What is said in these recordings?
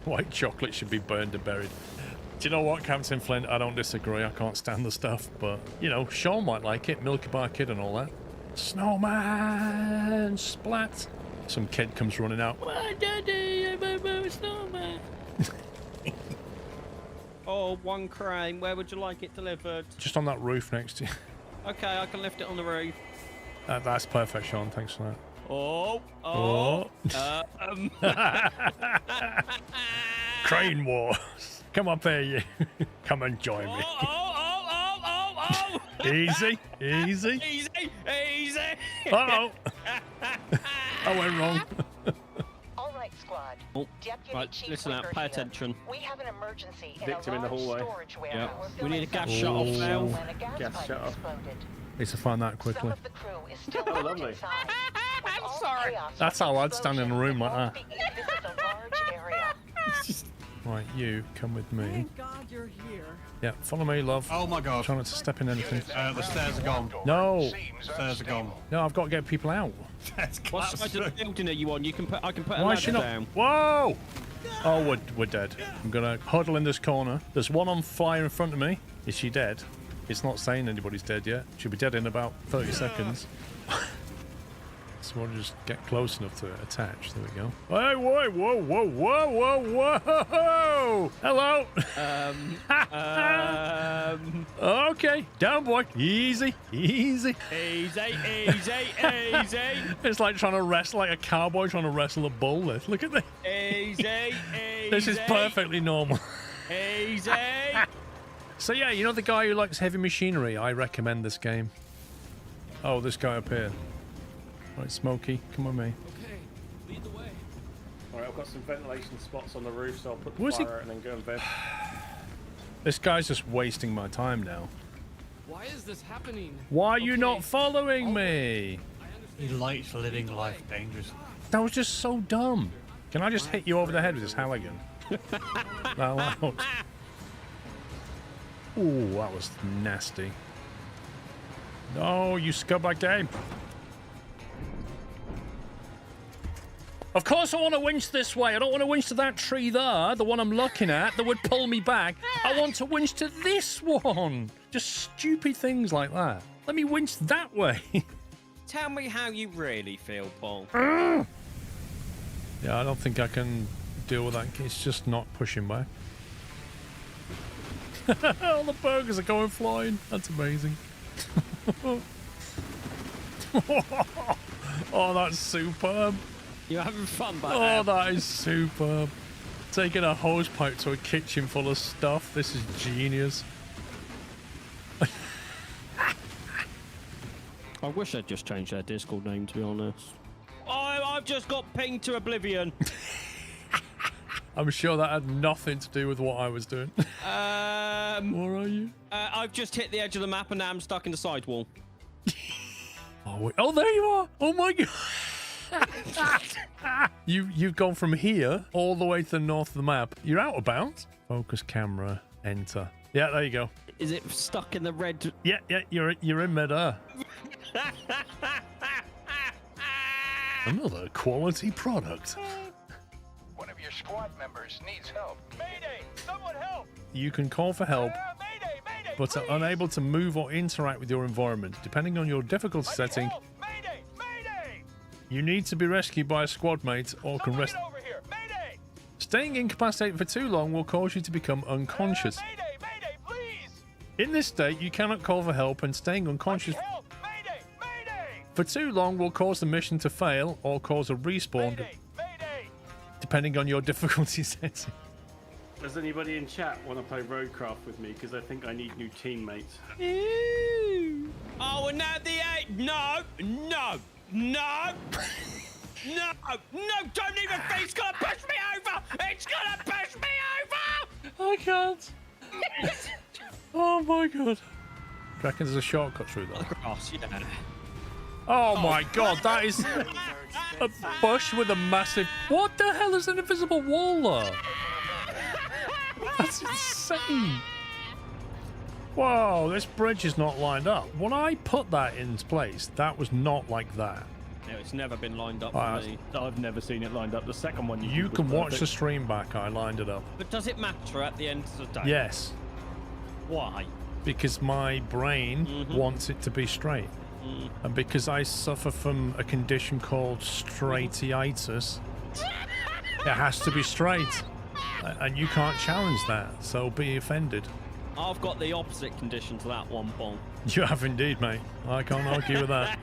White chocolate should be burned and buried. Do you know what, Captain Flint? I don't disagree. I can't stand the stuff, but, you know, Sean might like it. Milky Bar Kid and all that. Snowman! Splat! Some kid comes running out. Why, Daddy? I'm a snowman. Oh, one crane. Where would you like it delivered? Just on that roof next to you. Okay, I can lift it on the roof. That's perfect, Sean. Thanks for that. Oh. Crane Wars. Come up here, you. Come and join me. Oh. Easy. Easy. Uh-oh. I went wrong. All right, squad. Oh, Deputy right, Chief listen up. Wicker Pay here. attention. We have an emergency Victim in the large hallway. storage warehouse. We need a gas Oh. shut-off valve. When a gas pipe shut-off. exploded. Need to find that Some quickly. of the crew is still Oh, locked lovely. inside. With I'm all the sorry. chaos That's from how the I'd stand in a room like explosion, that. This is a large area. Right, you come with me. Thank God you're here. Yeah, follow me, love. Oh my god. Try not to step in anything. The stairs are gone. No, Stairs are gone. no, I've got to get people out. That's What side of the building are you on? I can put a Why ladder is she not? down. Whoa! Oh, we're dead. I'm gonna huddle in this corner. There's one on fire in front of me. Is she dead? It's not saying anybody's dead yet. She'll be dead in about 30 seconds. So we'll just get close enough to attach. There we go. Hey, whoa! Hello. Okay, down, boy. Easy. Easy. It's like trying to wrestle, like a cowboy trying to wrestle a bull. Look at this. Easy. This is perfectly normal. Easy. So yeah, you know the guy who likes heavy machinery? I recommend this game. Oh, this guy up here. Right, Smokey, come with me. Okay, lead the way. Alright, I've got some ventilation spots on the roof, so I'll put the Where's he- fire out and then go and vent. This guy's just wasting my time now. Why is this happening? Why are you Okay. not following me? I understand. He likes living life dangerously. That was just so dumb. Can I just hit you over the head with this Halligan? That loud. Ooh, that was nasty. No, you scumbag game. Of course I want to winch this way. I don't want to winch to that tree there, the one I'm looking at, that would pull me back. I want to winch to this one. Just stupid things like that. Let me winch that way. Tell me how you really feel, Paul. Yeah, I don't think I can deal with that. It's just not pushing back. All the burgers are going flying. That's amazing. Oh, that's superb. You're having fun back Oh, there. that is superb. Taking a hose pipe to a kitchen full of stuff. This is genius. I wish they'd just changed their Discord name, to be honest. I've just got pinged to oblivion. I'm sure that had nothing to do with what I was doing. Where are you? I've just hit the edge of the map and now I'm stuck in the sidewall. Oh, wait. Oh, there you are. Oh my god. You've gone from here all the way to the north of the map. You're out of bounds. Focus camera. Enter. Yeah, there you go. Is it stuck in the red? Yeah, you're in midair. Another quality product. One of your squad members needs help. Mayday! Someone help! You can call for help, Mayday! Mayday! but are unable to move or interact with your environment. Depending on your difficulty setting, Mayday! Mayday! you need to be rescued by a squad mate or can rest. Get over here! Mayday! Staying incapacitated for too long will cause you to become unconscious. Mayday! Mayday! Please! In this state, you cannot call for help, and staying unconscious Help! Mayday! Mayday! for too long will cause the mission to fail or cause a respawn, Mayday! Mayday! depending on your difficulty setting. Does anybody in chat want to play Roadcraft with me? Because I think I need new teammates. Oh, and now the eight. No! Don't even think it's gonna push me over! It's gonna push me over! I can't. Oh my god. Do you reckon there's a shortcut through that? Grass, yeah. Oh my god, that is a bush with a massive... What the hell is an invisible wall there? That's insane. Whoa, this bridge is not lined up. When I put that in place, that was not like that. Yeah, it's never been lined up Alright. for me. I've never seen it lined up. The second one You did was can watch the perfect. stream back. I lined it up. But does it matter at the end of the day? Yes, Why? because my brain wants it to be straight. And because I suffer from a condition called straightitis, it has to be straight. And you can't challenge that, so be offended. I've got the opposite condition to that one, Paul. You have indeed, mate. I can't argue with that.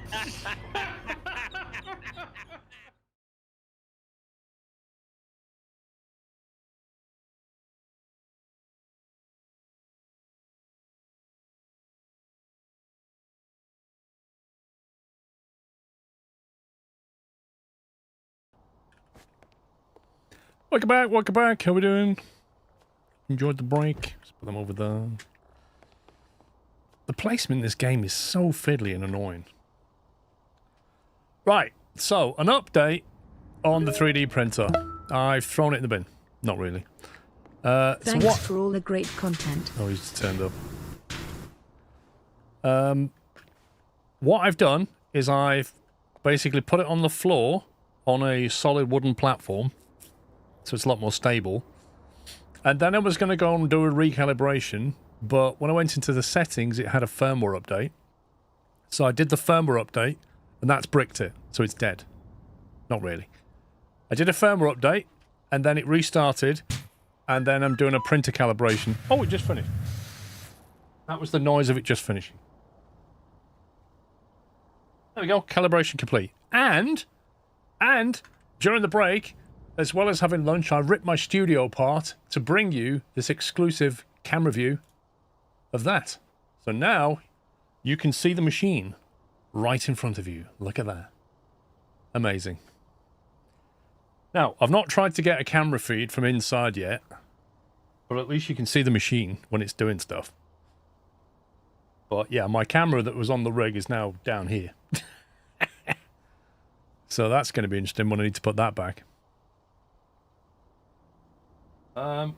Welcome back, welcome back. How we doing? Enjoyed the break? Let's put them over there. The placement in this game is so fiddly and annoying. Right, so an update on the 3D printer. I've thrown it in the bin. Not really. Thanks so what? for all the great content. Oh, he's just turned up. What I've done is I've basically put it on the floor on a solid wooden platform, so it's a lot more stable. And then I was going to go and do a recalibration, but when I went into the settings, it had a firmware update. So I did the firmware update, and that's bricked it, so it's dead. Not really. I did a firmware update, and then it restarted, and then I'm doing a printer calibration. Oh, it just finished. That was the noise of it just finishing. There we go, calibration complete. And during the break, as well as having lunch, I ripped my studio apart to bring you this exclusive camera view of that. So now you can see the machine right in front of you. Look at that. Amazing. Now, I've not tried to get a camera feed from inside yet, but at least you can see the machine when it's doing stuff. But yeah, my camera that was on the rig is now down here. So that's going to be interesting when I need to put that back.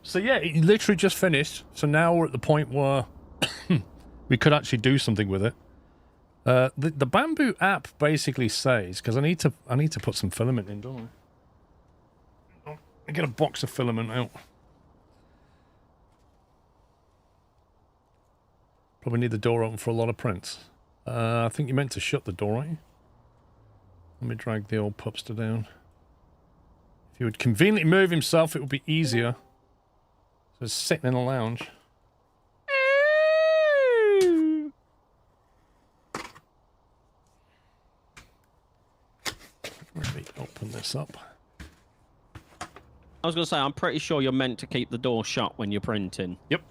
So yeah, it literally just finished. So now we're at the point where we could actually do something with it. The Bamboo app basically says, because I need to put some filament in, don't I? I get a box of filament out. Probably need the door open for a lot of prints. I think you meant to shut the door, aren't you? Let me drag the old pupster down. If he would conveniently move himself, it would be easier. So he's sitting in a lounge. Let me open this up. I was going to say, I'm pretty sure you're meant to keep the door shut when you're printing. Yep.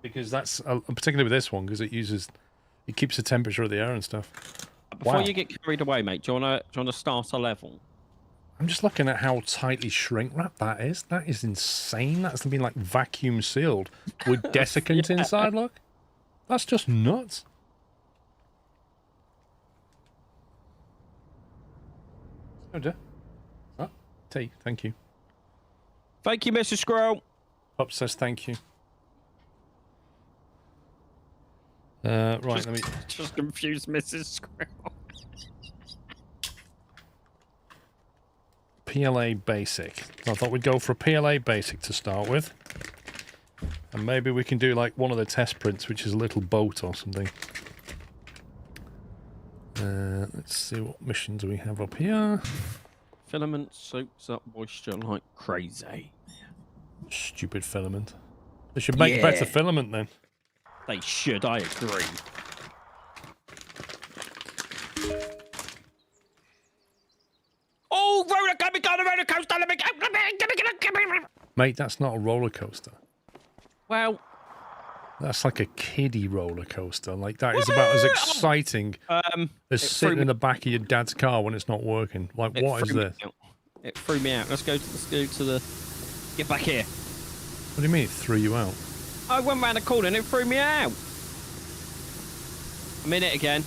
Because that's, particularly with this one, because it keeps the temperature of the air and stuff. Before Wow. you get carried away, mate, do you want to start a level? I'm just looking at how tightly shrink wrapped that is. That is insane. That's been like vacuum sealed with desiccant inside, look. That's just nuts. Oh dear. Oh, tea, thank you. Thank you, Mrs. Squirrel. Pup says thank you. Right, Just- let me... Just confused Mrs. Squirrel. PLA Basic. I thought we'd go for a PLA Basic to start with. And maybe we can do like one of the test prints, which is a little boat or something. Let's see what missions we have up here. Filament soaks up moisture like crazy. Stupid filament. They should make better filament then. They should, I agree. Oh, roller coaster, let me go. Mate, that's not a roller coaster. Well, That's like a kiddie roller coaster. Like that is about as exciting as sitting in the back of your dad's car when it's not working. Like what is this? It threw me out. Let's go to the. Get back here. What do you mean it threw you out? I went round the corner and it threw me out. I'm in it again.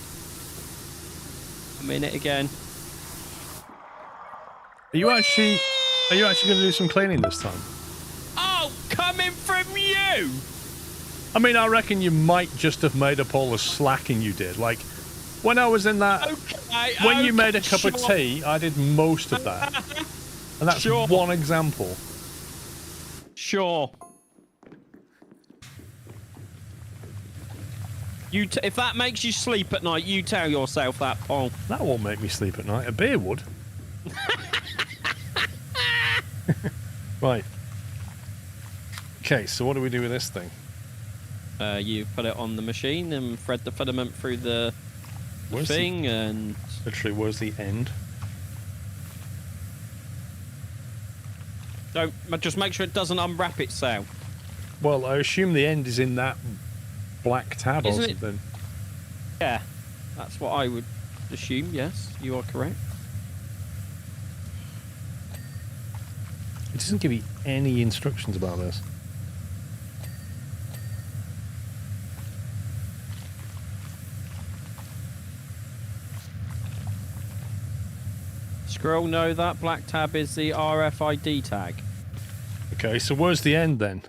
Are you actually going to do some cleaning this time? Oh, coming from you! I mean, I reckon you might just have made up all the slacking you did. Like, When I was in that, Okay, when you okay, made a cup of sure. tea, I did most of that. And that's Sure. one example. Sure. If that makes you sleep at night, you tell yourself that, Paul. That won't make me sleep at night. A beer would. Right. Okay, so what do we do with this thing? You put it on the machine and thread the filament through the Where's thing, and Literally, where's the end? just make sure it doesn't unwrap itself. Well, I assume the end is in that black tab Isn't or it- something. Yeah, that's what I would assume. Yes, you are correct. It doesn't give you any instructions about this. Squirrel, no, that black tab is the RFID tag. Okay, so where's the end then?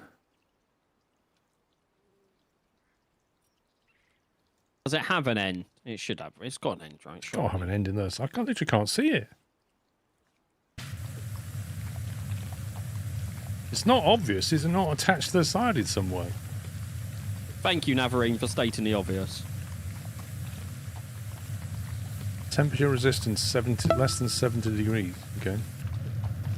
Does it have an end? It should have. It's got an end, right? It's got to have an end in this. Literally can't see it. It's not obvious. Is it not attached to the side in some way? Thank you, Navarine, for stating the obvious. Temperature resistance 70, less than 70 degrees. Okay.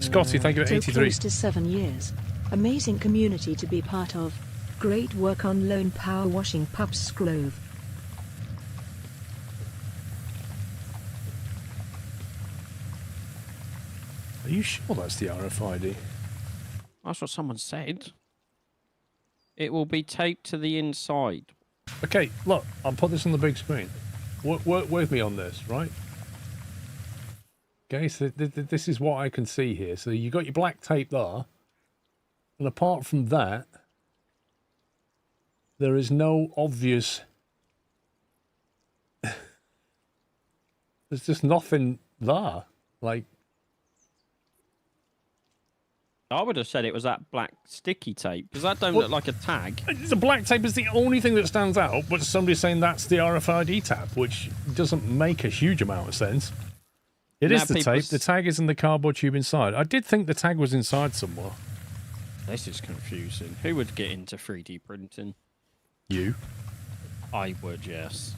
Scotty, thank you for So 83. close to 7 years. Amazing community to be part of. Great work on lone power washing pups Sclove. Are you sure that's the RFID? That's what someone said. It will be taped to the inside. Okay, look, I'll put this on the big screen. Work with me on this, right? Okay, so this is what I can see here. So you got your black tape there, and apart from that, there is no obvious. There's just nothing there. Like, I would have said it was that black sticky tape, because that don't look like a tag. the black tape is the only thing that stands out, but somebody's saying that's the RFID tab, which doesn't make a huge amount of sense. It Now is the tape. people's- The tag is in the cardboard tube inside. I did think the tag was inside somewhere. This is confusing. Who would get into 3D printing? You. I would, yes.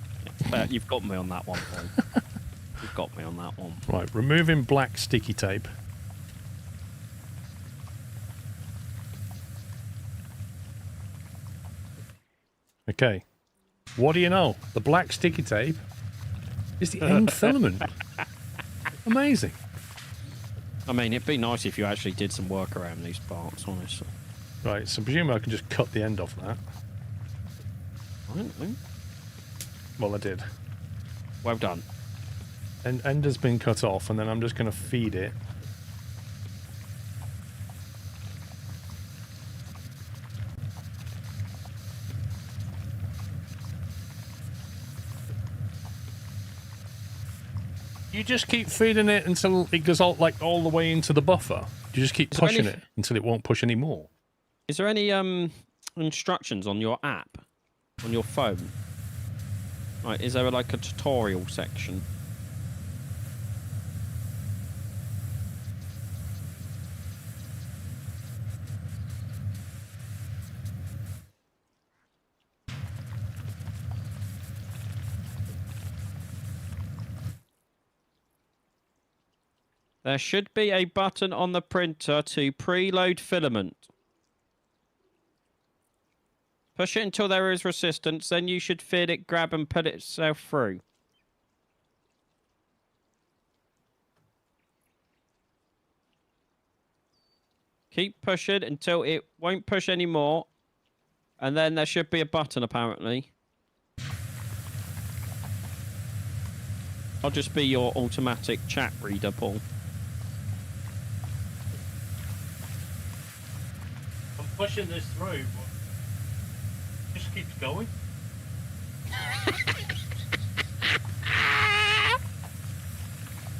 You've got me on that one, Paul. You've got me on that one. Right, removing black sticky tape. Okay. What do you know? The black sticky tape is the end filament. Amazing. I mean, it'd be nice if you actually did some work around these parts, honestly. Right, so presumably I can just cut the end off that. I don't know. Well, I did. Well done. And end has been cut off, and then I'm just going to feed it. You just keep feeding it until it goes all the way into the buffer. You just keep Is there pushing any- it until it won't push anymore. Is there any instructions on your app, on your phone? Like, is there like a tutorial section? There should be a button on the printer to preload filament. Push it until there is resistance, then you should feel it grab and put itself through. Keep pushing until it won't push anymore. And then there should be a button, apparently. I'll just be your automatic chat reader, Paul. I'm pushing this through, but it just keeps going.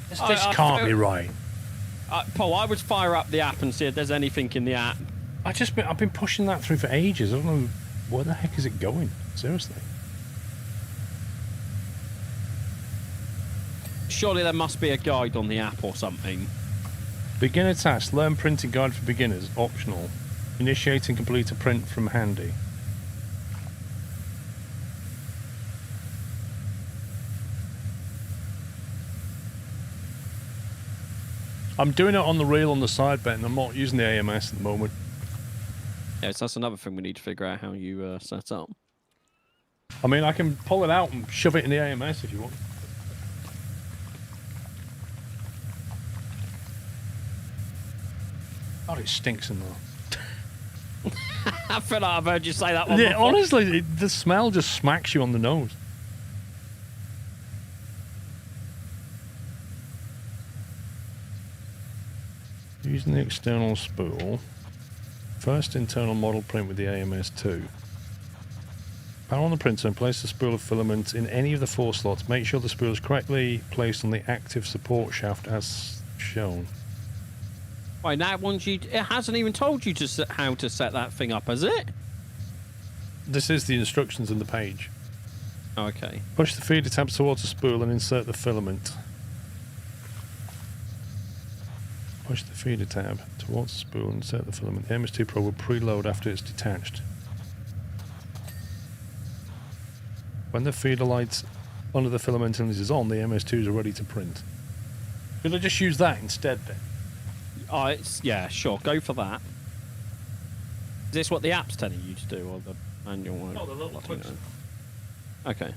This I can't feel- be right. Paul, I would fire up the app and see if there's anything in the app. I've been pushing that through for ages. I don't know where the heck is it going. Seriously. surely there must be a guide on the app or something. Beginner task. Learn printing guide for beginners. Optional. Initiate and complete a print from handy. I'm doing it on the reel on the side, Ben. I'm not using the AMS at the moment. Yeah, so that's another thing we need to figure out how you set up. I mean, I can pull it out and shove it in the AMS if you want. God, it stinks in there. I feel like I've heard you say that one Yeah, before. honestly, the smell just smacks you on the nose. Using the external spool. First internal model print with the AMS2. Power on the printer and place the spool of filament in any of the 4 slots. Make sure the spool is correctly placed on the active support shaft as shown. Wait, that one it hasn't even told you to how to set that thing up, has it? This is the instructions in the page. Oh, okay. Push the feeder tab towards the spool and insert the filament. Push the feeder tab towards the spool and insert the filament. The MS2 Pro will preload after it's detached. When the feeder light under the filament is on, the MS2s are ready to print. Could I just use that instead then? Yeah, sure. Go for that. Is this what the app's telling you to do, or the manual one? Oh, the little What do you clips. know? Okay.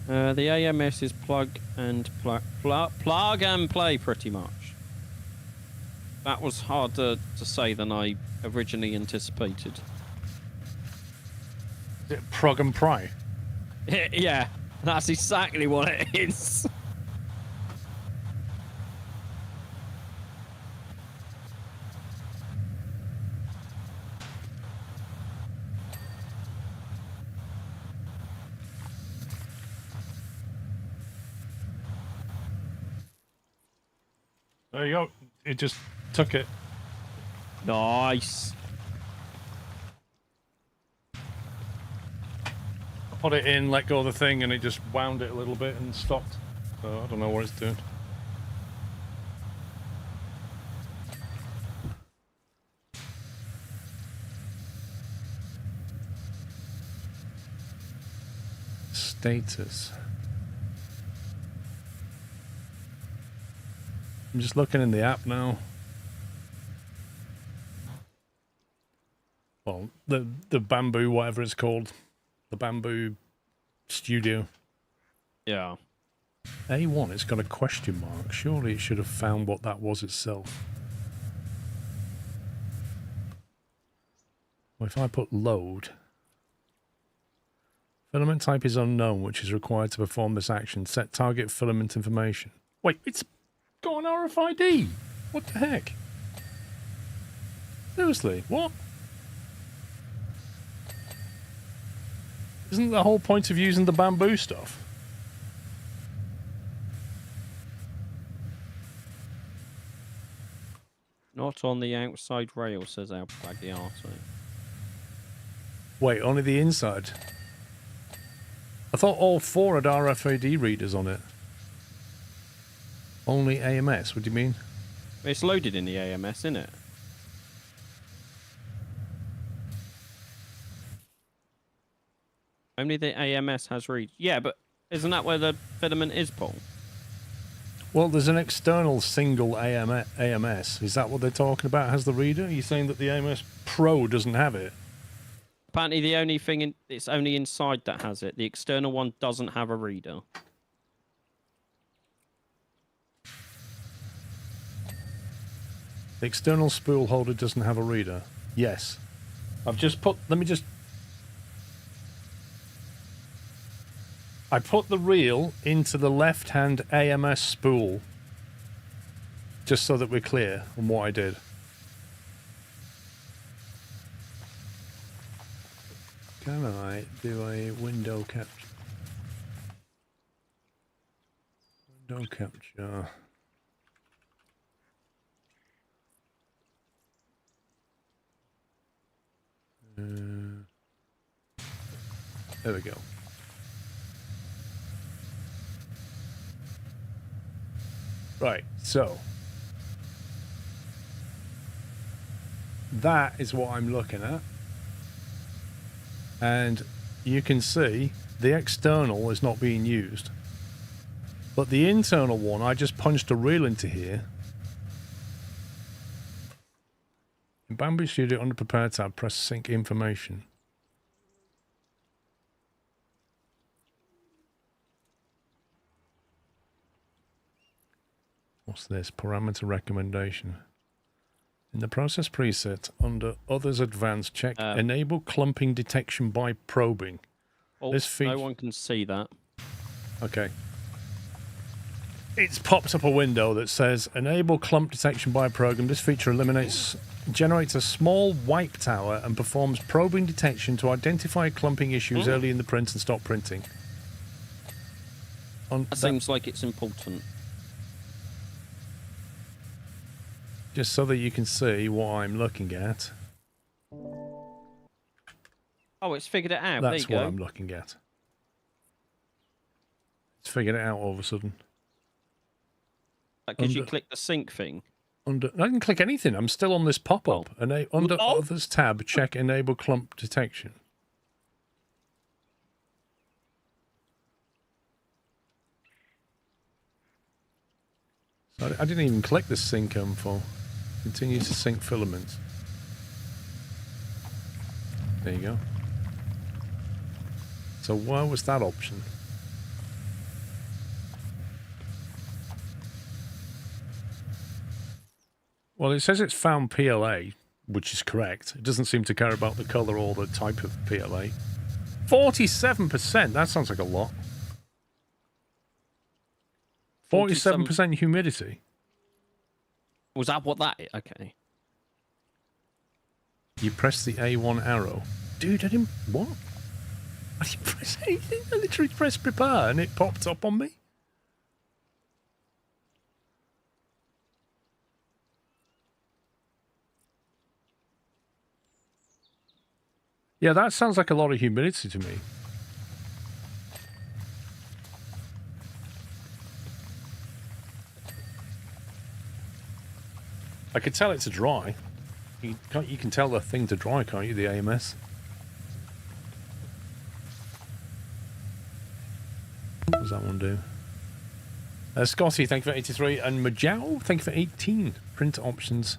The AMS is plug and play, pretty much. That was harder to say than I originally anticipated. Is it prog and pry? Yeah, that's exactly what it is. There you go. It just took it. Nice. Put it in, let go of the thing, and it just wound it a little bit and stopped. So I don't know what it's doing. Status. I'm just looking in the app now. Well, the bamboo, whatever it's called. The bamboo studio. Yeah. A1, it's got a question mark. Surely it should have found what that was itself. Well, if I put load, filament type is unknown, which is required to perform this action. Set target filament information. Wait, it's got an RFID. What the heck? Seriously, what? Isn't the whole point of using the bamboo stuff? Not on the outside rail, says our plaggy arsehole. Wait, only the inside? I thought all 4 had RFID readers on it. Only AMS, what do you mean? It's loaded in the AMS, isn't it? Only the AMS has read. Yeah, but isn't that where the filament is, Paul? Well, there's an external single AMS. Is that what they're talking about? Has the reader? Are you saying that the AMS Pro doesn't have it? Apparently, the only thing it's only inside that has it. The external one doesn't have a reader. The external spool holder doesn't have a reader. Yes. I've just put... Let me just... I put the reel into the left-hand AMS spool. Just so that we're clear on what I did. Can I do a window capture? Window capture. There we go. Right, so that is what I'm looking at. And you can see the external is not being used. But the internal one, I just punched a reel into here. In Bamboo Studio, under Prepare tab, press Sync Information. What's this? Parameter recommendation. In the process preset, under Others Advanced, check Enable Clumping Detection by Probing. Oh, This no one can see that. Okay. It's popped up a window that says Enable Clump Detection by Program. This feature generates a small wipe tower and performs probing detection to identify clumping issues early in the print and stop printing. That seems like it's important. Just so that you can see what I'm looking at. Oh, it's figured it out. That's there you what go. I'm looking at. It's figured it out all of a sudden. Because you click the sync thing. I didn't click anything. I'm still on this pop-up. Under Others tab, check Enable Clump Detection. So I didn't even click the sync info. Continue to sync filaments. There you go. So why was that option? Well, it says it's found PLA, which is correct. It doesn't seem to care about the color or the type of PLA. 47%, that sounds like a lot. 47% humidity. Was that what that is? Okay. You press the A1 arrow. Dude, I didn't... What? I didn't press anything. I literally pressed prepare and it popped up on me. Yeah, that sounds like a lot of humidity to me. I could tell it to dry. You can tell the thing to dry, can't you? The AMS. What does that one do? Scotty, thank you for 83. And Majao, thank you for 18. Print options.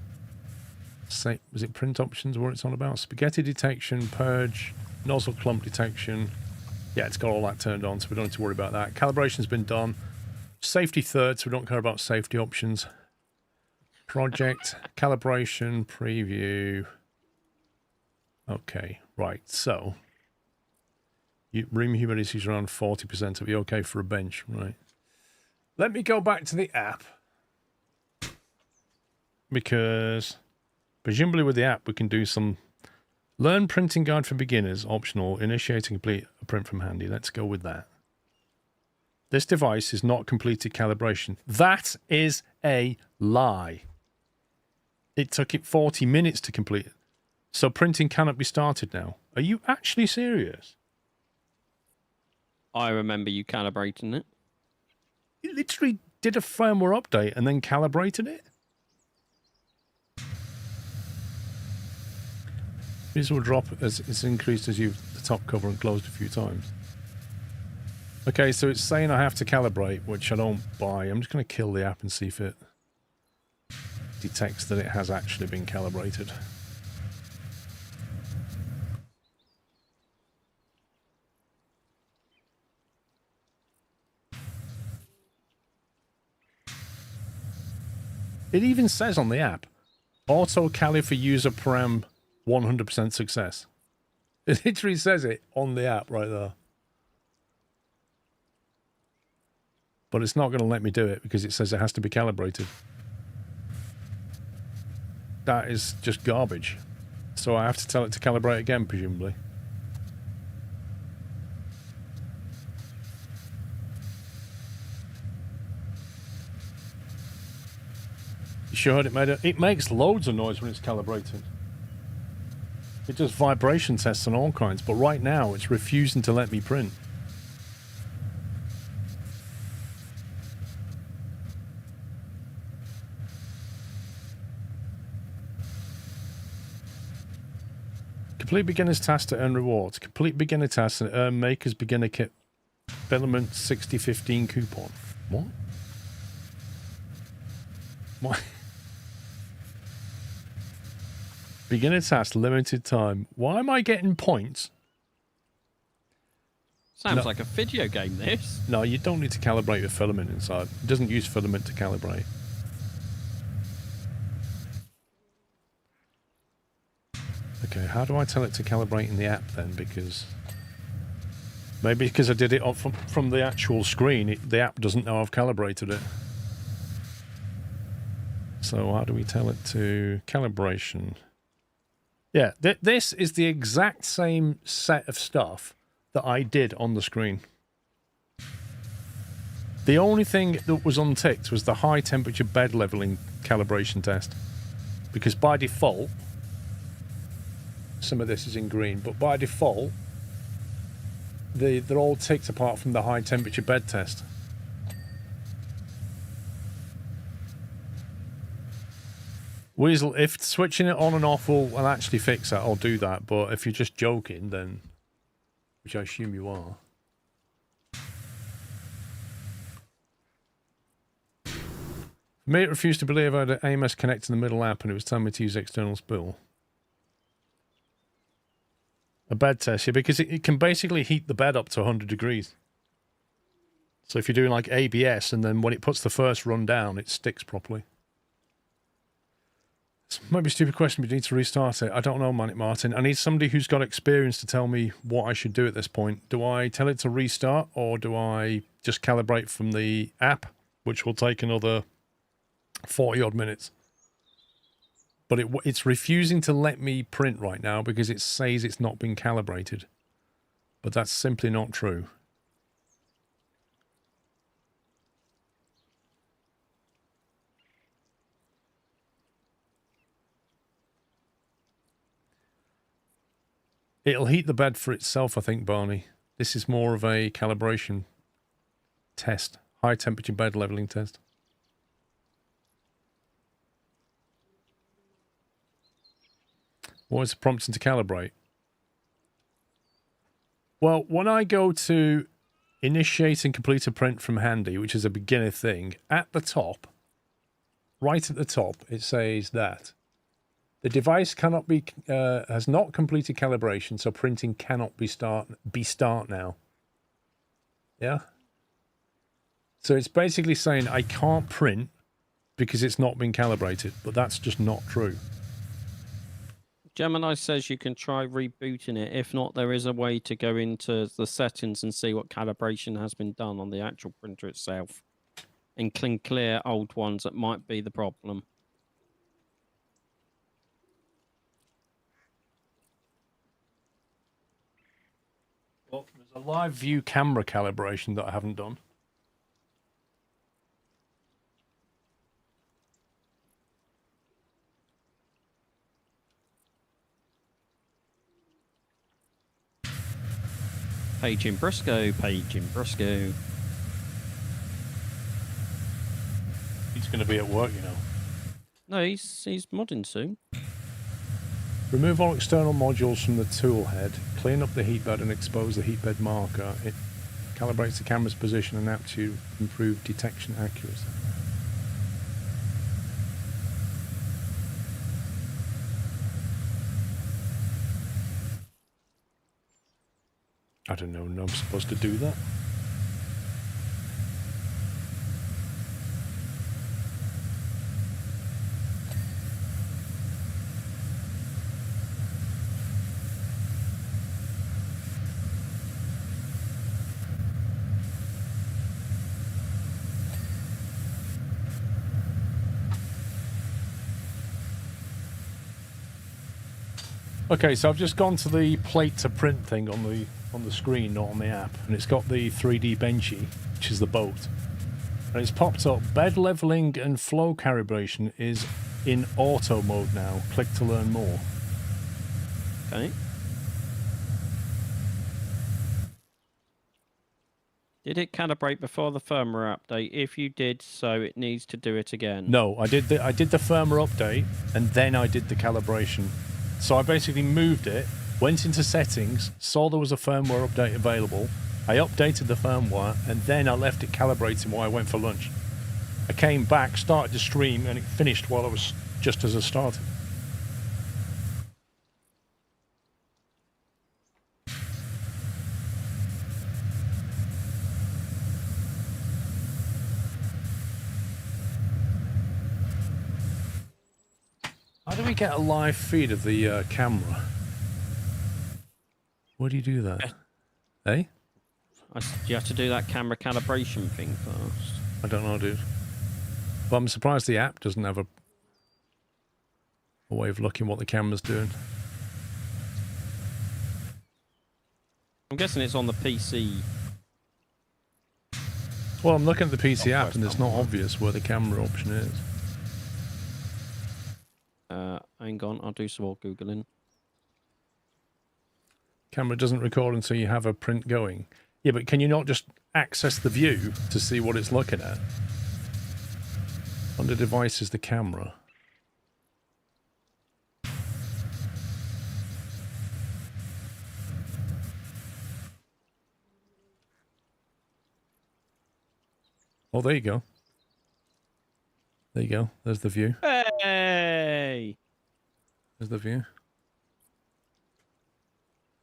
Was it print options what it's on about? Spaghetti detection, purge, nozzle clump detection. Yeah, it's got all that turned on, so we don't need to worry about that. Calibration's been done. Safety third, so we don't care about safety options. Project, calibration, preview. Okay, right, so room humidity is around 40%. It'll be okay for a bench, right? Let me go back to the app, because presumably with the app we can do some learn printing guide for beginners, optional, initiate and complete a print from handy. Let's go with that. This device is not completed calibration. That is a lie. It took it 40 minutes to complete it. So printing cannot be started now. Are you actually serious? I remember you calibrating it. You literally did a firmware update and then calibrated it? This will drop as it's increased as you've the top cover and closed a few times. Okay, so it's saying I have to calibrate, which I don't buy. I'm just going to kill the app and see if it detects that it has actually been calibrated. It even says on the app, auto cali for user param 100% success. It literally says it on the app right there. But it's not going to let me do it because it says it has to be calibrated. That is just garbage. So I have to tell it to calibrate again, presumably. You sure it made it? It makes loads of noise when it's calibrated. It does vibration tests and all kinds, but right now it's refusing to let me print. Complete beginner's task to earn rewards. Complete beginner task to earn Maker's beginner kit filament 6015 coupon. What? What? Beginner task, limited time. Why am I getting points? Sounds No. like a video game, this. No, you don't need to calibrate your filament inside. It doesn't use filament to calibrate. Okay, how do I tell it to calibrate in the app then? Because maybe because I did it off from the actual screen, the app doesn't know I've calibrated it. So how do we tell it to calibration? Yeah, this is the exact same set of stuff that I did on the screen. The only thing that was unticked was the high temperature bed leveling calibration test. Because by default, some of this is in green, but by default, they're all ticked apart from the high temperature bed test. Weasel, if switching it on and off will actually fix that, I'll do that. But if you're just joking, then, which I assume you are. Mate refused to believe I had an AMS connect in the middle app and it was telling me to use external spool. A bed test, yeah, because it can basically heat the bed up to 100 degrees. So if you're doing like ABS and then when it puts the first run down, it sticks properly. This might be a stupid question, but you need to restart it. I don't know, Manic Martin. I need somebody who's got experience to tell me what I should do at this point. Do I tell it to restart or do I just calibrate from the app, which will take another 40 odd minutes? But it's refusing to let me print right now because it says it's not been calibrated. But that's simply not true. It'll heat the bed for itself, I think, Barney. This is more of a calibration test. High temperature bed leveling test. What is the prompting to calibrate? Well, when I go to initiate and complete a print from Handy, which is a beginner thing, at the top, right at the top, it says that the device cannot be has not completed calibration, so printing cannot be start now. Yeah. So it's basically saying I can't print because it's not been calibrated, but that's just not true. Gemini says you can try rebooting it. If not, there is a way to go into the settings and see what calibration has been done on the actual printer itself and can clear old ones that might be the problem. Well, there's a live view camera calibration that I haven't done. Page in Briscoe, page in Briscoe. He's going to be at work, you know. No, he's modding soon. Remove all external modules from the tool head, clean up the heat bed and expose the heat bed marker. It calibrates the camera's position and app to improve detection accuracy. I don't know, I'm supposed to do that. Okay, so I've just gone to the plate to print thing on the screen, not on the app, and it's got the 3D benchy, which is the boat, and it's popped up. Bed leveling and flow calibration is in auto mode now. Click to learn more. Okay. Did it calibrate before the firmware update? If you did so, it needs to do it again. No, I did the firmware update and then I did the calibration. So I basically moved it, went into settings, saw there was a firmware update available. I updated the firmware and then I left it calibrating while I went for lunch. I came back, started the stream, and it finished while I was just as I started. How do we get a live feed of the camera? Where do you do that? Eh? You have to do that camera calibration thing first. I don't know, dude. But I'm surprised the app doesn't have a way of looking what the camera's doing. I'm guessing it's on the PC. Well, I'm looking at the PC app and it's not obvious where the camera option is. Hang on, I'll do some more Googling. Camera doesn't record until you have a print going. Yeah, but can you not just access the view to see what it's looking at? Under device is the camera. Oh, there you go. There you go. There's the view. Hey! There's the view.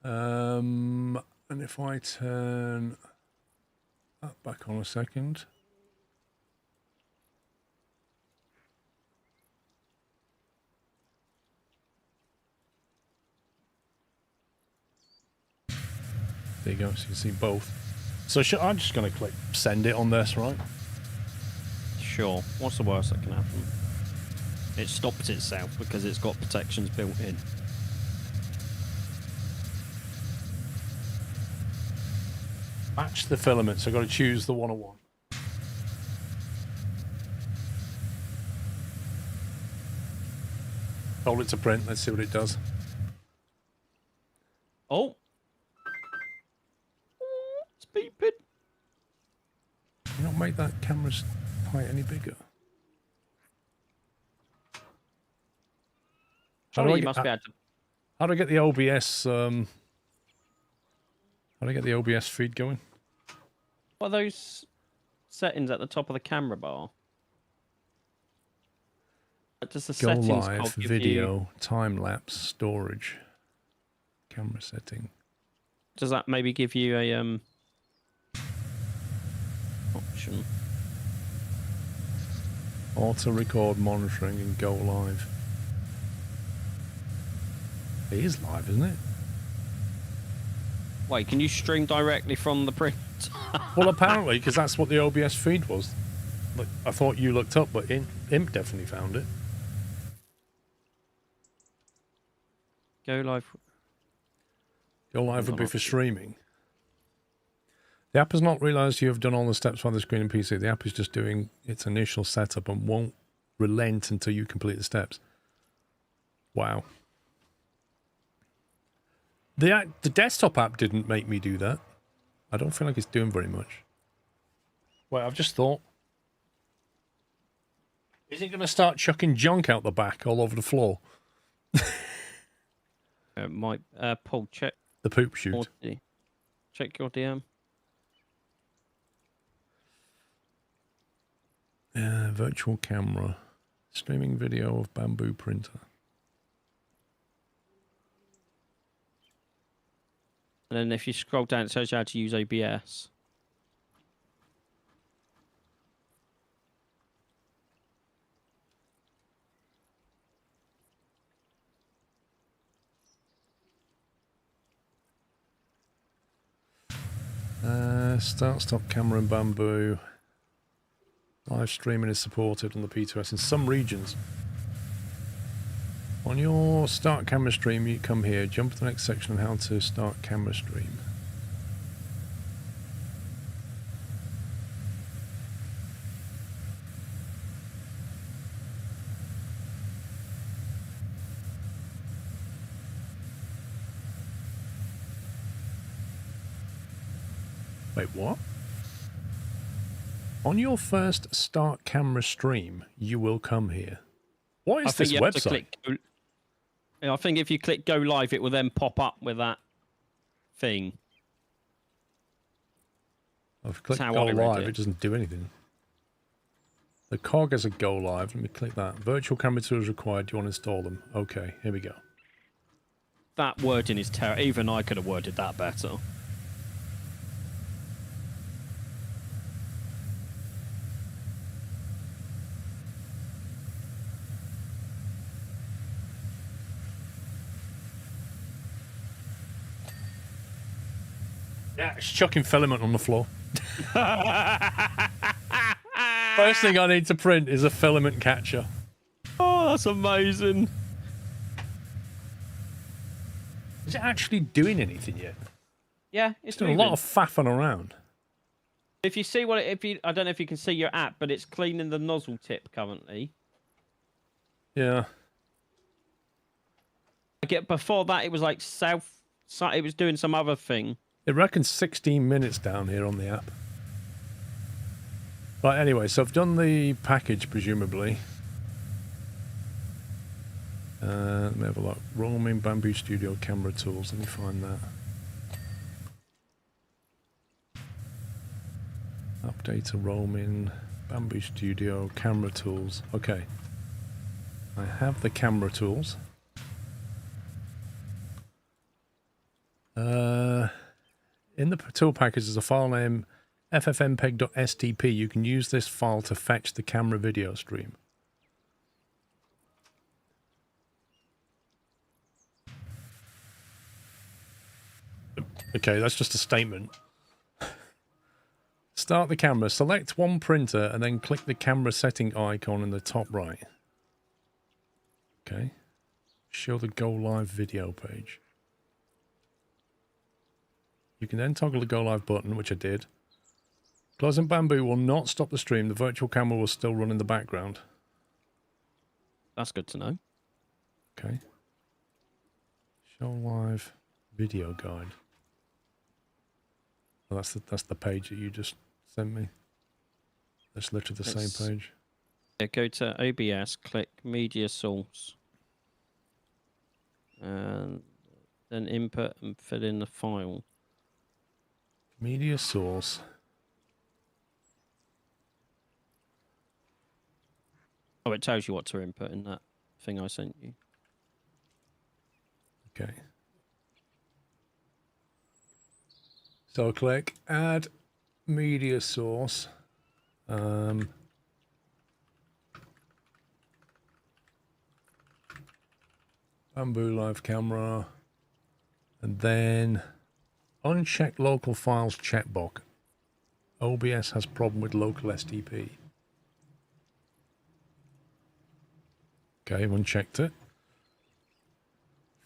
And if I turn that back on a second. There you go, so you can see both. So I'm just going to click send it on this, right? Sure. What's the worst that can happen? It stops itself because it's got protections built in. Match the filament, so I've got to choose the 101. Hold it to print, let's see what it does. Oh! It's beeping. Can you not make that camera's height any bigger? Surely you must be able to... How do I get the OBS, how do I get the OBS feed going? What are those settings at the top of the camera bar? Does the Go settings live, cog give video, you... time lapse, storage, camera setting. Does that maybe give you a option? Auto record monitoring and go live. It is live, isn't it? Wait, can you stream directly from the print? Well, apparently, because that's what the OBS feed was. Like, I thought you looked up, but Imp definitely found it. Go live. Go live would be for streaming. The app has not realized you have done all the steps on the screen and PC. The app is just doing its initial setup and won't relent until you complete the steps. Wow. The desktop app didn't make me do that. I don't feel like it's doing very much. Wait, I've just thought. Is it going to start chucking junk out the back all over the floor? Might Paul, check The poop chute. check your DM. Virtual camera. Streaming video of bamboo printer. And then if you scroll down, it shows you how to use OBS. Start, stop camera and bamboo. Live streaming is supported on the P2S in some regions. On your start camera stream, you come here, jump to the next section on how to start camera stream. Wait, what? On your first start camera stream, you will come here. What is this you have to website? I think if you click go live, it will then pop up with that thing. I've clicked how go I read live, it. it doesn't do anything. The cog has a go live. Let me click that. Virtual camera tools required. Do you want to install them? Okay, here we go. That wording is terrible. Even I could have worded that better. Yeah, it's chucking filament on the floor. First thing I need to print is a filament catcher. Oh, that's amazing. Is it actually doing anything yet? Yeah, it's It's doing a moving. lot of faffing around. If you see what, I don't know if you can see your app, but it's cleaning the nozzle tip currently. Yeah. Before that, it was like it was doing some other thing. It reckons 16 minutes down here on the app. Right, anyway, so I've done the package, presumably. Let me have a look. Roaming Bamboo Studio camera tools. Let me find that. Update to roaming Bamboo Studio camera tools. Okay. I have the camera tools. In the tool package there's a file name ffmpeg.stp. You can use this file to fetch the camera video stream. Okay, that's just a statement. Start the camera. Select one printer and then click the camera setting icon in the top right. Okay. Show the go live video page. You can then toggle the go live button, which I did. Closing Bamboo will not stop the stream. The virtual camera will still run in the background. That's good to know. Okay. Show live video guide. Well, that's the page that you just sent me. That's literally the same page. Yeah, go to OBS, click media source, and then input and fill in the file. Media source. Oh, it tells you what to input in that thing I sent you. Okay. So click add media source. Bamboo live camera. And then uncheck local files checkbox. OBS has problem with local SDP. Okay, unchecked it.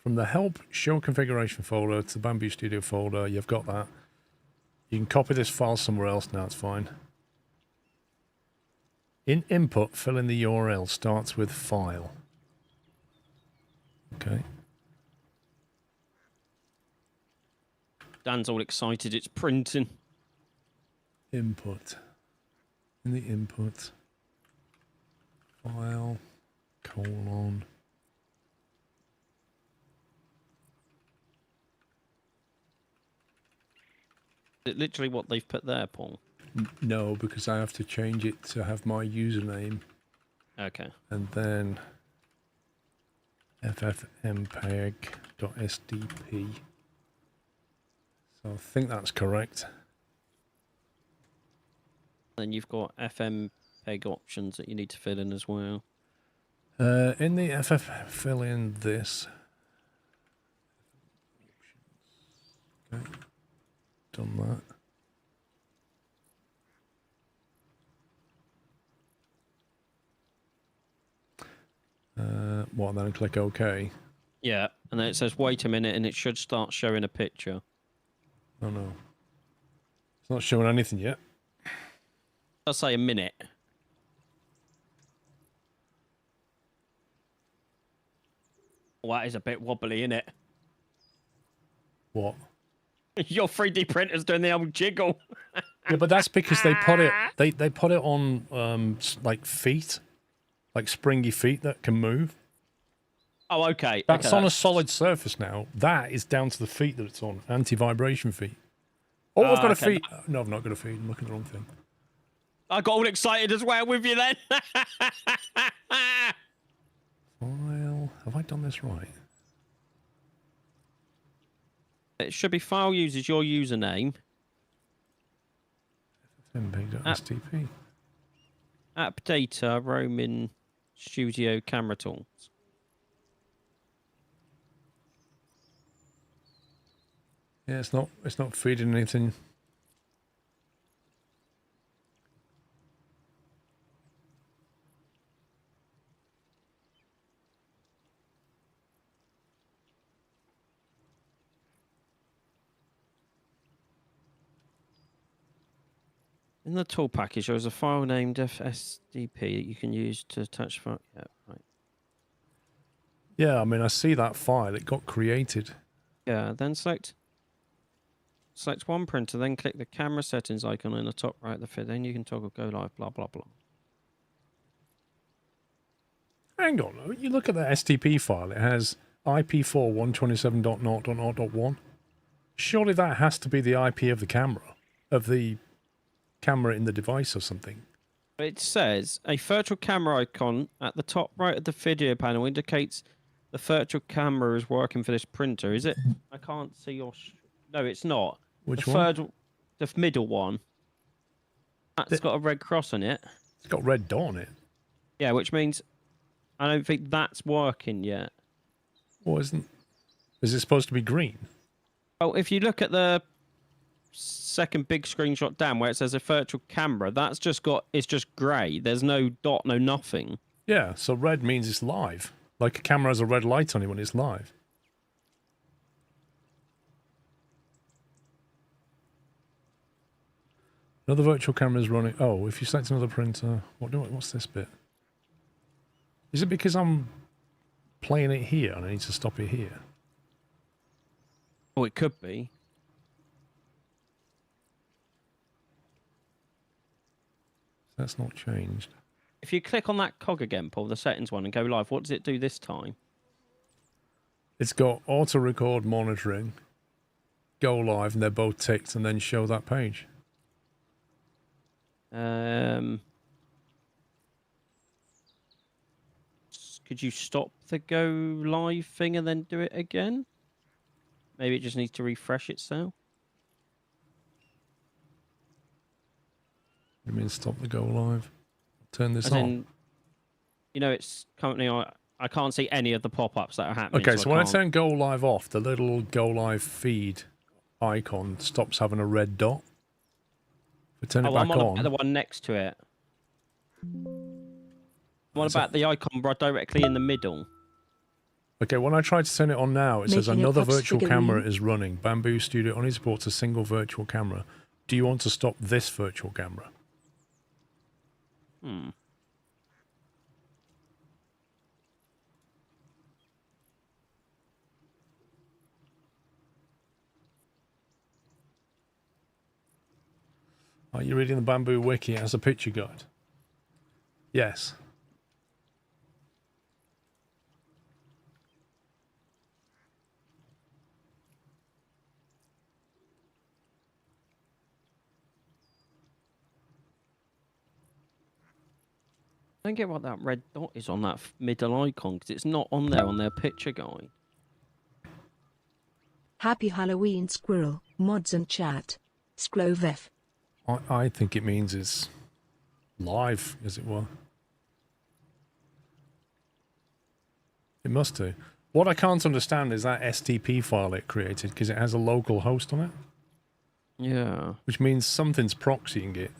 From the help show configuration folder to the Bamboo Studio folder, you've got that. You can copy this file somewhere else now, it's fine. In input, fill in the URL, starts with file. Okay. Dan's all excited, it's printing. Input. In the input. File. Colon. Is it literally what they've put there, Paul? No, because I have to change it to have my username. Okay. And then ffmpeg.sdp. So I think that's correct. Then you've got FMPEG options that you need to fill in as well. In the FF, fill in this. Okay. Done that. What, then click OK? Yeah, and then it says wait a minute and it should start showing a picture. Oh no. It's not showing anything yet. I'll say a minute. Well, that is a bit wobbly, isn't it? What? Your 3D printer's doing the old jiggle. Yeah, but that's because they put it they put it on like feet, like springy feet that can move. Oh, okay. That's okay, on a solid surface now. That is down to the feet that it's on, anti-vibration feet. Oh, I've got a okay. feed. No, I've not got a feed. I'm looking at the wrong thing. I got all excited as well with you then. File. Have I done this right? It should be file uses your username. FMP.stp. App data, roaming studio camera tools. Yeah, it's not feeding anything. In the tool package, there is a file named FSDP that you can use to attach file. Yeah, right. Yeah, I mean, I see that file. It got created. Yeah, then select one printer, then click the camera settings icon in the top right of the fit. Then you can toggle go live, blah, blah, blah. Hang on. You look at the STP file. It has IP4 127.0.0.1. Surely that has to be the IP of the camera in the device or something. It says a virtual camera icon at the top right of the video panel indicates the virtual camera is working for this printer. Is it? I can't see your... No, it's not. Which the one? The middle one. That's got a red cross on it. It's got red dot on it. Yeah, which means I don't think that's working yet. Well, is it supposed to be green? Well, if you look at the second big screenshot down where it says a virtual camera, it's just grey. There's no dot, no nothing. Yeah, so red means it's live. Like a camera has a red light on it when it's live. Another virtual camera is running. Oh, if you select another printer, what's this bit? Is it because I'm playing it here and I need to stop it here? Oh, it could be. That's not changed. If you click on that cog again, Paul, the settings one, and go live, what does it do this time? It's got auto record monitoring, go live, and they're both ticked, and then show that page. Could you stop the go live thing and then do it again? Maybe it just needs to refresh itself. You mean stop the go live? Turn this As on. in, you know, it's currently I can't see any of the pop-ups that are happening. Okay, so when I can't... turn go live off, the little go live feed icon stops having a red dot. If I turn it back I'm on. the one next to it. What about the icon right directly in the middle? Okay, when I try to turn it on now, it says Making a another Pops virtual figurine. camera is running. Bamboo Studio only supports a single virtual camera. Do you want to stop this virtual camera? Are you reading the Bamboo Wiki? It has a picture guide. Yes. I don't get what that red dot is on that middle icon, because it's not on there on their picture guide. Happy Halloween, Squirrel, mods and chat. Sklovef. I think it means it's live, as it were. It must do. What I can't understand is that STP file it created, because it has a local host on it. Yeah. Which means something's proxying it.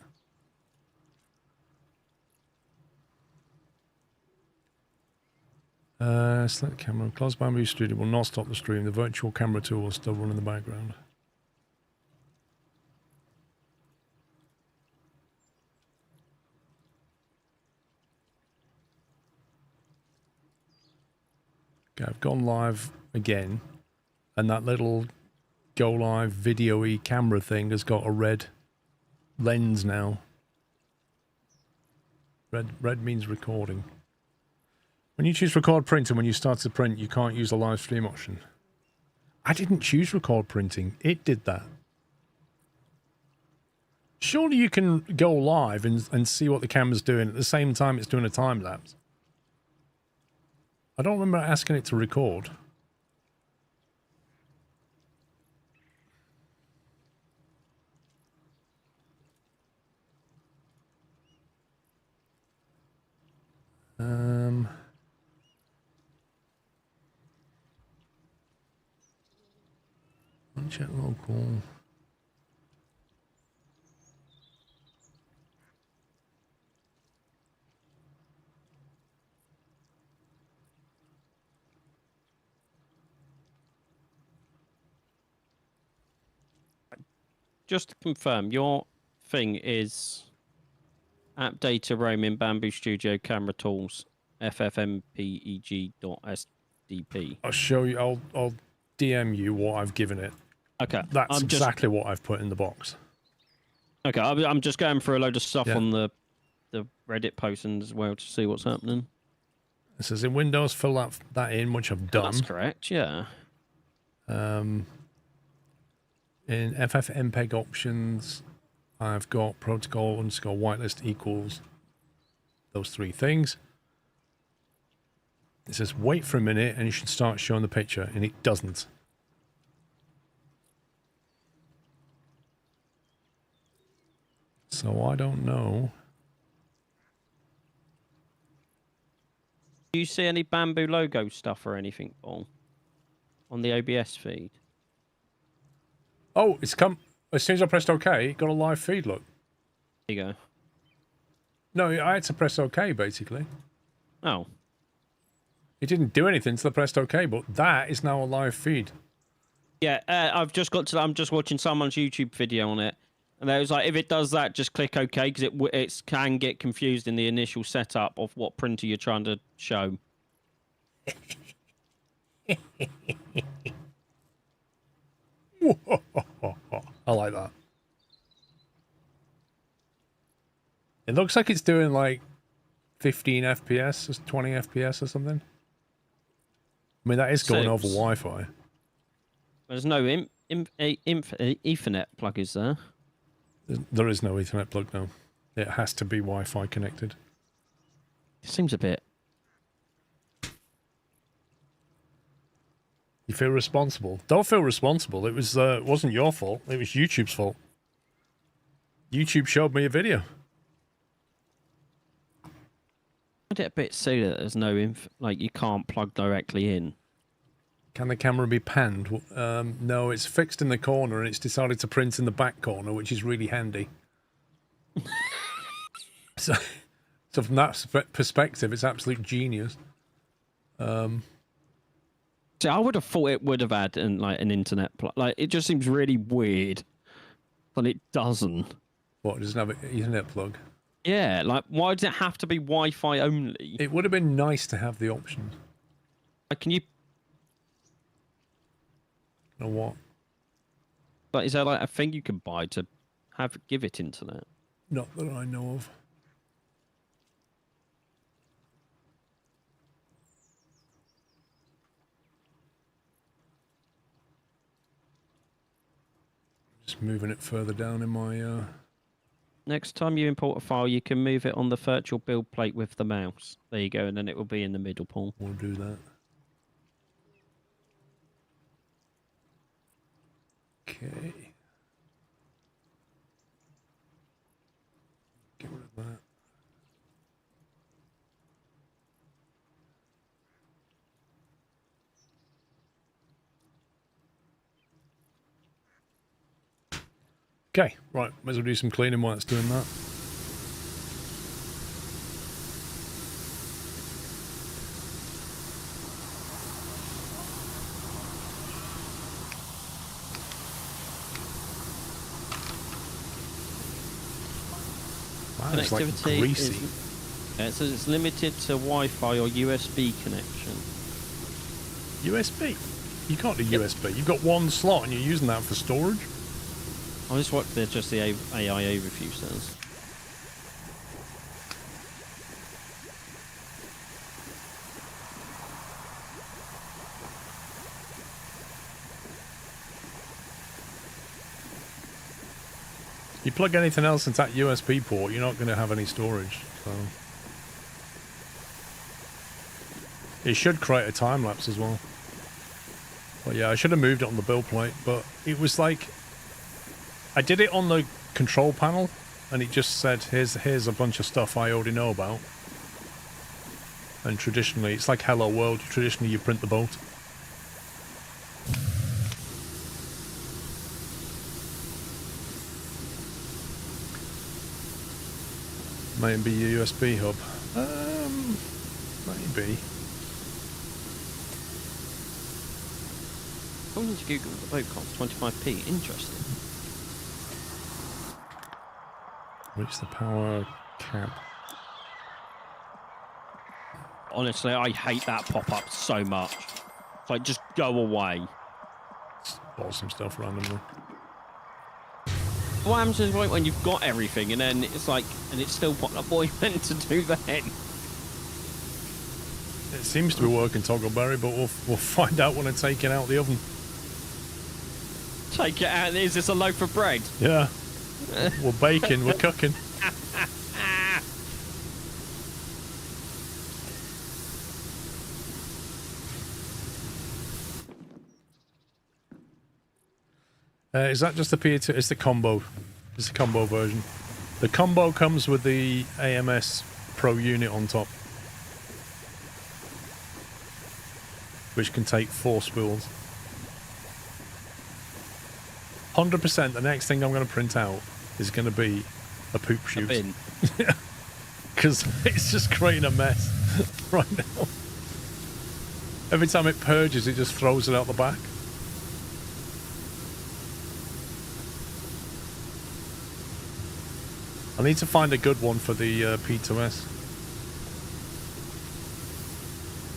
Select camera. Close Bamboo Studio will not stop the stream. The virtual camera tool will still run in the background. Okay, I've gone live again, and that little Go Live video-y camera thing has got a red lens now. Red means recording. When you choose record printing, when you start to print, you can't use the live stream option. I didn't choose record printing. It did that. Surely you can go live and see what the camera's doing at the same time it's doing a time lapse. I don't remember asking it to record. Check local. Just to confirm, your thing is app data roaming Bamboo Studio camera tools ffmpeg.sdp. I'll show you. I'll DM you what I've given it. Okay, That's exactly what I've put in the box. Okay, I'm just going through a load of stuff Yeah. on the Reddit post and as well to see what's happening. It says in Windows, fill that in, which I've done. That's correct. Yeah. In FFmpeg options, I've got protocol underscore whitelist equals those three things. It says wait for a minute and you should start showing the picture, and it doesn't. So I don't know. Do you see any Bamboo logo stuff or anything, Paul, on the OBS feed? Oh, it's come. As soon as I pressed OK, it got a live feed, look. There you go. No, I had to press OK, basically. Oh. It didn't do anything until I pressed OK, but that is now a live feed. Yeah, I'm just watching someone's YouTube video on it. And they was like, if it does that, just click OK, because it can get confused in the initial setup of what printer you're trying to show. I like that. It looks like it's doing like 15 FPS or 20 FPS or something. I mean, that is going over Wi-Fi. There's no Ethernet plug, is there? There is no Ethernet plug now. It has to be Wi-Fi connected. It seems a bit. You feel responsible? Don't feel responsible. It was wasn't your fault. It was YouTube's fault. YouTube showed me a video. I find it a bit silly that there's no like you can't plug directly in. Can the camera be panned? No, it's fixed in the corner and it's decided to print in the back corner, which is really handy. so from that perspective, it's absolute genius. See, I would have thought it would have had an internet plug. Like, it just seems really weird, but it doesn't. What, it doesn't have an Ethernet plug? Yeah, like, why does it have to be Wi-Fi only? It would have been nice to have the option. Like, can you... Or what? Like, is there, like, a thing you can buy to give it internet? Not that I know of. Just moving it further down in my... Next time you import a file, you can move it on the virtual build plate with the mouse. There you go, and then it will be in the middle, Paul. We'll do that. Okay. Get rid of that. Okay, right, might as well do some cleaning while it's doing that. Wow, it's like Connectivity greasy. it says it's limited to Wi-Fi or USB connection. USB? You can't do USB. You've got one slot and you're using that for storage. Oh, this is what just the AI overview says. You plug anything else into that USB port, you're not going to have any storage. So it should create a time lapse as well. But yeah, I should have moved it on the build plate, but it was like I did it on the control panel, and it just said, "Here's a bunch of stuff I already know about." And traditionally, it's like Hello World. Traditionally, you print the boat. Might be a USB hub. Maybe. According to Google, the boat costs 25p. Interesting. Reach the power cap. Honestly, I hate that pop-up so much. It's like, just go away. Bought some stuff randomly. What happens is like when you've got everything and then it's like, and it's still what the boy meant to do then. It seems to be working, Toggleberry, but we'll find out when I take it out of the oven. Take it out. Is this a loaf of bread? Yeah. We're baking, we're cooking. Is that just the P2? It's the combo. It's the combo version. The combo comes with the AMS Pro unit on top, which can take 4 spools. 100%. The next thing I'm going to print out is going to be a poop chute. Because it's just creating a mess right now. Every time it purges, it just throws it out the back. I need to find a good one for the P2S.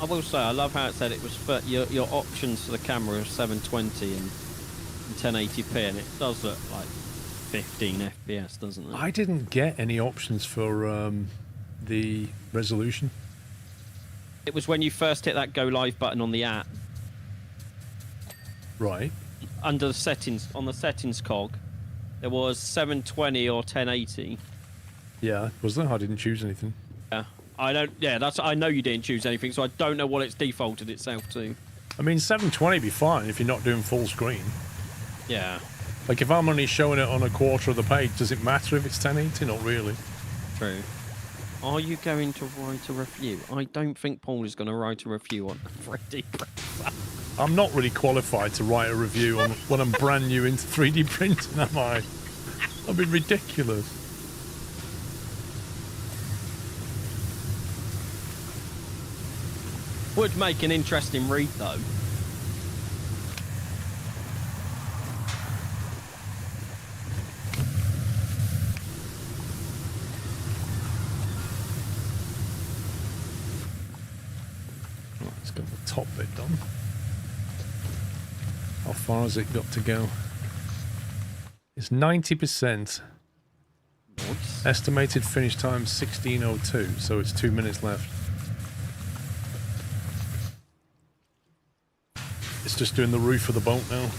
I will say, I love how it said it was for your options for the camera are 720 and 1080p, and it does look like 15 FPS, doesn't it? I didn't get any options for the resolution. It was when you first hit that go live button on the app. Right. Under the settings, on the settings cog, there was 720 or 1080. Yeah, was there? I didn't choose anything. Yeah, I don't. Yeah, that's. I know you didn't choose anything, so I don't know what it's defaulted itself to. I mean, 720 be fine if you're not doing full screen. Yeah. Like if I'm only showing it on a quarter of the page, does it matter if it's 1080? Not really. True. Are you going to write a review? I don't think Paul is going to write a review on 3D printer. I'm not really qualified to write a review on when I'm brand new into 3D printing, am I? That'd be ridiculous. Would make an interesting read, though. Oh, it's got the top bit done. How far has it got to go? It's 90%. Nice. Estimated finish time 16:02, so it's 2 minutes left. It's just doing the roof of the boat now.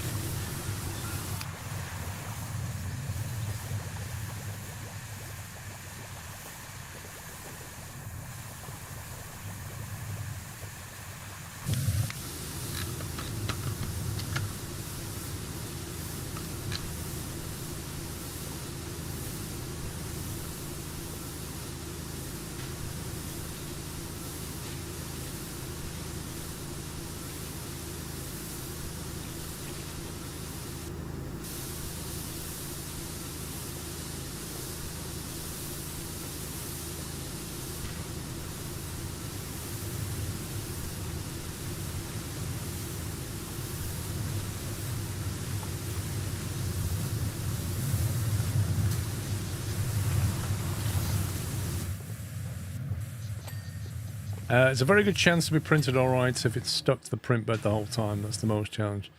It's a very good chance to be printed all right if it's stuck to the print bed the whole time. That's the most challenge.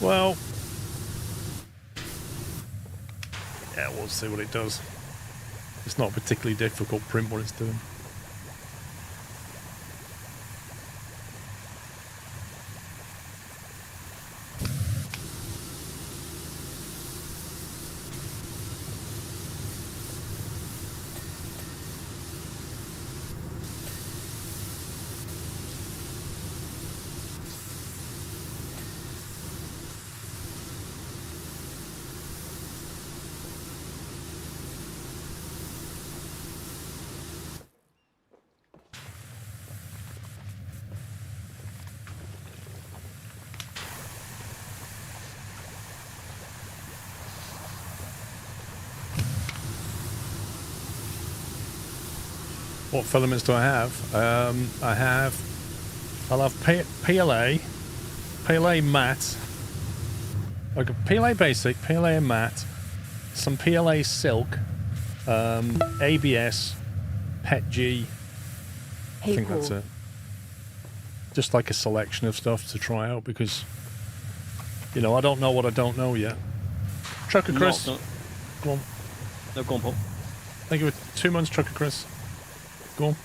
Well, yeah, we'll see what it does. It's not a particularly difficult print what it's doing. What filaments do I have? I'll have PLA matte, like a PLA basic, PLA matte, some PLA silk, ABS, PETG. I Hey think Paul, that's it. Just like a selection of stuff to try out because, you know, I don't know what I don't know yet. Trucker Chris, No, go on. no, go on, Paul. Thank you for 2 months, Trucker Chris. Go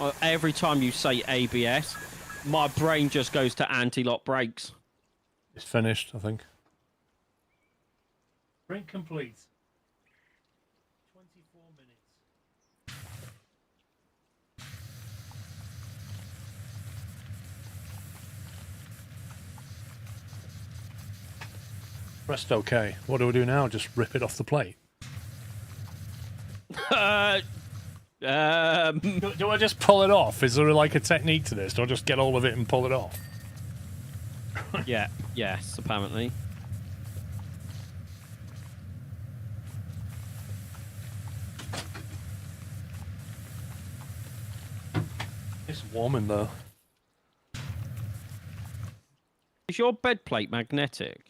on. Every time you say ABS, my brain just goes to anti-lock brakes. It's finished, I think. Print complete. 24 minutes. Pressed OK. What do we do now? Just rip it off the plate? Do I just pull it off? Is there like a technique to this? Do I just get all of it and pull it off? Yeah, yes, apparently. It's warm in there. Is your bed plate magnetic?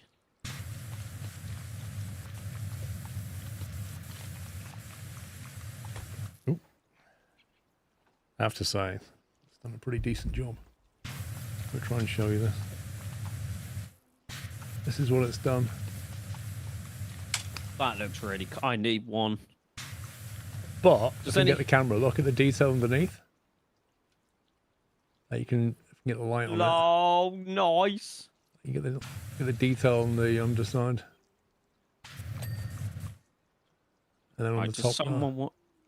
I have to say, it's done a pretty decent job. We'll try and show you this. This is what it's done. That looks really... I need one. But, Does if you any- get the camera, look at the detail underneath. You can get the light on it. Oh, nice. You get the detail on the underside. And then on Right, the top there.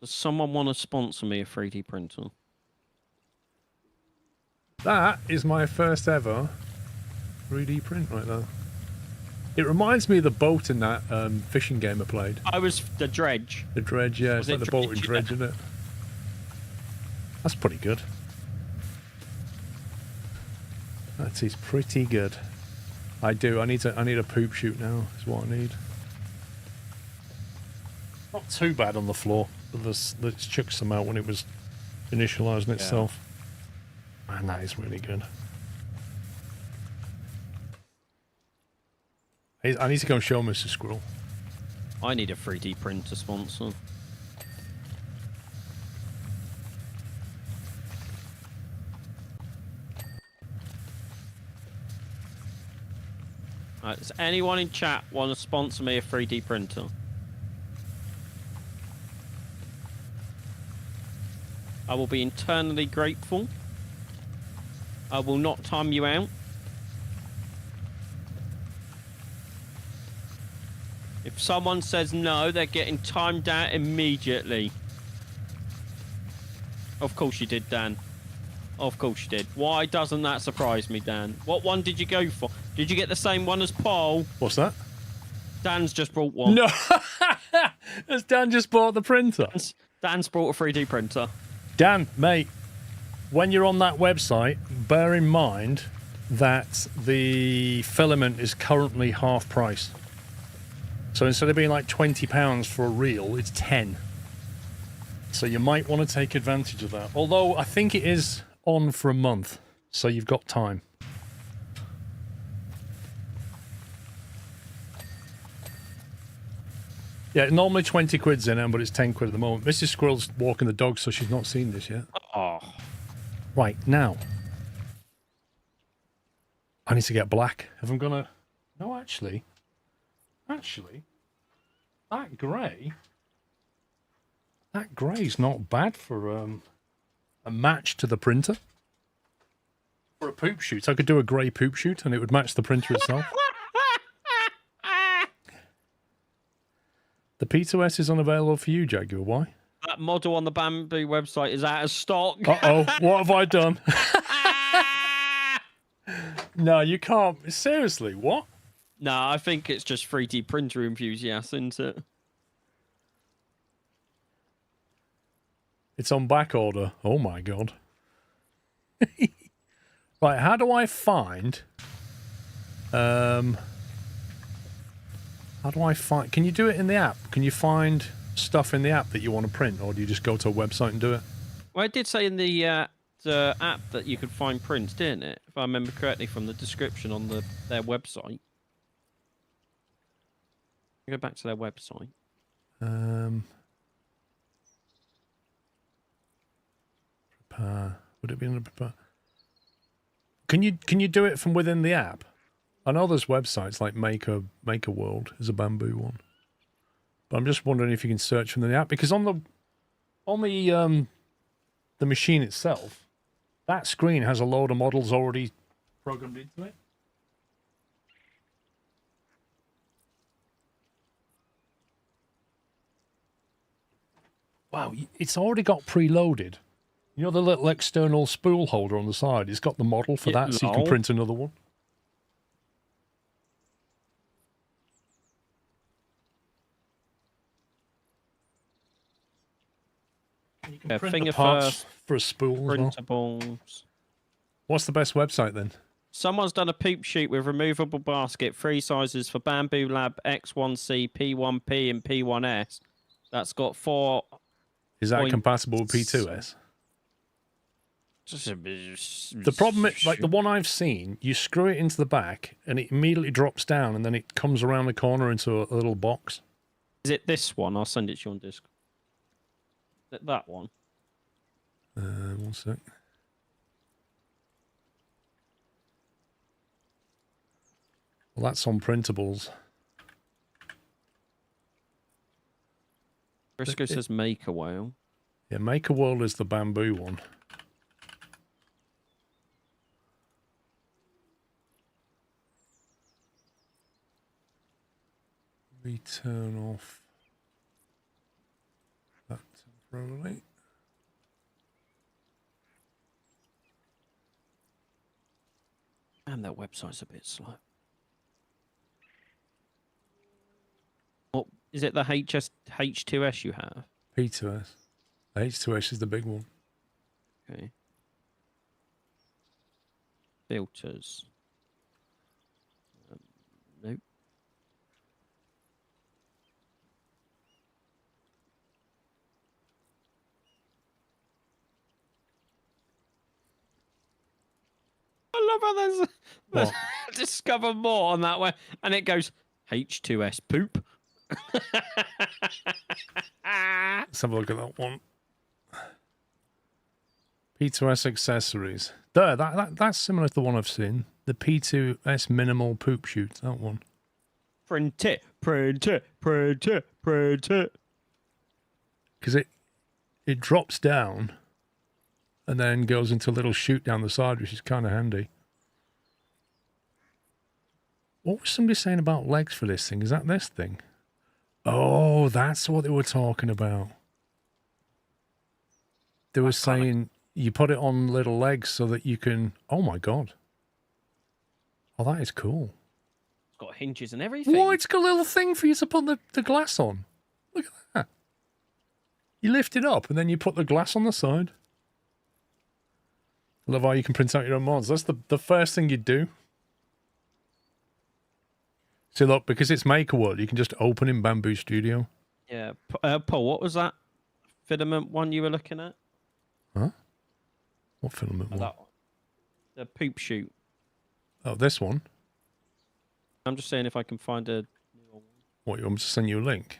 does someone want to sponsor me a 3D printer? That is my first ever 3D print right there. It reminds me of the boat in that fishing game I played. I was the dredge. The dredge, yeah. Was It's like it the boat and Dredge? dredge, isn't it? That's pretty good. That is pretty good. I need a poop chute now, is what I need. Not too bad on the floor, but let's chuck some out when it was initializing itself. Man, that is really good. I need to go and show Mr. Squirrel. I need a 3D printer sponsor. Right, does anyone in chat want to sponsor me a 3D printer? I will be eternally grateful. I will not time you out. If someone says no, they're getting timed out immediately. Of course you did, Dan. Of course you did. Why doesn't that surprise me, Dan? What one did you go for? Did you get the same one as Paul? What's that? Dan's just brought one. No! Has Dan just bought the printer? Dan's brought a 3D printer. Dan, mate, when you're on that website, bear in mind that the filament is currently half price. So instead of being like £20 for a reel, it's 10. So you might want to take advantage of that. Although I think it is on for a month, so you've got time. Yeah, normally 20 quid's in it, but it's 10 quid at the moment. Mrs. Squirrel's walking the dog, so she's not seen this yet. Oh. Right, now. I need to get black. If I'm gonna... No, actually. Actually, that grey... That grey's not bad for a match to the printer. For a poop shoot. I could do a grey poop shoot and it would match the printer itself. The P2S is unavailable for you, Jaguar. Why? That model on the Bamboo website is out of stock. Uh-oh, what have I done? No, you can't. Seriously, what? No, I think it's just 3D printer enthusiasts, isn't it? It's on back order. Oh my god. Right, how do I find... How do I find... Can you do it in the app? Can you find stuff in the app that you want to print, or do you just go to a website and do it? Well, it did say in the app that you could find prints, didn't it? If I remember correctly from the description on their website. Go back to their website. Prepare. Would it be in the prepare? Can you do it from within the app? I know there's websites like Maker World is a Bamboo one, but I'm just wondering if you can search from the app, because on the machine itself, that screen has a load of models already programmed into it. Wow, it's already got preloaded. You know the little external spool holder on the side? It's got the model for that, so you can print another one. You can print finger the parts first, for a spool as well. printables. What's the best website then? Someone's done a poop sheet with removable basket, 3 sizes for Bamboo Lab X1C, P1P, and P1S. That's got 4. Is that compatible with P2S? The problem is, like the one I've seen, you screw it into the back and it immediately drops down and then it comes around the corner into a little box. Is it this one? I'll send it to you on Discord. Is it that one? 1 sec. Well, that's on printables. Briscoe says Maker Whale. Yeah, Maker World is the Bamboo one. Return off that temporarily. And that website's a bit slow. What is it? The H2S you have? P2S. H2S is the big one. Okay. Filters. Nope. I love how there's discover more on that way, and it goes H2S poop. Let's have a look at that one. P2S accessories. There, that's similar to the one I've seen. The P2S minimal poop shoot. That one. Print it, print it, print it, print it. Because it drops down and then goes into a little chute down the side, which is kind of handy. What was somebody saying about legs for this thing? Is that this thing? Oh, that's what they were talking about. They were saying you put it on little legs so that you can... Oh, my God. Oh, that is cool. It's got hinges and everything. What? It's got a little thing for you to put the glass on. Look at that. You lift it up and then you put the glass on the side. I love how you can print out your own mods. That's the first thing you'd do. See, look, because it's Maker World, you can just open in Bamboo Studio. Yeah. Paul, what was that filament one you were looking at? Huh? What filament one? That one. The poop shoot. Oh, this one? I'm just saying if I can find a... What, you want me to send you a link?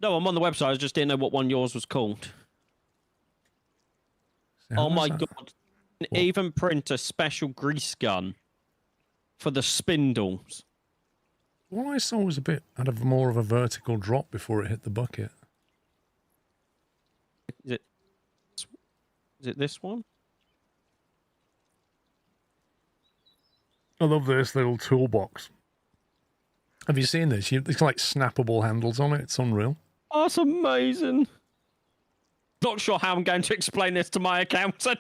No, I'm on the website. I just didn't know what one yours was called. Oh How my does that- god. You can even print a special grease gun for the spindles. What I saw was had a more of a vertical drop before it hit the bucket. Is it this one? I love this little toolbox. Have you seen this? It's like snappable handles on it. It's unreal. Oh, that's amazing. Not sure how I'm going to explain this to my accountant.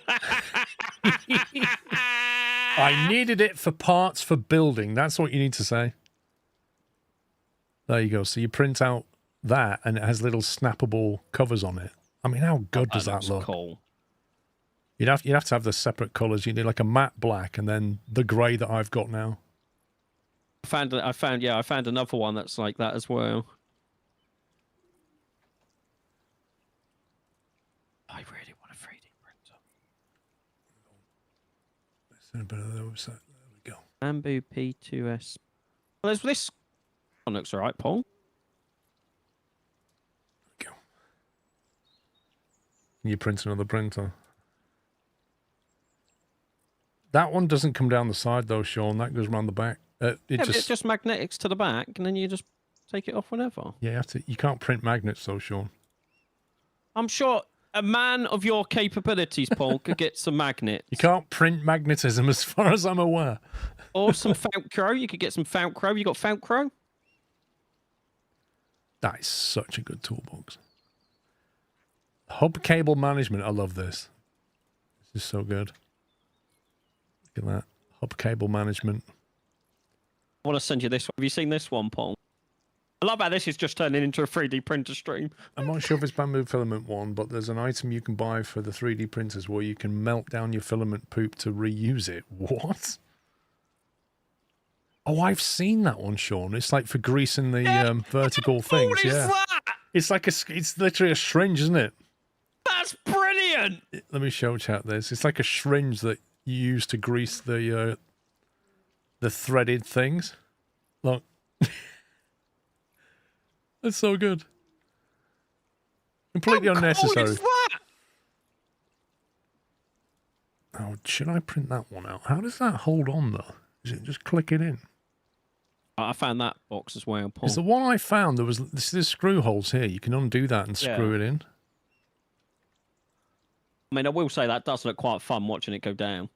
I needed it for parts for building. That's what you need to say. There you go. So you print out that, and it has little snappable covers on it. I mean, how good does that look? Cool. You'd have to have the separate colours. You need like a matte black, and then the grey that I've got now. I found another one that's like that as well. I really want a 3D printer. There we go. Bamboo P2S. Well, there's this one looks alright, Paul. There we go. You print another printer. That one doesn't come down the side though, Sean. That goes around the back. It's just magnetics to the back, and then you just take it off whenever. Yeah, you can't print magnets though, Sean. I'm sure a man of your capabilities, Paul, could get some magnets. You can't print magnetism as far as I'm aware. Or some Velcro. You could get some Velcro. You got Velcro? That is such a good toolbox. Hub cable management. I love this. This is so good. Look at that. Hub cable management. I want to send you this one. Have you seen this one, Paul? I love how this is just turning into a 3D printer stream. I'm not sure if it's bamboo filament one, but there's an item you can buy for the 3D printers where you can melt down your filament poop to reuse it. What? Oh, I've seen that one, Sean. It's like for greasing the vertical things. What is that? It's like it's literally a syringe, isn't it? That's brilliant. Let me show chat this. It's like a syringe that you use to grease the threaded things. Look. That's so good. Completely unnecessary. What is that? Oh, should I print that one out? How does that hold on, though? Is it just click it in? I found that box as well, Paul. Because the one I found, there's screw holes here. You can undo that and screw it in. I mean, I will say that does look quite fun watching it go down.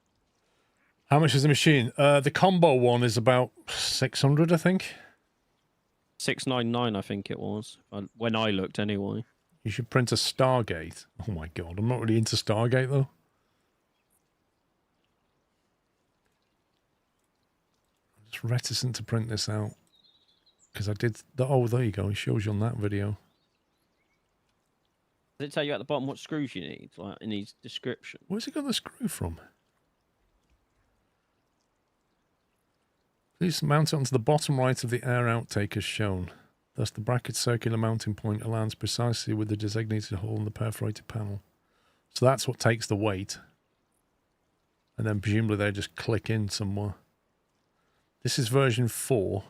How much is the machine? The combo one is about 600, I think. 699, I think it was, when I looked anyway. You should print a Stargate. Oh my god, I'm not really into Stargate though. I'm just reticent to print this out because I did. Oh, there you go. It shows you on that video. Does it tell you at the bottom what screws you need, like in his description? Where's it got the screw from? Please mount it onto the bottom right of the air outtake as shown. Thus, the bracket circular mounting point aligns precisely with the designated hole in the perforated panel. So that's what takes the weight. And then presumably they just click in somewhere. This is version 4.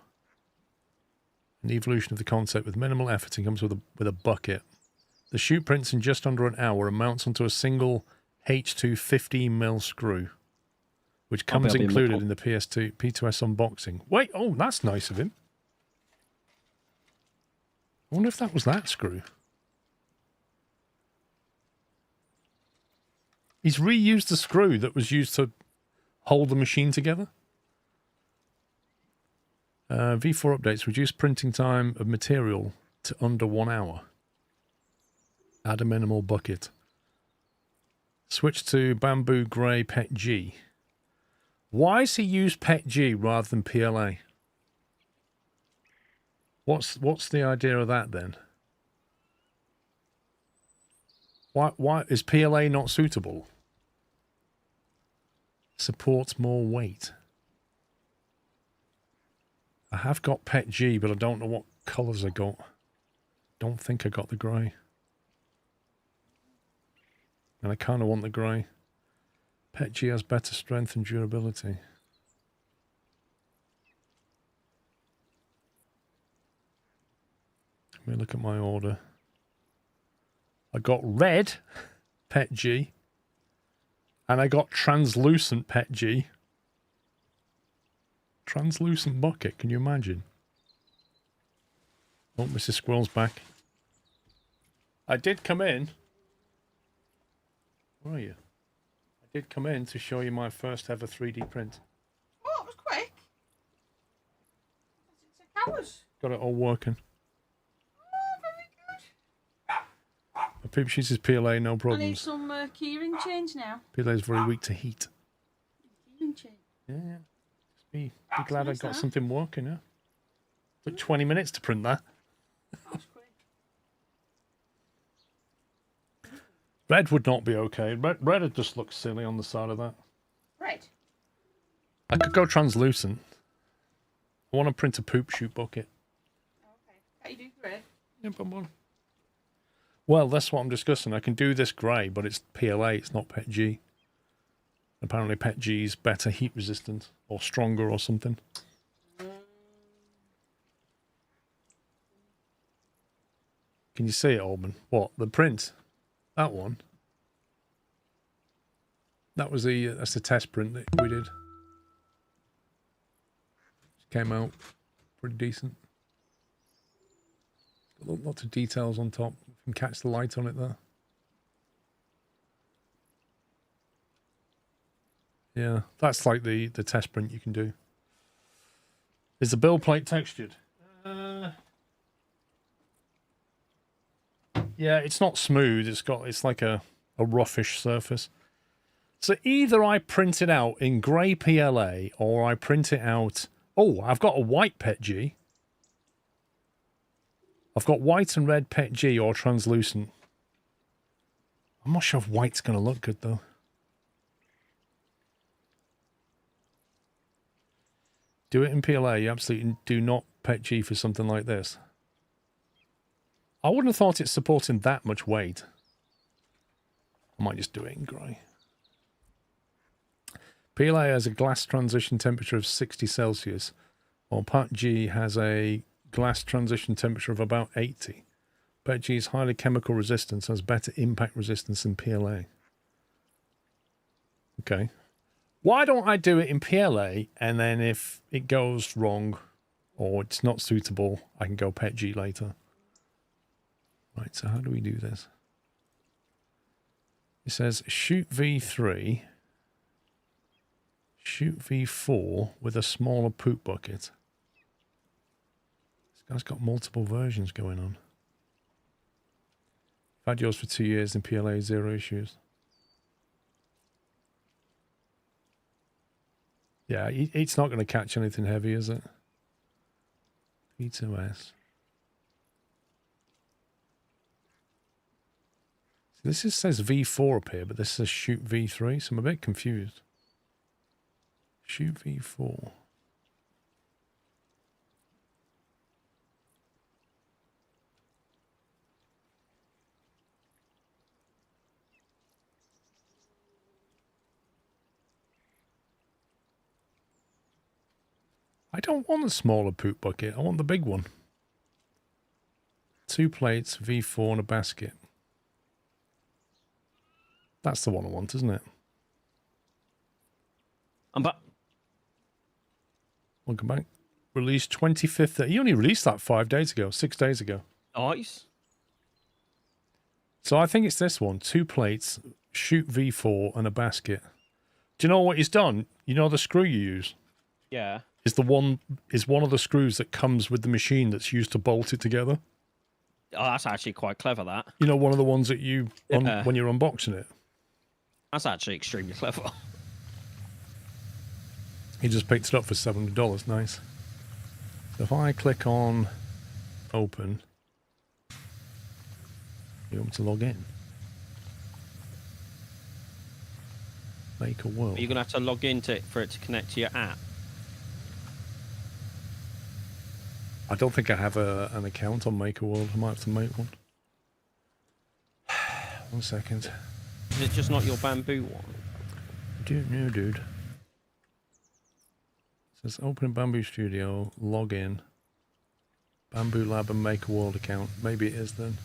An evolution of the concept with minimal effort and comes with a bucket. The chute prints in just under an hour and mounts onto a single H2 15mm screw, which comes included in the P2S unboxing. Wait, oh, that's nice of him. I wonder if that was that screw. He's reused the screw that was used to hold the machine together. V4 updates. Reduce printing time of material to under 1 hour. Add a minimal bucket. Switch to bamboo grey PET G. Why has he used PET G rather than PLA? What's the idea of that then? Why is PLA not suitable? Supports more weight. I have got PET G, but I don't know what colours I got. Don't think I got the grey. And I kind of want the grey. PET G has better strength and durability. Let me look at my order. I got red PET G. And I got translucent pet G. Translucent bucket, can you imagine? Oh, Mrs. Squirrel's back. I did come in. Where are you? I did come in to show you my first ever 3D print. Oh, it was quick. It took hours. Got it all working. Oh, very good. My poop sheets is PLA, no I need problems. some keyring change now. PLA is very weak to heat. Keyring change. Yeah. Just be glad nice, I got that. something working, yeah. Took 20 minutes to print that. That was quick. Red would not be okay. Red would just look silly on the side of that. Red. I could go translucent. I want to print a poop shoot bucket. Okay. How you do red? Yeah, but one. Well, that's what I'm discussing. I can do this grey, but it's PLA, it's not PET G. Apparently PET G is better heat resistant or stronger or something. Can you see it, Alban? What? The print? That one? That's the test print that we did. Came out pretty decent. Got lots of details on top. You can catch the light on it there. Yeah, that's like the test print you can do. Is the build plate textured? Yeah, it's not smooth. It's like a roughish surface. So either I print it out in grey PLA or I print it out. Oh, I've got a white PET G. I've got white and red PET G or translucent. I'm not sure if white's going to look good though. Do it in PLA. You absolutely do not PET G for something like this. I wouldn't have thought it's supporting that much weight. I might just do it in grey. PLA has a glass transition temperature of 60 Celsius, while PET G has a glass transition temperature of about 80. PET G is highly chemical resistant, has better impact resistance than PLA. Okay. Why don't I do it in PLA, and then if it goes wrong or it's not suitable, I can go PET G later. Right, so how do we do this? It says shoot V3, shoot V4 with a smaller poop bucket. This guy's got multiple versions going on. I've had yours for 2 years in PLA, 0 issues. Yeah, it's not going to catch anything heavy, is it? P2S. This says V4 up here, but this says shoot V3, so I'm a bit confused. Shoot V4. I don't want a smaller poop bucket. I want the big one. 2 plates, V4 and a basket. That's the one I want, isn't it? I'm back. Welcome back. Released 25th. He only released that 5 days ago, 6 days ago. Nice. So I think it's this one. 2 plates, shoot V4 and a basket. Do you know what he's done? You know the screw you use? Yeah. Is one of the screws that comes with the machine that's used to bolt it together. Oh, that's actually quite clever, that. You know, one of the ones that you Yeah. when you're unboxing it. That's actually extremely clever. He just picked it up for $700. Nice. So if I click on open, you want me to log in? Make a world. You're going to have to log into it for it to connect to your app. I don't think I have an account on Make a World. I might have to make one. 1 second. Is it just not your bamboo one? Don't know, dude. It says open Bamboo Studio, log in, Bamboo Lab and Make a World account. Maybe it is then.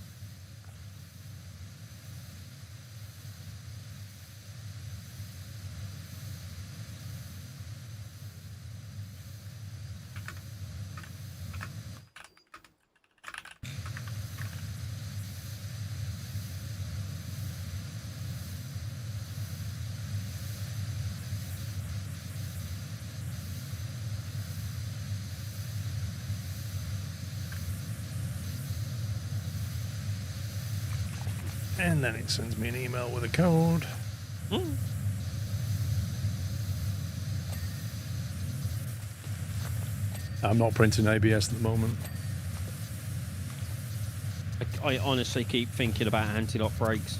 And then it sends me an email with a code. I'm not printing ABS at the moment. I honestly keep thinking about anti-lock brakes.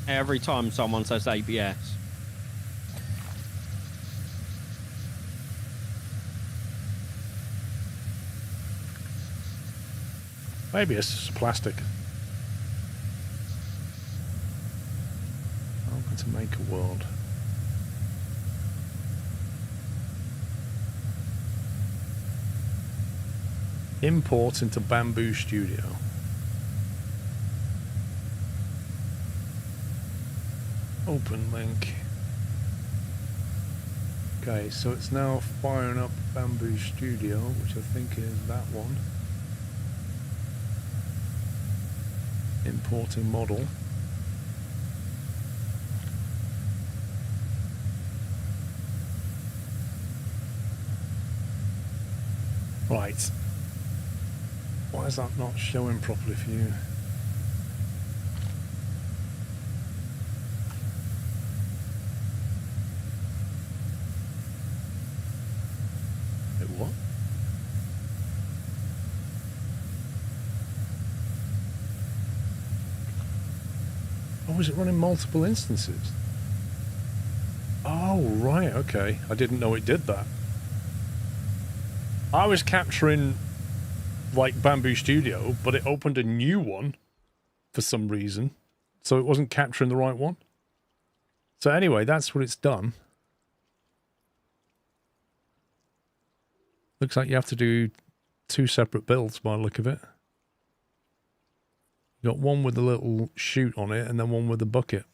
Every time someone says ABS. ABS is plastic. Welcome to Maker World. Import into Bamboo Studio. Open link. Okay, so it's now firing up Bamboo Studio, which I think is that one. Importing model. Right. Why is that not showing properly for you? Wait, what? Oh, is it running multiple instances? Oh, right, okay. I didn't know it did that. I was capturing, like, Bamboo Studio, but it opened a new one for some reason. So it wasn't capturing the right one. So anyway, that's what it's done. Looks like you have to do 2 separate builds by the look of it. You got one with a little chute on it and then one with a bucket.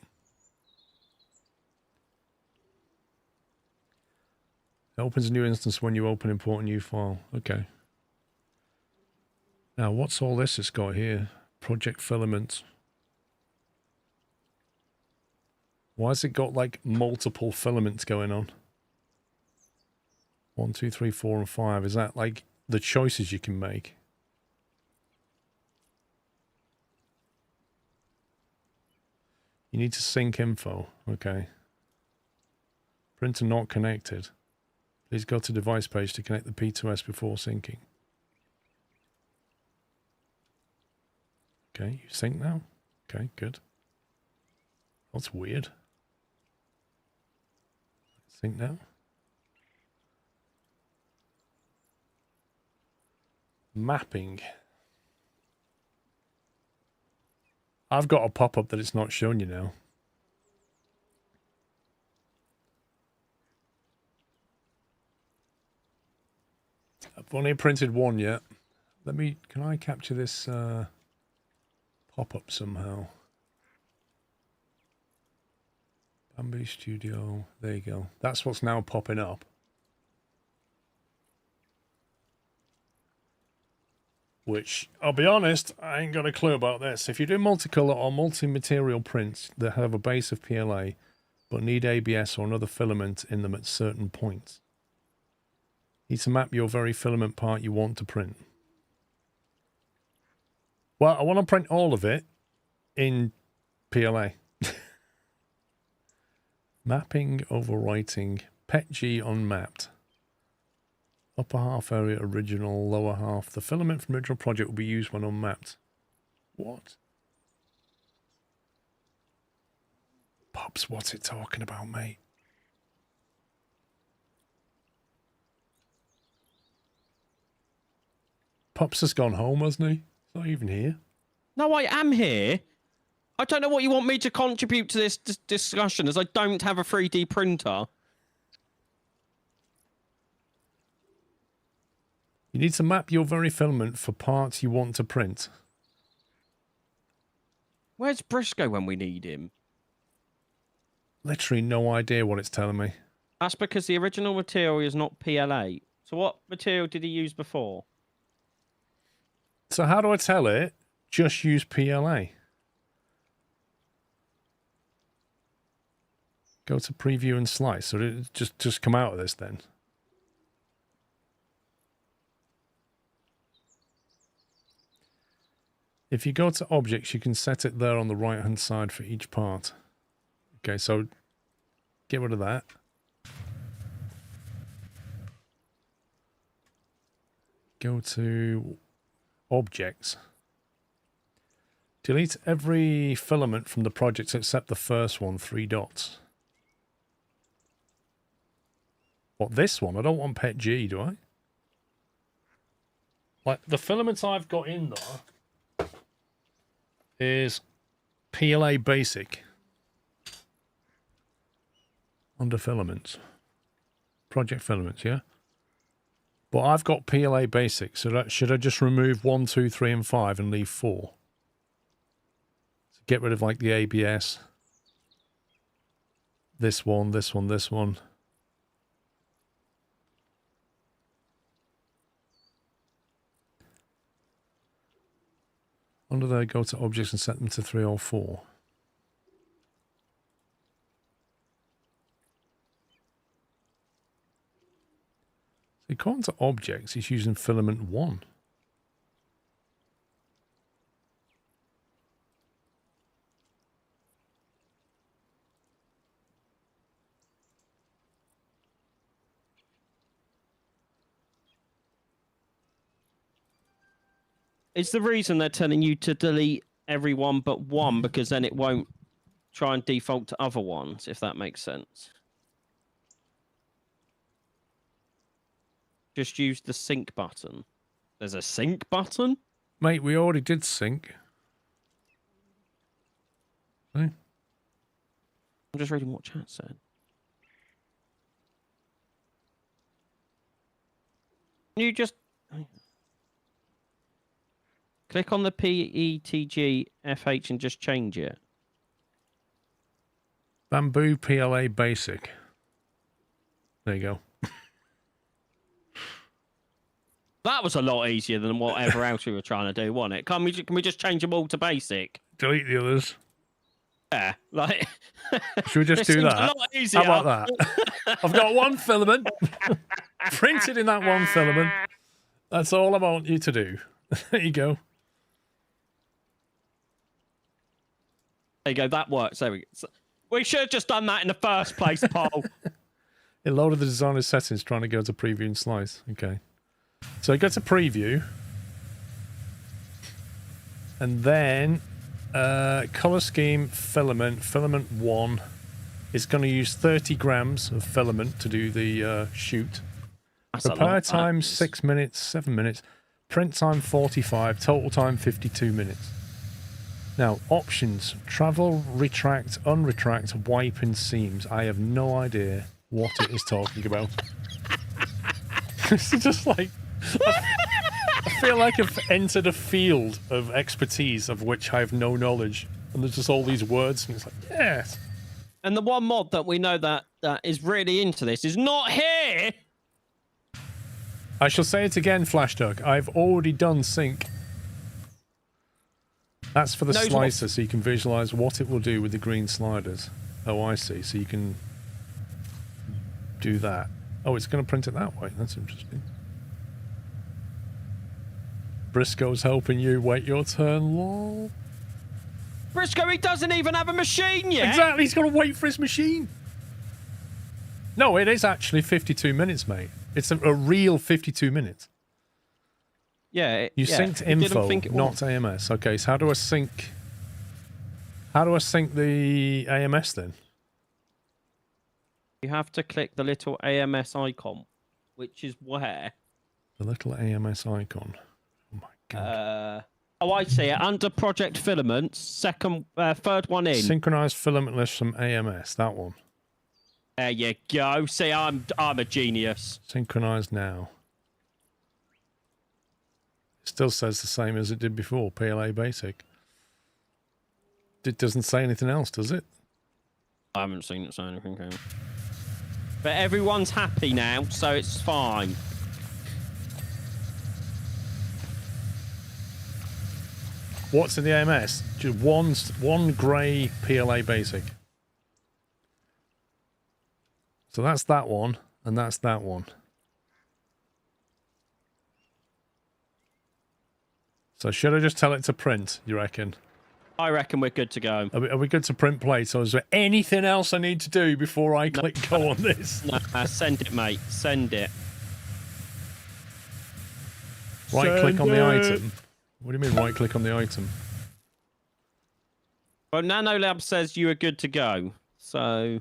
It opens a new instance when you open import a new file. Okay. Now, what's all this it's got here? Project filament. Why has it got like multiple filaments going on? 1, 2, 3, 4, and 5. Is that like the choices you can make? You need to sync info. Okay. Printer not connected. Please go to device page to connect the P2S before syncing. Okay, you sync now? Okay, good. That's weird. Sync now? Mapping. I've got a pop-up that it's not showing you now. I've only printed one yet. Let me, can I capture this pop-up somehow? Bamboo Studio, there you go. That's what's now popping up. Which, I'll be honest, I ain't got a clue about this. If you do multicolor or multi-material prints that have a base of PLA, but need ABS or another filament in them at certain points, you need to map your very filament part you want to print. Well, I want to print all of it in PLA. Mapping, overwriting, PETG unmapped. Upper half area original, lower half. The filament from original project will be used when unmapped. What? Pops, what's it talking about, mate? Pops has gone home, hasn't he? He's not even here. No, I am here. I don't know what you want me to contribute to this discussion, as I don't have a 3D printer. You need to map your very filament for parts you want to print. Where's Briscoe when we need him? Literally no idea what it's telling me. That's because the original material is not PLA. So what material did he use before? So how do I tell it? Just use PLA. Go to preview and slice. So it just come out of this then. If you go to objects, you can set it there on the right hand side for each part. Okay, so get rid of that. Go to objects. Delete every filament from the project except the first one, 3 dots. What, this one? I don't want pet G, do I? Like, the filaments I've got in there is PLA basic. Under filaments. Project filaments, yeah? But I've got PLA basic, so should I just remove 1, 2, 3, and 5 and leave 4? So get rid of, like, the ABS. This one, this one, this one. Under there, go to objects and set them to 3 or 4. So according to objects, it's using filament 1. Is the reason they're telling you to delete everyone but one because then it won't try and default to other ones, if that makes sense? Just use the sync button. There's a sync button? Mate, we already did sync. Hey? I'm just reading what chat said. Can you just click on the PETG FH and just change it? Bamboo PLA basic. There you go. That was a lot easier than whatever else we were trying to do, wasn't it? Can we just change them all to basic? Delete the others. Yeah, like. Should we just do seems that? A lot easier. How about that? I've got one filament printed in that one filament. That's all I want you to do. There you go. There you go. That works. There we go. So, we should have just done that in the first place, Paul. It loaded the designer's settings trying to go to preview and slice. Okay. So you go to preview. And then color scheme, filament 1 is going to use 30 grams of filament to do the shoot. That's Repair time 6 minutes, 7 minutes. Print time 45, total time 52 minutes. Now, options. Travel, retract, unretract, wipe and seams. I have no idea what it is talking about. It's just like... I feel like I've entered a field of expertise of which I have no knowledge. And there's just all these words, and it's like, yes. And the one mod that we know that is really into this is not here. I shall say it again, Flash Duck. I've already done sync. That's for the slicer, so you can visualize what it will do with the green sliders. Oh, I see. So you can do that. Oh, it's going to print it that way. That's interesting. Briscoe's helping you. Wait your turn, lol. Briscoe, he doesn't even have a machine yet. Exactly. He's got to wait for his machine. No, it is actually 52 minutes, mate. It's a real 52 minutes. Yeah. You synced info, not AMS. Okay, so how do I sync? How do I sync the AMS then? You have to click the little AMS icon, which is where? The little AMS icon. Oh my god. Oh, I see it. Under Project Filaments, third one in. Synchronized filament list from AMS. That one. There you go. See, I'm a genius. Synchronized now. It still says the same as it did before. PLA basic. It doesn't say anything else, does it? I haven't seen it say anything. But everyone's happy now, so it's fine. What's in the AMS? Just one grey PLA basic. So that's that one, and that's that one. So should I just tell it to print, you reckon? I reckon we're good to go. Are we good to print plates, or is there anything else I need to do before I click go on this? No, send it, mate. Send it. Right-click on the item. What do you mean right-click on the item? Well, NanoLab says you are good to go. So...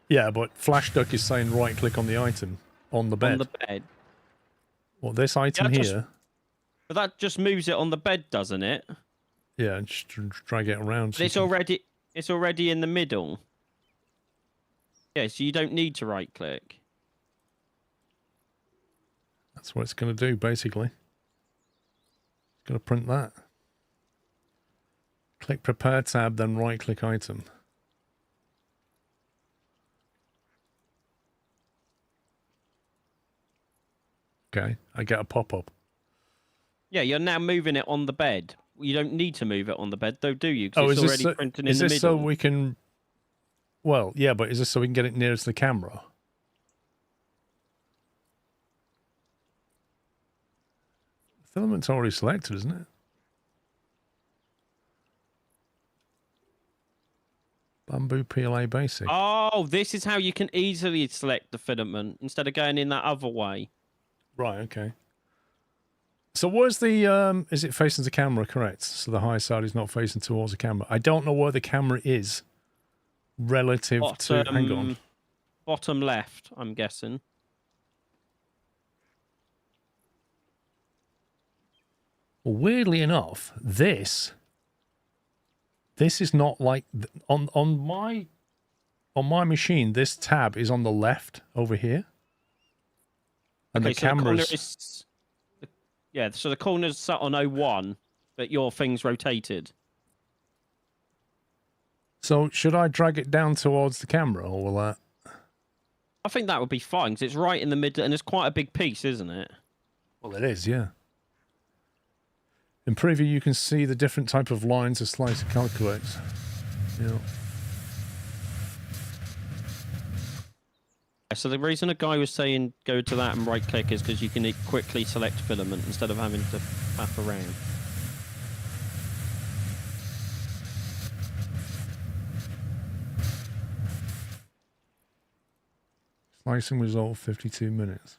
Yeah, but FlashDuck is saying right-click on the item on the bed. On the bed. Well, this item here... But that just moves it on the bed, doesn't it? Yeah, just drag it around. But it's already in the middle. Yeah, so you don't need to right-click. That's what it's going to do, basically. It's going to print that. Click Prepare tab, then right-click item. Okay, I get a pop-up. Yeah, you're now moving it on the bed. You don't need to move it on the bed, though, do you? Because it's already printing in the middle. Is this so we can... Well, yeah, but is this so we can get it nearest the camera? The filament's already selected, isn't it? Bamboo PLA Basic. Oh, this is how you can easily select the filament instead of going in that other way. Right, okay. So where's the, is it facing the camera, correct? So the high side is not facing towards the camera. I don't know where the camera is relative to... Hang on. Bottom left, I'm guessing. Well, weirdly enough, this is not like... On my machine, this tab is on the left over here. And okay, the camera's... So yeah, so the corner's set on 01, but your thing's rotated. So should I drag it down towards the camera, or will that... I think that would be fine, because it's right in the middle, and it's quite a big piece, isn't it? Well, it is, yeah. In preview, you can see the different type of lines a slicer calculates. Yeah. So the reason a guy was saying go to that and right click is because you can quickly select filament instead of having to faff around. Slicing result 52 minutes.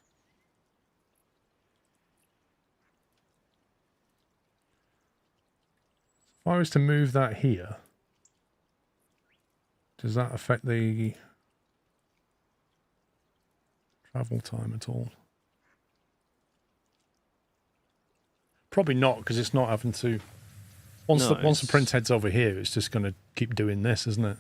If I was to move that here, does that affect the travel time at all? Probably not, because it's not having to... Once the print head's over here, it's just going to keep doing this, isn't it?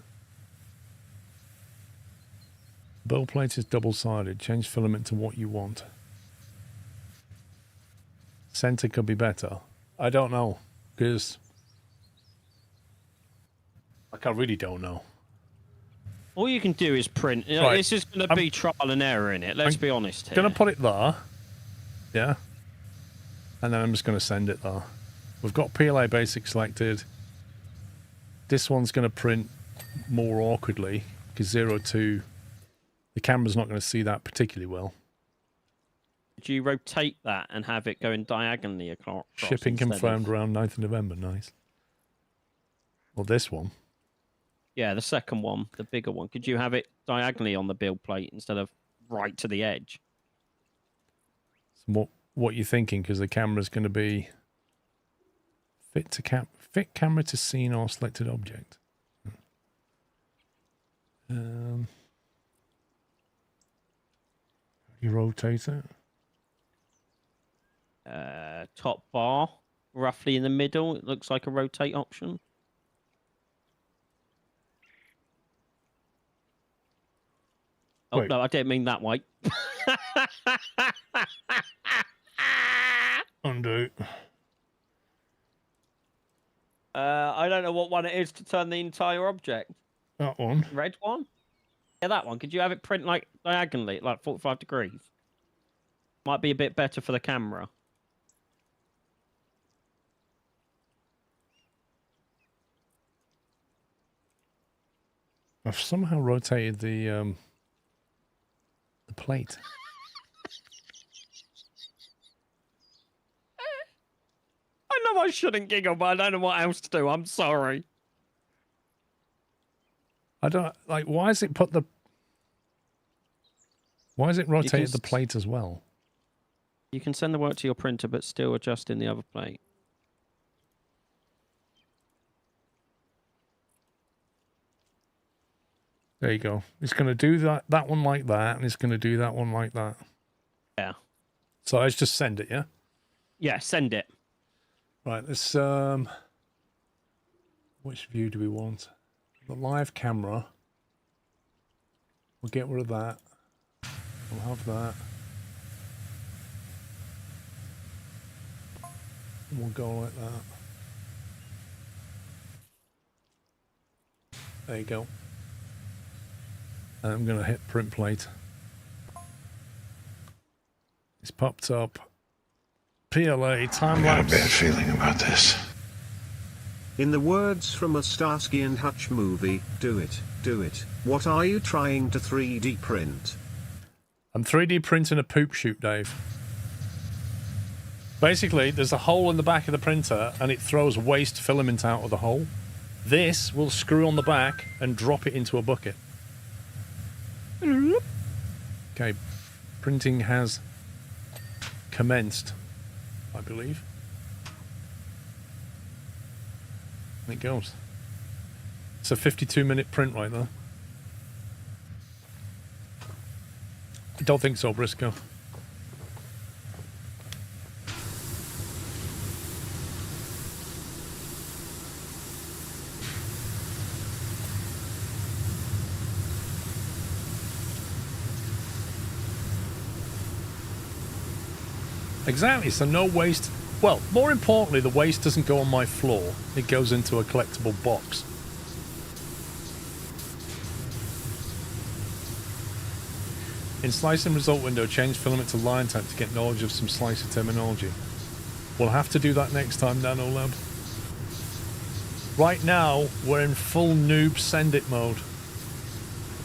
Build plate is double-sided. Change filament to what you want. Center could be better. I don't know, because... Like, I really don't know. All you can do is print. You know, Right. This is going to be trial and error in it. Let's be honest here. I'm going to put it there. Yeah. And then I'm just going to send it there. We've got PLA Basic selected. This one's going to print more awkwardly because 02, the camera's not going to see that particularly well. Do you rotate that and have it going diagonally across? Shipping confirmed around 9th of November. Nice. Well, this one. Yeah, the second one, the bigger one. Could you have it diagonally on the build plate instead of right to the edge? So what you thinking? Because the camera's going to be fit camera to scene or selected object. How do you rotate it? Top bar, roughly in the middle. It looks like a rotate option. Oh, Wait. no, I didn't mean that way. Undo. I don't know what one it is to turn the entire object. That one. Red one? Yeah, that one. Could you have it print like diagonally, like 45 degrees? Might be a bit better for the camera. I've somehow rotated the plate. I know I shouldn't giggle, but I don't know what else to do. I'm sorry. I don't like. Why is it put the? Why is it rotated the plate as well? You can send the work to your printer, but still adjusting the other plate. There you go. It's going to do that one like that, and it's going to do that one like that. Yeah. So I just send it, yeah? Yeah, send it. Right, let's which view do we want? The live camera. We'll get rid of that. We'll have that. And we'll go like that. There you go. And I'm going to hit print plate. It's popped up. PLA time lapse. I got a bad feeling about this. In the words from a Starsky and Hutch movie, do it, do it. What are you trying to 3D print? I'm 3D printing a poop chute, Dave. Basically, there's a hole in the back of the printer and it throws waste filament out of the hole. This will screw on the back and drop it into a bucket. Okay, printing has commenced, I believe. And it goes. It's a 52-minute print right there. I don't think so, Briscoe. Exactly, so no waste. Well, more importantly, the waste doesn't go on my floor. It goes into a collectible box. In Slice and Result window, change filament to line type to get knowledge of some slicer terminology. We'll have to do that next time, NanoLab. Right now, we're in full noob send it mode.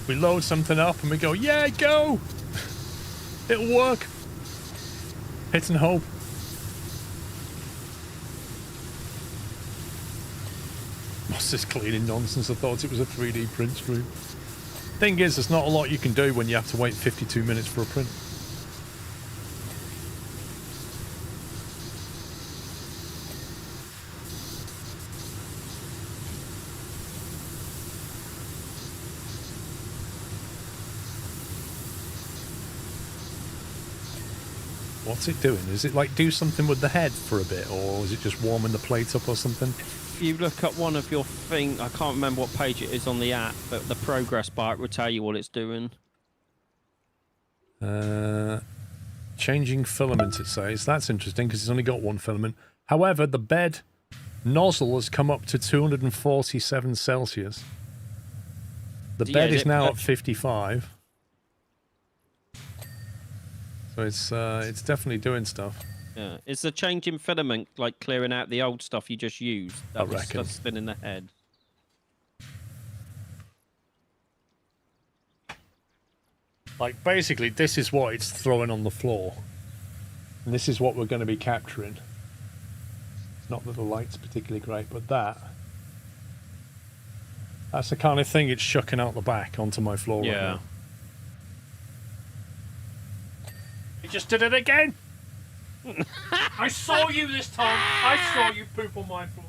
We load something up and we go, yeah, go! It'll work. Hit and hope. What's this cleaning nonsense? I thought it was a 3D print screen. Thing is, there's not a lot you can do when you have to wait 52 minutes for a print. What's it doing? Is it like do something with the head for a bit, or is it just warming the plate up or something? If you look at one of your thing, I can't remember what page it is on the app, but the progress bar will tell you what it's doing. Changing filament, it says. That's interesting because it's only got one filament. However, the bed nozzle has come up to 247 Celsius. The bed is now at 55. So it's definitely doing stuff. Yeah. Is the change in filament like clearing out the old stuff you just used? I reckon. That's spinning the head. Like, basically, this is what it's throwing on the floor. And this is what we're going to be capturing. Not that the light's particularly great, but that's the kind of thing it's shucking out the back onto my floor right now. You just did it again! I saw you this time! I saw you poop on my floor.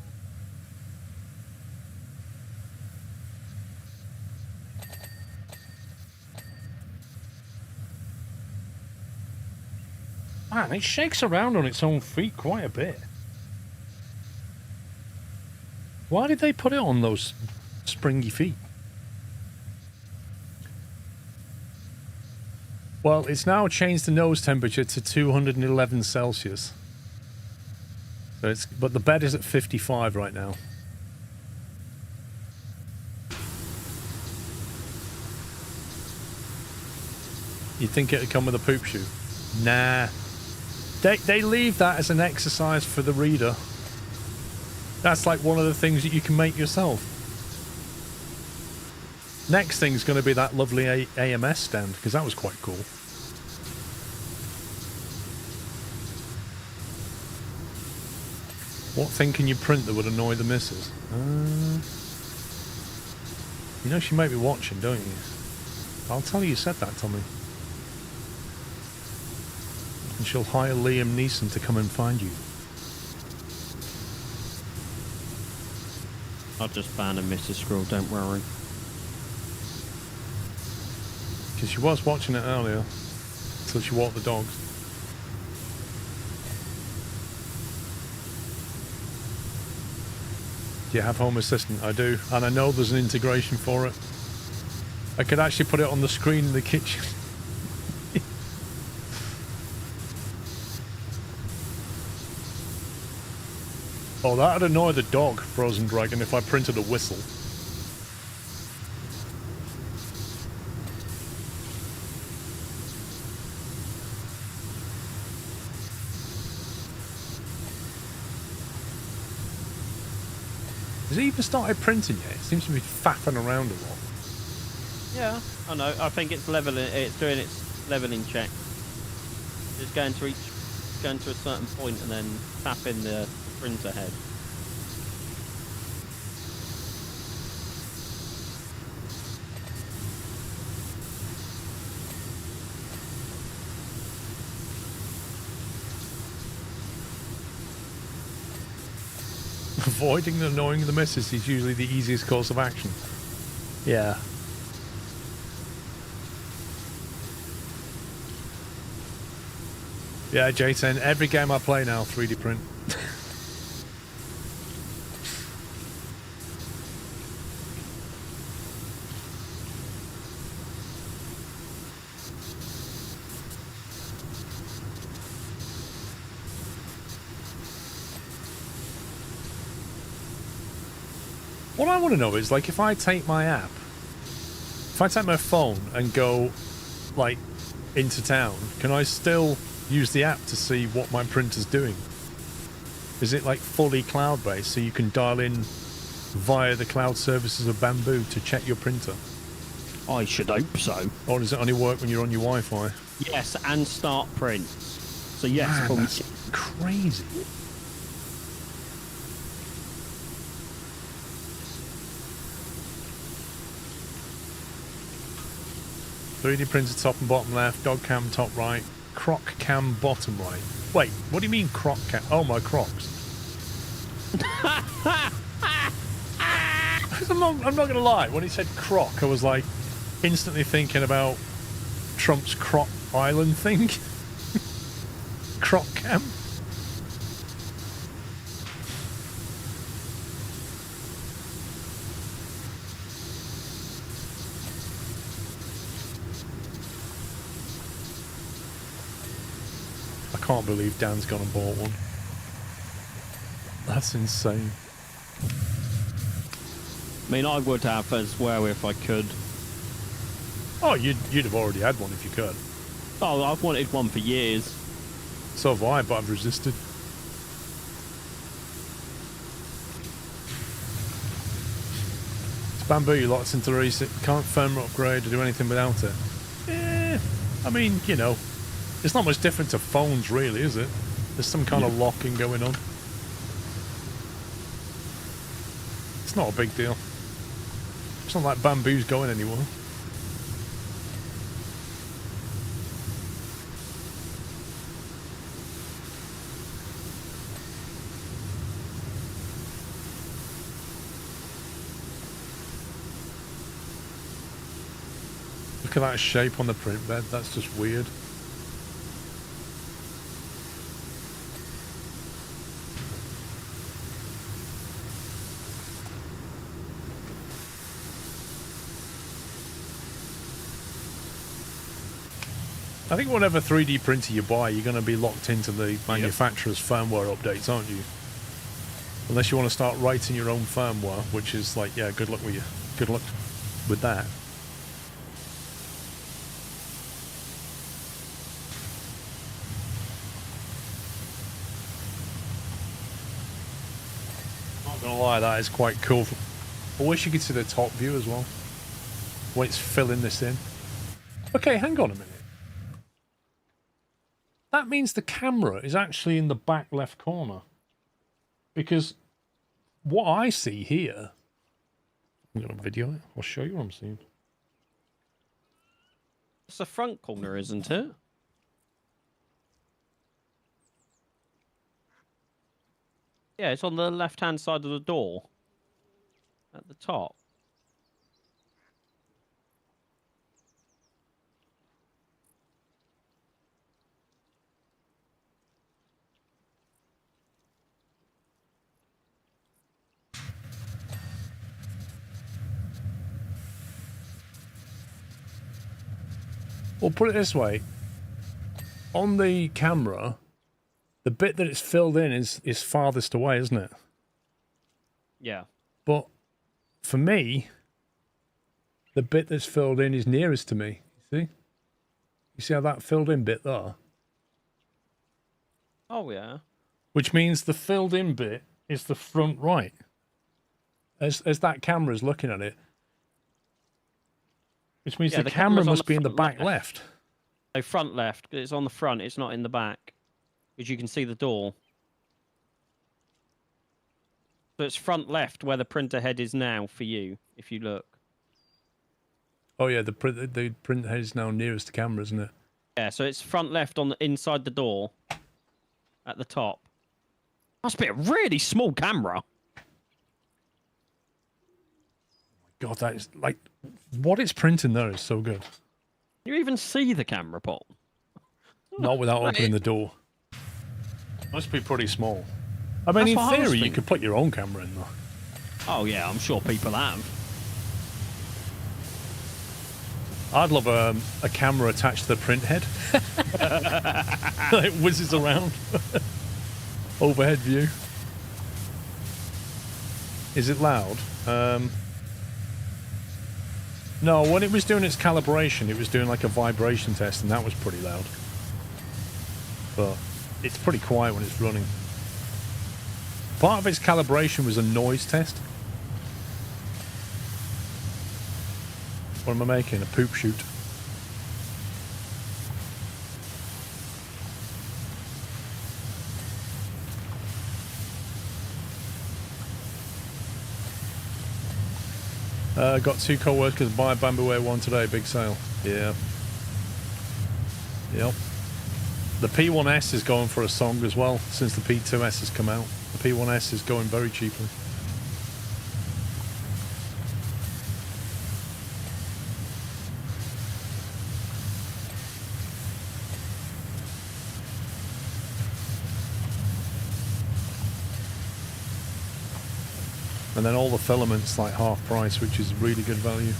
Man, it shakes around on its own feet quite a bit. Why did they put it on those springy feet? Well, it's now changed the nose temperature to 211 Celsius. So but the bed is at 55 right now. You'd think it'd come with a poop chute. Nah. They leave that as an exercise for the reader. That's like one of the things that you can make yourself. Next thing's going to be that lovely AMS stand, because that was quite cool. What thing can you print that would annoy the missus? You know she might be watching, don't you? I'll tell her you said that, Tommy. And she'll hire Liam Neeson to come and find you. I'll just ban a Mrs. Scroll, don't worry. Because she was watching it earlier. Until she walked the dogs. Do you have Home Assistant? I do. And I know there's an integration for it. I could actually put it on the screen in the kitchen. Oh, that'd annoy the dog, Frozen Dragon, if I printed a whistle. Has it even started printing yet? It seems to be faffing around a lot. Yeah, I know. I think it's leveling. It's doing its leveling check. It's going to going to a certain point and then tapping the printer head. Avoiding annoying the missus is usually the easiest course of action. Yeah. Yeah, J10, every game I play now, 3D print. What I want to know is, like, if I take my app, if I take my phone and go, like, into town, can I still use the app to see what my printer's doing? Is it, like, fully cloud-based, so you can dial in via the cloud services of Bamboo to check your printer? I should hope so. Or does it only work when you're on your Wi-Fi? Yes, and start prints. So yes, Man, from that's crazy. .3D printer top and bottom left, dog cam top right, croc cam bottom right. Wait, what do you mean croc cam? Oh, my crocs. I'm not going to lie, when he said croc, I was like instantly thinking about Trump's Croc Island thing. Croc cam. I can't believe Dan's gone and bought one. That's insane. I mean, I would have as well if I could. Oh, you'd have already had one if you could. Oh, I've wanted one for years. So have I, but I've resisted. It's Bamboo, you locked into the reset. Can't firmware upgrade or do anything without it. I mean, you know, it's not much different to phones, really, is it? There's some kind of locking going on. It's not a big deal. It's not like Bamboo's going anywhere. Look at that shape on the print bed, that's just weird. I think whatever 3D printer you buy, you're going to be locked into the manufacturer's firmware updates, aren't you? Unless you want to start writing your own firmware, which is like, yeah, good luck with you. Good luck with that. Not gonna lie, that is quite cool. I wish you could see the top view as well. When it's filling this in. Okay, hang on a minute. That means the camera is actually in the back left corner. Because what I see here, I'm going to video it. I'll show you what I'm seeing. It's the front corner, isn't it? Yeah, it's on the left-hand side of the door. At the top. Well, put it this way. On the camera, the bit that it's filled in is farthest away, isn't it? Yeah. But for me, the bit that's filled in is nearest to me. See? You see how that filled in bit there? Oh, yeah. Which means the filled in bit is the front right. As that camera is looking at it. Which means Yeah, the camera camera's on must the be in the front back left. left. No, front left. It's on the front. It's not in the back. Because you can see the door. So it's front left where the printer head is now for you, if you look. Oh yeah, the print head is now nearest the camera, isn't it? Yeah, so it's front left on the inside the door. At the top. Must be a really small camera. God, that is like what it's printing there is so good. You even see the camera, Paul. Not without opening the door. Must be pretty small. I mean, That's in what I was theory, you thinking. could put your own camera in there. Oh, yeah, I'm sure people have. I'd love a camera attached to the print head. It whizzes around. Overhead view. Is it loud? No, when it was doing its calibration, it was doing like a vibration test, and that was pretty loud. But it's pretty quiet when it's running. Part of its calibration was a noise test. What am I making? A poop shoot. Got 2 co-workers buy Bamboo Air 1 today, big sale. Yeah. Yep. The P1S is going for a song as well, since the P2S has come out. The P1S is going very cheaply. And then all the filaments like half price, which is really good value.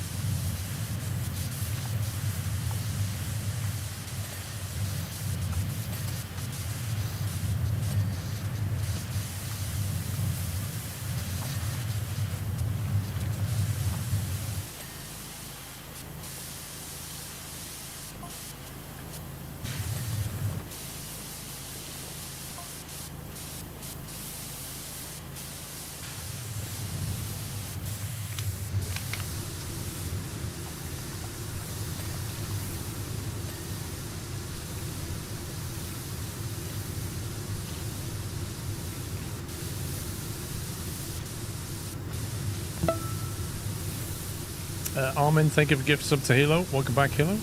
Armin, thank you for gift sub to Hilo. Welcome back, Hilo.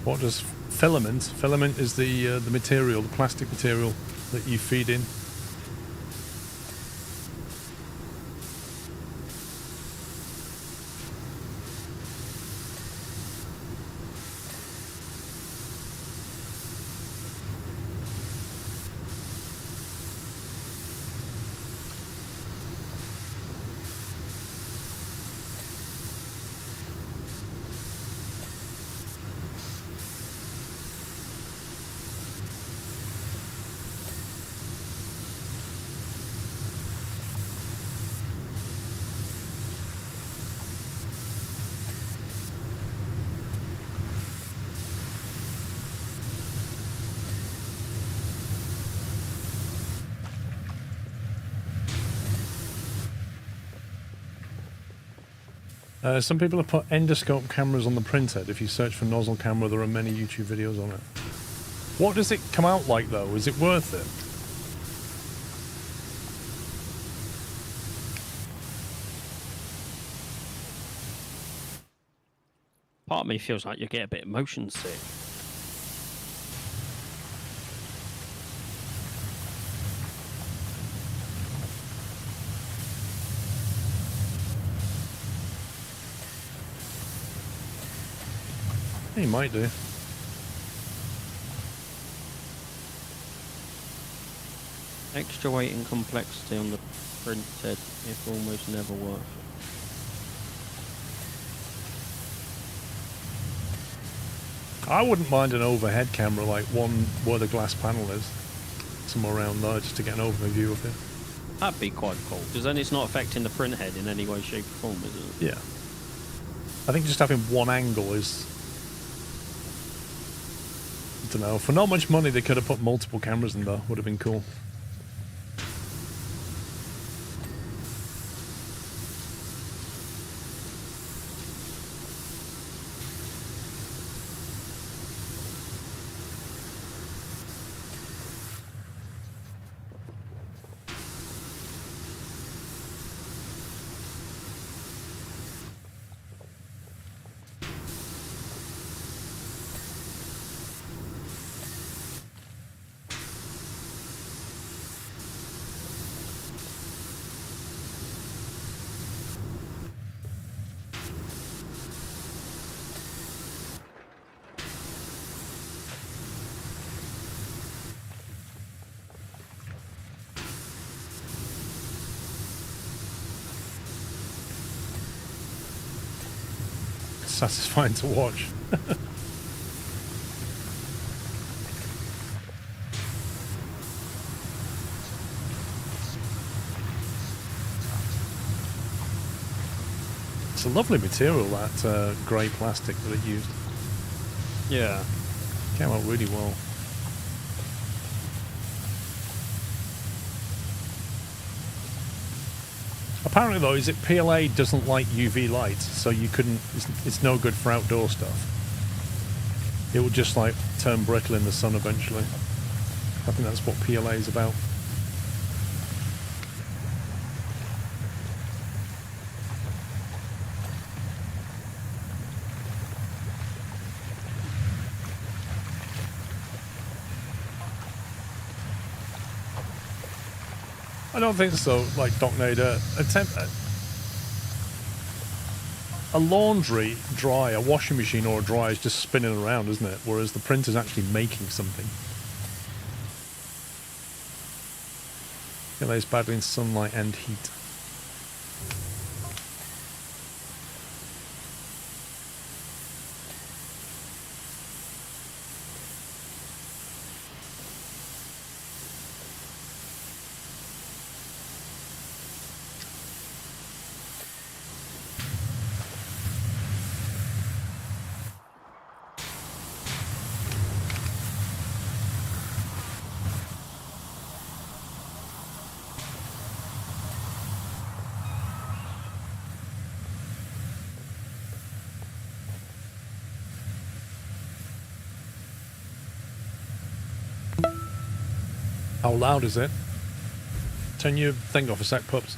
What does filament? Filament is the material, the plastic material that you feed in. Some people have put endoscope cameras on the printhead. If you search for nozzle camera, there are many YouTube videos on it. What does it come out like, though? Is it worth it? Part of me feels like you get a bit motion sick. You might do. Extra weight and complexity on the printhead, if almost never worth it. I wouldn't mind an overhead camera, like one where the glass panel is. Somewhere around there, just to get an overview of it. That'd be quite cool, because then it's not affecting the printhead in any way, shape, or form, is it? Yeah. I think just having one angle is... I don't know. For not much money, they could have put multiple cameras in there. Would have been cool. Satisfying to watch. It's a lovely material, that grey plastic that it used. Yeah. Came out really well. Apparently, though, is it PLA doesn't like UV light, so you couldn't. It's no good for outdoor stuff. It will just like turn brittle in the sun eventually. I think that's what PLA is about. I don't think so, like Doc Nader. A laundry dry, a washing machine or a dryer is just spinning around, isn't it? Whereas the printer's actually making something. It lays badly in sunlight and heat. How loud is it? Turn your thing off a sec, pups.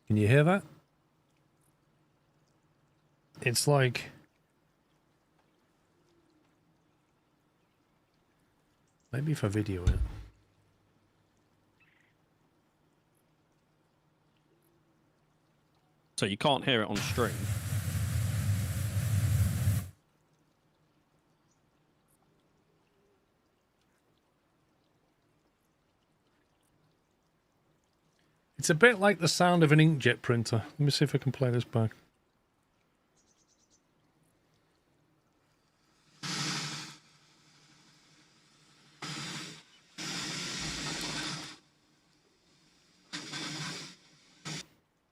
Can you hear that? It's like... Maybe if I video it. So you can't hear it on stream. It's a bit like the sound of an inkjet printer. Let me see if I can play this back.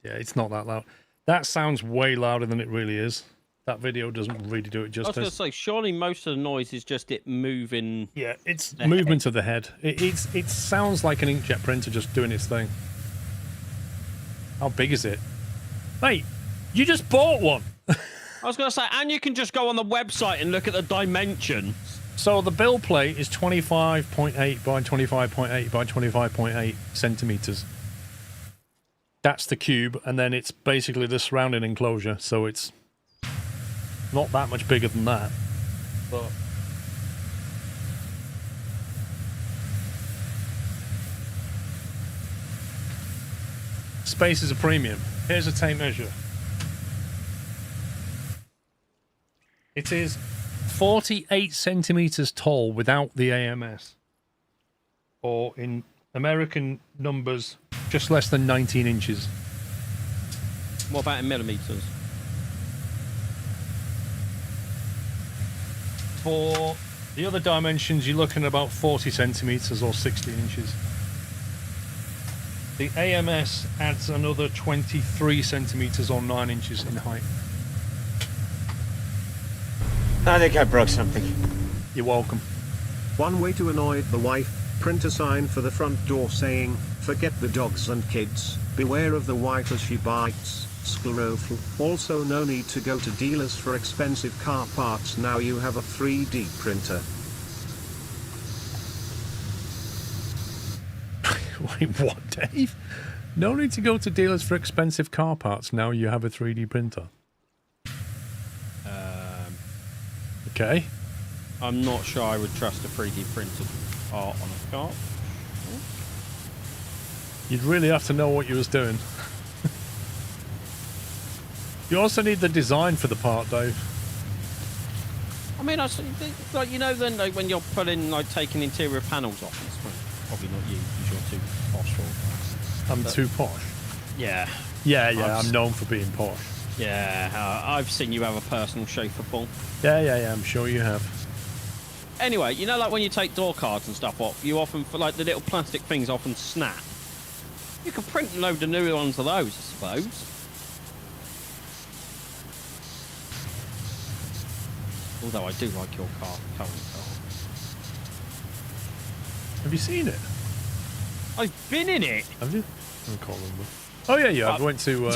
Yeah, it's not that loud. That sounds way louder than it really is. That video doesn't really do it justice. I was going to say, surely most of the noise is just it moving. Yeah, it's movement of the head. It sounds like an inkjet printer just doing its thing. How big is it? Mate, you just bought one. I was going to say, and you can just go on the website and look at the dimensions. So the build plate is 25.8 by 25.8 by 25.8 centimeters. That's the cube, and then it's basically the surrounding enclosure, so it's not that much bigger than that. But space is a premium. Here's a tape measure. It is 48 centimeters tall without the AMS. Or in American numbers, just less than 19 inches. What about in millimeters? For the other dimensions, you're looking at about 40 centimeters or 60 inches. The AMS adds another 23 centimeters or 9 inches in height. I think I broke something. You're welcome. One way to annoy the wife, print a sign for the front door saying, "Forget the dogs and kids, beware of the wife as she bites." Sclerofl. Also, no need to go to dealers for expensive car parts, now you have a 3D printer. Wait, what, Dave? No need to go to dealers for expensive car parts, now you have a 3D printer. Okay. I'm not sure I would trust a 3D printed art on a car. You'd really have to know what you was doing. You also need the design for the part, Dave. I mean, like, you know, then like, when you're putting, like, taking interior panels off, well, probably not you, because you're too posh for that. I'm too posh. Yeah. Yeah, I'm known for being posh. Yeah, I've seen you have a personal chauffeur, Paul. Yeah, I'm sure you have. Anyway, you know, like when you take door cards and stuff off, you often, for like the little plastic things often snap. You could print a load of new ones of those, I suppose. Although I do like your current car. Have you seen it? I've been in it. Have you? I can't remember. Oh yeah, I went to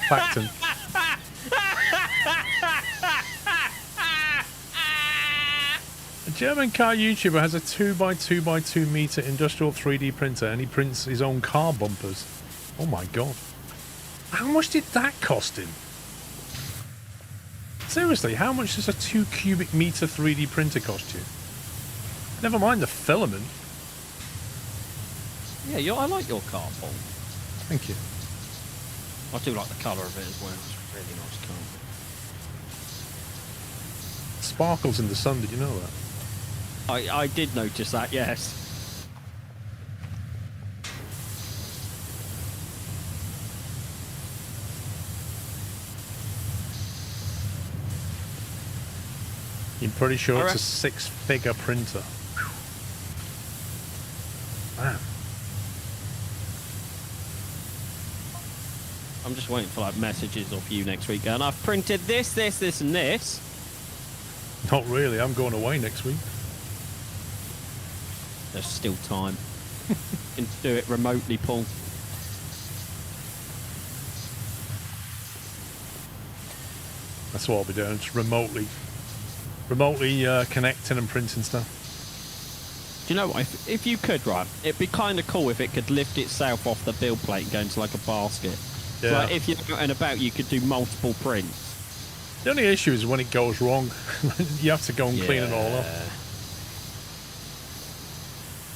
Clacton. A German car YouTuber has a 2x2x2 meter industrial 3D printer, and he prints his own car bumpers. Oh my god! How much did that cost him? Seriously, how much does a 2 cubic meter 3D printer cost you? Never mind the filament. Yeah, I like your car, Paul. Thank you. I do like the colour of it as well. It's a really nice car. Sparkles in the sun, did you know that? I did notice that, yes. I'm pretty sure it's a 6-figure printer. Wow. I'm just waiting for like messages off you next week, and I've printed this, and this. Not really. I'm going away next week. There's still time. You can do it remotely, Paul. That's what I'll be doing. Just remotely connecting and printing stuff. Do you know what? If you could, right, it'd be kind of cool if it could lift itself off the build plate and go into like a basket. Yeah. So, like, if you're out and about, you could do multiple prints. The only issue is when it goes wrong. You have to go and clean it all up.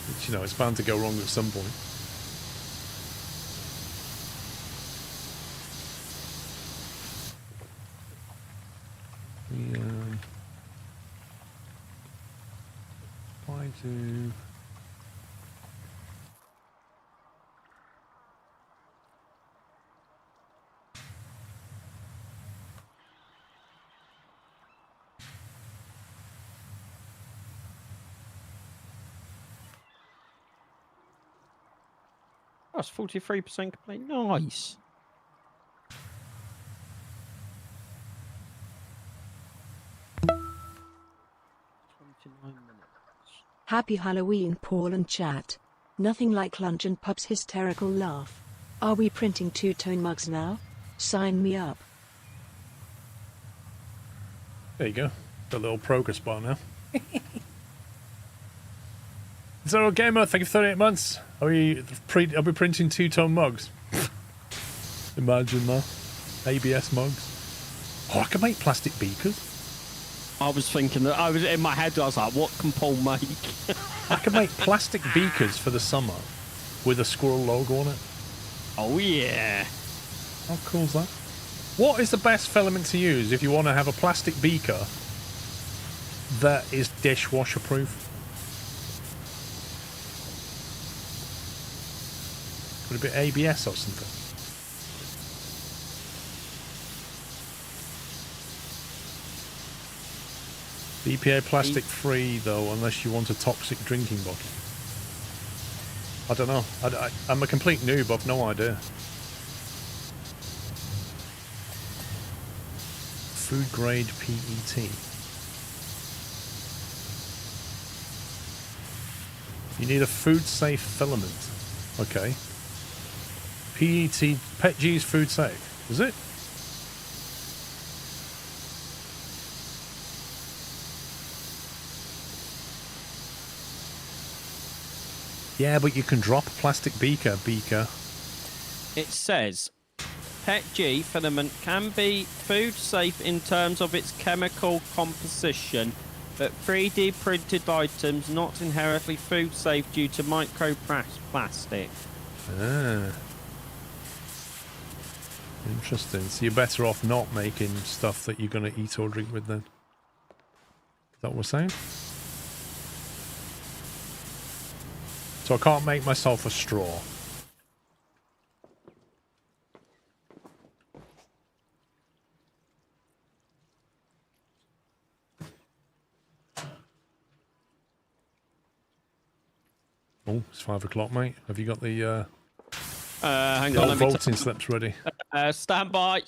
Which, you know, it's bound to go wrong at some point. Try to... That's 43% complete. Nice. Happy Halloween, Paul and chat. Nothing like lunch and Pup's hysterical laugh. Are we printing two-tone mugs now? Sign me up. There you go. The little progress bar now. Zero Gamer, thank you for 38 months. Are we printing two-tone mugs? Imagine that. ABS mugs. Oh, I can make plastic beakers. I was thinking that I was in my head. I was like, "What can Paul make?" I can make plastic beakers for the summer with a squirrel logo on it. Oh yeah. How cool is that? What is the best filament to use if you want to have a plastic beaker that is dishwasher proof? Would it be ABS or something? BPA plastic free though, unless you want a toxic drinking bottle. I don't know. I'm a complete noob. I've no idea. Food grade PET. You need a food safe filament. Okay. PET is food safe. Is it? Yeah, but you can drop a plastic beaker. It says PET filament can be food safe in terms of its chemical composition, but 3D printed items not inherently food safe due to microplastic. Ah. Interesting. So you're better off not making stuff that you're going to eat or drink with then. Is that what we're saying? So I can't make myself a straw. Oh, it's 5 o'clock, mate. Have you got the hang on, let me voting slips ready? Stand by.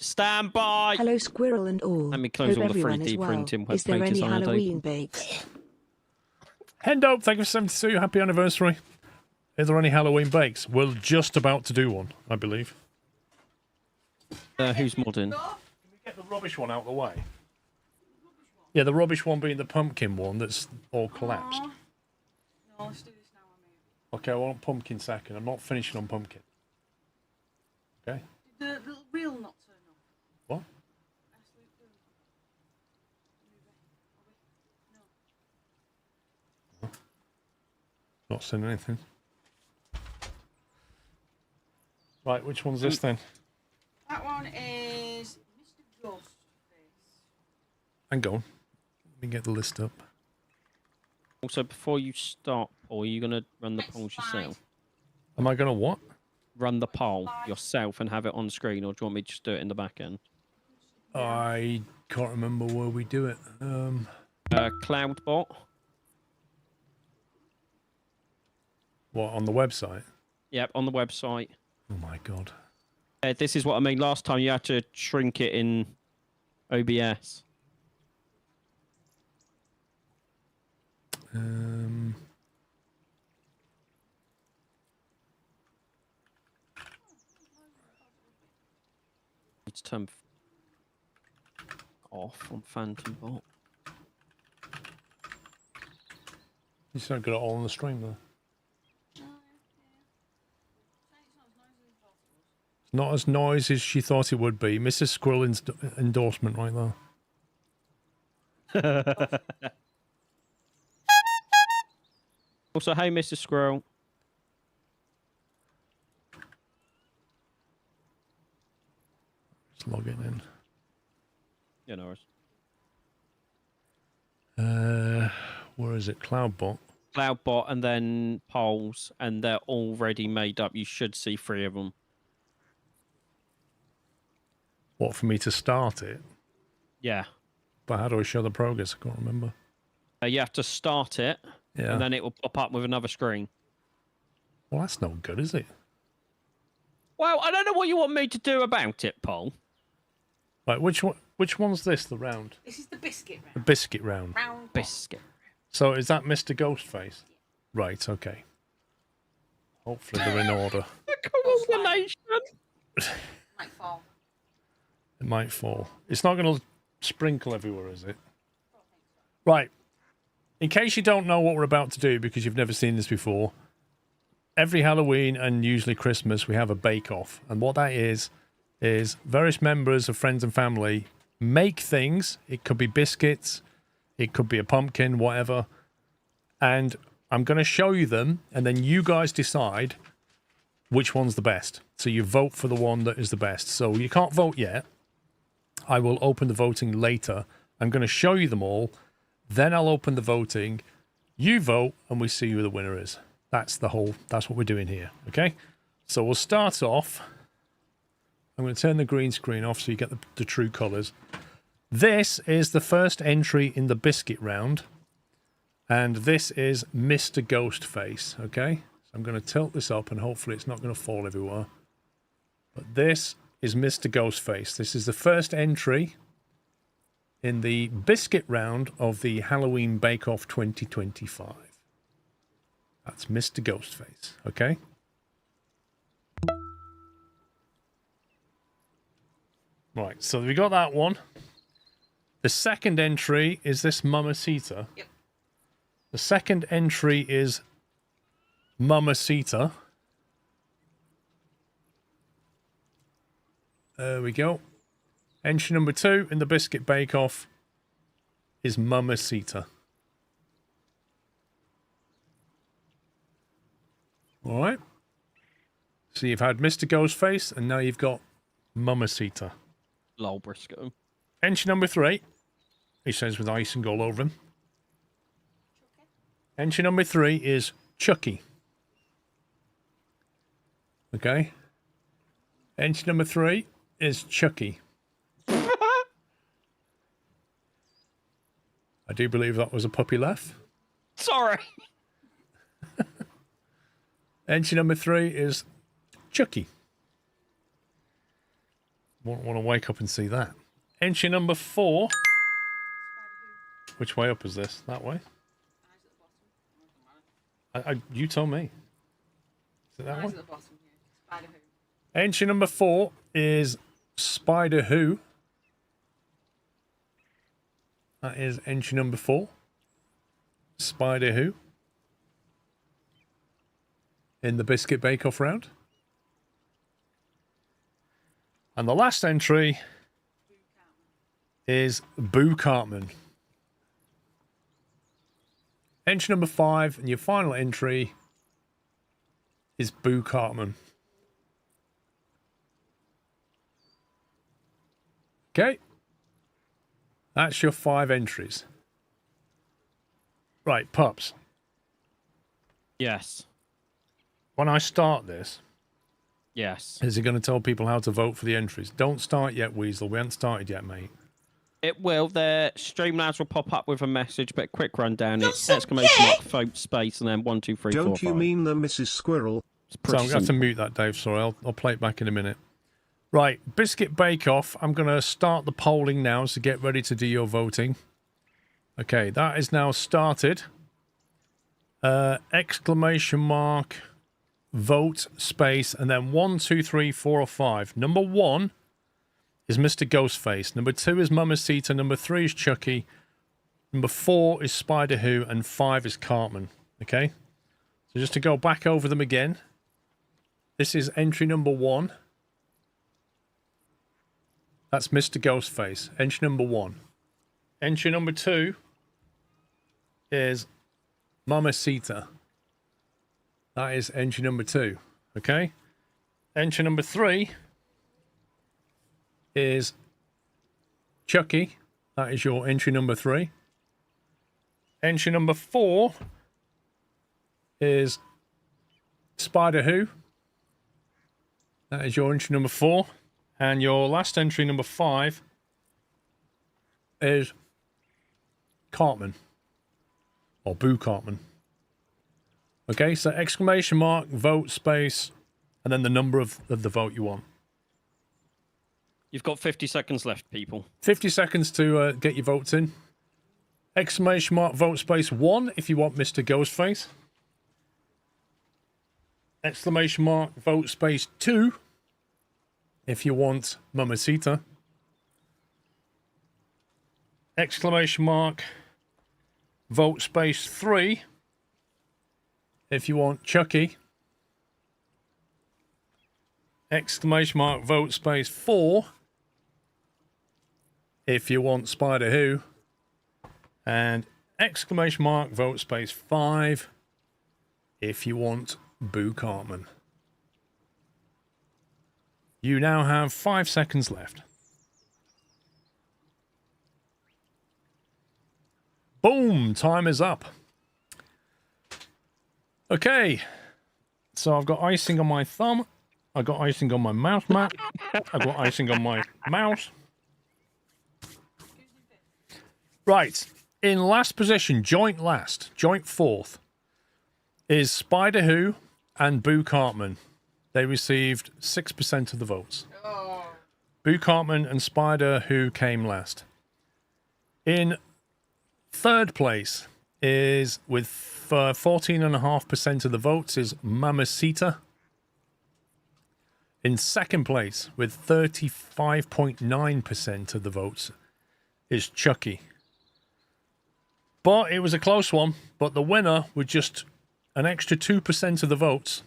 Hello, squirrel and all. Let me close Hope all the everyone 3D is well. printing Is there pages any on the Halloween bakes? Hendo, thank you for 72. Happy anniversary. Is there any Halloween bakes? We're just about to do one, I believe. Who's modding? Can we get the rubbish one out of the way? Yeah, the rubbish one being the pumpkin one that's all collapsed. No, let's do this now. Okay, I want pumpkin second. I'm not finishing on pumpkin. Okay. Did the little reel not turn on? What? Not saying anything. Right, which one's this then? That one is Mr. Ghostface. Hang on. Let me get the list up. Also, before you start, Paul, are you going to run the It's polls fine. yourself? Am I going to what? Run the poll yourself and have it on screen, or do you want me to just do it in the back end? I can't remember where we do it. Cloudbot. What, on the website? Yep, on the website. Oh my god. This is what I mean. Last time you had to shrink it in OBS. It's turn off on Phantom Bot. You still got it all on the stream though. It's not as noisy as she thought it would be. Mrs. Squirrelin's endorsement right there. Also, hey, Mr. Squirrel. Just log it in. Yeah, no worries. Where is it? Cloudbot. Cloudbot and then polls, and they're already made up. You should see 3 of them. What, for me to start it? Yeah. But how do I show the progress? I can't remember. You have to start it, Yeah. and then it will pop up with another screen. Well, that's no good, is it? Well, I don't know what you want me to do about it, Paul. Right, which one? Which one's this? The round? This is the biscuit round. The biscuit round. Round Biscuit. So is that Mr. Ghostface? Right. Okay. Hopefully they're in order. The Coordination. Might fall. It might fall. It's not going to sprinkle everywhere, is it? Right. In case you don't know what we're about to do because you've never seen this before, every Halloween and usually Christmas we have a bake-off. And what that is various members of friends and family make things. It could be biscuits, it could be a pumpkin, whatever. And I'm going to show you them, and then you guys decide which one's the best. So you vote for the one that is the best. So you can't vote yet. I will open the voting later. I'm going to show you them all. Then I'll open the voting. You vote, and we see who the winner is. That's what we're doing here. Okay? So we'll start off. I'm going to turn the green screen off so you get the true colours. This is the first entry in the biscuit round. And this is Mr. Ghostface. Okay? So I'm going to tilt this up, and hopefully it's not going to fall everywhere. But this is Mr. Ghostface. This is the first entry in the biscuit round of the Halloween Bake Off 2025. That's Mr. Ghostface, okay? Right, so we got that one. The second entry is this Mamacita. Yep. The second entry is Mamacita. There we go. Entry number 2 in the Biscuit Bake Off is Mamacita. All right. So you've had Mr. Ghostface, and now you've got Mamacita. Lol, Briscoe. Entry number 3. He says with icing all over him. Entry number 3 is Chucky. Okay. Entry number 3 is Chucky. I do believe that was a puppy laugh. Sorry. Entry number 3 is Chucky. Won't want to wake up and see that. Entry number 4. Which way up is this? That way? You tell me. Is it that Eyes way? at the bottom here. Spider Who. Entry number 4 is Spider Who. That is entry number 4. Spider Who. In the Biscuit Bake Off round. And the last entry is Boo Cartman. Entry number 5, and your final entry is Boo Cartman. Okay. That's your 5 entries. Right, pups. Yes. When I start this, Yes. is it going to tell people how to vote for the entries? Don't start yet, Weasel. We haven't started yet, mate. It will. The Streamlabs will pop up with a message, but a quick rundown. It's exclamation mark, vote, space, and then 1, 2, 3, 4, Don't you 5. mean the Mrs. Squirrel? It's So I'm pretty going to have to simple. mute that, Dave. Sorry, I'll play it back in a minute. Right, Biscuit Bake Off. I'm going to start the polling now, so get ready to do your voting. Okay, that is now started. Exclamation mark, vote, space, and then 1, 2, 3, 4, or 5. Number 1 is Mr. Ghostface. Number 2 is Mamacita. Number 3 is Chucky. Number 4 is Spider Who. And 5 is Cartman. Okay? So just to go back over them again. This is entry number 1. That's Mr. Ghostface. Entry number 1. Entry number 2 is Mamacita. That is entry number 2. Okay? Entry number 3 is Chucky. That is your entry number 3. Entry number 4 is Spider Who. That is your entry number 4. And your last entry, number 5, is Cartman. Or Boo Cartman. Okay, so exclamation mark, vote, space, and then the number of the vote you want. You've got 50 seconds left, people. 50 seconds to get your votes in. Exclamation mark, vote, space, 1 if you want Mr. Ghostface. Exclamation mark, vote space 2 if you want Mamacita. Exclamation mark, vote space 3 if you want Chucky. Exclamation mark, vote space 4 if you want Spider-Who. And exclamation mark, vote space 5 if you want Boo Cartman. You now have 5 seconds left. Boom! Time is up. Okay. So I've got icing on my thumb. I've got icing on my mouse mat. I've got icing on my mouse. Right. In last position, joint last, joint fourth, is Spider-Who and Boo Cartman. They received 6% of the votes. Oh. Boo Cartman and Spider-Who came last. In third place is, with 14.5% of the votes, is Mamacita. In second place, with 35.9% of the votes, is Chucky. But it was a close one. But the winner, with just an extra 2% of the votes,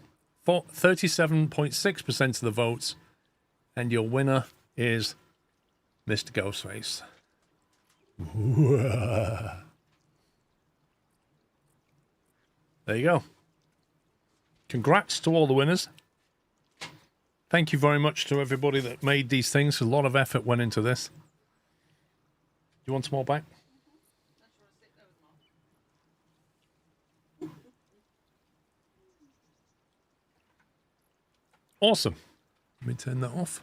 37.6% of the votes, and your winner is Mr. Ghostface. There you go. Congrats to all the winners. Thank you very much to everybody that made these things. A lot of effort went into this. You want some more back? Awesome. Let me turn that off.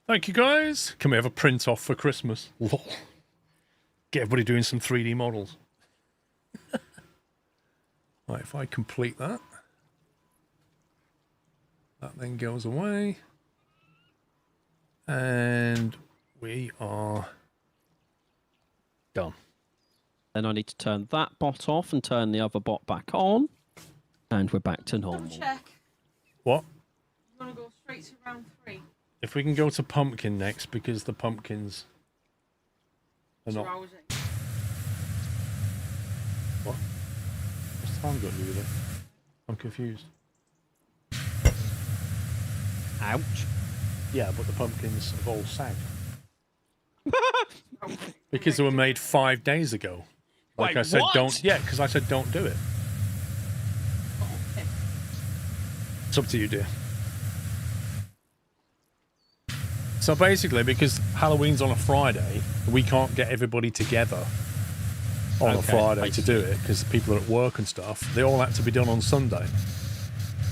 Thank you, guys. Can we have a print off for Christmas? Lol. Get everybody doing some 3D models. Right, if I complete that, that then goes away. And we are done. Then I need to turn that bot off and turn the other bot back on. And we're back to normal. Check. What? You want to go straight to round 3? If we can go to pumpkin next, because the pumpkins are not. What? What's time got to do with it? I'm confused. Ouch. Yeah, but the pumpkins have all sagged. Because they were made 5 days ago. Like Wait, I said, what? don't. Yeah, because I said don't do it. It's up to you, dear. So basically, because Halloween's on a Friday, we can't get everybody together on a Friday to do it because people are at work and stuff. They all had to be done on Sunday.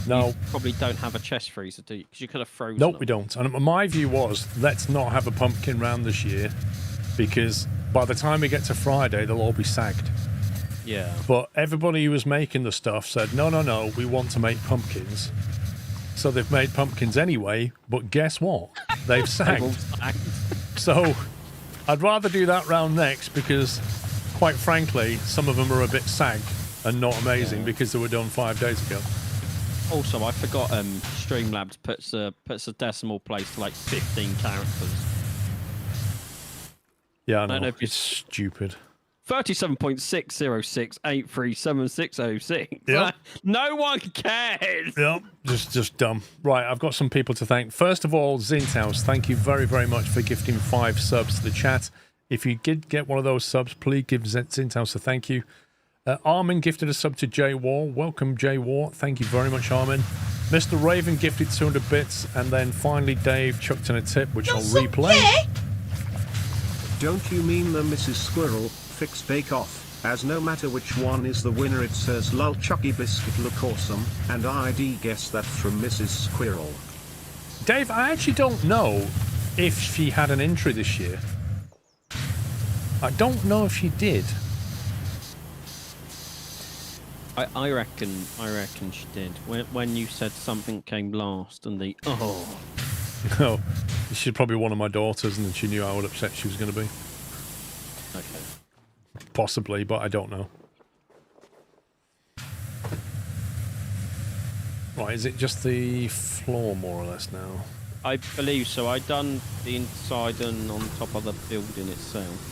No, you probably don't have a chest freezer, do you? Because you could have frozen. Nope, them. we don't. And my view was, let's not have a pumpkin round this year because by the time we get to Friday, they'll all be sagged. Yeah. But everybody who was making the stuff said, no, we want to make pumpkins. So they've made pumpkins anyway, but guess what? They've sagged. So I'd rather do that round next because, quite frankly, some of them are a bit sagged and not amazing because they were done 5 days ago. Also, I forgot Streamlabs puts a decimal place to like 15 characters. Yeah, I don't know. know if It's stupid. 37.606837606. Yep. No one cares. Yep, just dumb. Right, I've got some people to thank. First of all, Zinthouse, thank you very, very much for gifting 5 subs to the chat. If you did get one of those subs, please give Zinthouse a thank you. Armin gifted a sub to Jay War. Welcome, Jay War. Thank you very much, Armin. Mr. Raven gifted 200 bits. And then finally, Dave chucked in a tip, which I'll replay. Don't you mean the Mrs. Squirrel fixed Bake Off? As no matter which one is the winner, it says lol Chucky Biscuit look awesome, and I'd guess that's from Mrs. Squirrel. Dave, I actually don't know if she had an entry this year. I don't know if she did. I reckon she did. When you said something came last and the No, she's probably one of my daughters, and she knew how upset she was going to be. Okay. Possibly, but I don't know. Right, is it just the floor more or less now? I believe so. I done the inside and on top of the building itself.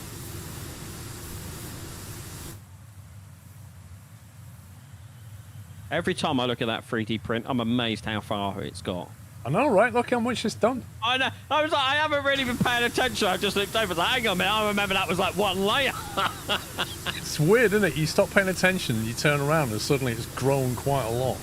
Every time I look at that 3D print, I'm amazed how far it's got. I know, right? Look how much it's done. I know. I was like, I haven't really been paying attention. I just looked over. I was like, hang on a minute. I remember that was like one layer. It's weird, isn't it? You stop paying attention, and you turn around, and suddenly it's grown quite a lot.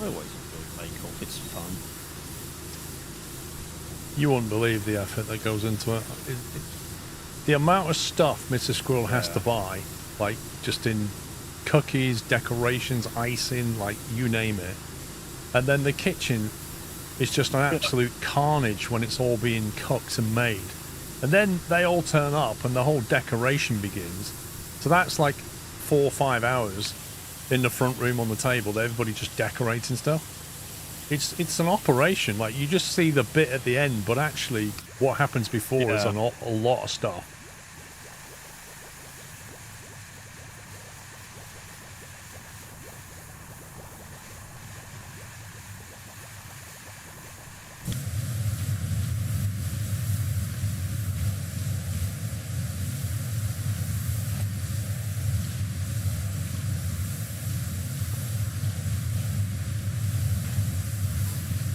I always enjoy Bake Off. It's fun. You wouldn't believe the effort that goes into it. The amount of stuff Mr. Squirrel has to buy, like just in cookies, decorations, icing, like you name it. And then the kitchen is just an absolute carnage when it's all being cooked and made. And then they all turn up and the whole decoration begins. So that's like 4 or 5 hours in the front room on the table, everybody just decorating stuff. It's an operation. Like, you just see the bit at the end, but actually what happens before is a lot of stuff.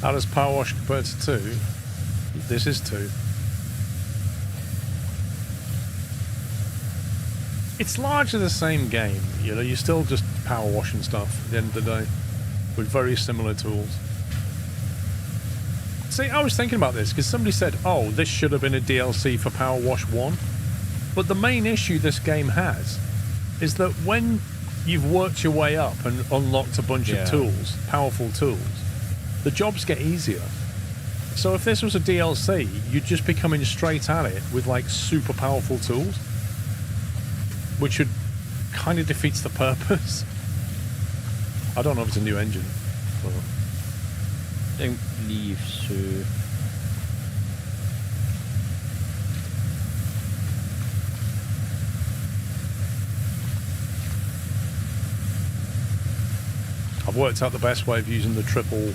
How does Power Wash compare to 2? This is 2. It's largely the same game, you know, you're still just power washing stuff at the end of the day, with very similar tools. See, I was thinking about this, because somebody said, oh, this should have been a DLC for Power Wash 1. But the main issue this game has is that when you've worked your way up and unlocked a bunch of tools, powerful tools, the jobs get easier. So if this was a DLC, you'd just be coming straight at it with like super powerful tools, which would kind of defeats the purpose. I don't know if it's a new engine. But... don't believe so. I've worked out the best way of using the triple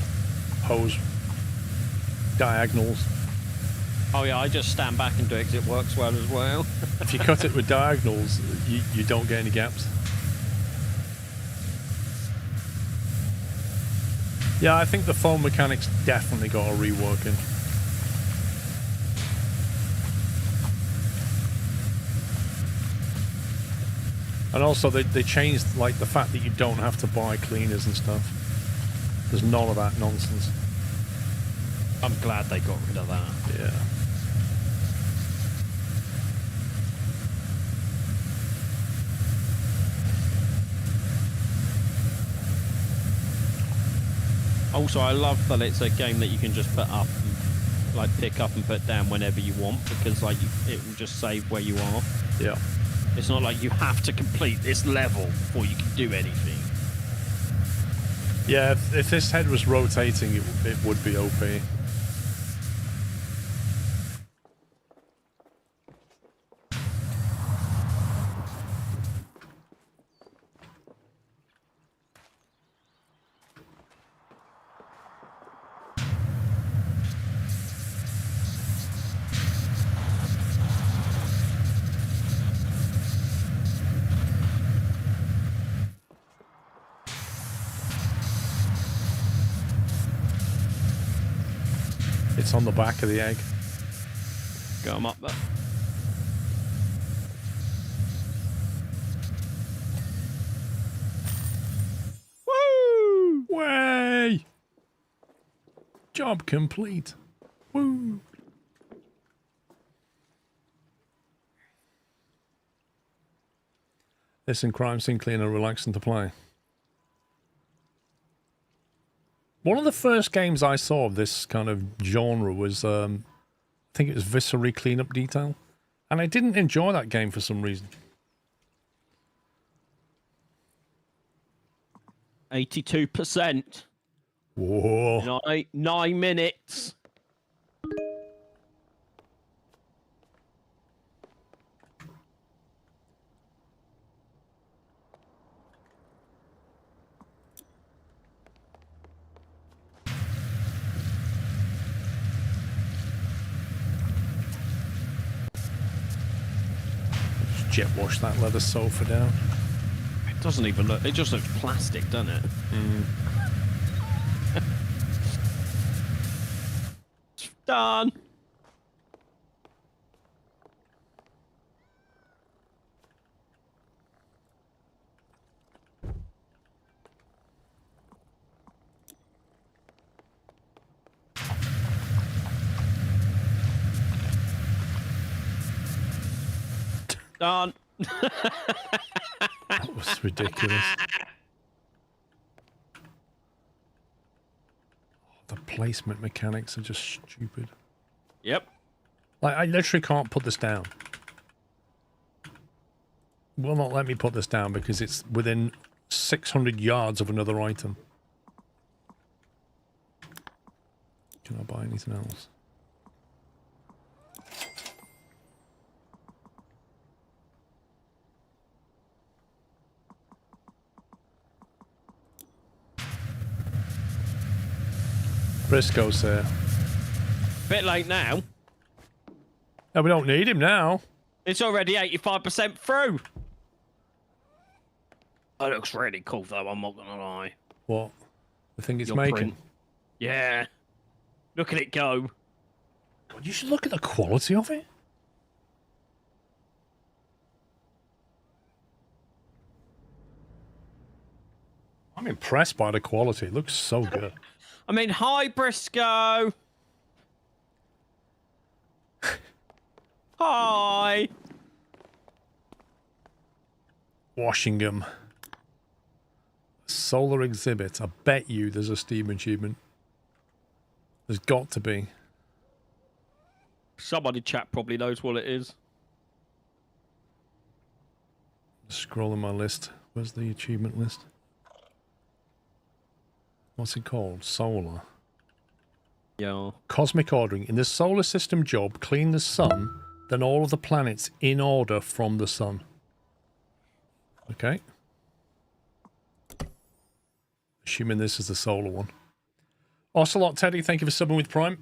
hose diagonals. Oh yeah, I just stand back and do it because it works well as well. If you cut it with diagonals, you don't get any gaps. Yeah, I think the foam mechanics definitely got a reworking. And also they changed like the fact that you don't have to buy cleaners and stuff. There's none of that nonsense. I'm glad they got rid of that. Yeah. Also, I love that it's a game that you can just put up, and, like pick up and put down whenever you want, because like it will just save where you are. Yeah. It's not like you have to complete this level before you can do anything. Yeah, if this head was rotating, it would be OP. It's on the back of the egg. Got 'em up there. Woo! Way! Job complete. Woo! This and crime scene cleaner relaxing to play. One of the first games I saw of this kind of genre was, I think it was Viscery Cleanup Detail. And I didn't enjoy that game for some reason. 82%. Whoa. 9 minutes. Just jet wash that leather sofa down. It doesn't even look. It just looks plastic, doesn't it? It's done. Done. That was ridiculous. The placement mechanics are just stupid. Yep. Like, I literally can't put this down. Will not let me put this down because it's within 600 yards of another item. Can I buy anything else? Briscoe's there. Bit late now. No, we don't need him now. It's already 85% through. That looks really cool, though. I'm not gonna lie. What? The thing it's Your making? print. Yeah. Look at it go. God, you should look at the quality of it. I'm impressed by the quality. It looks so good. I mean, hi, Briscoe. Hi. Washingham. Solar exhibit. I bet you there's a Steam achievement. There's got to be. Somebody chat probably knows what it is. Scrolling my list. Where's the achievement list? What's it called? Solar. Yeah. Cosmic ordering. In the solar system job, clean the sun, then all of the planets in order from the sun. Okay. Assuming this is the solar one. Ocelot Teddy, thank you for subbing with Prime.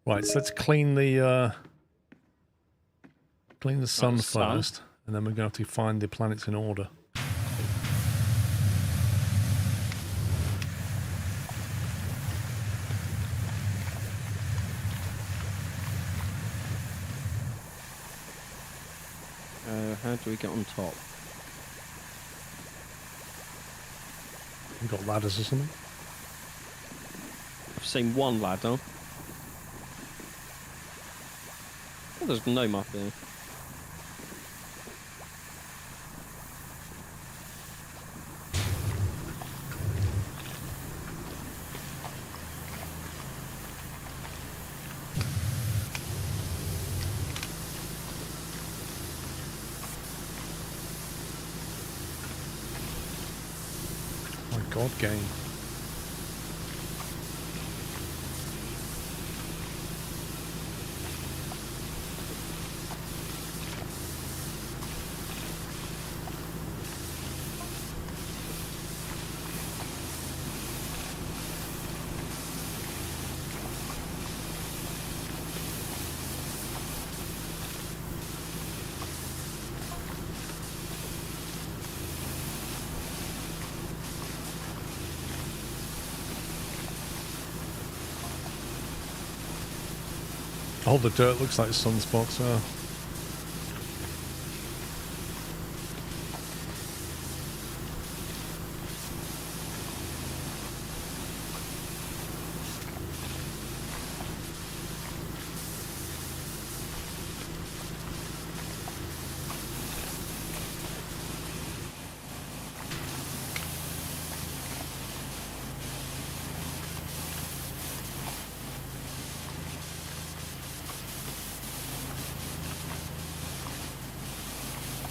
Right, so let's clean the sun first, and then we're going to have to find the planets in order. How do we get on top? We've got ladders or something. I've seen one ladder. Oh, there's no map there. God game. All the dirt looks like sunspots. Oh.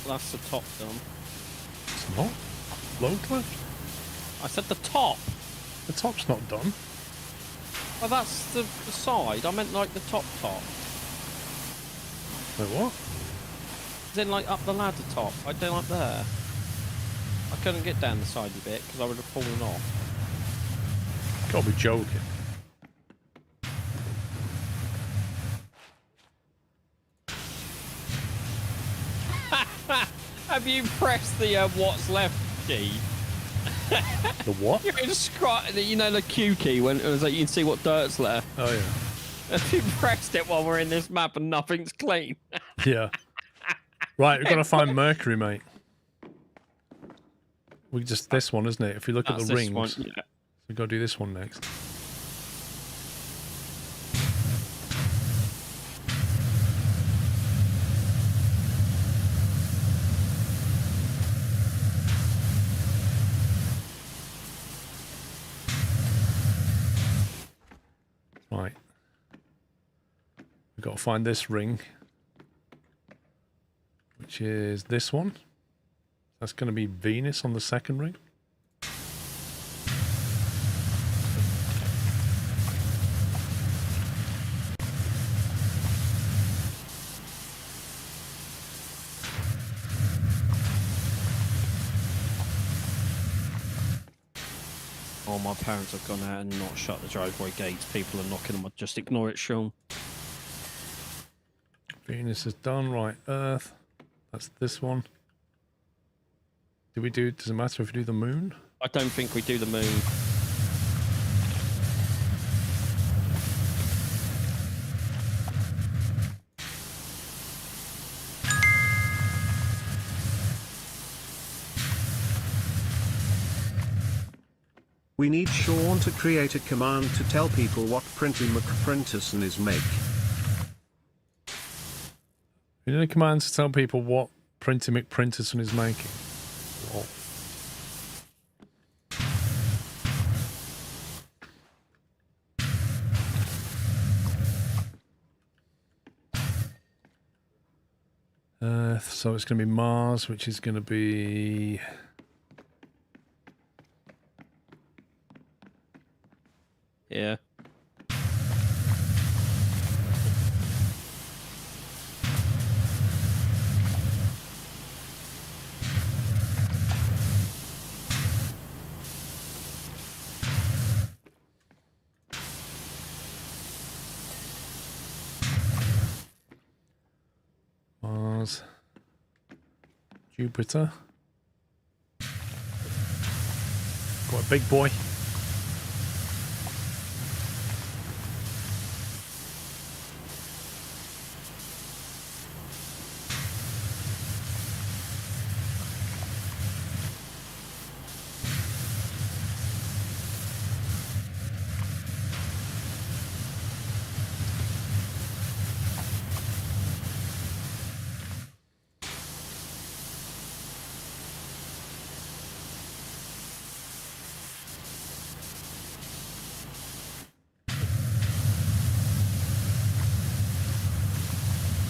That's the top done. It's not. Low cliff. I said the top. The top's not done. Oh, that's the side. I meant like the top. Wait, what? As in like up the ladder top. I did like there. I couldn't get down the sidey bit because I would have fallen off. Gotta be joking. Have you pressed the what's left key? The what? You're in you know the Q key when it was like you can see what dirt's left. Oh yeah. Have you pressed it while we're in this map and nothing's clean? Yeah. Right, we've got to find Mercury, mate. We just this one, isn't it? If you look at That's the this rings, one, yeah. we've got to do this one next. Right. We've got to find this ring, which is this one. That's going to be Venus on the second ring. Oh, my parents have gone out and not shut the driveway gates. People are knocking them. Just ignore it, Sean. Venus is done. Right, Earth. That's this one. Does it matter if we do the moon? I don't think we do the moon. We need Sean to create a command to tell people what Printy McPrinterson is make. We need a command to tell people what Printy McPrinterson is making. Whoa. So it's going to be Mars, which is going to be... Yeah. Mars. Jupiter. Quite a big boy.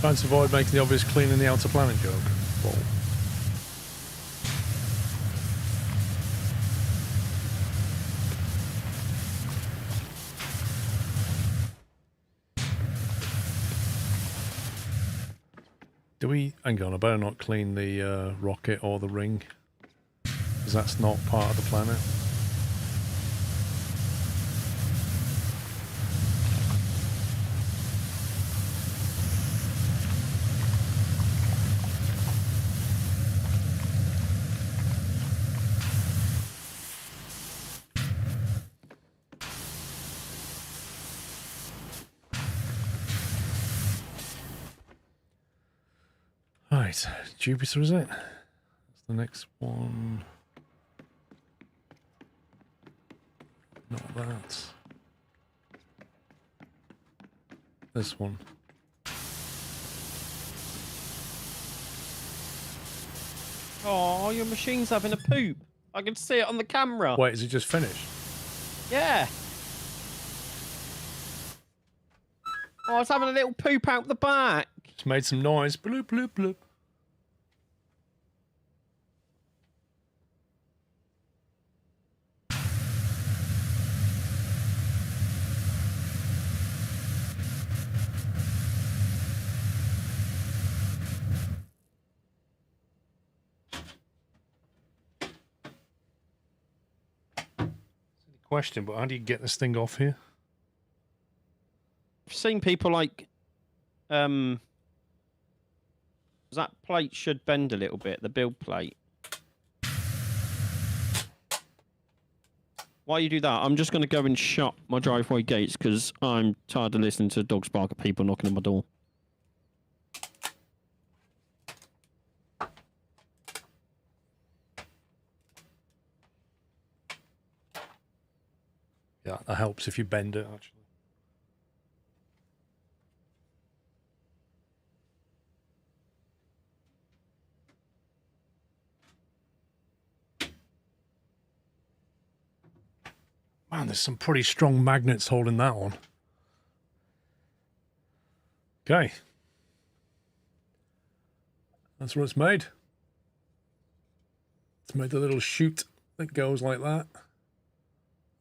Trying to avoid making the obvious cleaning the outer planet joke. Whoa. Do we... Hang on, I better not clean the rocket or the ring, because that's not part of the planet. Right, Jupiter is it? That's the next one. Not that. This one. Oh, your machine's having a poop. I can see it on the camera. Wait, is it just finished? Yeah. Oh, it's having a little poop out the back. It's made some noise. Bloop, bloop, bloop. question, but how do you get this thing off here? I've seen people like, that plate should bend a little bit, the build plate. While you do that, I'm just going to go and shut my driveway gates because I'm tired of listening to dogs bark at people knocking on my door. Yeah, that helps if you bend it, actually. Man, there's some pretty strong magnets holding that on. Okay. That's what it's made. It's made a little chute that goes like that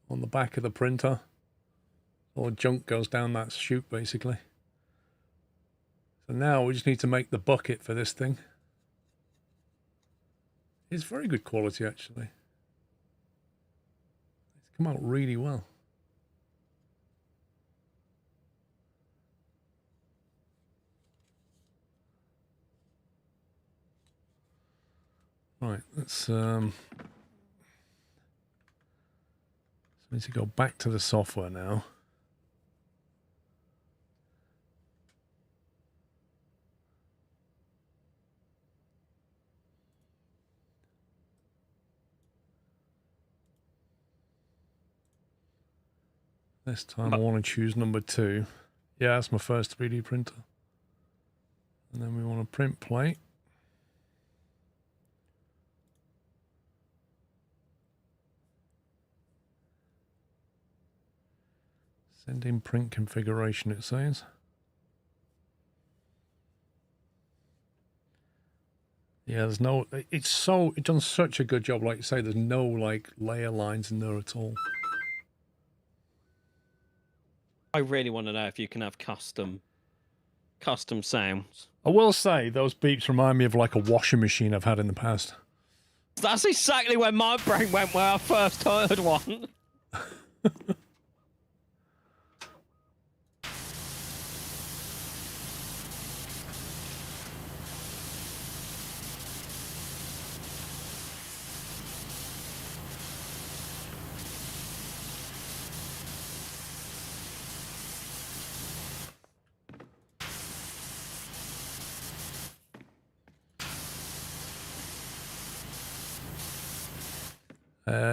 on the back of the printer. All junk goes down that chute, basically. So now we just need to make the bucket for this thing. It's very good quality, actually. It's come out really well. Right, let's need to go back to the software now. This time I want to choose number 2. Yeah, that's my first 3D printer. And then we want a print plate. Send in print configuration, it says. Yeah, there's no, it's done such a good job, like you say, there's no like layer lines in there at all. I really want to know if you can have custom sounds. I will say, those beeps remind me of like a washing machine I've had in the past. That's exactly where my brain went when I first heard one.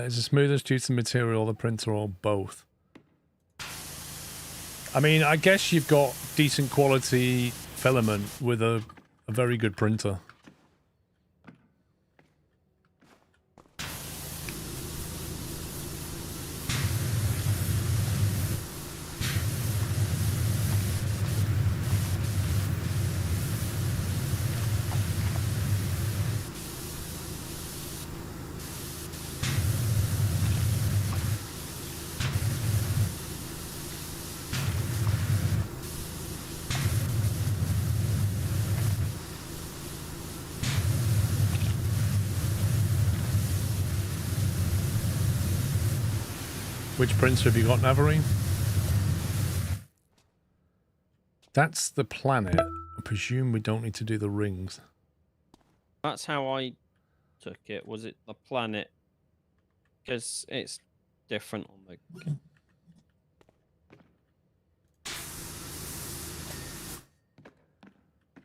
Is the smoothest due to the material, the printer, or both? I mean, I guess you've got decent quality filament with a very good printer. Which printer have you got, Navarine? That's the planet. I presume we don't need to do the rings. That's how I took it. Was it the planet? Because it's different on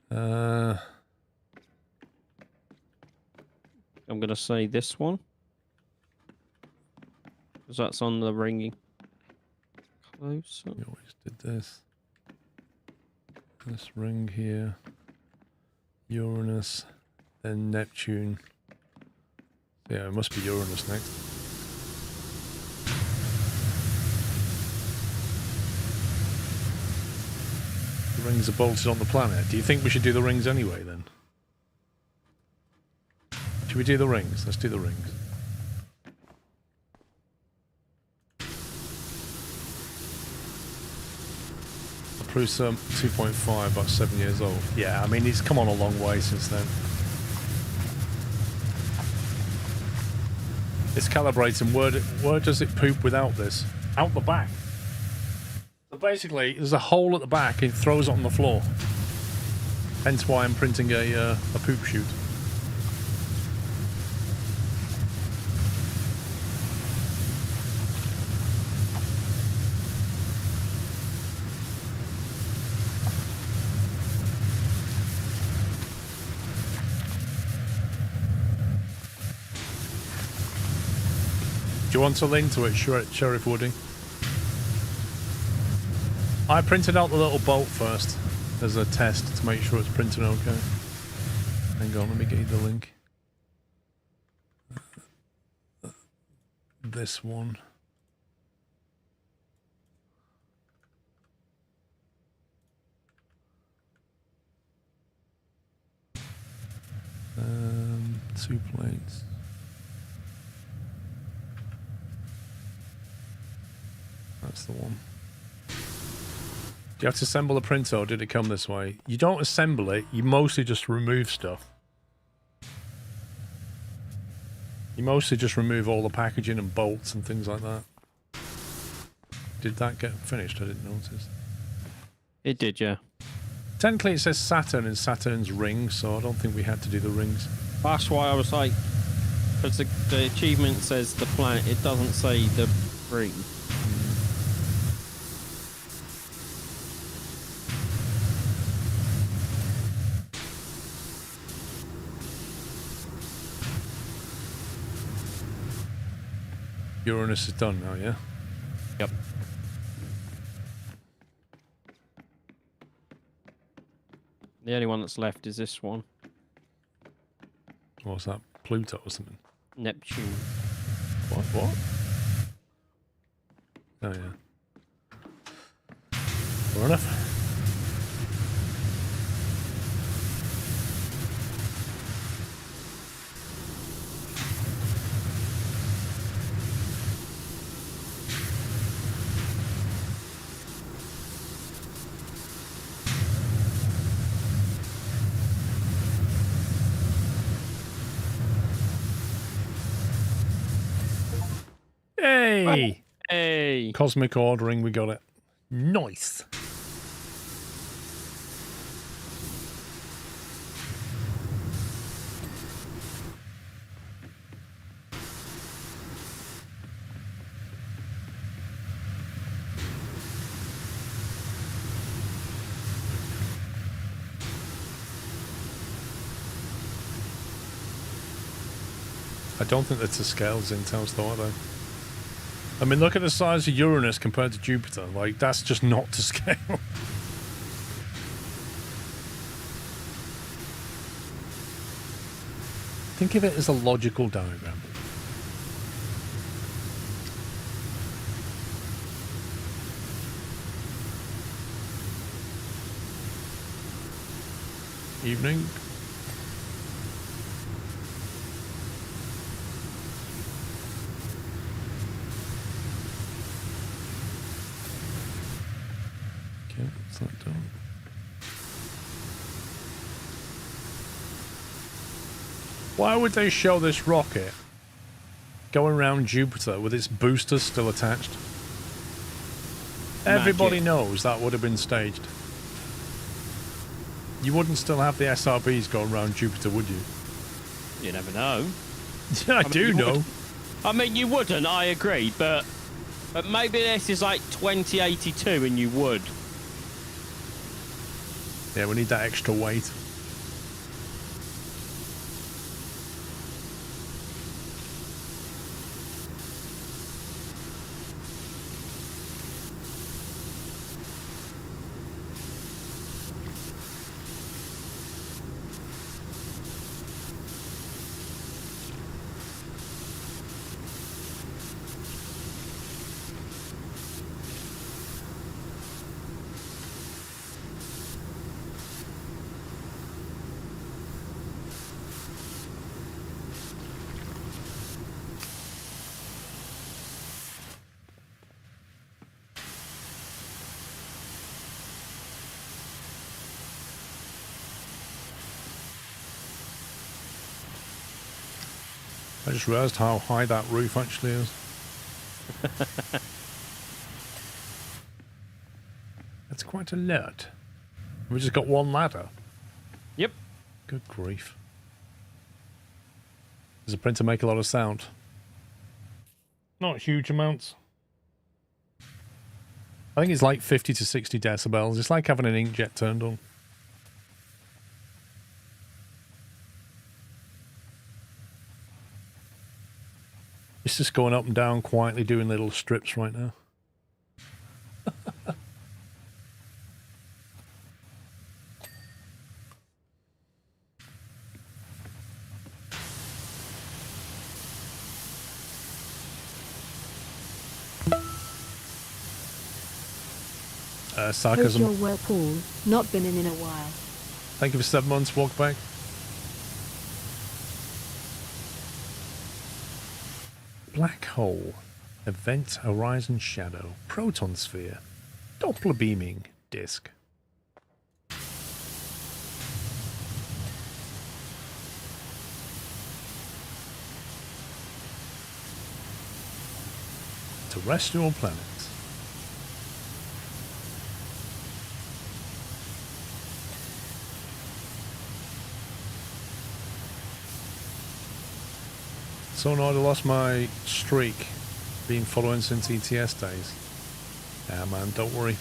the... I'm going to say this one. Because that's on the ringing. Closer. We always did this. This ring here. Uranus. Then Neptune. Yeah, it must be Uranus next. The rings are bolted on the planet. Do you think we should do the rings anyway, then? Should we do the rings? Let's do the rings. Prusa 2.5, about 7 years old. Yeah, I mean, he's come on a long way since then. It's calibrating. Where does it poop without this? Out the back. So basically, there's a hole at the back. It throws it on the floor. Hence why I'm printing a poop chute. Do you want a link to it, Sheriff Woody? I printed out the little bolt first as a test to make sure it's printing okay. Hang on, let me get you the link. This one. Two plates. That's the one. Do you have to assemble the printer or did it come this way? You don't assemble it, you mostly just remove stuff. You mostly just remove all the packaging and bolts and things like that. Did that get finished? I didn't notice. It did, yeah. Technically it says Saturn in Saturn's ring, so I don't think we had to do the rings. That's why I was like, because the achievement says the planet, it doesn't say the ring. Uranus is done now, yeah? Yep. The only one that's left is this one. What's that? Pluto or something? Neptune. What? Oh, yeah. Fair enough. Hey! Hey! Cosmic ordering, we got it. Nice. I don't think that's the scales in Tales though, are they? I mean, look at the size of Uranus compared to Jupiter. Like, that's just not to scale. Think of it as a logical diagram. Evening. Okay, what's that done? Why would they show this rocket going around Jupiter with its boosters still attached? Everybody knows that would have been staged. You wouldn't still have the SRBs going around Jupiter, would you? You never know. Yeah, I do know. I mean, you wouldn't, I agree, but maybe this is like 2082 and you would. Yeah, we need that extra weight. I just realised how high that roof actually is. That's quite a lot. We just got one ladder. Yep. Good grief. Does the printer make a lot of sound? Not huge amounts. I think it's like 50 to 60 decibels. It's like having an inkjet turned on. It's just going up and down quietly doing little strips right now. Hope Sarcasm. you're well, Paul. Not been in a while. Thank you for 7 months. Walk back. Black hole. Event horizon shadow. Proton sphere. Doppler beaming. Disk. Terrestrial planet. So annoyed I lost my streak being following since ETS days. Yeah, man, don't worry.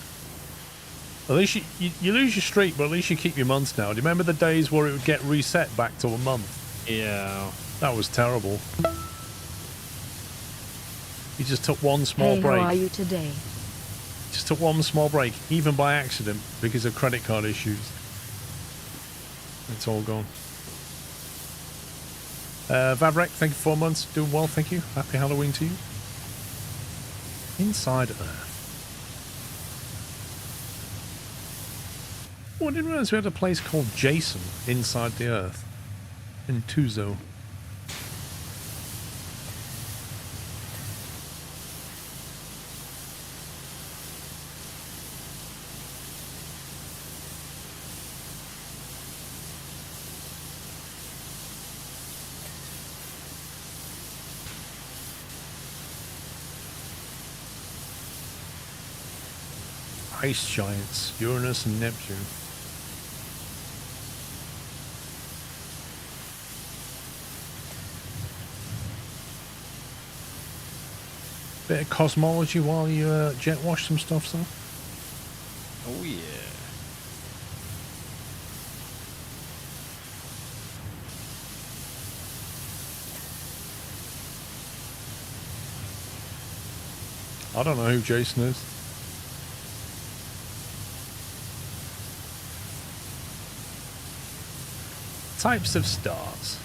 At least you lose your streak, but at least you keep your months now. Do you remember the days where it would get reset back to a month? Yeah. That was terrible. You just took one small break. How are you today? Just took one small break, even by accident, because of credit card issues. It's all gone. Vavrek, thank you for 4 months. Doing well, thank you. Happy Halloween to you. Inside Earth. Oh, I didn't realize we had a place called Jason inside the Earth. In Tuzo. Ice giants, Uranus and Neptune. Bit of cosmology while you jet wash some stuff, so. Oh yeah. I don't know who Jason is. Types of stars.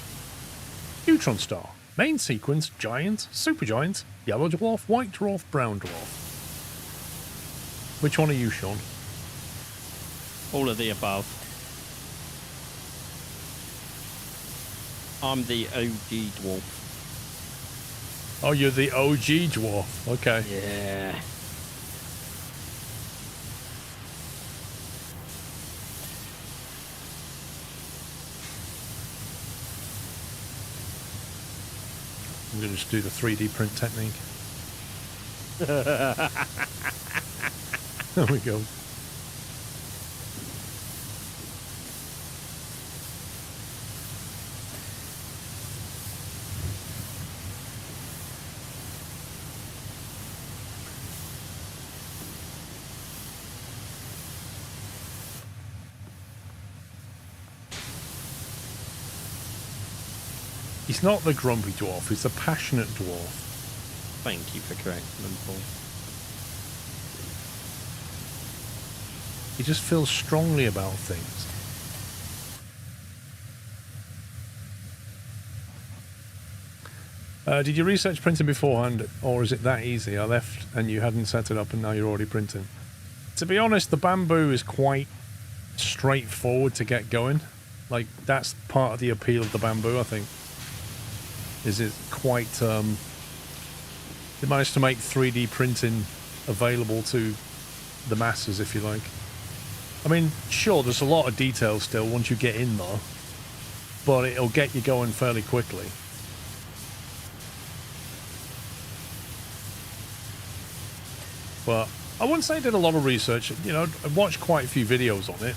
Neutron star. Main sequence, giant, supergiant, yellow dwarf, white dwarf, brown dwarf. Which one are you, Sean? All of the above. I'm the OG dwarf. Oh, you're the OG dwarf. Okay. Yeah. I'm going to just do the 3D print technique. There we go. He's not the grumpy dwarf, he's the passionate dwarf. Thank you for correcting them, Paul. He just feels strongly about things. Did you research printing beforehand, or is it that easy? I left and you hadn't set it up and now you're already printing. To be honest, the bamboo is quite straightforward to get going. Like, that's part of the appeal of the bamboo, I think. Is it quite... they managed to make 3D printing available to the masses, if you like. I mean, sure, there's a lot of detail still once you get in there, but it'll get you going fairly quickly. But I wouldn't say I did a lot of research. You know, I watched quite a few videos on it,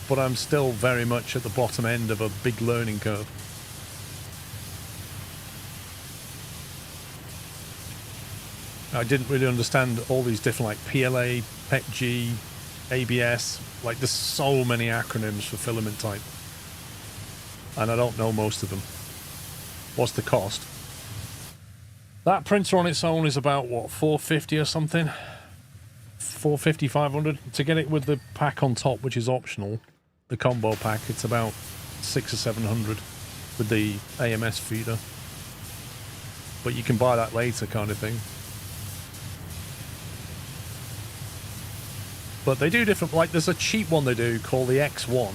but I'm still very much at the bottom end of a big learning curve. I didn't really understand all these different, like PLA, PETG, ABS. Like, there's so many acronyms for filament type, and I don't know most of them. What's the cost? That printer on its own is about, what, 450 or something? 450, 500? To get it with the pack on top, which is optional, the combo pack, it's about 600 or 700 with the AMS feeder. But you can buy that later, kind of thing. But they do different, like there's a cheap one they do called the X1. I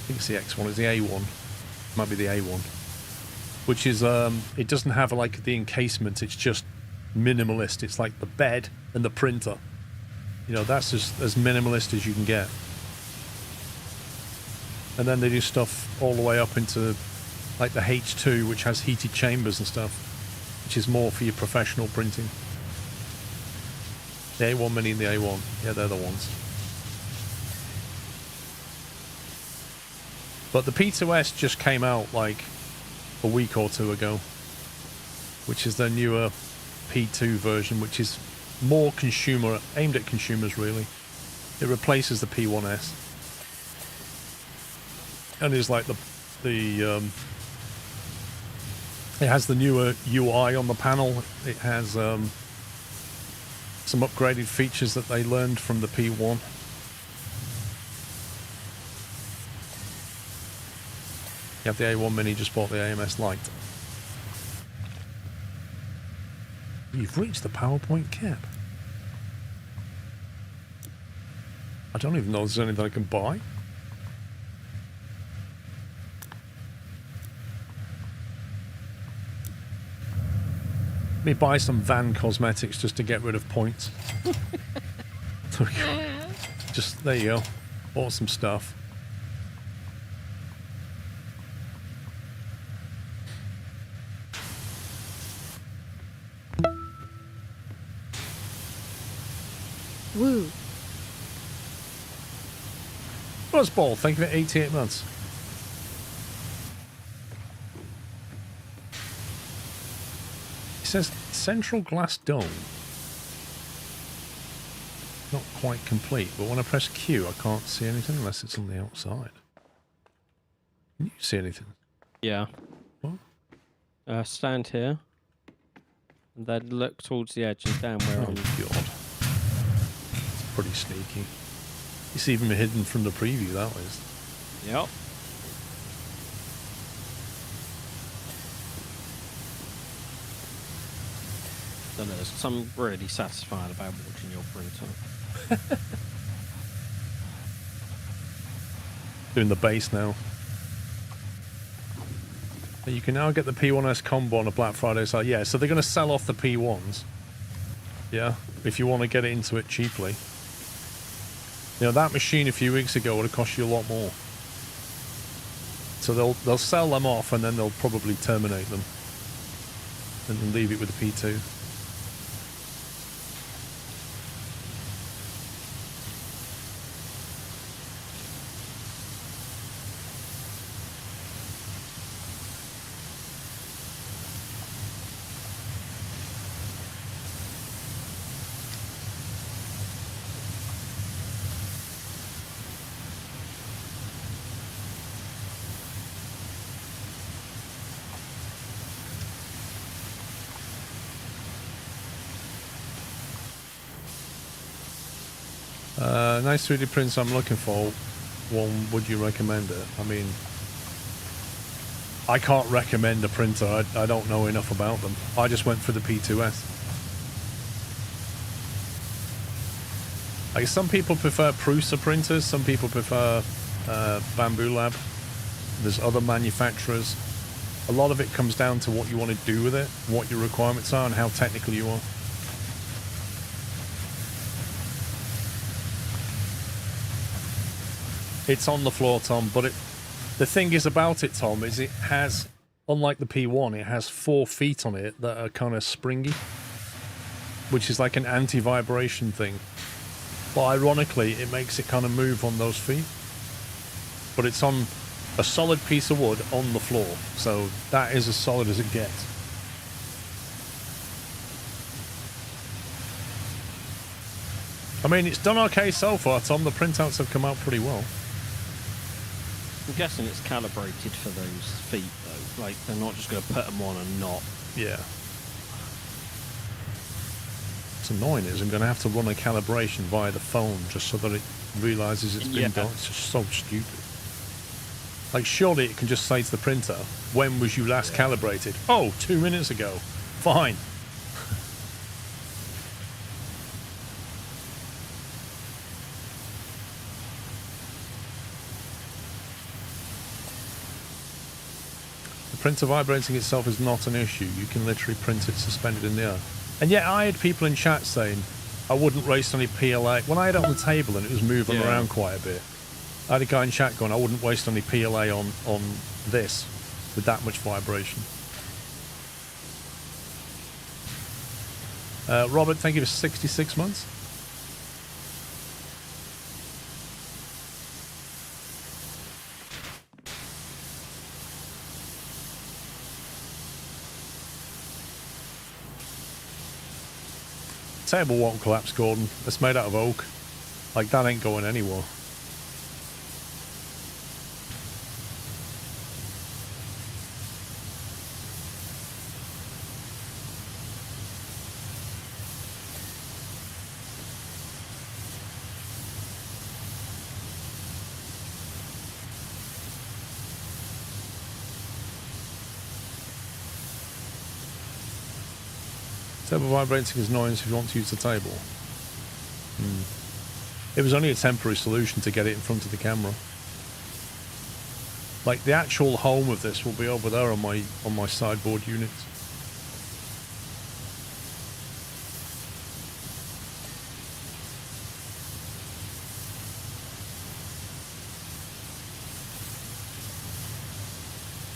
think it's the X1, it's the A1. Might be the A1. Which is, it doesn't have like the encasement, it's just minimalist. It's like the bed and the printer. You know, that's just as minimalist as you can get. And then they do stuff all the way up into like the H2, which has heated chambers and stuff, which is more for your professional printing. The A1 Mini and the A1. Yeah, they're the ones. But the P2S just came out like a week or two ago, which is their newer P2 version, which is more consumer, aimed at consumers really. It replaces the P1S. And is like it has the newer UI on the panel. It has some upgraded features that they learned from the P1. You have the A1 Mini, just bought the AMS Lite. You've reached the PowerPoint cap. I don't even know if there's anything I can buy. Let me buy some van cosmetics just to get rid of points. Just, there you go. Bought some stuff. Woo. Buzzball, thank you for 88 months. It says central glass dome. Not quite complete, but when I press Q, I can't see anything unless it's on the outside. Can you see anything? Yeah. What? Stand here. And then look towards the edge and down where Oh, I'm... God. It's pretty sneaky. It's even hidden from the preview, that was. Yep. Don't know, there's something really satisfying about watching your printer. Doing the base now. You can now get the P1S combo on a Black Friday sale. Yeah, so they're going to sell off the P1s. Yeah, if you want to get into it cheaply. You know, that machine a few weeks ago would have cost you a lot more. So they'll sell them off and then they'll probably terminate them. And then leave it with the P2. Nice 3D prints I'm looking for. One, would you recommend it? I mean, I can't recommend a printer. I don't know enough about them. I just went for the P2S. Like, some people prefer Prusa printers. Some people prefer Bamboo Lab. There's other manufacturers. A lot of it comes down to what you want to do with it, what your requirements are, and how technical you are. It's on the floor, Tom, but the thing is about it, Tom, is it has, unlike the P1, it has 4 feet on it that are kind of springy. which is like an anti-vibration thing. But ironically, it makes it kind of move on those feet. But it's on a solid piece of wood on the floor, so that is as solid as it gets. I mean, it's done okay so far, Tom. The printouts have come out pretty well. I'm guessing it's calibrated for those feet, though. Like, they're not just going to put them on and not. Yeah. What's annoying is I'm going to have to run a calibration via the phone just so that it realises it's been done. It's just so stupid. Like, surely it can just say to the printer, when was you last calibrated? Oh, 2 minutes ago. Fine. The printer vibrating itself is not an issue. You can literally print it suspended in the air. And yet I had people in chat saying I wouldn't waste any PLA. When I had it on the table and it was moving around quite a bit, I had a guy in chat going, I wouldn't waste any PLA on this with that much vibration. Robert, thank you for 66 months. Table won't collapse, Gordon. It's made out of oak. Like, that ain't going anywhere. Table vibrating is annoying if you want to use the table. It was only a temporary solution to get it in front of the camera. Like, the actual home of this will be over there on my sideboard units.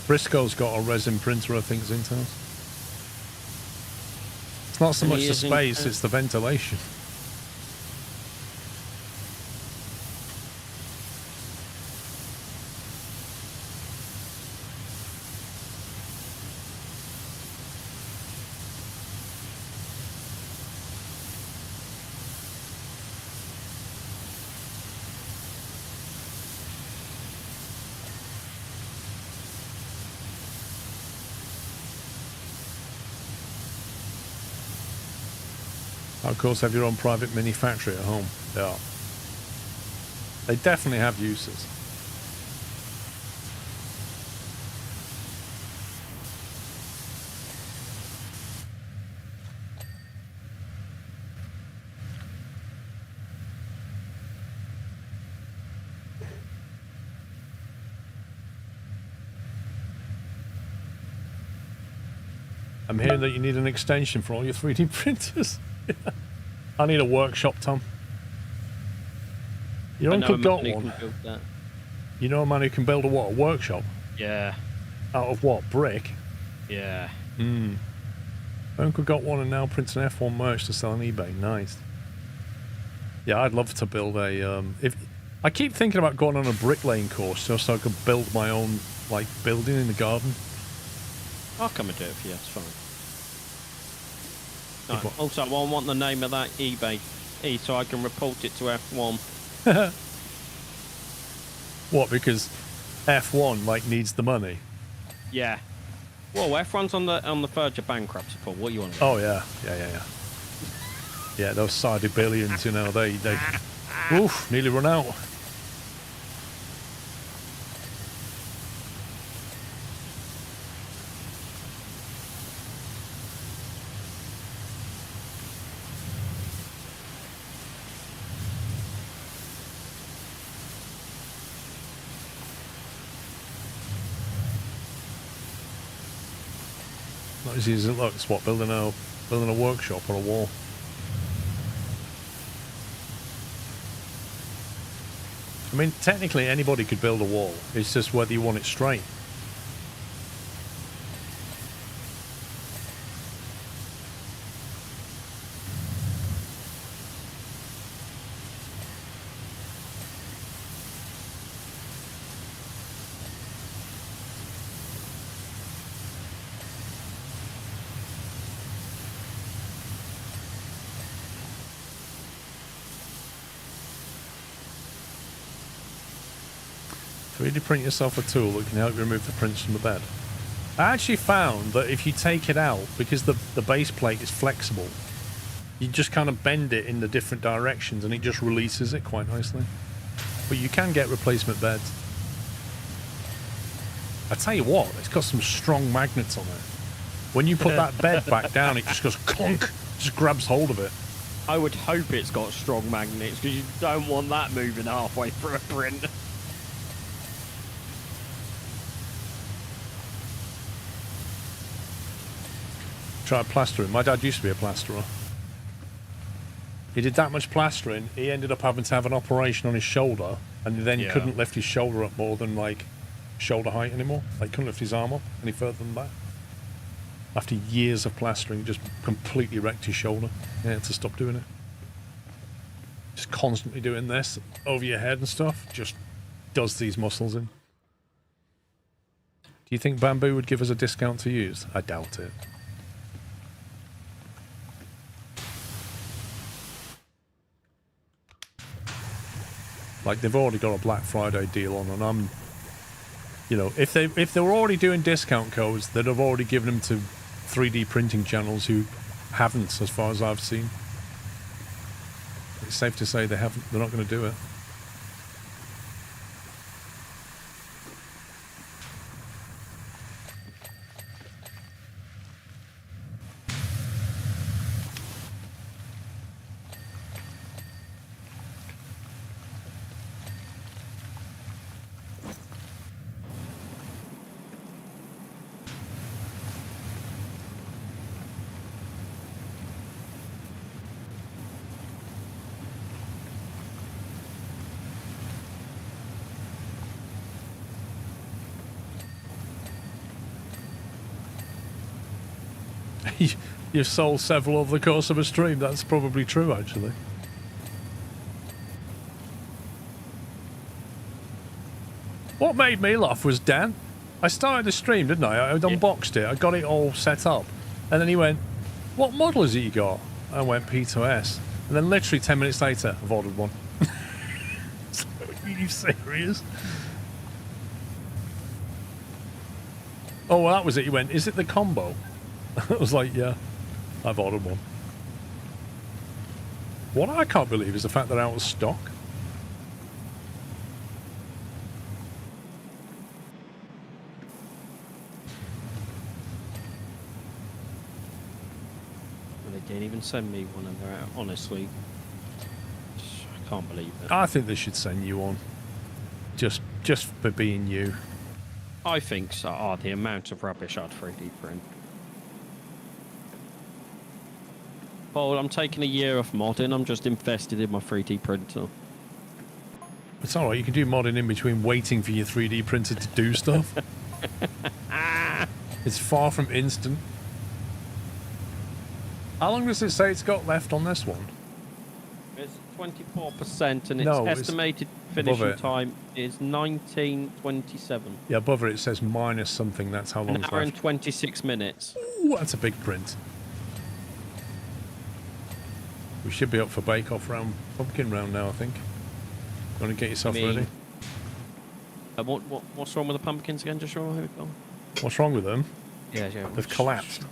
Briscoe's got a resin printer, I think, is in town. It's not so much the space, it's the ventilation. Of course, have your own private mini factory at home. They are. They definitely have uses. I'm hearing that you need an extension for all your 3D printers. I need a workshop, Tom. Your uncle got one. You know a man who can build a what? A workshop? Yeah. Out of what? Brick? Yeah. My uncle got one and now prints an F1 merch to sell on eBay. Nice. Yeah, I'd love to build a... I keep thinking about going on a bricklaying course just so I could build my own, like, building in the garden. I'll come and do it for you, it's fine. Right. Also, I want the name of that eBay so I can report it to F1. What, because F1 like needs the money? Yeah. Well, F1's on the verge of bankruptcy, Paul. What do you want to do? Oh yeah. Yeah, those Saudi billions, you know, they oof, nearly run out. Not as easy as it looks. What, building a workshop or a wall? I mean, technically anybody could build a wall. It's just whether you want it straight. 3D print yourself a tool that can help you remove the prints from the bed. I actually found that if you take it out, because the base plate is flexible, you just kind of bend it in the different directions and it just releases it quite nicely. But you can get replacement beds. I tell you what, it's got some strong magnets on it. When you put that bed back down, it just goes clunk, just grabs hold of it. I would hope it's got strong magnets, because you don't want that moving halfway through a print. Try plastering. My dad used to be a plasterer. He did that much plastering, he ended up having to have an operation on his shoulder, and then he couldn't lift his shoulder up more than, like, shoulder height anymore. Like, couldn't lift his arm up any further than that. After years of plastering, just completely wrecked his shoulder. He had to stop doing it. Just constantly doing this over your head and stuff, just does these muscles in. Do you think Bamboo would give us a discount to use? I doubt it. Like, they've already got a Black Friday deal on, and I'm, you know, if they were already doing discount codes, they'd have already given them to 3D printing channels who haven't, as far as I've seen. It's safe to say they're not going to do it. You've sold several over the course of a stream. That's probably true, actually. What made me laugh was Dan. I started the stream, didn't I? I'd unboxed it. I got it all set up. And then he went, "What model is it you got?" I went, P2S. And then literally 10 minutes later, I've ordered one. Are you serious? Oh, well, that was it. He went, "Is it the combo?" I was like, "Yeah, I've ordered one." What I can't believe is the fact that they're out of stock. Well, they didn't even send me one, and they're out. Honestly, I can't believe it. I think they should send you one. Just for being you. I think so. Oh, the amount of rubbish I'd 3D print. Oh, I'm taking a year off modding. I'm just invested in my 3D printer. It's alright, you can do modding in between waiting for your 3D printer to do stuff. It's far from instant. How long does it say it's got left on this one? It's 24%, and its No, estimated finishing time is 1927. Yeah, above it says minus something. That's how long An it's hour left. and 26 minutes. Ooh, that's a big print. We should be up for Bake Off round, pumpkin round now, I think. You want to get yourself ready? What's wrong with the pumpkins again? Just remind me. What's wrong with them? Yeah. They've collapsed.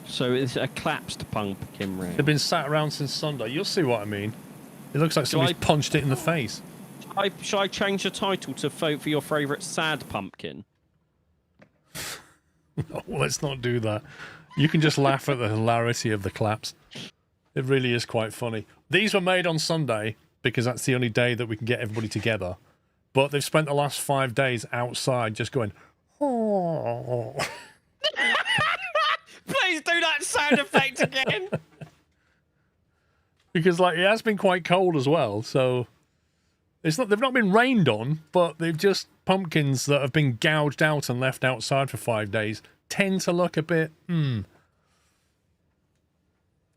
So it's a collapsed pumpkin round. They've been sat around since Sunday. You'll see what I mean. It looks like somebody's punched it in the face. Shall I change the title to vote for your favourite sad pumpkin? No, let's not do that. You can just laugh at the hilarity of the collapse. It really is quite funny. These were made on Sunday because that's the only day that we can get everybody together. But they've spent the last 5 days outside just going, "Oh." Please do that sound effect again. Because like it has been quite cold as well, so they've not been rained on, but they've just pumpkins that have been gouged out and left outside for 5 days tend to look a bit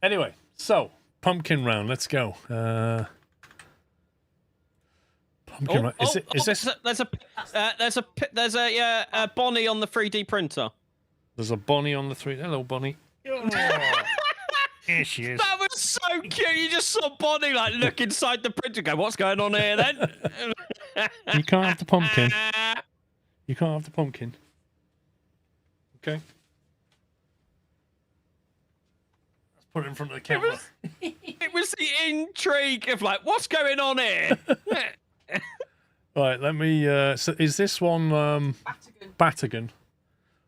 Anyway, so pumpkin round, let's go. Pumpkin round. Is this? There's a Bonnie on the 3D printer. There's a Bonnie on the 3D. Hello, Bonnie. Here she is. That was so cute. You just saw Bonnie like look inside the printer, and go, "What's going on here?" Then You can't have the pumpkin. You can't have the pumpkin. Okay. Let's put it in front of the camera. It was the intrigue of like, what's going on here? Right, let me. So is this one Batagon?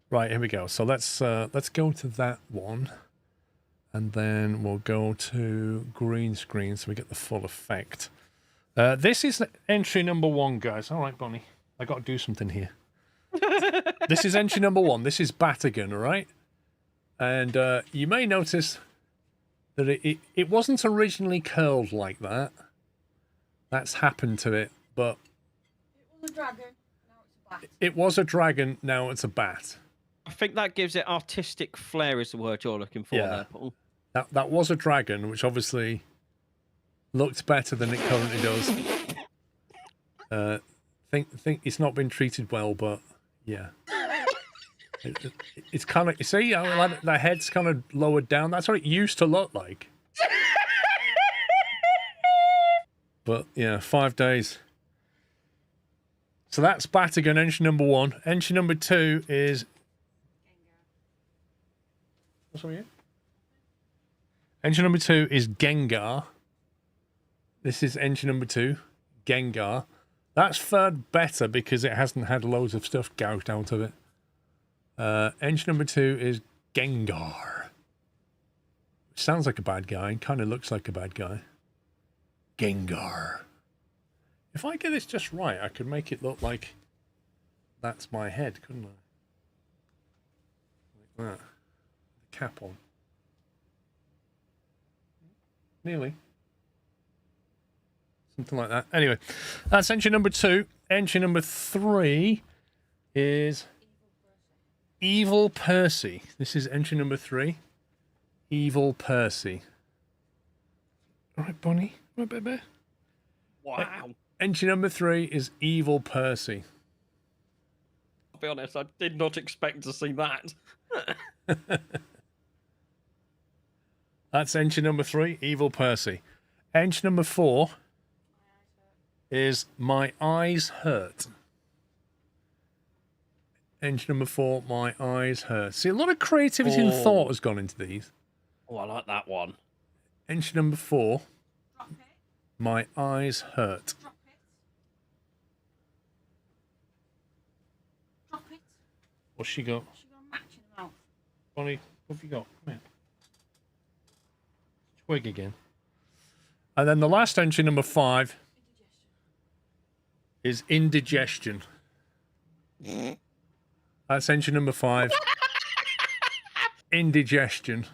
Right, here we go. So let's go to that one, and then we'll go to green screen so we get the full effect. This is entry number 1, guys. All right, Bonnie, I got to do something here. This is entry number 1. This is Batagon, all right? And you may notice that it wasn't originally curled like that. That's happened to it, but It was a dragon, now it's a bat. it was a dragon, now it's a bat. I think that gives it artistic flair is the word you're looking for there, Paul. That was a dragon, which obviously looked better than it currently does. Think it's not been treated well, but yeah. It's kind of, you see how like, the head's kind of lowered down? That's what it used to look like. But yeah, 5 days. So that's Batagon, entry number 1. Entry number 2 is... What's over here? Entry number 2 is Gengar. This is entry number 2, Gengar. That's fared better because it hasn't had loads of stuff gouged out of it. Entry number 2 is Gengar. Sounds like a bad guy, kind of looks like a bad guy. Gengar. If I get this just right, I could make it look like that's my head, couldn't I? Like that. The cap on. Nearly. Something like that. Anyway, that's entry number 2. Entry number 3 is Evil Percy. This is entry number 3. Evil Percy. All right, Bonnie. Right, baby. Wow. Entry number 3 is Evil Percy. I'll be honest, I did not expect to see that. That's entry number 3, Evil Percy. Entry number 4 is My Eyes Hurt. Entry number 4, My Eyes Hurt. See, a lot of creativity and thought has gone into these. Oh, I like that one. Entry number 4, Drop it. My Eyes Hurt. Drop it. Drop it. What's she got? She got a match in the mouth. Bonnie, what have you got? Come here. Twig again. And then the last entry, number 5, is Indigestion. That's entry number 5. Indigestion.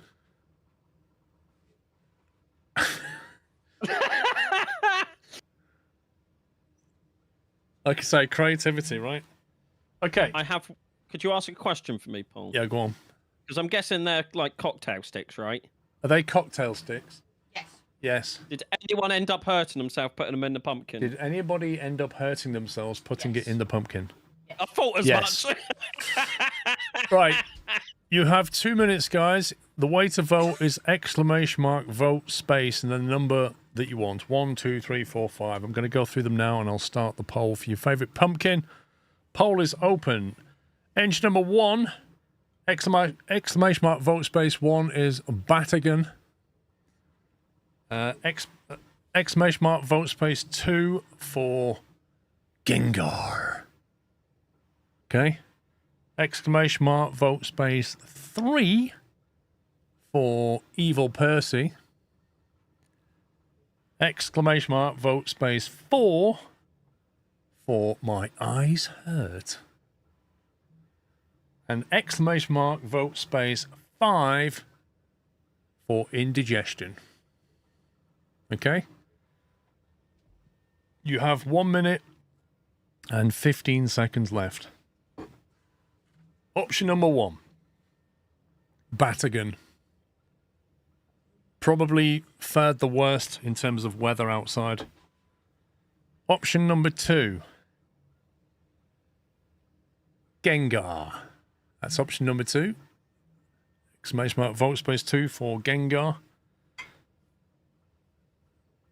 Like I say, creativity, right? Okay. Could you ask a question for me, Paul? Yeah, go on. Because I'm guessing they're like cocktail sticks, right? Are they cocktail sticks? Yes. Yes. Did anyone end up hurting themselves putting them in the pumpkin? Did anybody end up hurting themselves putting it in the pumpkin? I thought as Yes. much. Right. You have 2 minutes, guys. The way to vote is !vote space and then the number that you want. 1, 2, 3, 4, 5. I'm going to go through them now and I'll start the poll for your favourite pumpkin. Poll is open. Entry number 1, !vote space 1 is Batagon. !vote space 2 for Gengar. Okay. !vote space 3 for Evil Percy. !vote space 4 for My Eyes Hurt. And !vote space 5 for Indigestion. Okay? You have 1 minute and 15 seconds left. Option number 1. Batagon. Probably fared the worst in terms of weather outside. Option number 2. Gengar. That's option number 2. !vote space 2 for Gengar.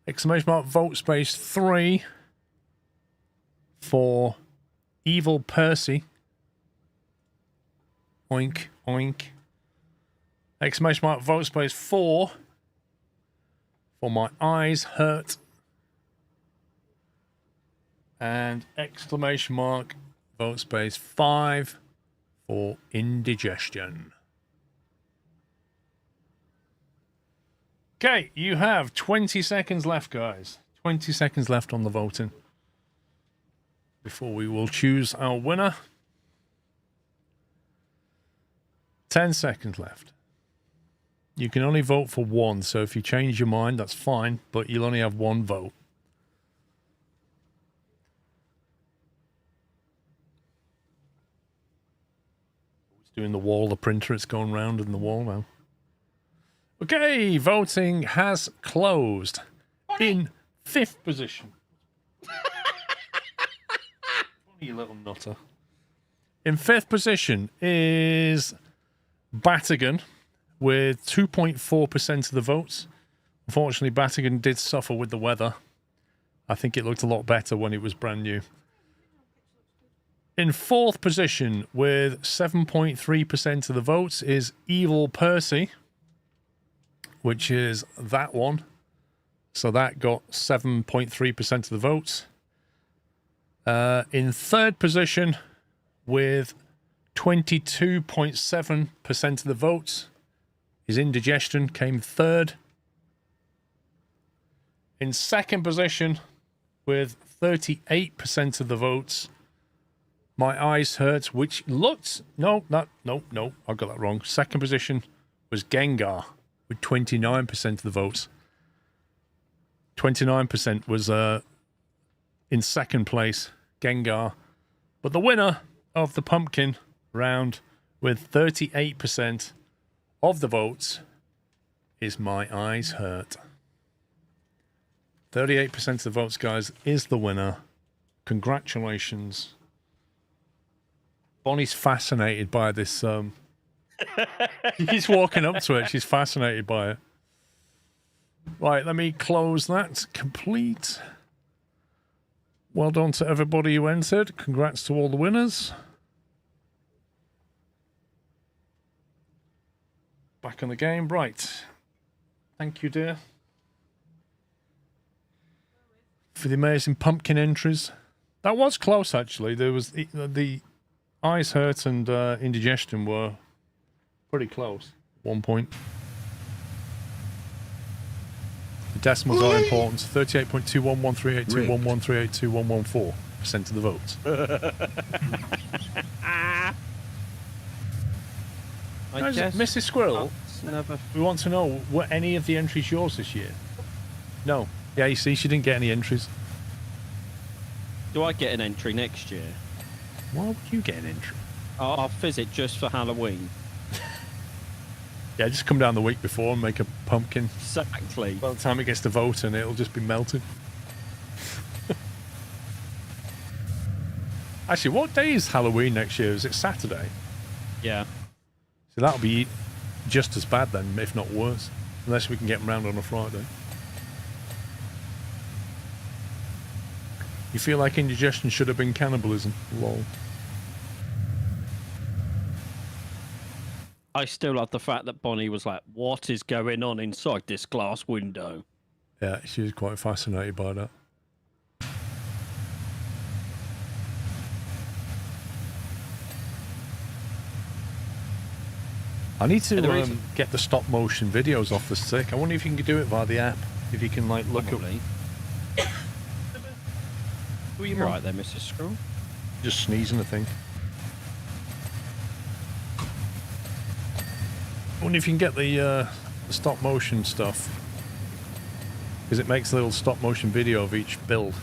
!vote space 3 for Evil Percy. Oink, oink. Exclamation mark, vote space 4 for My Eyes Hurt. And exclamation mark, vote space 5 for Indigestion. Okay, you have 20 seconds left, guys. 20 seconds left on the voting before we will choose our winner. 10 seconds left. You can only vote for one, so if you change your mind, that's fine, but you'll only have one vote. It's doing the wall, the printer, it's going round in the wall now. Okay, voting has closed. In 5th position. You little nutter. In 5th position is Batagan with 2.4% of the votes. Unfortunately, Batagan did suffer with the weather. I think it looked a lot better when it was brand new. In 4th position with 7.3% of the votes is Evil Percy, which is that one. So that got 7.3% of the votes. In 3rd position with 22.7% of the votes is Indigestion, came 3rd. In 2nd position with 38% of the votes, My Eyes Hurt, which looked... No, I got that wrong. 2nd position was Gengar with 29% of the votes. 29% was in 2nd place, Gengar. But the winner of the pumpkin round with 38% of the votes is My Eyes Hurt. 38% of the votes, guys, is the winner. Congratulations. Bonnie's fascinated by this. He's walking up to it. She's fascinated by it. Right, let me close that. Complete. Well done to everybody who entered. Congrats to all the winners. Back in the game. Right. Thank you, dear, for the amazing pumpkin entries. That was close, actually. There was the Eyes Hurt and Indigestion were pretty close at one point. The decimals are important. 38.211382113821114% of the votes. I guess Mrs. Squirrel, never... we want to know, were any of the entries yours this year? No. Yeah, you see, she didn't get any entries. Do I get an entry next year? Why would you get an entry? I'll fizz it just for Halloween. Yeah, just come down the week before and make a pumpkin. Exactly. By the time it gets to voting, it'll just be melted. Actually, what day is Halloween next year? Is it Saturday? Yeah. So that'll be just as bad then, if not worse. Unless we can get them round on a Friday. You feel like indigestion should have been cannibalism? Lol. I still love the fact that Bonnie was like, what is going on inside this glass window? Yeah, she was quite fascinated by that. I need to get the stop motion videos off the stick. I wonder if you can do it via the app. If you can, like, look Probably. up. Were you right there, Mrs. Scroll? Just sneezing, I think. I wonder if you can get the stop motion stuff, because it makes a little stop motion video of each build.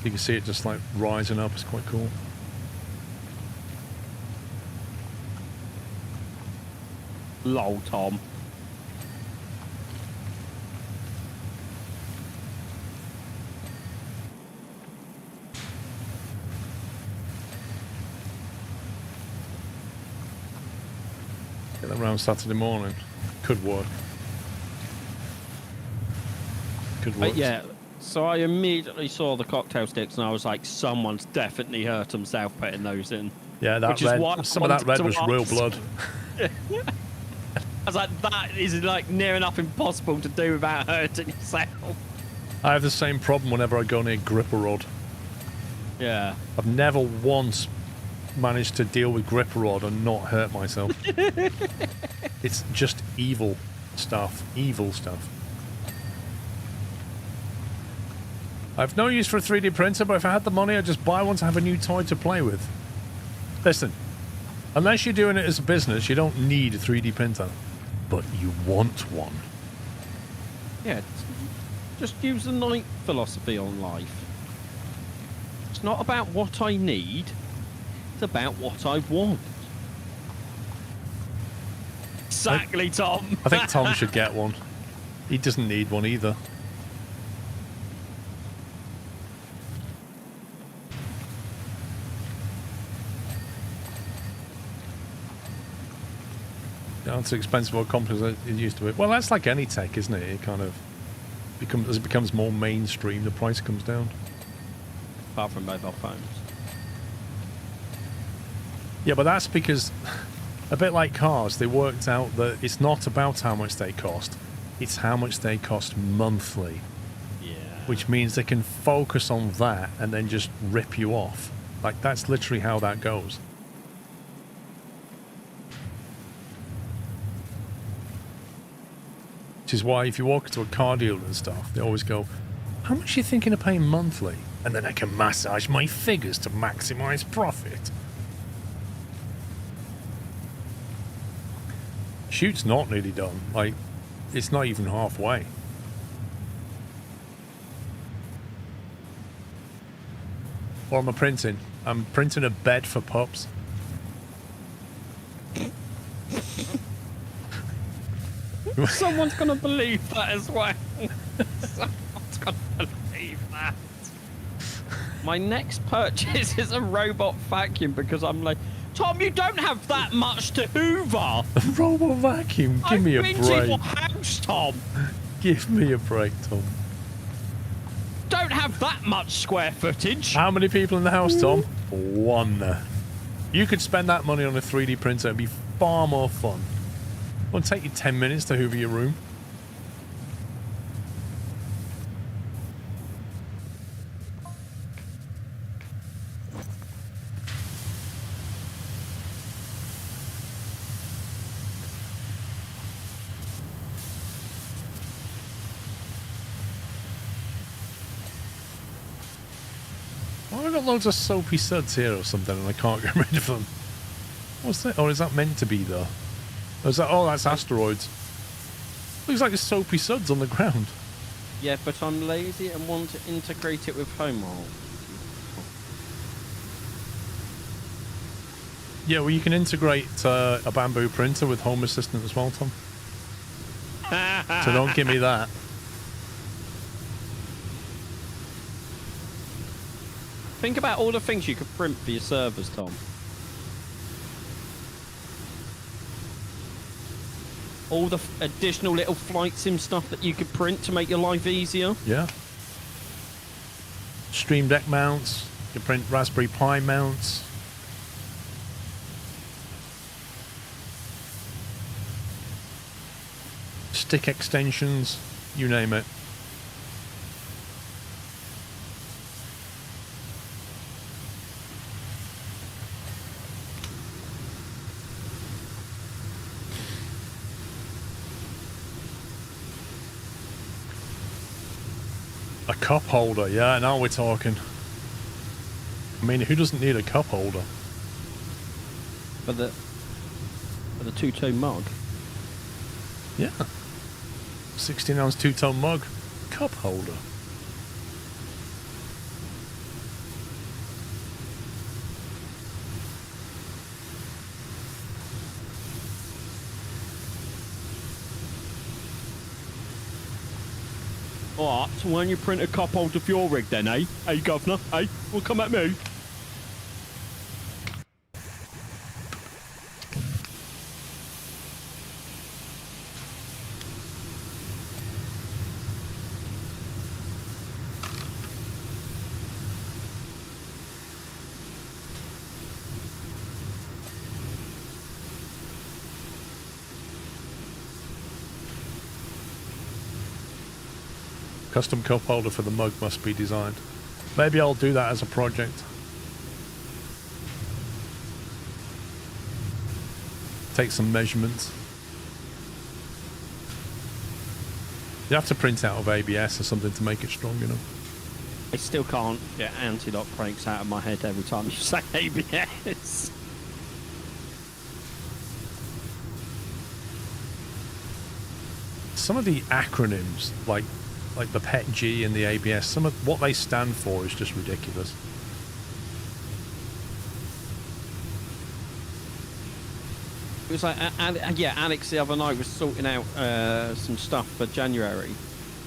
You can see it just like rising up. It's quite cool. Lol, Tom. Get that round Saturday morning. Could work. Could work. Yeah, So I immediately saw the cocktail sticks and I was like, someone's definitely hurt himself putting those in. Yeah, that Which is why I red. Some of that red wanted was to real ask. blood. I was like, that is like near enough impossible to do without hurting yourself. I have the same problem whenever I go near gripper rod. Yeah. I've never once managed to deal with gripper rod and not hurt myself. It's just evil stuff. Evil stuff. I've no use for a 3D printer, but if I had the money, I'd just buy one to have a new toy to play with. Listen, unless you're doing it as a business, you don't need a 3D printer. But you want one. Yeah, just use the Knight philosophy on life. It's not about what I need, it's about what I want. Exactly, Tom. I think Tom should get one. He doesn't need one either. Yeah, it's expensive or complex as it used to be. Well, that's like any tech, isn't it? It kind of becomes, as it becomes more mainstream, the price comes down. Apart from mobile phones. Yeah, but that's because, a bit like cars, they worked out that it's not about how much they cost, it's how much they cost monthly. Yeah. Which means they can focus on that and then just rip you off. Like, that's literally how that goes. Which is why if you walk into a car dealer and stuff, they always go, how much are you thinking of paying monthly? And then I can massage my figures to maximize profit. Shoot's not nearly done. Like, it's not even halfway. What am I printing? I'm printing a bed for pups. Someone's gonna believe that as well. Someone's gonna believe that. My next purchase is a robot vacuum because I'm like, Tom, you don't have that much to hoover. A robot vacuum? Give me a I've been to break. your house, Tom. Give me a break, Tom. Don't have that much square footage. How many people in the house, Tom? One. You could spend that money on a 3D printer. It'd be far more fun. It won't take you 10 minutes to hoover your room. Oh, I've got loads of soapy suds here or something and I can't get rid of them. What's that? Or is that meant to be though? Or is that, oh, that's asteroids. Looks like there's soapy suds on the ground. Yeah, but I'm lazy and want to integrate it with home roll. Yeah, well, you can integrate a bamboo printer with Home Assistant as well, Tom. So don't give me that. Think about all the things you could print for your servers, Tom. All the additional little flight sim stuff that you could print to make your life easier. Yeah. Stream Deck mounts. You can print Raspberry Pi mounts. Stick extensions. You name it. A cup holder, yeah, now we're talking. I mean, who doesn't need a cup holder? For the two-tone mug. Yeah. 16-ounce two-tone mug. Cup holder. Alright, so why don't you print a cup holder for your rig then, eh? Hey, governor, hey, well, come at me. Custom cup holder for the mug must be designed. Maybe I'll do that as a project. Take some measurements. You have to print out of ABS or something to make it strong enough. I still can't get anti-lock brakes out of my head every time you say ABS. Some of the acronyms, like the PET-G and the ABS, some of what they stand for is just ridiculous. It was like, yeah, Alex the other night was sorting out some stuff for January,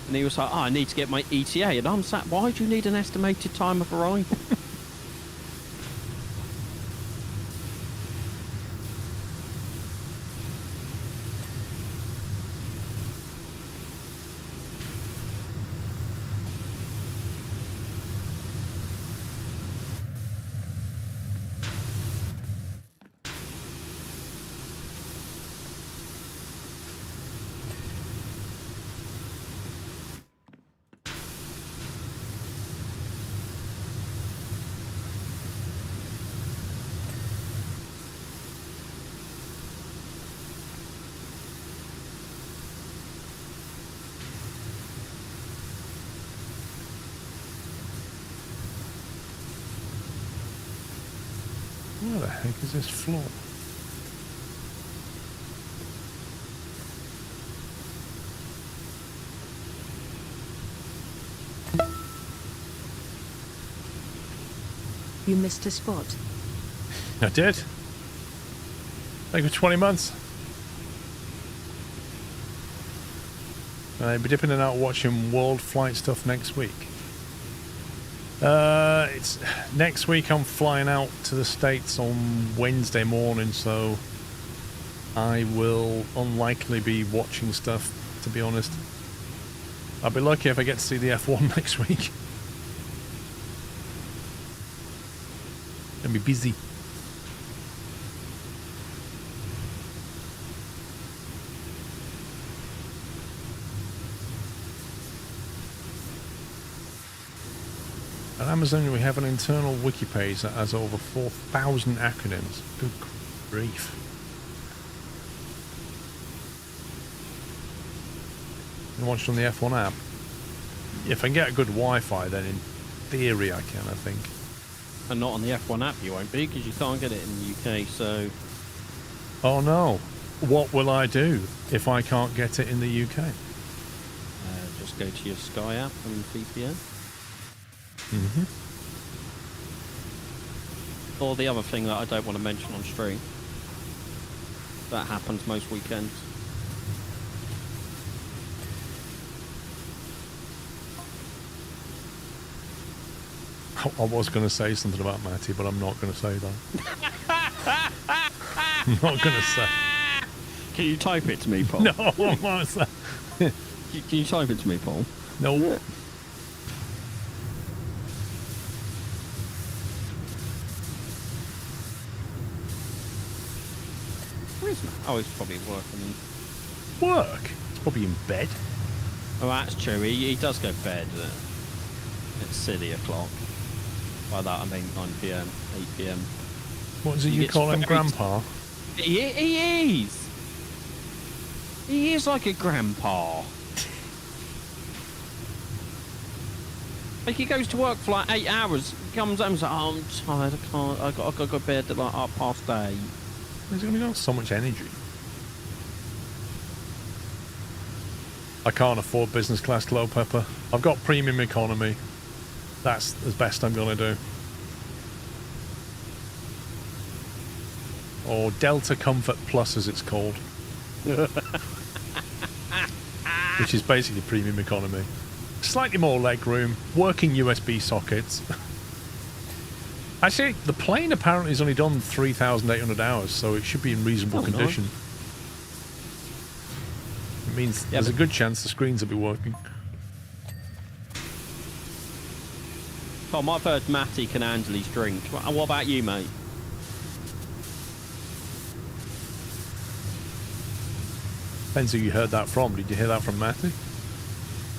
and he was like, "Oh, I need to get my ETA," and I'm sat, "Why do you need an estimated time of arrival?" Where the heck is this floor? You missed a spot. I did. Like for 20 months. I'll be dipping in and out watching world flight stuff next week. It's next week. I'm flying out to the States on Wednesday morning, so I will unlikely be watching stuff, to be honest. I'll be lucky if I get to see the F1 next week. I'll be busy. At Amazon, we have an internal wiki page that has over 4,000 acronyms. Good grief. You watch it on the F1 app? If I can get a good Wi-Fi, then in theory I can, I think. And not on the F1 app, you won't be, because you can't get it in the UK, so... Oh no. What will I do if I can't get it in the UK? Just go to your Sky app and VPN. Mm-hmm. Or the other thing that I don't want to mention on stream. That happens most weekends. I was going to say something about Matty, but I'm not going to say that. I'm not going to say. Can you type it to me, Paul? No, I'm not saying. Can you type it to me, Paul? No. Where is Matt? Oh, he's probably working. Work? He's probably in bed. Oh, that's true. He does go to bed at silly o'clock. By that I mean 9 PM, 8 PM. What is it you call him, Grandpa? He is! He is like a grandpa. Like he goes to work for like 8 hours, comes home and says, "Oh, I'm tired, I can't, I got to go to bed at like 8:30. He's only got so much energy. I can't afford business class, Glow Pepper. I've got premium economy. That's as best I'm going to do. Or Delta Comfort Plus, as it's called. Which is basically premium economy. Slightly more leg room, working USB sockets. Actually, the plane apparently has only done 3,800 hours, so it should be in reasonable condition. Nice. It means there's a good chance the screens will be working. Tom, I've heard Matty can handle his drink. What about you, mate? Depends who you heard that from. Did you hear that from Matty?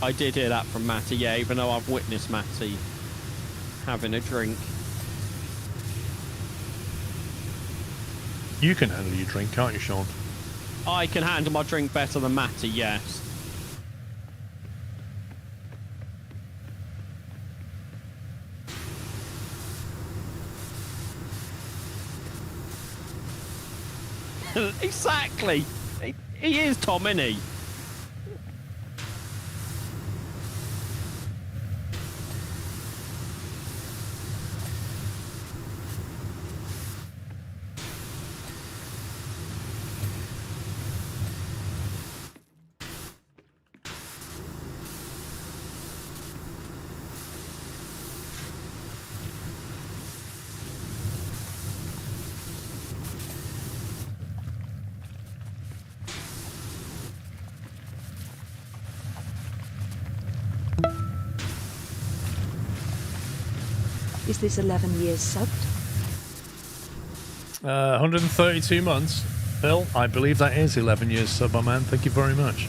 I did hear that from Matty, yeah, even though I've witnessed Matty having a drink. You can handle your drink, can't you, Sean? I can handle my drink better than Matty, yes. Exactly. He is Tom, isn't he? Is this 11 years subbed? 132 months. Phil, I believe that is 11 years sub, my man. Thank you very much.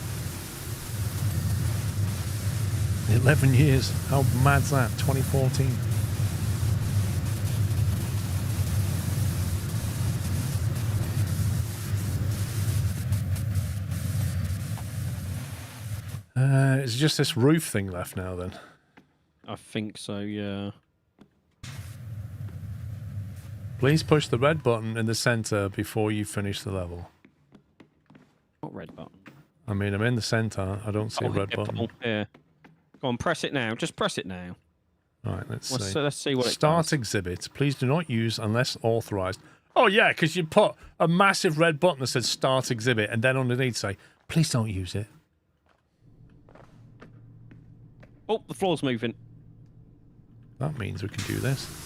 11 years. How mad's that? 2014. It's just this roof thing left now, then. I think so, yeah. Please push the red button in the center before you finish the level. What red button? I mean, I'm in the center. I don't see a red button. Paul, here. Go on, press it now. Just press it now. All right, let's see. Let's see what it Start does. exhibit. Please do not use unless authorized. Oh, yeah, because you put a massive red button that says start exhibit and then underneath say, please don't use it. Oh, the floor's moving. That means we can do this.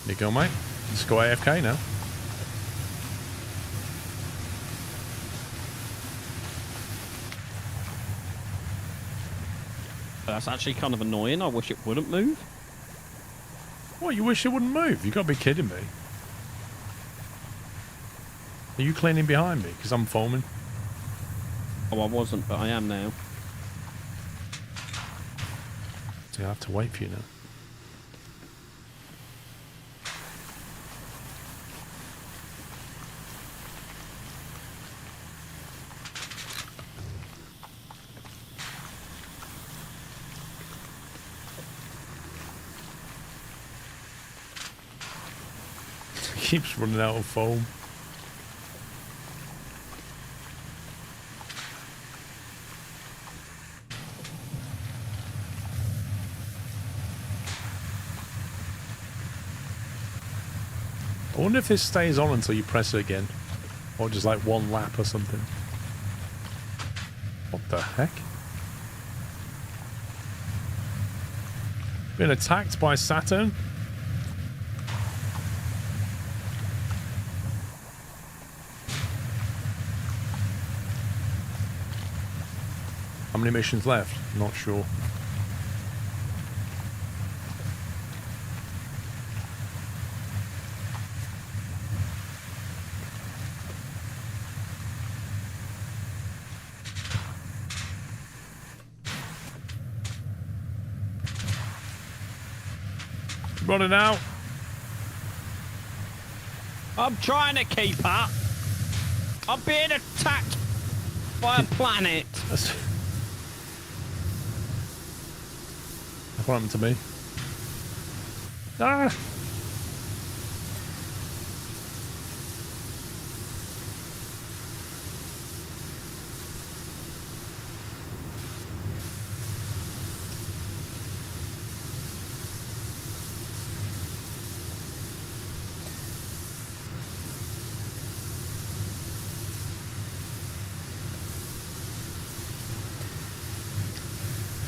There you go, mate. Let's go AFK now. That's actually kind of annoying. I wish it wouldn't move. What, you wish it wouldn't move? You got to be kidding me. Are you cleaning behind me? Because I'm foaming. Oh, I wasn't, but I am now. So I have to wait for you now. Keeps running out of foam. I wonder if this stays on until you press it again. Or just like one lap or something. What the heck? Been attacked by Saturn? How many missions left? Not sure. Running out. I'm trying to keep up. I'm being attacked by a planet. What happened to me? Ah!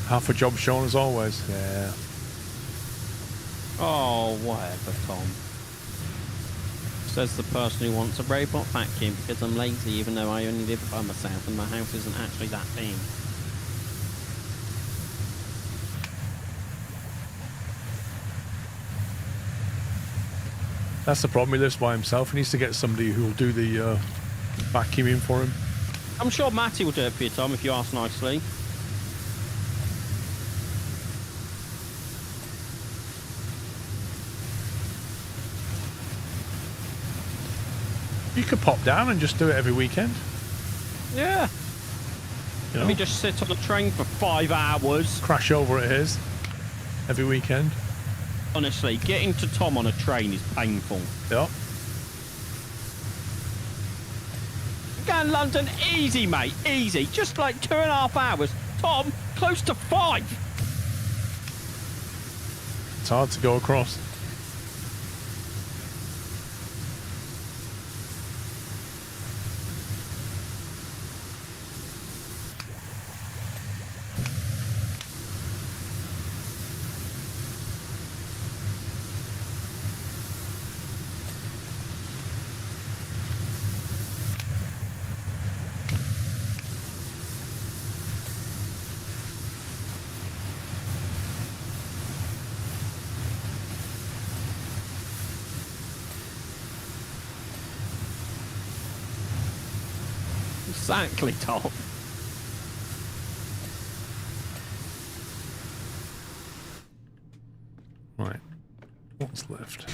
Half a job shown as always. Yeah. Oh, whatever, Tom. Says the person who wants a robot vacuum because I'm lazy even though I only live by myself and my house isn't actually that big. That's the problem. He lives by himself. He needs to get somebody who will do the vacuuming for him. I'm sure Matty will do it for you, Tom, if you ask nicely. You could pop down and just do it every weekend. Yeah. You know, Let me just sit on the train for 5 hours. crash over at his every weekend. Honestly, getting to Tom on a train is painful. Yep. Going to London, easy, mate, easy. Just like 2.5 hours. Tom, close to 5. It's hard to go across. Exactly, Tom. Right. What's left?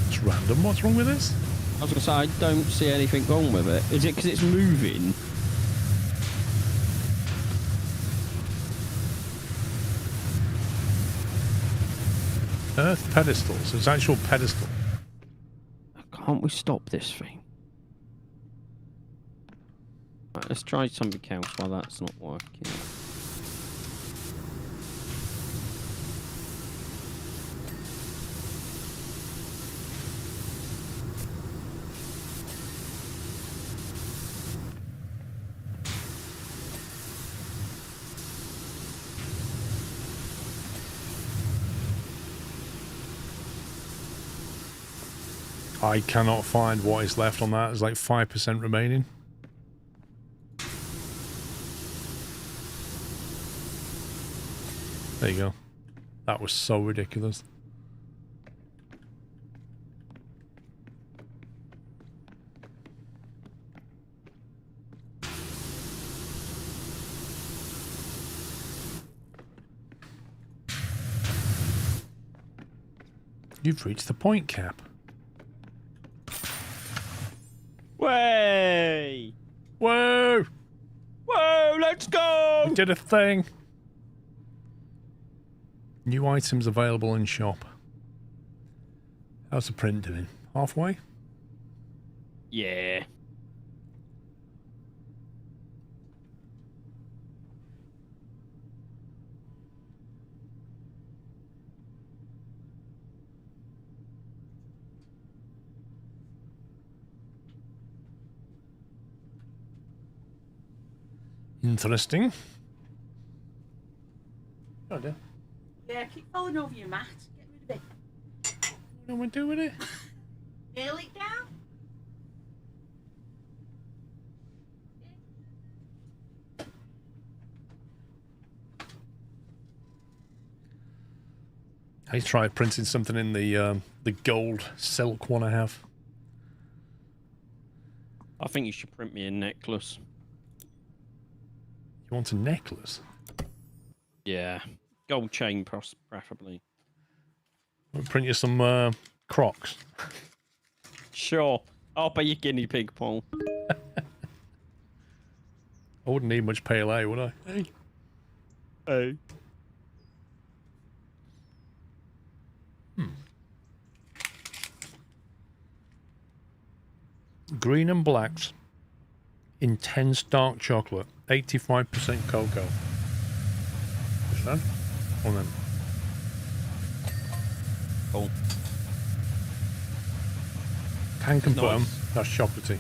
It's random. What's wrong with this? I was going to say, I don't see anything wrong with it. Is it because it's moving? Earth pedestals. It's actual pedestal. Can't we stop this thing? Right, let's try something else while that's not working. I cannot find what is left on that. There's like 5% remaining. There you go. That was so ridiculous. You've reached the point cap. Way! Whoa! Whoa, let's go! We did a thing. New items available in shop. How's the print doing? Halfway? Yeah. Interesting. Oh dear. Yeah, keep falling over your mat. Get rid of it. What do we do with it? Nail it down. I tried printing something in the gold silk one I have. I think you should print me a necklace. You want a necklace? Yeah. Gold chain, preferably. I'll print you some Crocs. Sure. I'll be your guinea pig, Paul. I wouldn't need much PLA, would I? Hey. Hey. Green and blacks. Intense dark chocolate. 85% cocoa. Understand? On then. Cool. Can confirm Nice. that's chocolatey.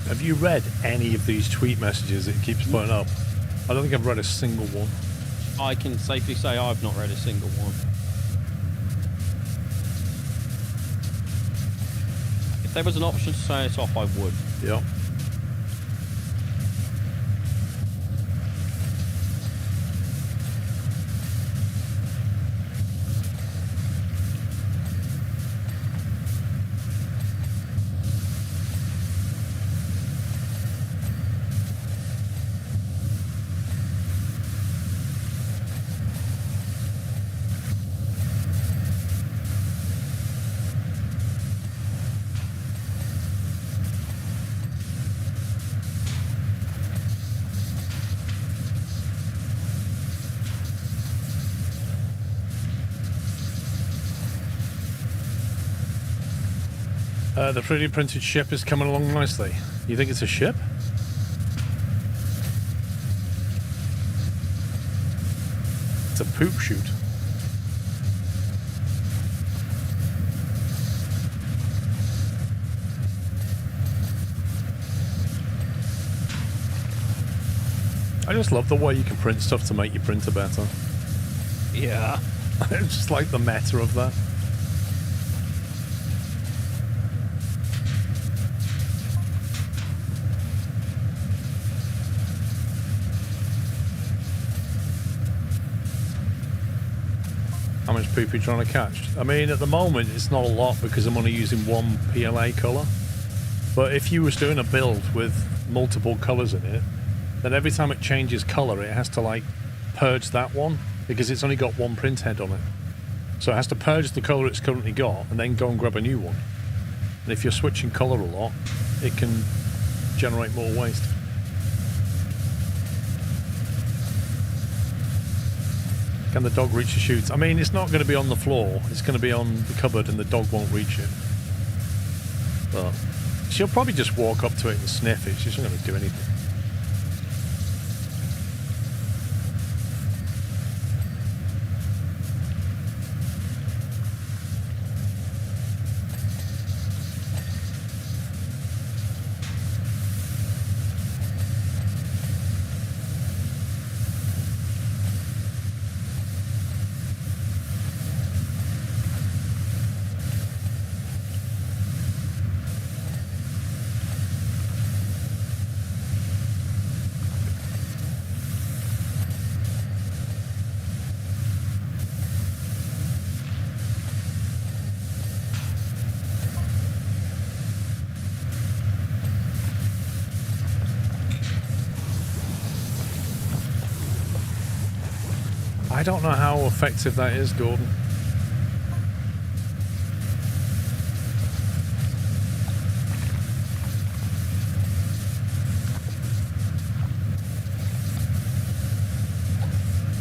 Have you read any of these tweet messages it keeps putting up? I don't think I've read a single one. I can safely say I've not read a single one. If there was an option to turn it off, I would. Yep. The 3D printed ship is coming along nicely. You think it's a ship? It's a poop chute. I just love the way you can print stuff to make your printer better. Yeah. I just like the meta of that. How much poop are you trying to catch? I mean, at the moment, it's not a lot because I'm only using one PLA colour. But if you was doing a build with multiple colours in it, then every time it changes colour, it has to, like, purge that one because it's only got one print head on it. So it has to purge the colour it's currently got and then go and grab a new one. And if you're switching colour a lot, it can generate more waste. Can the dog reach the chute? I mean, it's not going to be on the floor. It's going to be on the cupboard and the dog won't reach it. But she'll probably just walk up to it and sniff it. She's not going to do anything. I don't know how effective that is, Gordon.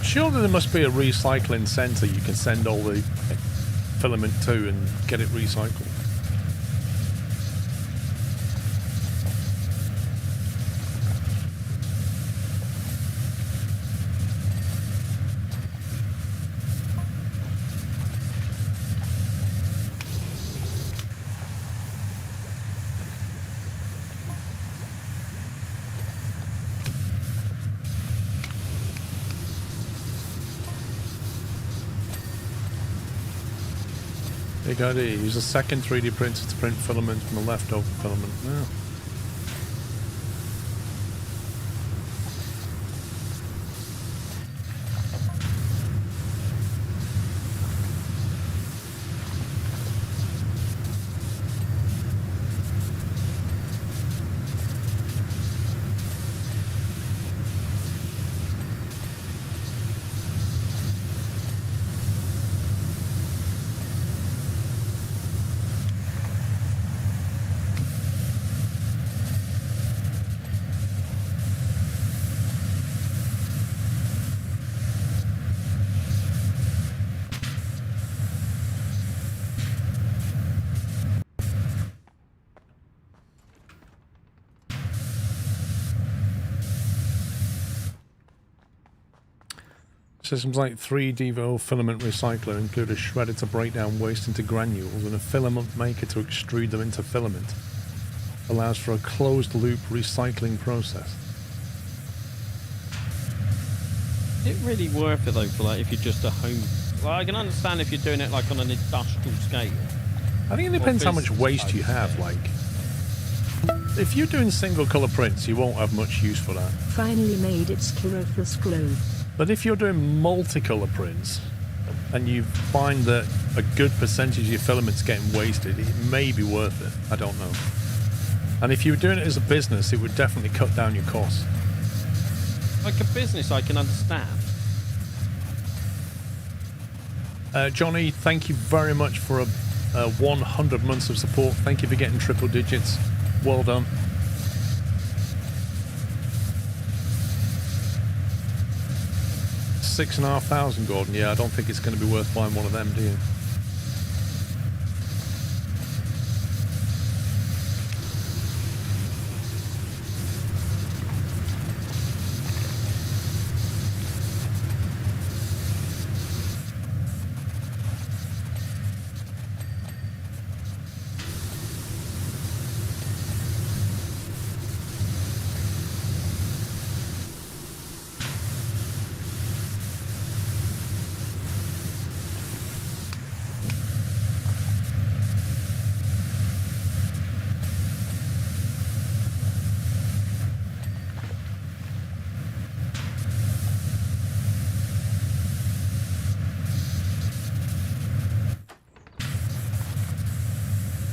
Surely there must be a recycling centre you can send all the filament to and get it recycled. Big idea. Use a second 3D printer to print filament from the leftover filament. Yeah. Systems like 3D filament recycler include a shredder to break down waste into granules and a filament maker to extrude them into filament. allows for a closed-loop recycling process. Is it really worth it though for like if you're just a home? Well, I can understand if you're doing it like on an industrial scale. I think it depends how much waste you have. Like, if you're doing single-color prints, you won't have much use for that. Finally made its chlorophyll's glow. But if you're doing multicolor prints and you find that a good percentage of your filament's getting wasted, it may be worth it. I don't know. And if you were doing it as a business, it would definitely cut down your costs. Like a business, I can understand. Johnny, thank you very much for a 100 months of support. Thank you for getting triple digits. Well done. $6,500, Gordon. Yeah, I don't think it's going to be worth buying one of them, do you?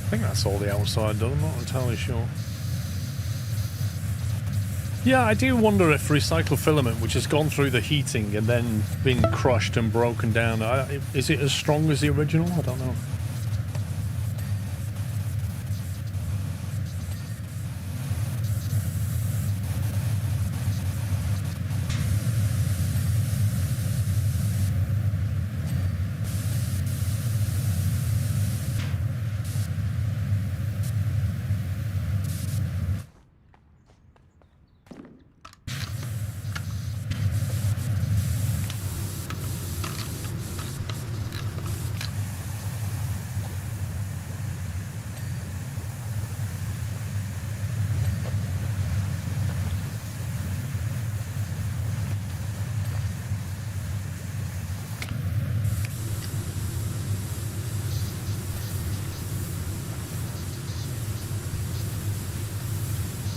I think that's all the outside done, I'm not entirely sure. Yeah, I do wonder if recycled filament, which has gone through the heating and then been crushed and broken down, is it as strong as the original? I don't know.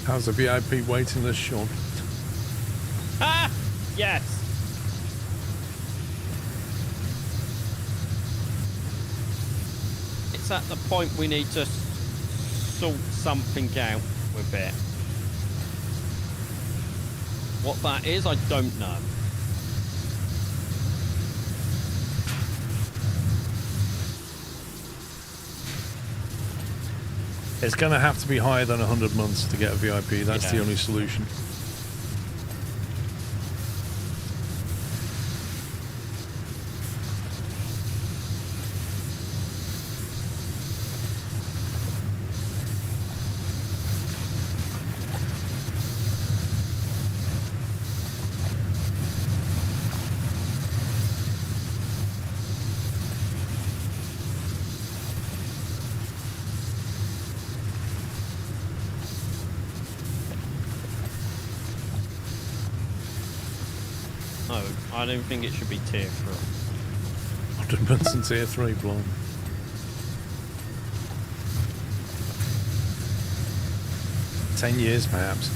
How's the VIP waiting list, Sean? Ah! Yes! It's at the point we need to sort something out with it. What that is, I don't know. It's going to have to be higher than 100 months to get a VIP. That's the only solution. No, I don't think it should be tier 3. 100 months in tier 3, blown. $10 years, perhaps.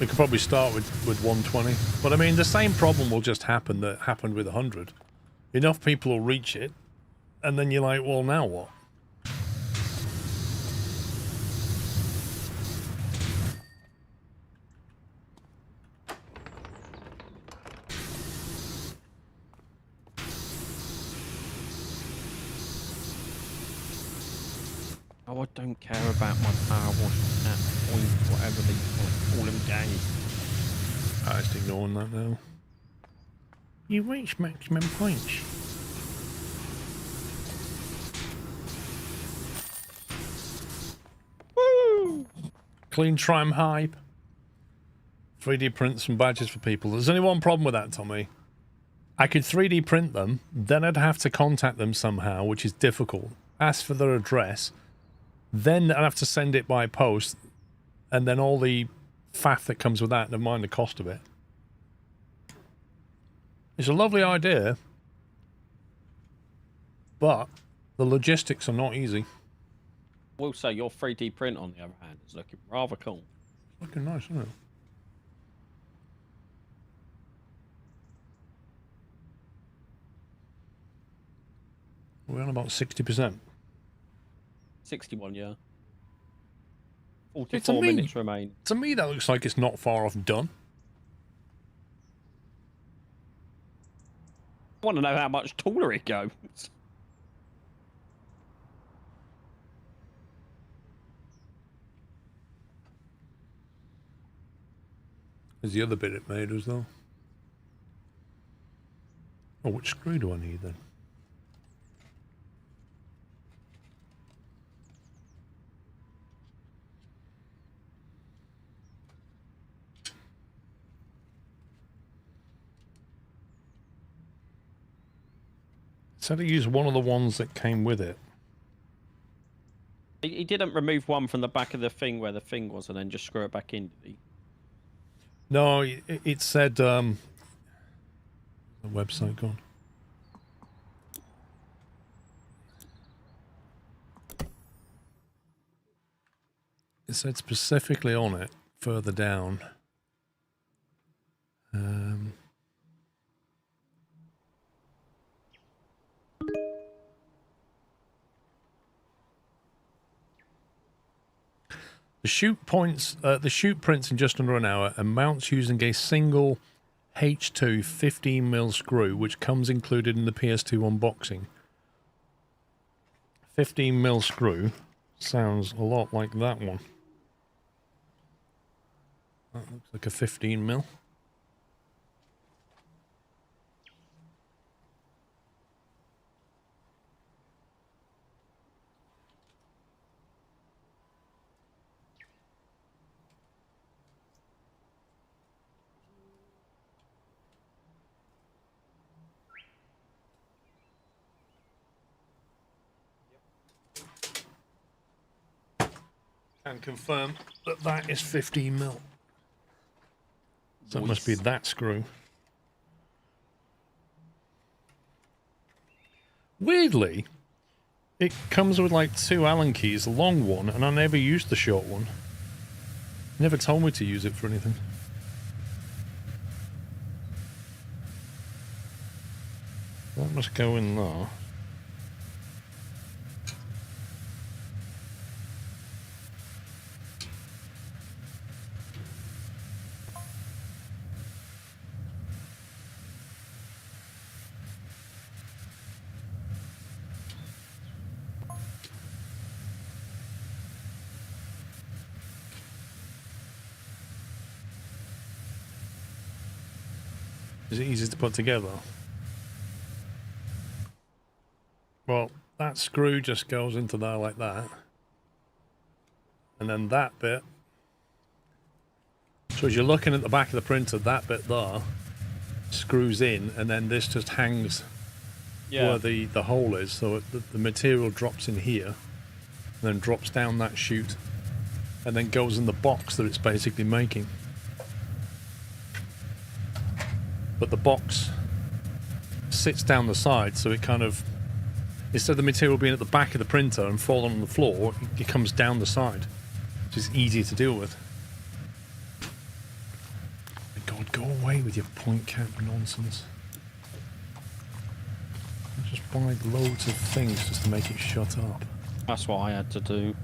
We could probably start with 120. But I mean, the same problem will just happen that happened with 100. Enough people will reach it, and then you're like, well, now what? Oh, I don't care about my power wash at points, whatever they call them games. I just ignoring that now. You reach maximum points. Woo! Clean trim hype. 3D print some badges for people. There's only one problem with that, Tommy. I could 3D print them, then I'd have to contact them somehow, which is difficult. Ask for their address, Then I'd have to send it by post, and then all the faff that comes with that, never mind the cost of it. It's a lovely idea, but the logistics are not easy. I will say your 3D print, on the other hand, is looking rather cool. Looking nice, isn't it? We're on about 60%. 61, yeah. To 44 me- minutes remain. To me, that looks like it's not far off done. I want to know how much taller it goes. There's the other bit it made as well. Oh, which screw do I need then? So to use one of the ones that came with it. He didn't remove one from the back of the thing where the thing was and then just screw it back in, did he? No, it said, the website gone. It said specifically on it, further down. The shoot prints in just under an hour and mounts using a single H2 15mm screw, which comes included in the PS2 unboxing. 15mm screw sounds a lot like that one. That looks like a 15mm. Can confirm that that is 15mm. So it must be that screw. Weirdly, it comes with like 2 Allen keys, a long one, and I never used the short one. Never told me to use it for anything. That must go in there. Is it easy to put together? Well, that screw just goes into there like that. And then that bit. So as you're looking at the back of the printer, that bit there screws in, and then this just hangs where the hole is. So the material drops in here, and then drops down that chute, and then goes in the box that it's basically making. But the box sits down the side, so it kind of, instead of the material being at the back of the printer and falling on the floor, it comes down the side, which is easier to deal with. My God, go away with your point cap nonsense. I just buy loads of things just to make it shut up. That's what I had to do.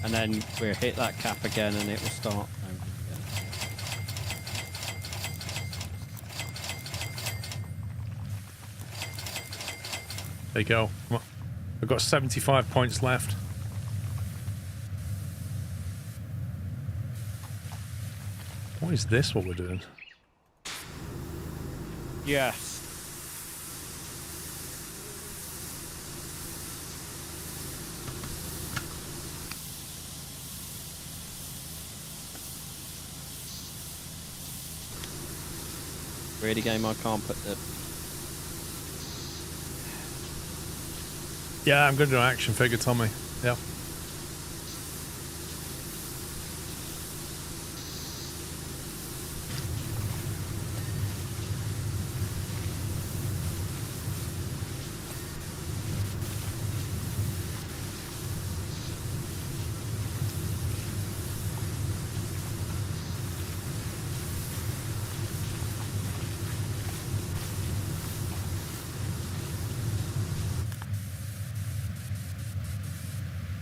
And then we'll hit that cap again and it will start. There you go. I've got 75 points left. What is this, what we're doing? Yes. Really game I can't put the... Yeah, I'm going to do an action figure, Tommy. Yeah.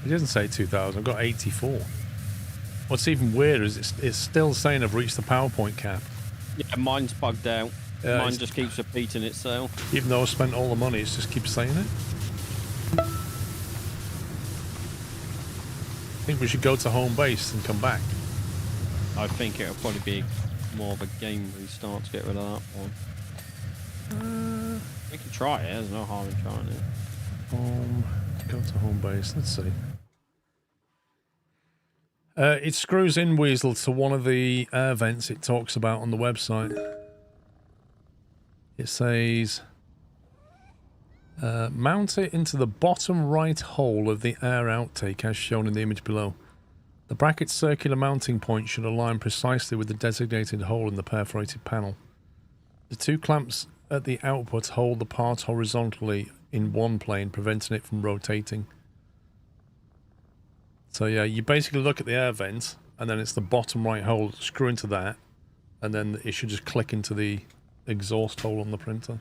It doesn't say 2,000. I've got 84. What's even weirder is it's still saying I've reached the PowerPoint cap. Yeah, mine's bugged out. Yeah, Mine just keeps repeating itself. Even though I spent all the money, it just keeps saying it. I think we should go to home base and come back. I think it'll probably be more of a game restart to get rid of that one. We can try it. There's no harm in trying it. Go to home base. Let's see. It screws in Weasel to one of the air vents it talks about on the website. It says, mount it into the bottom right hole of the air outtake as shown in the image below. The bracket's circular mounting point should align precisely with the designated hole in the perforated panel. The two clamps at the output hold the part horizontally in one plane, preventing it from rotating. So yeah, you basically look at the air vent, and then it's the bottom right hole, screw into that, and then it should just click into the exhaust hole on the printer.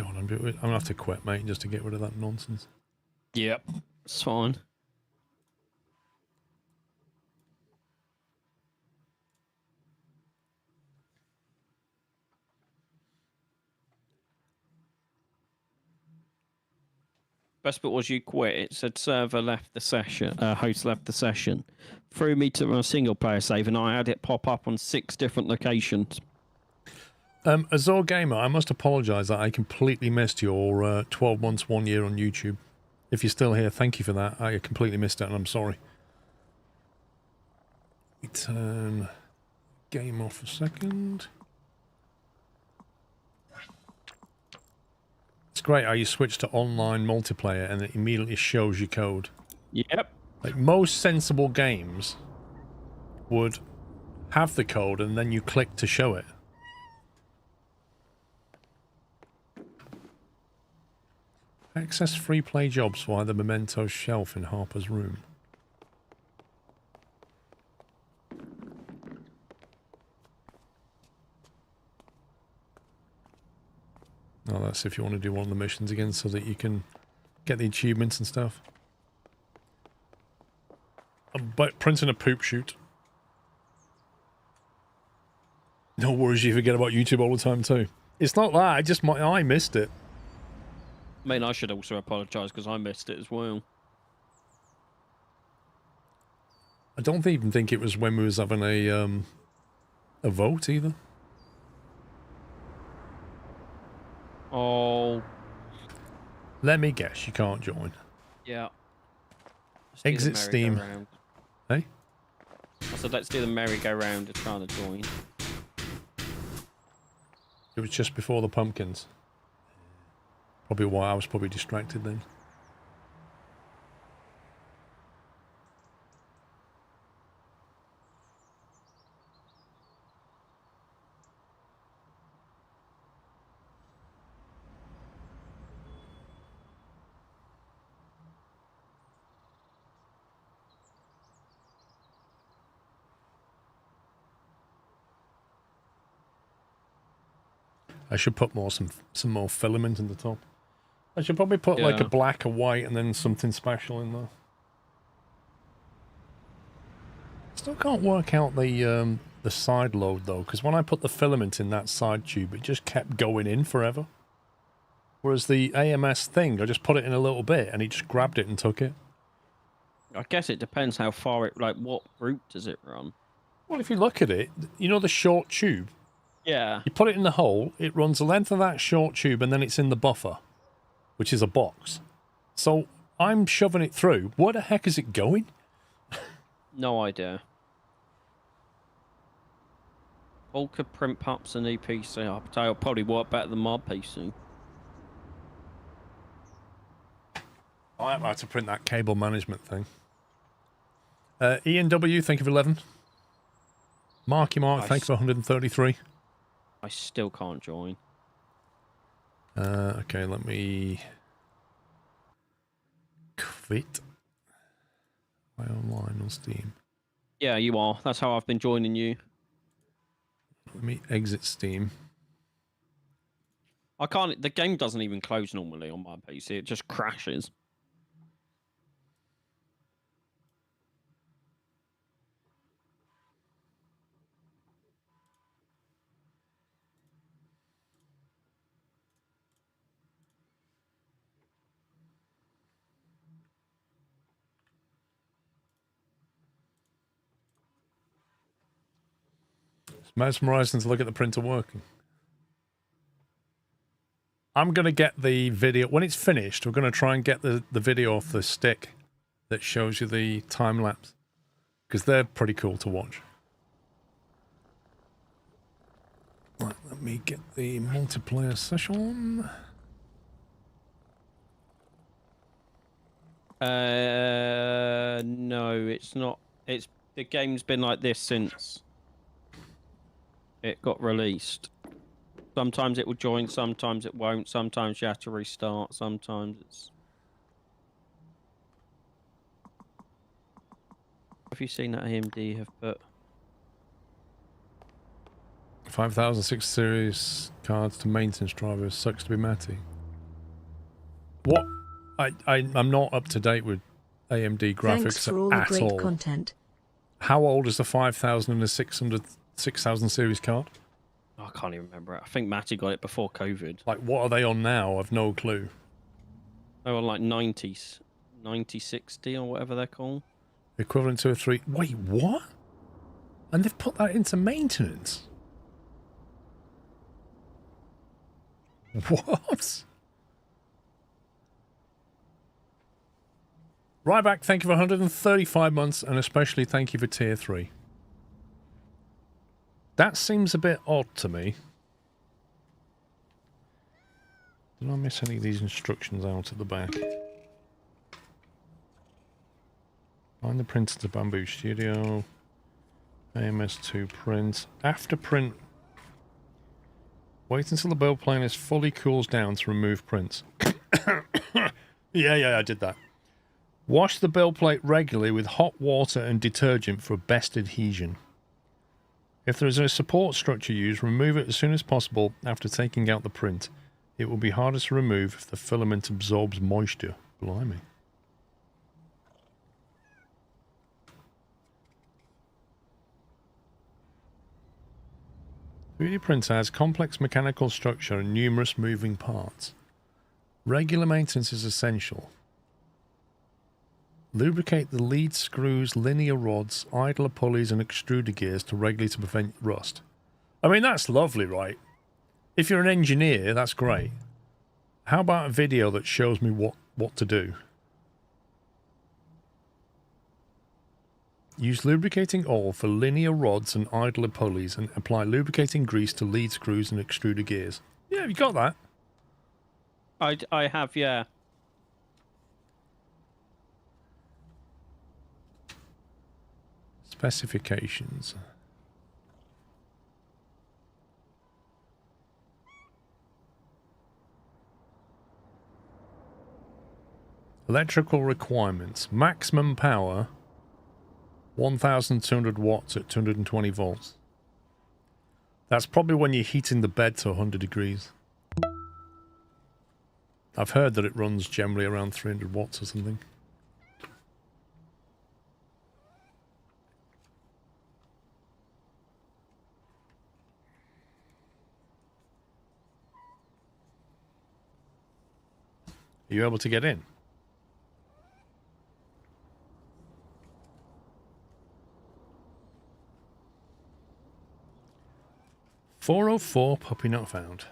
Oh my god, I'm gonna have to quit, mate, just to get rid of that nonsense. Yep, it's fine. Best bit was you quit. It said server left the session, host left the session. Threw me to a single player save, and I had it pop up on 6 different locations. Azor Gamer, I must apologise that I completely missed your 12 months, 1 year on YouTube. If you're still here, thank you for that. I completely missed it, and I'm sorry. We turn game off a second. It's great how you switch to online multiplayer and it immediately shows you code. Yep. Like most sensible games would have the code and then you click to show it. Access free play jobs via the Memento shelf in Harper's room. Oh, that's if you want to do one of the missions again so that you can get the achievements and stuff. But printing a poop chute. No worries, you forget about YouTube all the time too. It's not that, I missed it. I mean, I should also apologise because I missed it as well. I don't even think it was when we was having a vote either. Oh. Let me guess, you can't join. Yeah. Exit Steam. Hey? I said, let's do the merry-go-round of trying to join. It was just before the pumpkins. Probably why I was probably distracted then. I should put some more filament in the top. I should probably put like a black, a white, and then something special in there. Still can't work out the side load though, because when I put the filament in that side tube, it just kept going in forever. Whereas the AMS thing, I just put it in a little bit, and he just grabbed it and took it. I guess it depends how far it, like, what route does it run? Well, if you look at it, you know the short tube? Yeah. You put it in the hole, it runs the length of that short tube, and then it's in the buffer, which is a box. So I'm shoving it through. Where the heck is it going? No idea. Volker print pups and EPC. I'll probably work better than my PC. I might have to print that cable management thing. Ian W, thank you for 11. Marky Mark, thank you for 133. I still can't join. Okay, let me quit. My online on Steam. Yeah, you are. That's how I've been joining you. Let me exit Steam. I can't. The game doesn't even close normally on my PC. It just crashes. It's mesmerizing to look at the printer working. I'm going to get the video. When it's finished, we're going to try and get the video off the stick that shows you the time lapse. Because they're pretty cool to watch. Right, let me get the multiplayer session. No, it's not. It's the game's been like this since it got released. Sometimes it will join, sometimes it won't. Sometimes you have to restart. Sometimes it's. Have you seen that AMD have put 5006 series cards to maintenance drivers? Sucks to be Matty. What? I'm not up to date with AMD graphics Thanks for all the at great all. content. How old is the 5000 and the 6000 series card? I can't even remember it. I think Matty got it before COVID. Like, what are they on now? I've no clue. They were like 90s, 9060 or whatever they're called. Equivalent to a 3... Wait, what? And they've put that into maintenance? What? Ryback, thank you for 135 months, and especially thank you for tier 3. That seems a bit odd to me. Did I miss any of these instructions out at the back? Find the printer to Bamboo Studio. AMS2 print. After print. Wait until the build plane is fully cools down to remove prints. Yeah, I did that. Wash the build plate regularly with hot water and detergent for best adhesion. If there is a support structure used, remove it as soon as possible after taking out the print. It will be harder to remove if the filament absorbs moisture. Blimey. 3D printer has complex mechanical structure and numerous moving parts. Regular maintenance is essential. Lubricate the lead screws, linear rods, idler pulleys and extruder gears to regularly to prevent rust. I mean, that's lovely, right? If you're an engineer, that's great. How about a video that shows me what to do? Use lubricating oil for linear rods and idler pulleys and apply lubricating grease to lead screws and extruder gears. Yeah, you got that. I have, yeah. Specifications. Electrical requirements. Maximum power 1200 watts at 220 volts. That's probably when you're heating the bed to 100 degrees. I've heard that it runs generally around 300 watts or something. Are you able to get in? .404 puppy not found.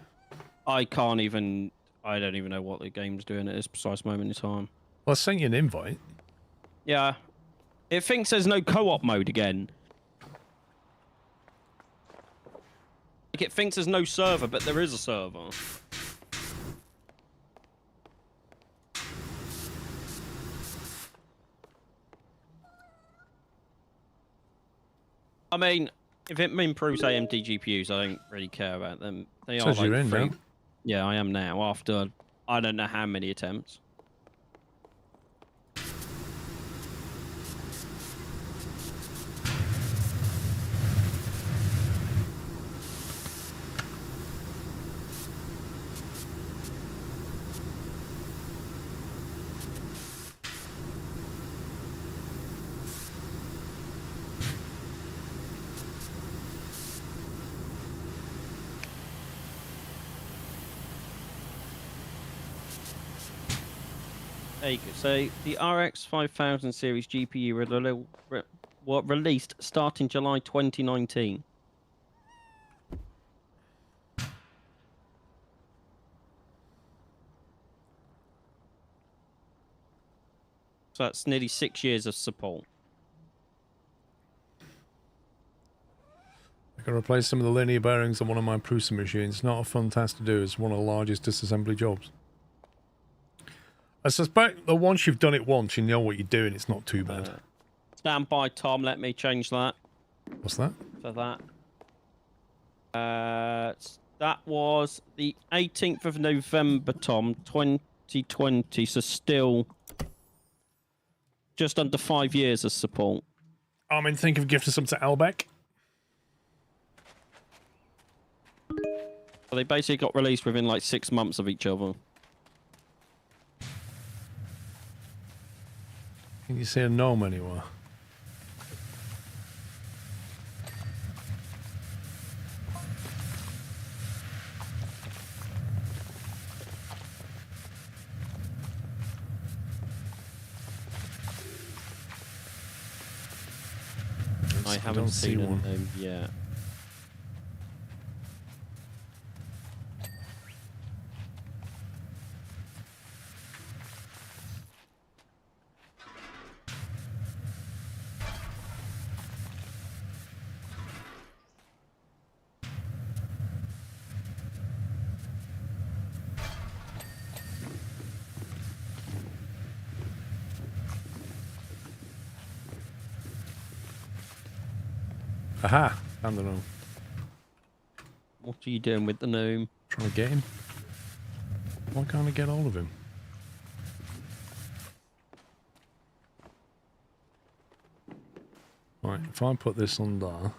I don't even know what the game's doing at this precise moment in time. Well, I sent you an invite. Yeah. It thinks there's no co-op mode again. Like, it thinks there's no server, but there is a server. I mean, if it improves AMD GPUs, I don't really care about them. They are Says like you're in free. now. Yeah, I am now. After I don't know how many attempts. There you go. So the RX 5000 series GPU released starting July 2019. So that's nearly 6 years of support. I can replace some of the linear bearings on one of my Prusa machines. Not a fun task to do. It's one of the largest disassembly jobs. I suspect that once you've done it once, you know what you're doing. It's not too bad. Stand by, Tom. Let me change that. What's that? For that. That was the 18th of November, Tom, 2020. So still just under 5 years of support. I mean, think of gifting some to Albeck. So they basically got released within like 6 months of each other. Can you see a gnome anywhere? I haven't don't see seen one. them yet. Aha! Found the gnome. What are you doing with the gnome? Trying to get him. Why can't I get hold of him? Right, if I put this on there,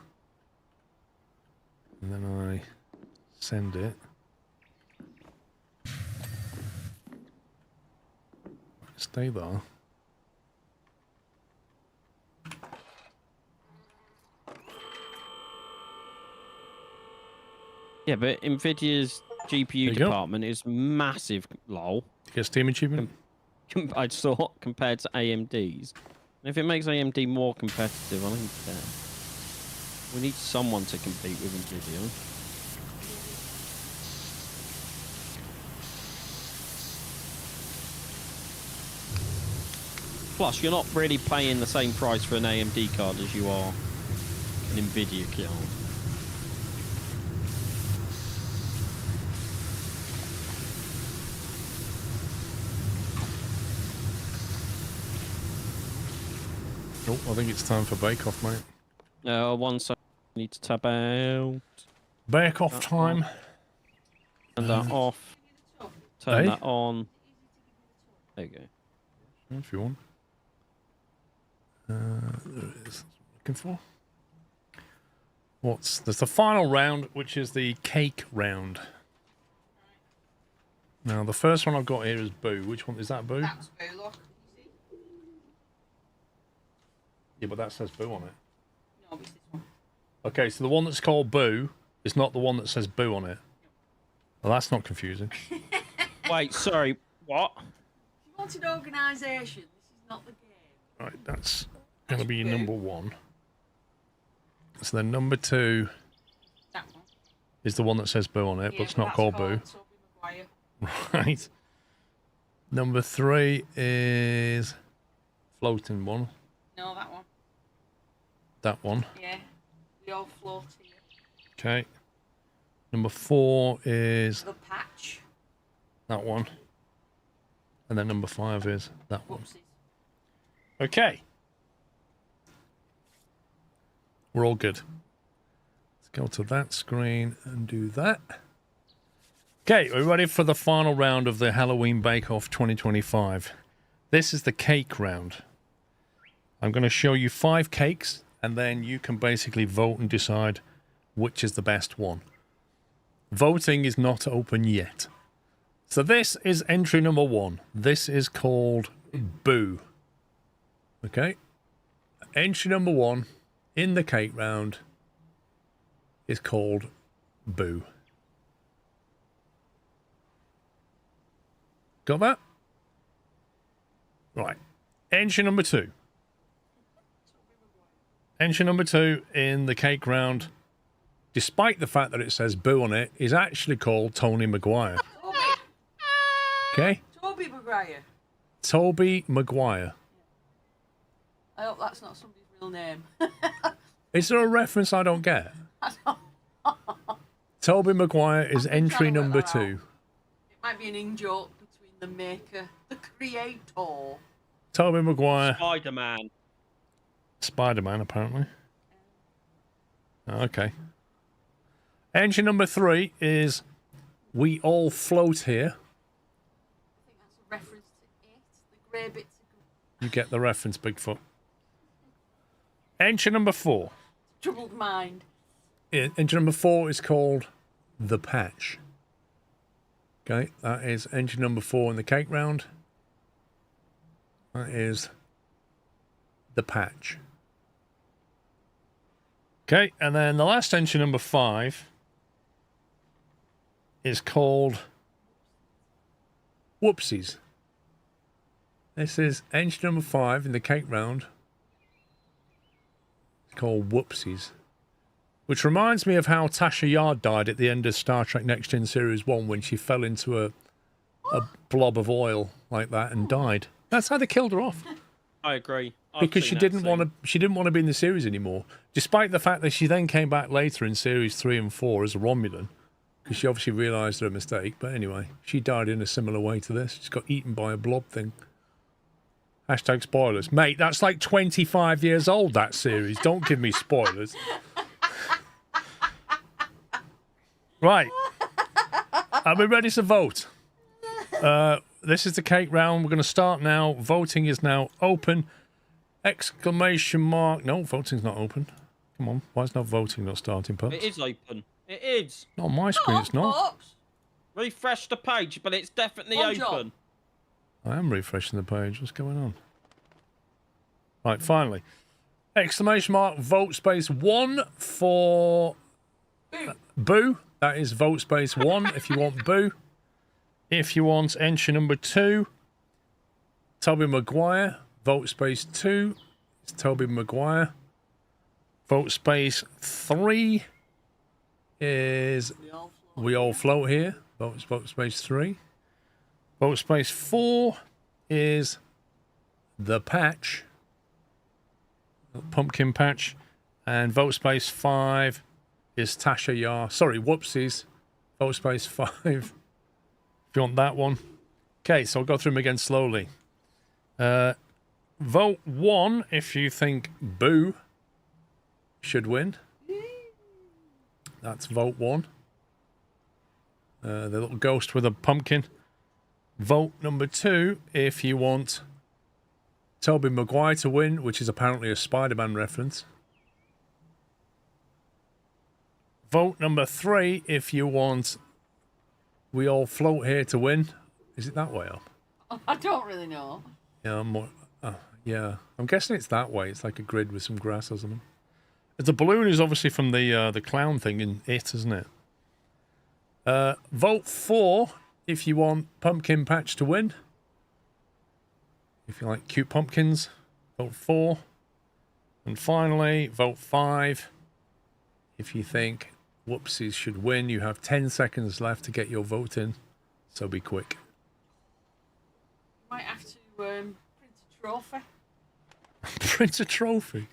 and then I send it. Stay there. Yeah, but Nvidia's GPU department is massive, lol. Get Steam achievement? I saw compared to AMD's. And if it makes AMD more competitive, I don't care. We need someone to compete with Nvidia. Plus, you're not really paying the same price for an AMD card as you are an Nvidia card. Oh, I think it's time for Bake Off, mate. One second. I need to tab out. Bake Off time. Turn that off. Turn Hey? that on. There you go. If you want. There it is. Looking for. There's the final round, which is the cake round. Now, the first one I've got here is Boo. Which one is that, Boo? That's Boo, look. Yeah, but that says Boo on it. No, it's this one. Okay, so the one that's called Boo is not the one that says Boo on it. Well, that's not confusing. Wait, sorry. What? If you wanted organisation, this is not the game. Right, that's going to be number one. So then number two That one. is the one that says Boo on it, Yeah, but it's not that's called Boo. Toby Maguire. Right. Number three is floating one. No, that one. That one. Yeah. We all float here. Okay. Number four is The patch. that one. And then number five is that one. Whoopsies. Okay. We're all good. Let's go to that screen and do that. Okay, we're ready for the final round of the Halloween Bake Off 2025. This is the cake round. I'm going to show you 5 cakes, and then you can basically vote and decide which is the best one. Voting is not open yet. So this is entry number 1. This is called Boo. Okay? Entry number 1 in the cake round is called Boo. Got that? Right. Entry number 2. Entry number 2 in the cake round, despite the fact that it says Boo on it, is actually called Tony Maguire. Okay? Toby Maguire. Toby Maguire. I hope that's not somebody's real name. Is there a reference I don't get? Toby Maguire is entry number 2. It might be an in-joke between the maker, the creator. Toby Maguire. Spider-Man. Spider-Man, apparently. Okay. Entry number 3 is We All Float Here. I think that's a reference to it. The grey bits of You get the reference, Bigfoot. Entry number 4. troubled mind. Entry number 4 is called The Patch. Okay, that is entry number 4 in the cake round. That is The Patch. Okay, and then the last entry, number 5, is called Whoopsies. This is entry number 5 in the cake round. It's called Whoopsies. Which reminds me of how Tasha Yard died at the end of Star Trek Next Gen Series 1 when she fell into a blob of oil like that and died. That's how they killed her off. I agree. Because she didn't want to be in the series anymore, despite the fact that she then came back later in series 3 and 4 as a Romulan, because she obviously realised her mistake. But anyway, she died in a similar way to this. She got eaten by a blob thing. Hashtag spoilers. Mate, that's like 25 years old, that series. Don't give me spoilers. Right. Are we ready to vote? This is the cake round. We're going to start now. Voting is now open. Exclamation mark. No, voting's not open. Come on. Why is not voting not starting, Pups? It is open. It is. Not on my screen, it's not. Refresh the page, but it's definitely open. I am refreshing the page. What's going on? Right, finally. Exclamation mark, vote space 1 for Boo. That is vote space 1 if you want Boo. If you want entry number 2, Toby Maguire. Vote space 2 is Toby Maguire. Vote space 3 is We All Float Here. Vote space 3. Vote space 4 is The Patch. Pumpkin Patch. And vote space 5 is Tasha Yar. Sorry, whoopsies. Vote space 5. If you want that one. Okay, so I'll go through them again slowly. Vote 1 if you think Boo should win. That's vote 1. The little ghost with a pumpkin. Vote number 2 if you want Toby Maguire to win, which is apparently a Spider-Man reference. Vote number 3 if you want We All Float Here to win. Is it that way up? I don't really know. Yeah, yeah. I'm guessing it's that way. It's like a grid with some grass or something. The balloon is obviously from the clown thing in It, isn't it? Vote 4 if you want Pumpkin Patch to win. If you like cute pumpkins, vote 4. And finally, vote 5 if you think Whoopsies should win. You have 10 seconds left to get your vote in, so be quick. Might have to print a trophy. Print a trophy?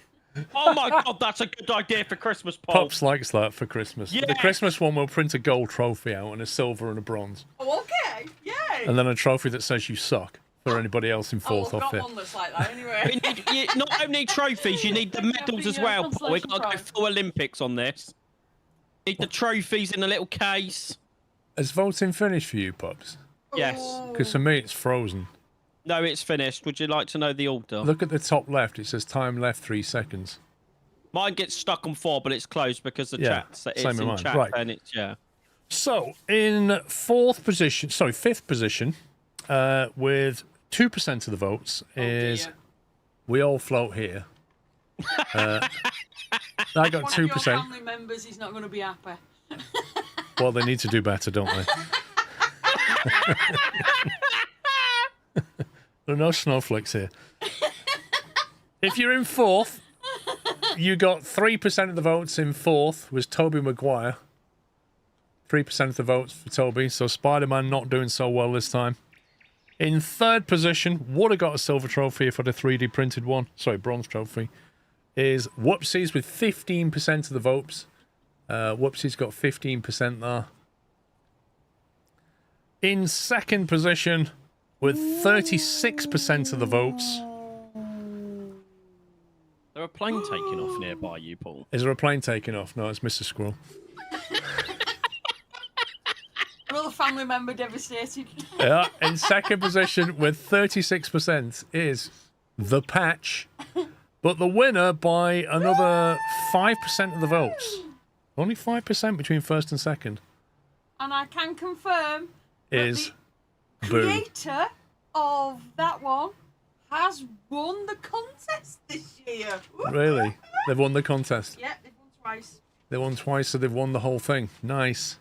Oh my god, that's a good idea for Christmas, Paul. Pops likes that for Christmas. Yes. The Christmas one will print a gold trophy out and a silver and a bronze. Oh, okay. Yay. And then a trophy that says you suck for anybody else in Oh, fourth I've off got here. one that's like that anyway. You not only trophies, you need the medals as well. Paul. We've got to go full Olympics on this. Need the trophies in a little case. Has voting finished for you, Pops? Yes. Because for me, it's frozen. No, it's finished. Would you like to know the order? Look at the top left. It says time left 3 seconds. Mine gets stuck on 4, but it's closed because the Yeah, chat's same it's with in mine. chat Right. and it's So in fifth position, with 2% of the votes is dear. We All Float Here. I got One of your 2%. family members is not going to be happy. Well, they need to do better, don't they? There are no snowflakes here. If you're in fourth, you got 3% of the votes in fourth was Toby Maguire. 3% of the votes for Toby, so Spider-Man not doing so well this time. In third position, would have got a silver trophy if I'd a 3D printed one. Sorry, bronze trophy. Is Whoopsies with 15% of the votes. Whoopsies got 15% there. In second position, with 36% of the votes. There a plane taking off nearby you, Paul. Is there a plane taking off? No, it's Mr. Squirrel. Another family member devastated. Yeah, in second position with 36% is The Patch. But the winner by another 5% of the votes. Only 5% between first and second. And I can confirm Is the Boo. creator of that one has won the contest this year. Really? They've won the contest. Yeah, they've won twice. They won twice, so they've won the whole thing. Nice.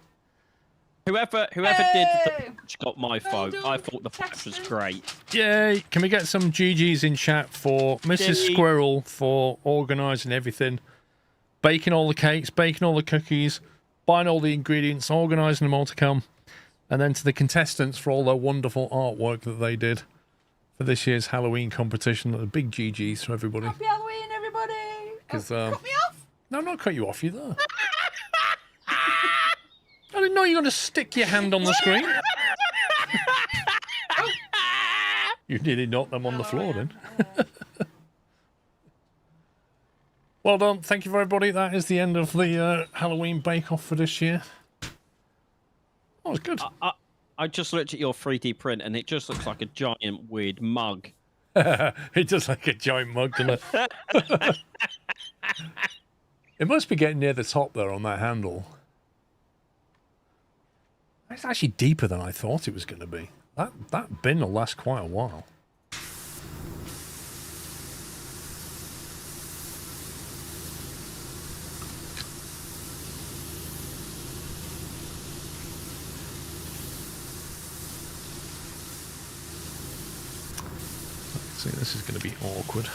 Whoever did the patch got my vote. I thought the patch was great. Yay! Can we get some GGs in chat for Mrs. Yay. Squirrel for organising everything, baking all the cakes, baking all the cookies, buying all the ingredients, organising them all to come, and then to the contestants for all their wonderful artwork that they did for this year's Halloween competition. A big GGs for everybody. Happy Halloween, everybody! 'Cause, cut me off! No, I'm not cut you off. You there? I didn't know you were going to stick your hand on the screen. You nearly knocked them on the floor, then. Well done. Thank you, everybody. That is the end of the Halloween bake-off for this year. Oh, it's good. I just looked at your 3D print and it just looks like a giant weird mug. It does like a giant mug, doesn't it? It must be getting near the top there on that handle. It's actually deeper than I thought it was going to be. That bin will last quite a while. See, this is going to be awkward.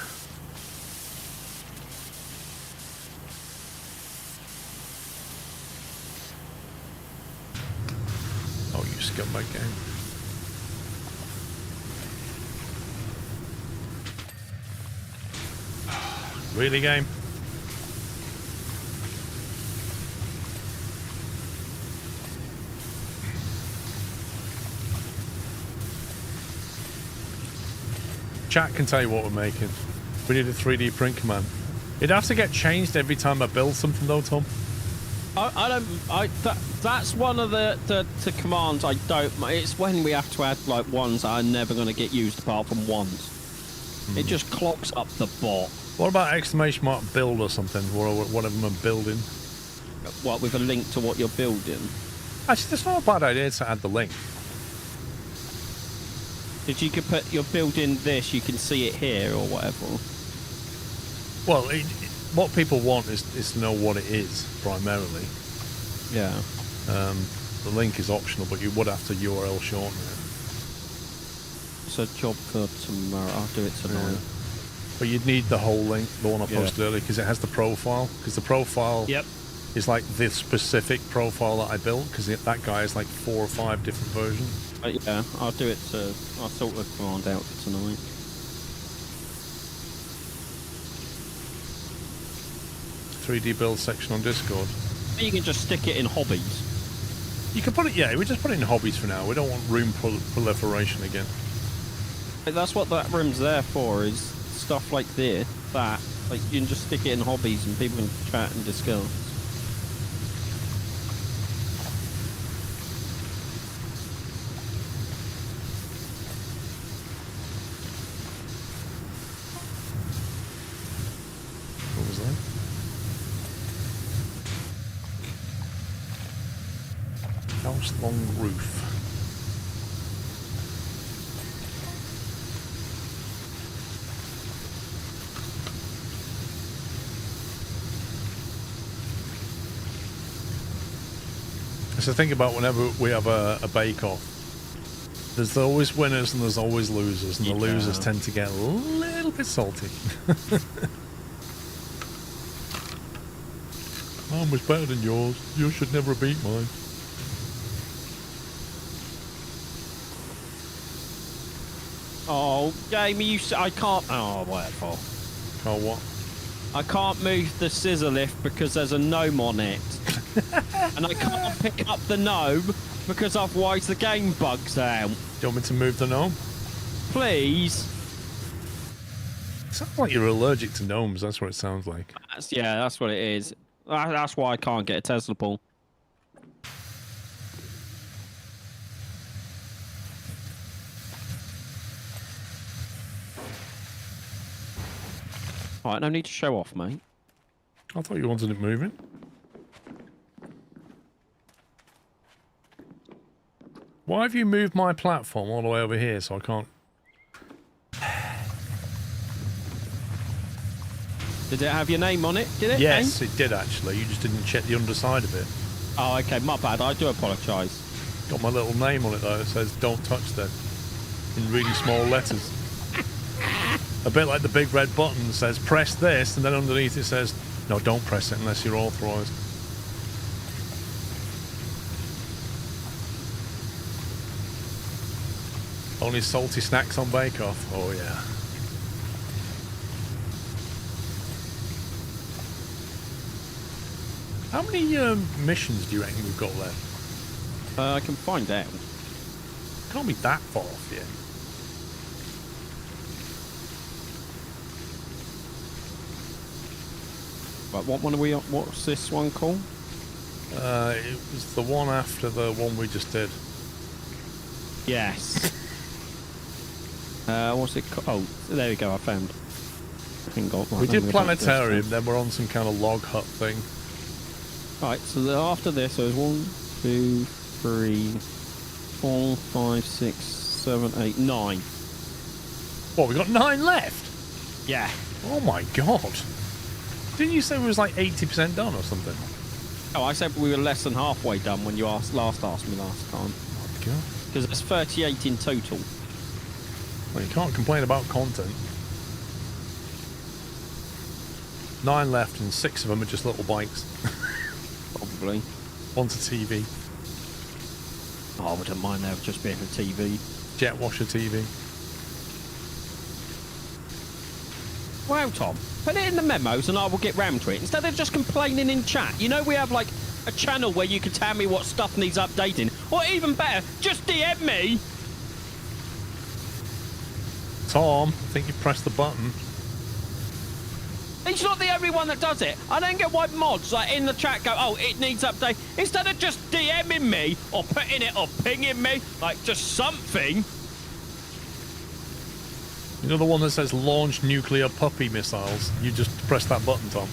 Oh, you scumbag game. Really, game? Chat can tell you what we're making. We need a 3D print command. It'd have to get changed every time I build something though, Tom. That's one of the commands I don't. It's when we have to add like ones that are never going to get used apart from ones. It just clocks up the bot. What about exclamation mark build or something? Or whatever I'm building. What, with a link to what you're building? Actually, that's not a bad idea to add the link. Did you could put you're building this? You can see it here or whatever. Well, what people want is to know what it is primarily. Yeah. The link is optional, but you would have to URL shorten it. It's a job for tomorrow. I'll do it tonight. Yeah. But you'd need the whole link, the one I posted earlier, because it has the profile. Because the profile is like this specific profile that I built, because that guy has like 4 or 5 different versions. Yeah, I'll do it. I'll sort the command out for tonight. .3D build section on Discord. You can just stick it in hobbies. You can put it, yeah, we just put it in hobbies for now. We don't want room proliferation again. But that's what that room's there for, is stuff like this, that. Like, you can just stick it in hobbies and people can chat and discuss. What was that? House long roof. So think about whenever we have a bake-off, there's always winners and there's always losers, and the losers tend to get a little bit salty. Mine was better than yours. You should never beat mine. Oh, Jamie, I can't... Oh, whatever. Oh, what? I can't move the scissor lift because there's a gnome on it. And I can't pick up the gnome because otherwise the game bugs out. Do you want me to move the gnome? Please. Sounds like you're allergic to gnomes. That's what it sounds like. That's what it is. That's why I can't get a Tesla ball. Alright, no need to show off, mate. I thought you wanted it moving. Why have you moved my platform all the way over here so I can't... Did it have your name on it? Did it? Yes, it did actually. You just didn't check the underside of it. Oh, okay. My bad. I do apologise. Got my little name on it though. It says "Don't touch them" in really small letters. A bit like the big red button that says "Press this," and then underneath it says "No, don't press it unless you're authorised." Only salty snacks on Bake Off. Oh yeah. How many missions do you reckon we've got left? I can find out. Can't be that far off yet. Right, what one are we on? What's this one called? It was the one after the one we just did. Yes. What's it called? Oh, there we go. I found. We did planetarium, then we're on some kind of log hut thing. Right, so after this, there's 1, 2, 3, 4, 5, 6, 7, 8, 9. What, we got 9 left? Yeah. Oh my god. Didn't you say we was like 80% done or something? Oh, I said we were less than halfway done when you last asked me last time. Oh my god. Because there's 38 in total. Well, you can't complain about content. 9 left and 6 of them are just little bikes. Probably. One's a TV. Oh, I wouldn't mind there just being a TV. Jet washer TV. Wow, Tom. Put it in the memos and I will get round to it. Instead of just complaining in chat. You know we have, like, a channel where you can tell me what stuff needs updating. Or even better, just DM me. Tom, I think you pressed the button. He's not the only one that does it. I don't get why mods, like, in the chat go, oh, it needs update. Instead of just DMing me or putting it or pinging me, like, just something. You know the one that says launch nuclear puppy missiles? You just press that button, Tom.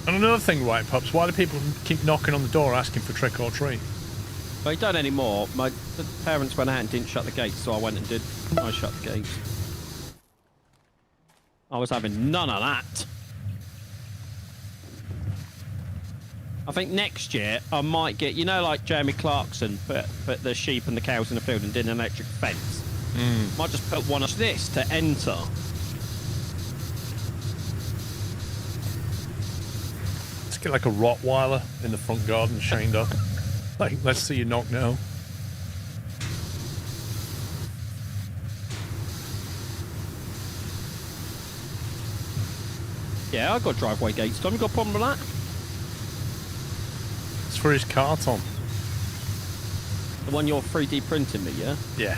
And another thing, right, Pups, why do people keep knocking on the door asking for trick or treat? Well, he don't anymore. The parents went out and didn't shut the gates, so I went and did. I shut the gates. I was having none of that. I think next year I might get, you know, like Jeremy Clarkson put the sheep and the cows in the field and did an electric fence. Might just put one of this to enter. Let's get like a Rottweiler in the front garden chained up. Like, let's see you knock now. Yeah, I got driveway gates, Tom. You got a problem with that? It's for his car, Tom. The one you're 3D printing me, yeah? Yeah.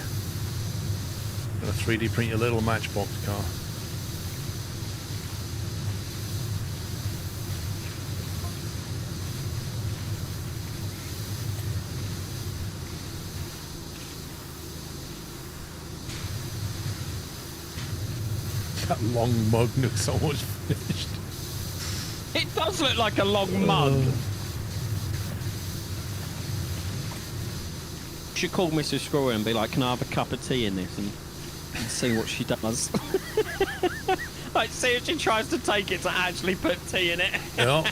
Gonna 3D print your little Matchbox car. That long mug looks so much finished. It does look like a long mug. You should call Mrs. Screwer and be like, can I have a cup of tea in this? And see what she does. Like, see if she tries to take it to actually put tea in it. Yeah.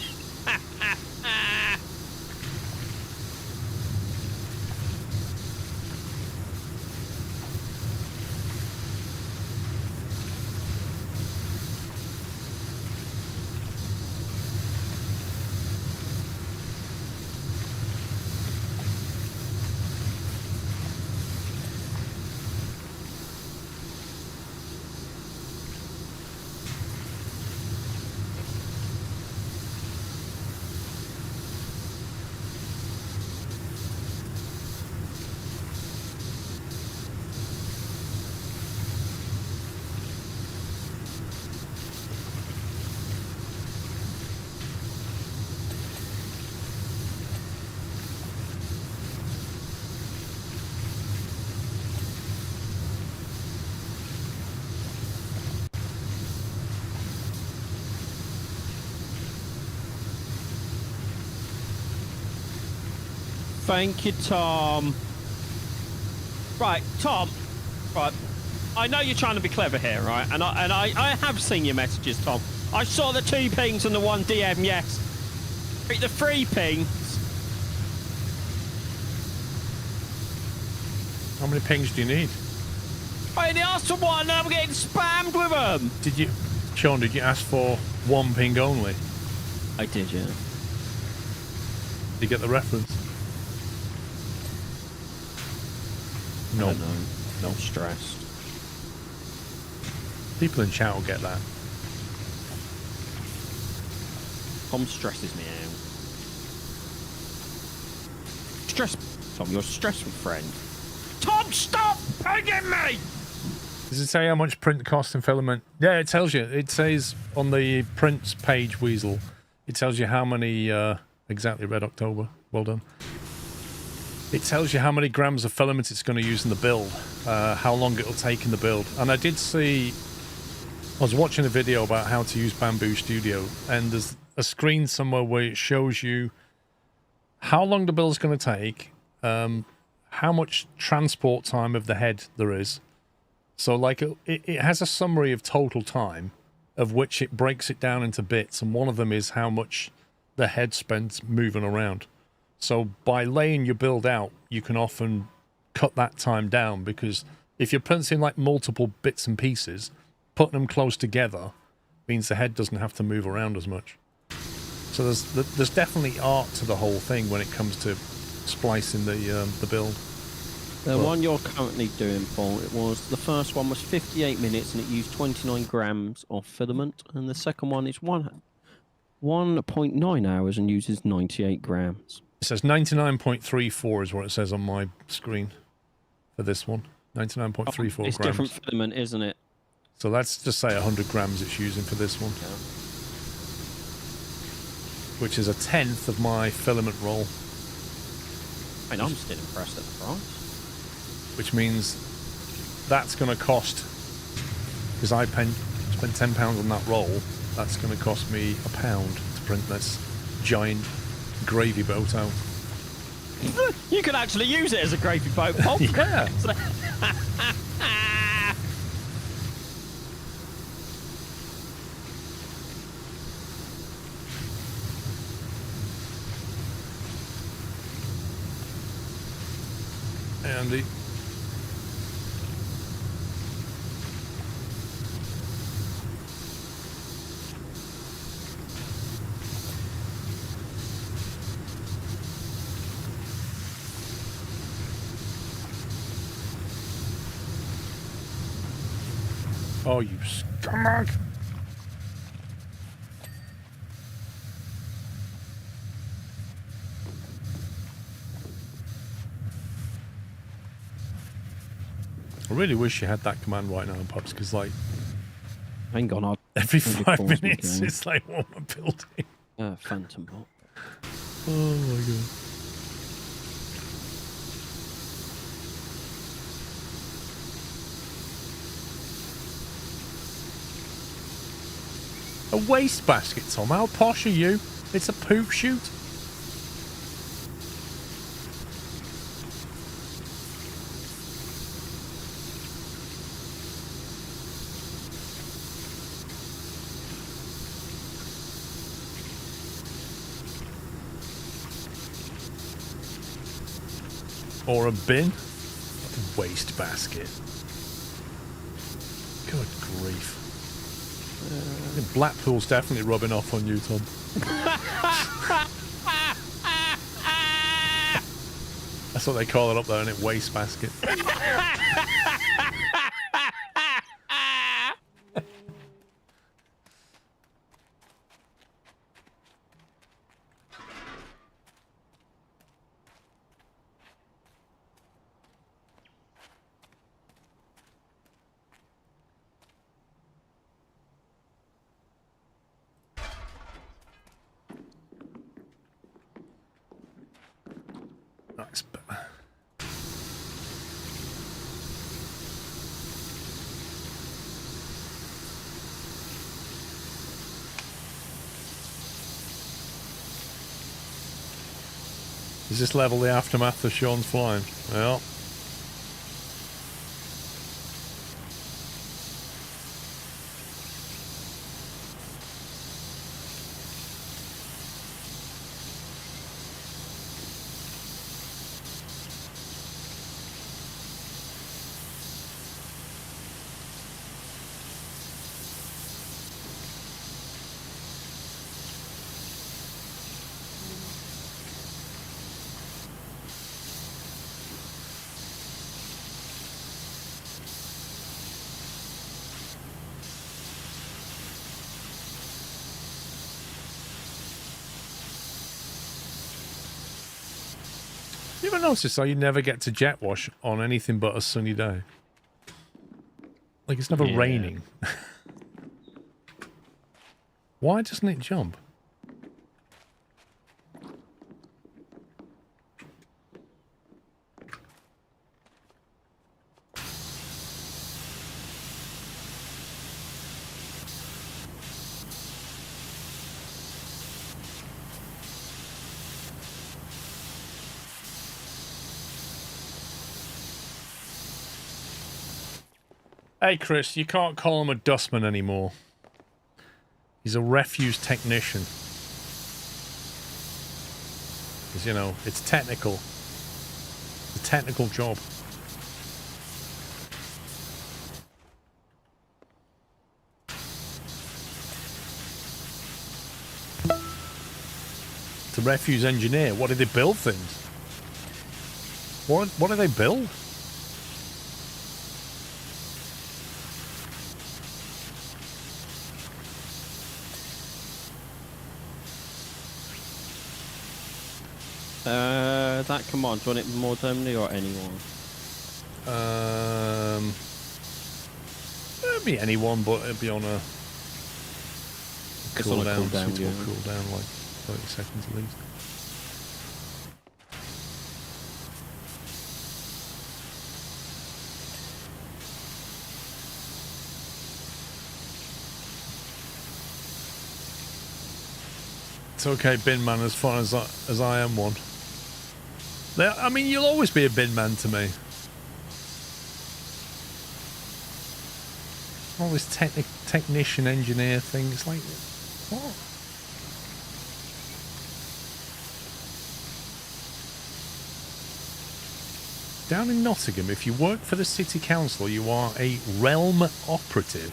Thank you, Tom. Right, Tom. Right. I know you're trying to be clever here, right? And I have seen your messages, Tom. I saw the 2 pings and the 1 DM, yes. The 3 pings. How many pings do you need? I only asked for 1, and I'm getting spammed with them. Did you, Sean, did you ask for 1 ping only? I did, yeah. Did you get the reference? No. No. Not stressed. People in chat will get that. Tom stresses me out. Stress. Tom, you're a stressful friend. Tom, stop pegging me! Does it say how much print costs in filament? Yeah, it tells you. It says on the prints page, Weasel, it tells you how many, exactly, Red October. Well done. It tells you how many grams of filament it's going to use in the build, how long it'll take in the build. And I did see, I was watching a video about how to use Bamboo Studio, and there's a screen somewhere where it shows you how long the build's going to take, how much transport time of the head there is. So, like, it has a summary of total time, of which it breaks it down into bits, and one of them is how much the head spends moving around. So by laying your build out, you can often cut that time down, because if you're printing like multiple bits and pieces, putting them close together means the head doesn't have to move around as much. So there's definitely art to the whole thing when it comes to splicing the build. The one you're currently doing, Paul, the first one was 58 minutes and it used 29 grams of filament, and the second one is 1.9 hours and uses 98 grams. It says 99.34 is what it says on my screen for this one. 99.34 grams. It's different filament, isn't it? So let's just say 100 grams it's using for this one. Yeah. Which is 1/10 of my filament roll. I mean, I'm still impressed at the price. Which means that's going to cost, because I spent £10 on that roll, that's going to cost me £1 to print this giant gravy boat out. You could actually use it as a gravy boat, Paul. Yeah. Andy. Oh, you scumbag! I really wish you had that command right now, Pops, because like Hang on, I'll every maybe 5 pause my minutes game. it's like what am I building? Phantom bot. Oh my god. A wastebasket, Tom. How posh are you? It's a poop chute. Or a bin. A wastebasket. Good grief. Blackpool's definitely rubbing off on you, Tom. That's what they call it up there, isn't it? Wastebasket. Nice. Is this level the aftermath of Sean's flying? Well. You ever notice how you never get to jet wash on anything but a sunny day? Like it's never raining. Why doesn't it jump? Hey Chris, you can't call him a dustman anymore. He's a refuse technician. Because, you know, it's technical. It's a technical job. It's a refuse engineer. What do they build things? What do they build? That command, do you want it mod only or anyone? It'd be anyone, but it'd be on a cooldown, suitable cooldown, like 30 seconds at least. It's okay, bin man, as far as I am one. I mean, you'll always be a bin man to me. All this technician, engineer thing. It's like, what? Down in Nottingham, if you work for the city council, you are a realm operative.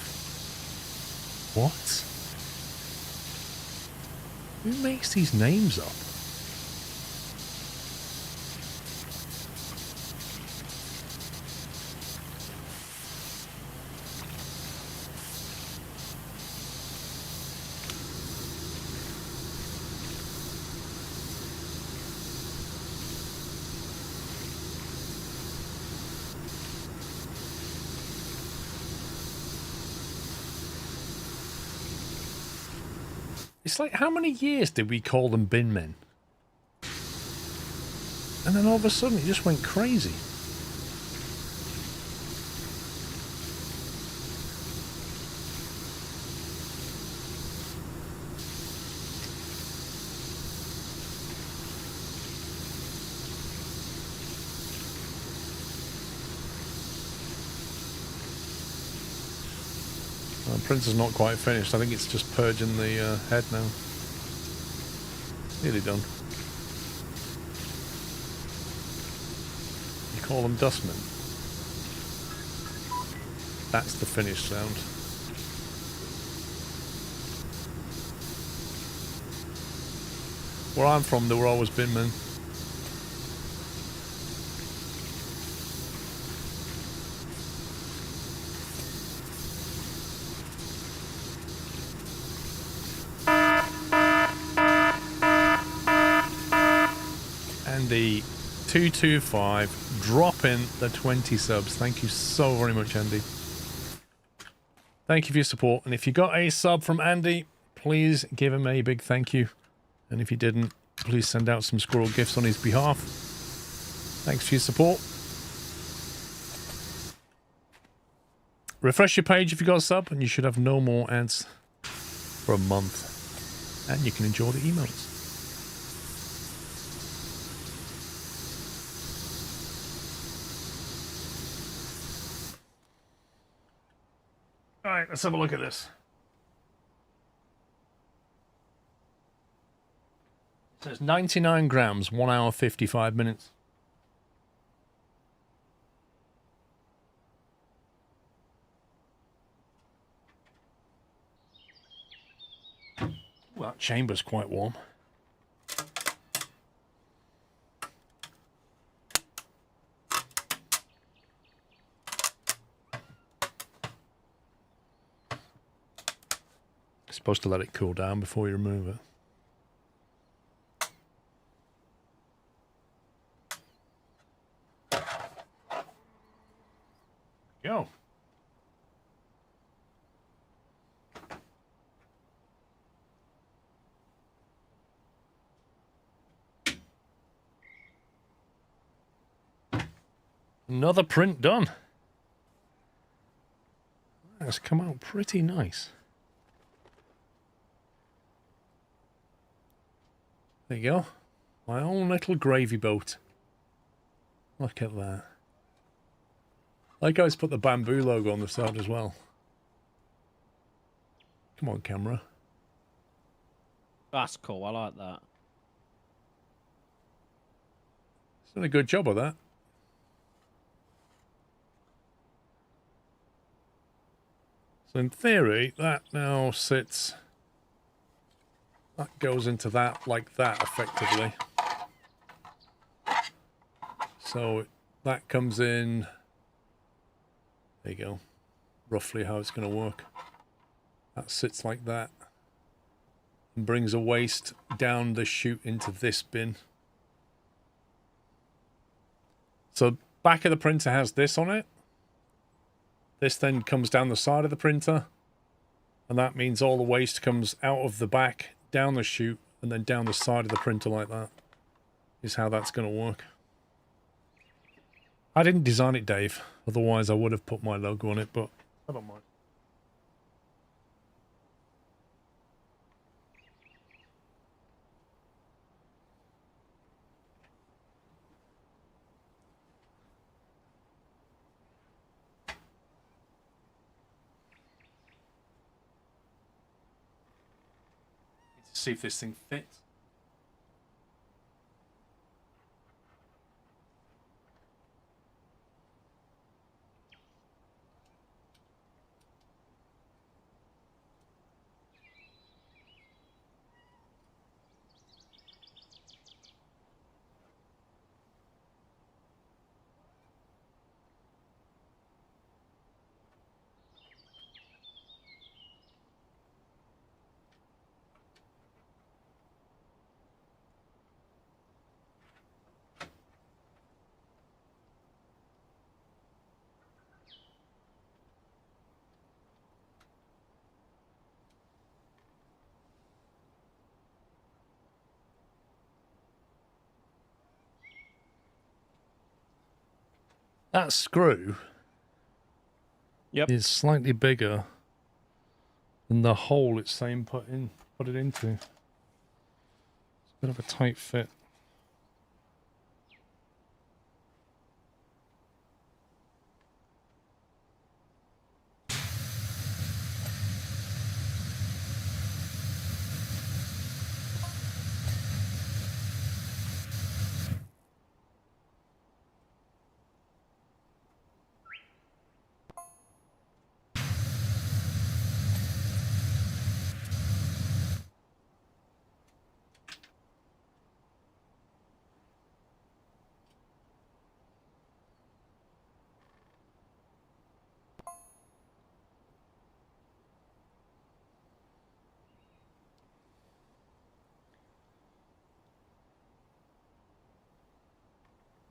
What? Who makes these names up? It's like, how many years did we call them bin men? And then all of a sudden it just went crazy. The printer's not quite finished. I think it's just purging the head now. Nearly done. You call them dustmen. That's the finished sound. Where I'm from, there were always bin men. Andy 225 dropping the 20 subs. Thank you so very much, Andy. Thank you for your support. And if you got a sub from Andy, please give him a big thank you. And if you didn't, please send out some squirrel gifts on his behalf. Thanks for your support. Refresh your page if you got a sub, and you should have no more ads for a month. And you can enjoy the emails. Alright, let's have a look at this. So it's 99 grams, 1 hour 55 minutes. Well, that chamber's quite warm. Supposed to let it cool down before you remove it. Go. Another print done. That's come out pretty nice. There you go. My own little gravy boat. Look at that. Like guys put the bamboo logo on the side as well. Come on, camera. That's cool. I like that. It's done a good job of that. So in theory, that now sits... That goes into that like that, effectively. So that comes in... There you go. Roughly how it's going to work. That sits like that. And brings a waste down the chute into this bin. So back of the printer has this on it. This then comes down the side of the printer. And that means all the waste comes out of the back, down the chute, and then down the side of the printer like that. Is how that's going to work. I didn't design it, Dave. Otherwise, I would have put my logo on it, but I don't mind. Need to see if this thing fits. That screw is slightly bigger than the hole it's saying put it into. It's a bit of a tight fit.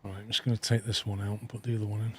Right, I'm just going to take this one out and put the other one in.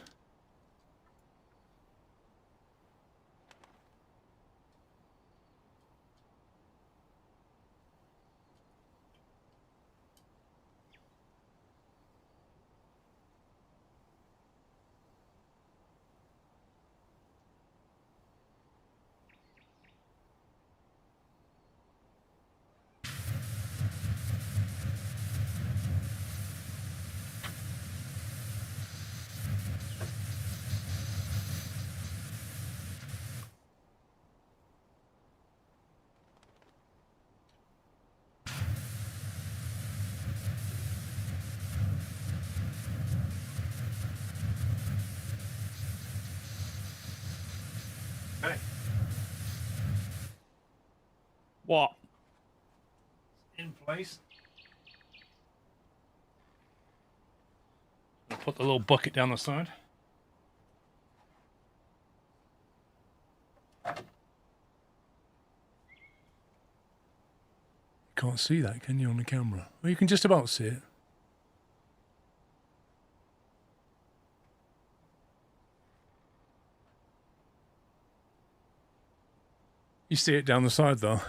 Okay. What? In place. I'll put the little bucket down the side. Can't see that, can you, on the camera? Well, you can just about see it. You see it down the side, though.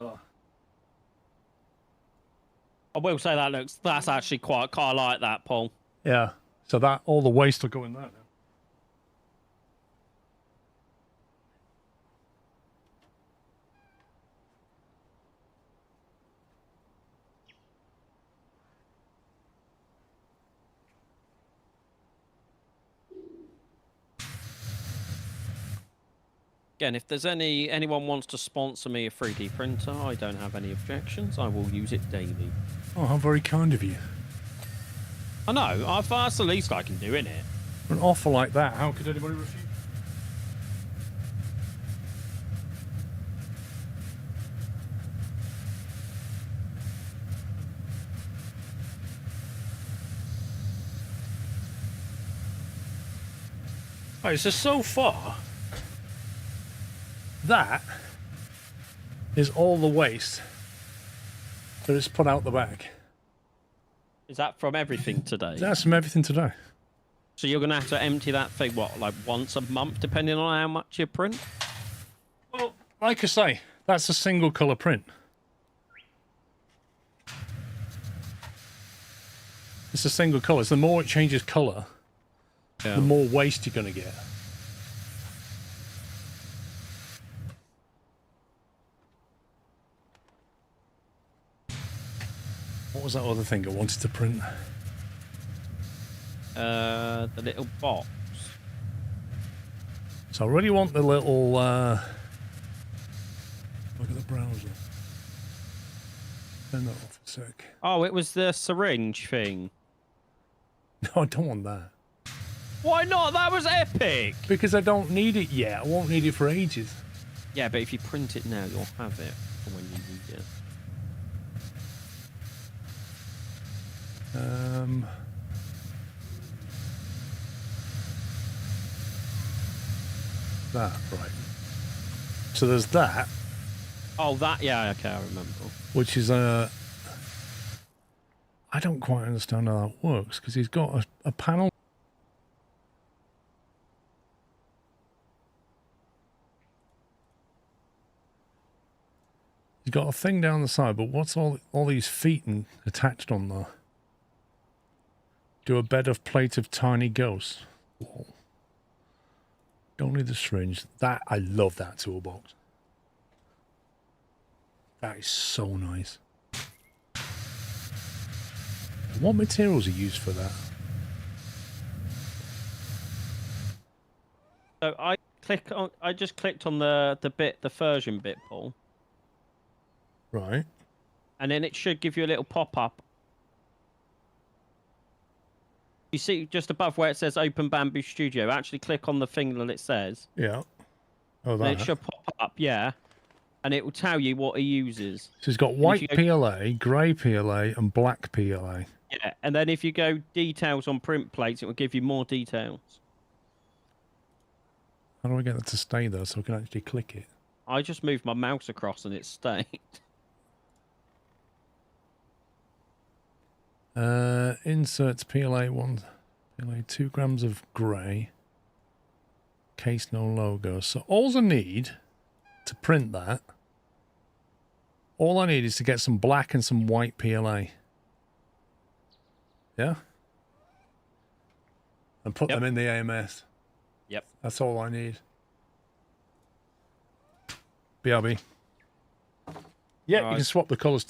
Oh. I will say that's actually quite like that, Paul. Yeah. So that all the waste will go in there now. Again, if there's anyone wants to sponsor me a 3D printer, I don't have any objections. I will use it daily. Oh, how very kind of you. I know. That's the least I can do, innit? For an offer like that, how could anybody refuse? Right, so far, that is all the waste that is put out the back. Is that from everything today? That's from everything today. So you're going to have to empty that thing, what, like once a month, depending on how much you print? Well, like I say, that's a single colour print. It's a single colour. So the more it changes colour, the more waste you're going to get. What was that other thing I wanted to print? The little box. So I really want the little... look at the browser. Turn that off a sec. Oh, it was the syringe thing. No, I don't want that. Why not? That was epic! Because I don't need it yet. I won't need it for ages. Yeah, but if you print it now, you'll have it for when you need it. That, right. So there's that. Oh, that, yeah, okay, I remember. Which is I don't quite understand how that works, because he's got a panel. He's got a thing down the side, but what's all these feet attached on there? Do a bed of plate of tiny ghosts. Whoa. Don't need the syringe. That, I love that toolbox. That is so nice. What materials are used for that? So I just clicked on the version bit, Paul. Right. And then it should give you a little pop-up. You see just above where it says Open Bamboo Studio, actually click on the thing that it says. Yeah. Oh, And that. it should pop up, yeah. And it will tell you what he uses. So he's got white PLA, grey PLA, and black PLA. Yeah, and then if you go details on print plates, it will give you more details. How do I get that to stay there so I can actually click it? I just moved my mouse across and it stayed. Inserts PLA 2 grams of grey. Case no logo. So all I need to print that, all I need is to get some black and some white PLA. Yeah? And put them in the AMS. Yep. That's all I need. BRB. Yeah, Right. you can swap the colours.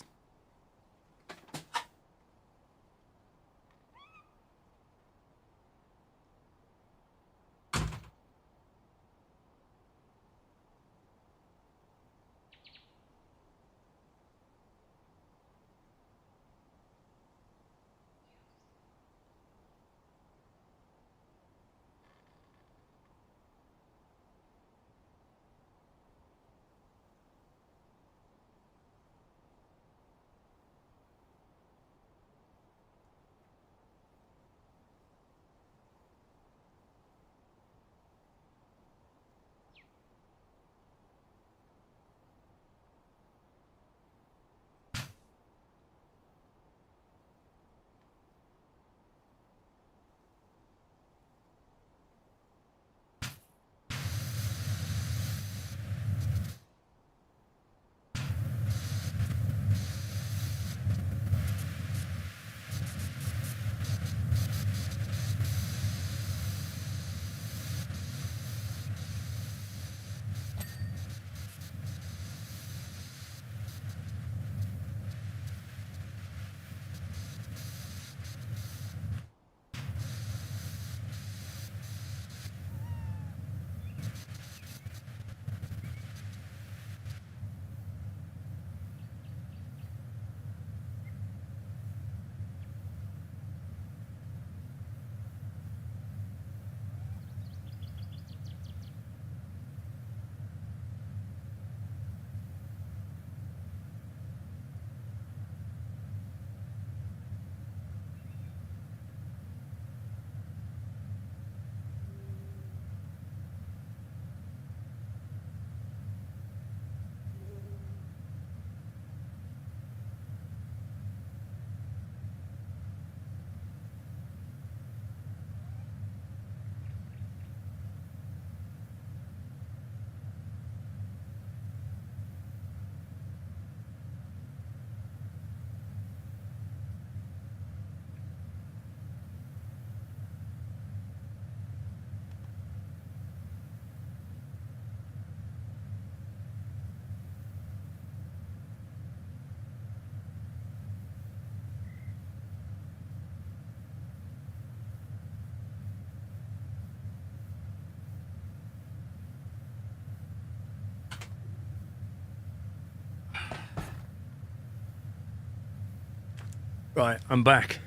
Right, I'm back.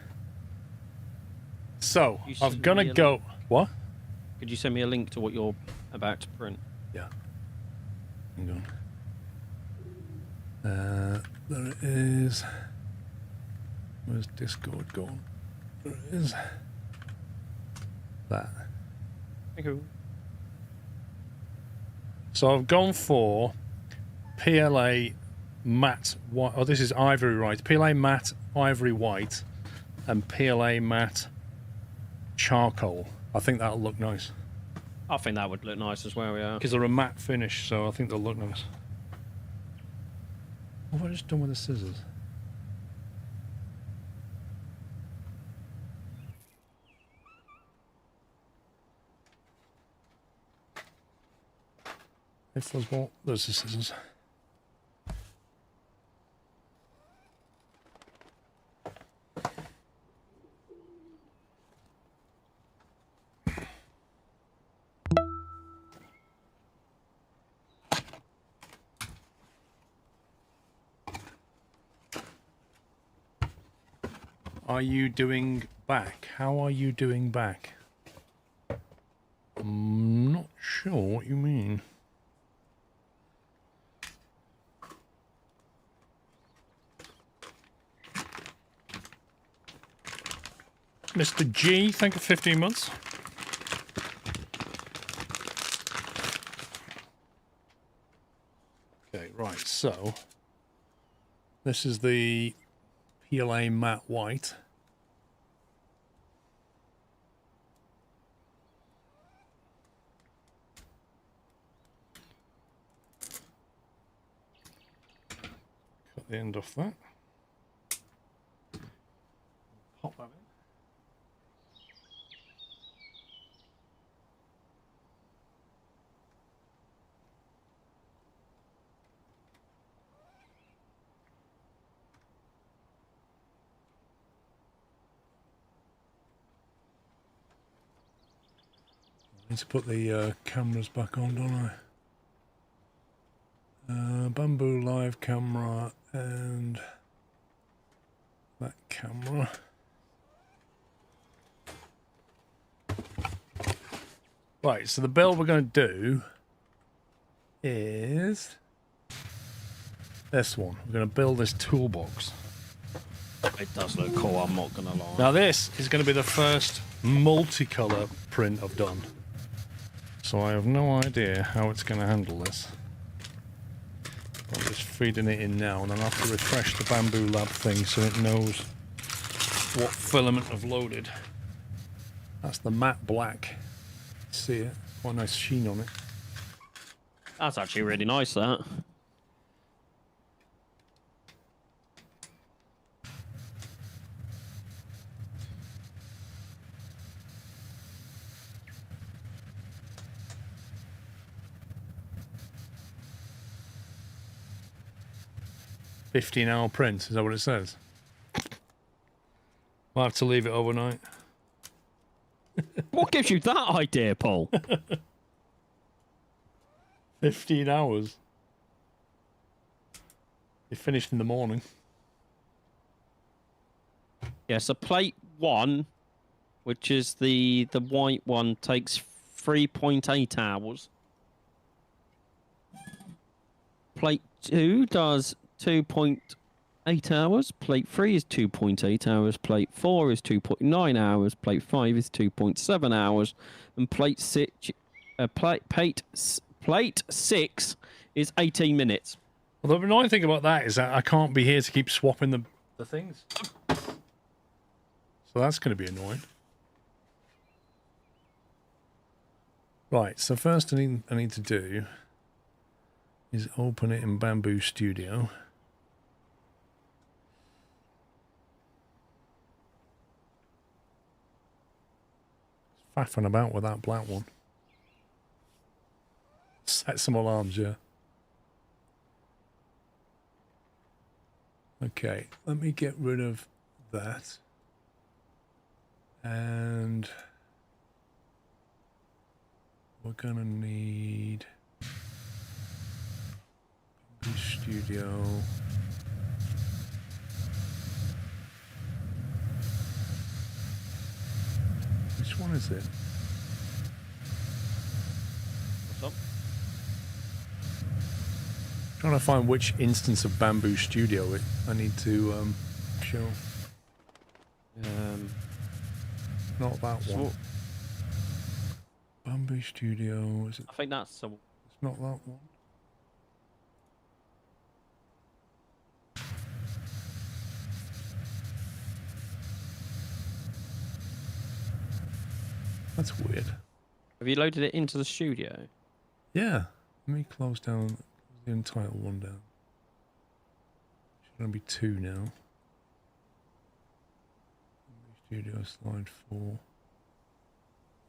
So, You I'm send gonna me a go... link. What? Could you send me a link to what you're about to print? Yeah. Hang on. There it is. Where's Discord gone? There it is. That. Thank you. So I've gone for PLA matte white. Oh, this is ivory white. PLA matte ivory white and PLA matte charcoal. I think that'll look nice. I think that would look nice as well, yeah. Because they're a matte finish, so I think they'll look nice. What have I just done with the scissors? If there's more, there's the scissors. Are you doing back? How are you doing back? I'm not sure what you mean. Mr. G, thank you for 15 months. Okay, right, so this is the PLA matte white. Cut the end off that. Pop that in. I need to put the cameras back on, don't I? Bamboo live camera and that camera. Right, so the build we're going to do is this one. We're going to build this toolbox. It does look cool, I'm not going to lie. Now this is going to be the first multicolour print I've done. So I have no idea how it's going to handle this. I'm just feeding it in now, and then I have to refresh the Bamboo Lab thing so it knows what filament I've loaded. That's the matte black. See it? Quite a nice sheen on it. That's actually really nice, that. $15-hour print, is that what it says? I'll have to leave it overnight. What gives you that idea, Paul? 15 hours. It finished in the morning. Yeah, so plate 1, which is the white one, takes 3.8 hours. Plate 2 does 2.8 hours. Plate 3 is 2.8 hours. Plate 4 is 2.9 hours. Plate 5 is 2.7 hours. And plate 6, plate 6 is 18 minutes. Well, the annoying thing about that is that I can't be here to keep swapping the things. So that's going to be annoying. Right, so first I need to do is open it in Bamboo Studio. Faffing about with that black one. Set some alarms, yeah. Okay, let me get rid of that. And we're gonna need Bamboo Studio. Which one is it? What's up? Trying to find which instance of Bamboo Studio I need to show. Not that one. Bamboo Studio, is it? I think that's some. It's not that one. That's weird. Have you loaded it into the studio? Yeah. Let me close down the entitled one down. Should only be 2 now. Studio slide 4.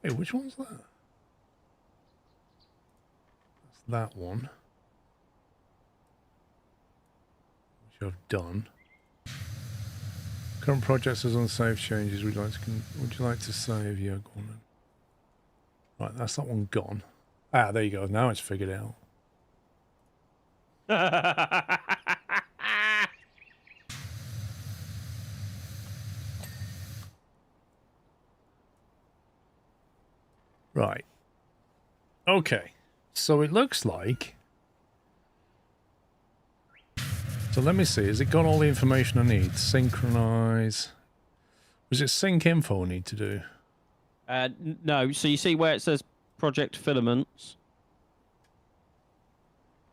Hey, which one's that? That's that one. Which I've done. Current projects as unsaved changes. Would you like to save? Yeah, go on then. Right, that's that one gone. Ah, there you go. Now it's figured out. Right. Okay. So it looks like... So let me see. Has it got all the information I need? Synchronize. Was it sync info I need to do? No. So you see where it says Project Filaments?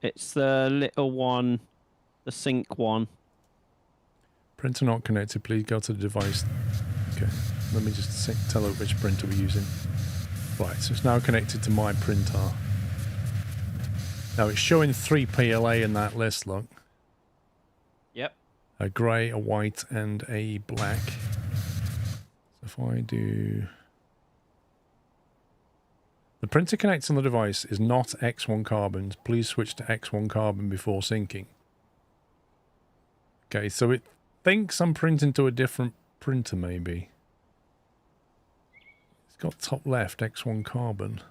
It's the little one, the sync one. Printer not connected. Please go to the device. Okay. Let me just tell it which printer we're using. Right. So it's now connected to my printer. Now it's showing 3 PLA in that list, look. Yep. A grey, a white, and a black. So if I do... The printer connects on the device is not X1 carbon. Please switch to X1 carbon before syncing. Okay, so it thinks I'm printing to a different printer, maybe. It's got top left, X1 carbon.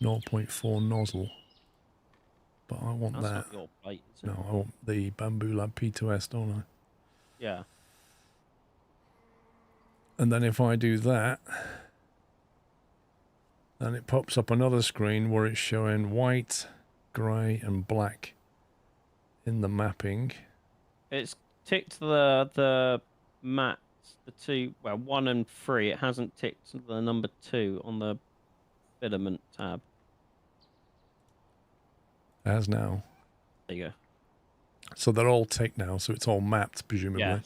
0.4 nozzle. But I want That's that. not your plate, is it? No, I want the Bamboo Lab P2S, don't I? Yeah. And then if I do that, then it pops up another screen where it's showing white, grey and black in the mapping. It's ticked the mats, the two, well, 1 and 3. It hasn't ticked the number 2 on the filament tab. As now. There you go. So they're all ticked now, so it's all mapped, presumably. Yeah.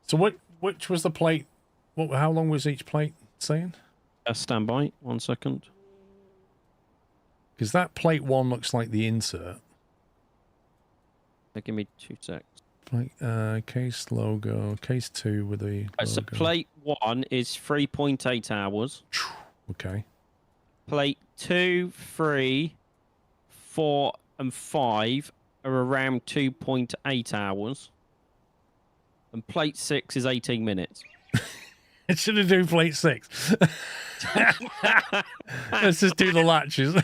So which was the plate? How long was each plate saying? Stand by, 1 second. Because that plate 1 looks like the insert. Give me 2 secs. Plate, case logo, case 2 with the logo. So plate 1 is 3.8 hours. Okay. Plate 2, 3, 4 and 5 are around 2.8 hours. And plate 6 is 18 minutes. It should have done plate 6. Let's just do the latches.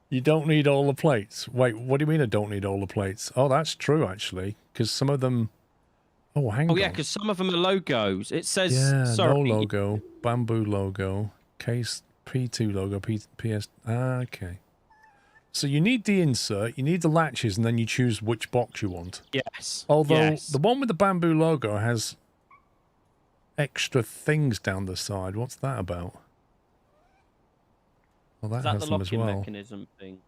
You don't need all the plates. Wait, what do you mean I don't need all the plates? Oh, that's true, actually. Because some of them... Oh, hang on. Oh, yeah, because some of them are logos. It says... Yeah, sorry. no logo. Bamboo logo. Case P2 logo. PS... Ah, okay. So you need the insert, you need the latches, and then you choose which box you want. Yes. Although yes. the one with the bamboo logo has extra things down the side. What's that about? Well, that Is that has the them as locking well. mechanism thing?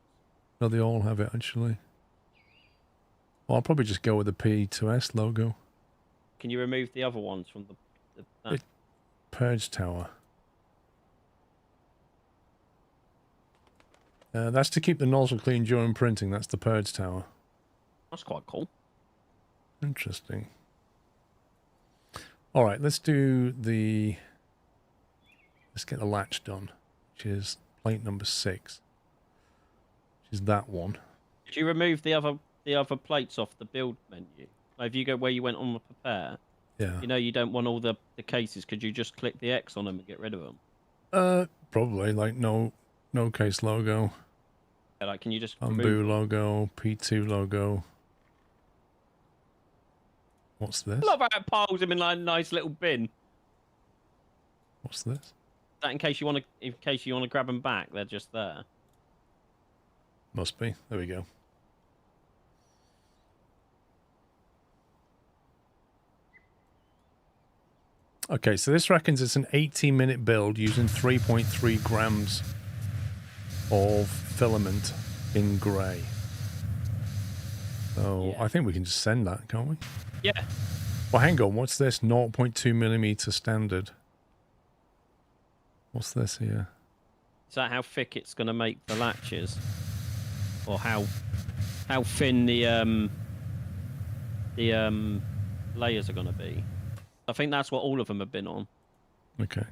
No, they all have it, actually. Well, I'll probably just go with the P2S logo. Can you remove the other ones from that? Purge tower. That's to keep the nozzle clean during printing. That's the purge tower. That's quite cool. Interesting. All right, let's do the... Let's get the latch done, which is plate number 6. Which is that one. Did you remove the other plates off the build menu? Like if you go where you went on the prepare, Yeah. you know you don't want all the cases. Could you just click the X on them and get rid of them? Probably, like no case logo. Yeah, like can you just Bamboo remove... logo, P2 logo. What's this? I love how it piles them in like a nice little bin. What's this? That in case you want to grab them back, they're just there. Must be. There we go. Okay, so this reckons it's an 18-minute build using 3.3 grams of filament in grey. So Yeah. I think we can just send that, can't we? Yeah. Well, hang on. What's this? 0.2 millimeter standard. What's this here? Is that how thick it's going to make the latches, or how thin the layers are going to be? I think that's what all of them have been on. Okay.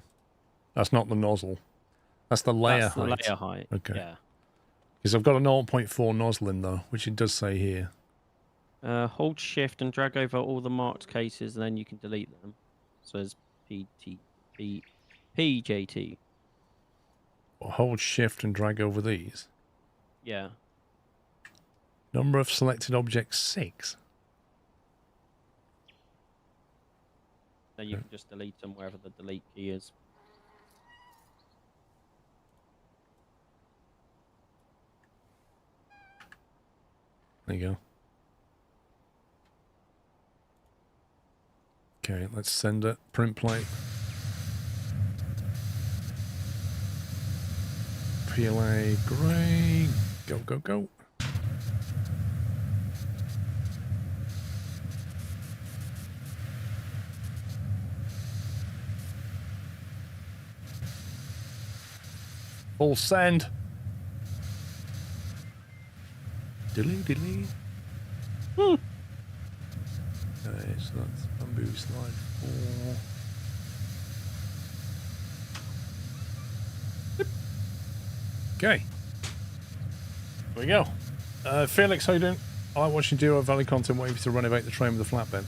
That's not the nozzle. That's the layer That's the height. layer height. Okay. Yeah. Because I've got a 0.4 nozzling though, which it does say here. Hold shift and drag over all the marked cases, and then you can delete them. So there's PJT. Well, hold shift and drag over these. Yeah. Number of selected objects 6. Then you can just delete them wherever the delete key is. There you go. Okay, let's send it. Print plate. PLA grey. Go, go, go. Full send. Delete, delete. Okay, so that's bamboo slide 4. Okay. Here we go. Felix, how you doing? I like watching Deer Valley content, waiting for you to renovate the train with the flatbed.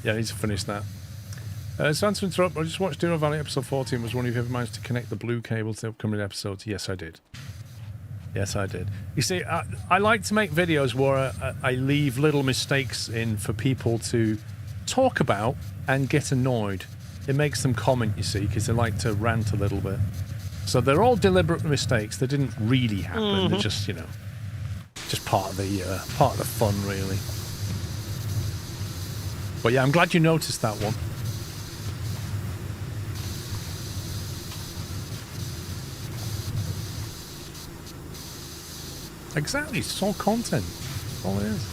Yeah, I need to finish that. Sorry to interrupt, I just watched Deer Valley episode 14. Was wondering if you ever managed to connect the blue cable to the upcoming episodes. Yes, I did. Yes, I did. You see, I like to make videos where I leave little mistakes in for people to talk about and get annoyed. It makes them comment, you see, because they like to rant a little bit. So they're all deliberate mistakes. They didn't really happen. They're just, you know, just part of the fun, really. But yeah, I'm glad you noticed that one. Exactly, it's all content. That's all it is.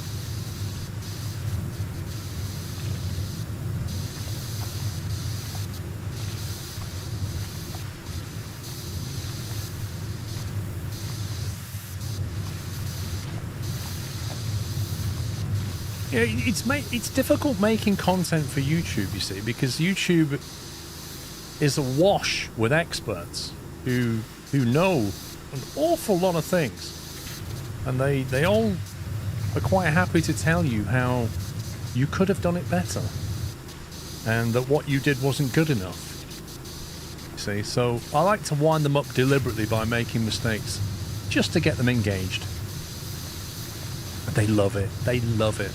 Yeah, it's difficult making content for YouTube, you see, because YouTube is awash with experts who know an awful lot of things. And they all are quite happy to tell you how you could have done it better. And that what you did wasn't good enough. You see, so I like to wind them up deliberately by making mistakes. Just to get them engaged. And they love it. They love it.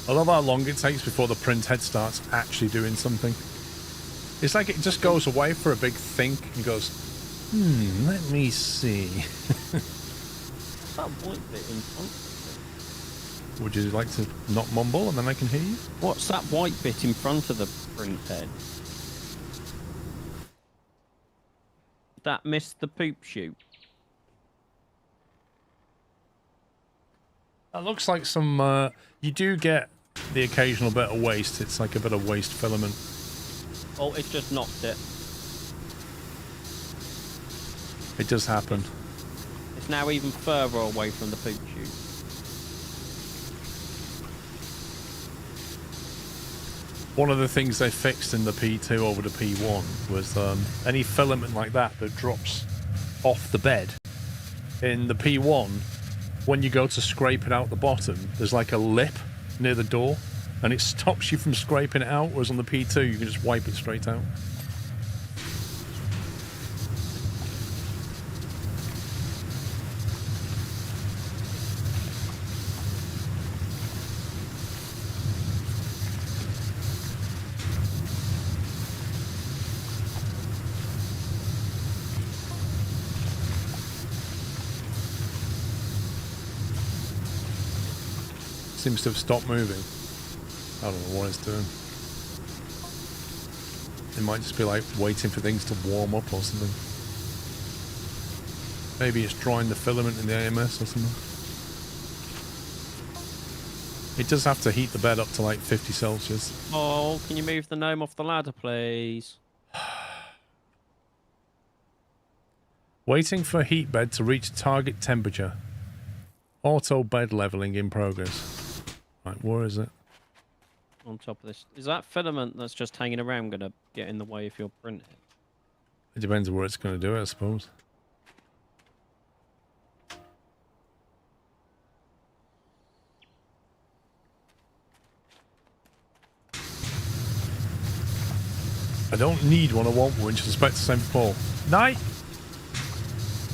I love how long it takes before the print head starts actually doing something. It's like it just goes away for a big think and goes, let me see. What's that white bit in front? Would you like to not mumble and then I can hear you? What's that white bit in front of the print head? That missed the poop chute. That looks like some, you do get the occasional bit of waste. It's like a bit of waste filament. Oh, it's just knocked it. It does happen. It's now even further away from the poop chute. One of the things they fixed in the P2 over to P1 was any filament like that drops off the bed. In the P1, when you go to scrape it out the bottom, there's like a lip near the door, and it stops you from scraping it out, whereas on the P2 you can just wipe it straight out. Seems to have stopped moving. I don't know what it's doing. It might just be like waiting for things to warm up or something. Maybe it's drying the filament in the AMS or something. It does have to heat the bed up to like 50 Celsius. Oh, can you move the gnome off the ladder, please? Waiting for heat bed to reach target temperature. Auto bed leveling in progress. Right, where is it? On top of this. Is that filament that's just hanging around going to get in the way if you're printing? It depends on where it's going to do it, I suppose. I don't need one, I want one. Suspect the same for Paul. Night!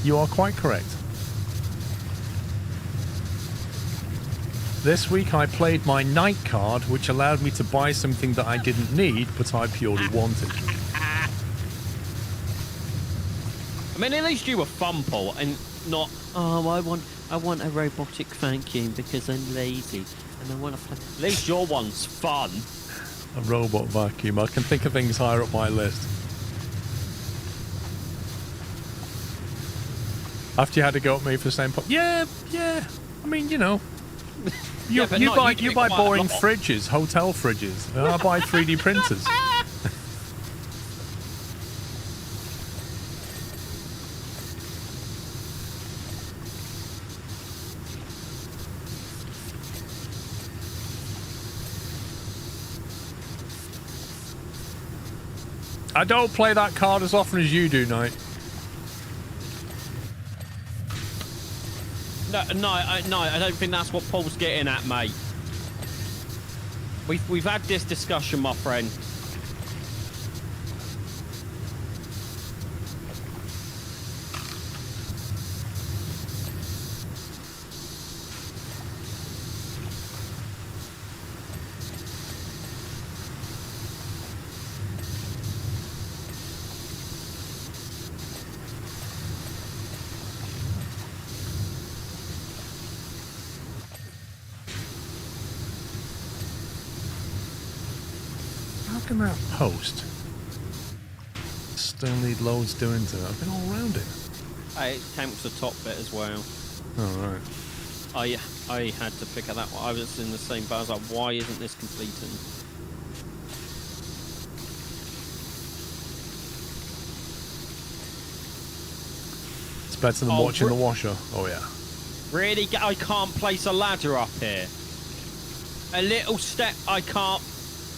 You are quite correct. This week I played my night card, which allowed me to buy something that I didn't need, but I purely wanted. I mean, at least you were fun, Paul, and not, oh, I want a robotic vacuum because I'm lazy and I want to play. At least your one's fun. A robot vacuum. I can think of things higher up my list. After you had to go at me for the same point. Yeah. I mean, you know. You buy boring fridges, hotel fridges. And I buy 3D printers. I don't play that card as often as you do, Knight. No, I don't think that's what Paul's getting at, mate. We've had this discussion, my friend. How can that post still need loads doing to it? I've been all around it. It counts the top bit as well. Oh, right. I had to figure that one. I was in the same boat. I was like, why isn't this completing? It's better than watching the washer. Oh, yeah. Really? I can't place a ladder up here. A little step, I can't.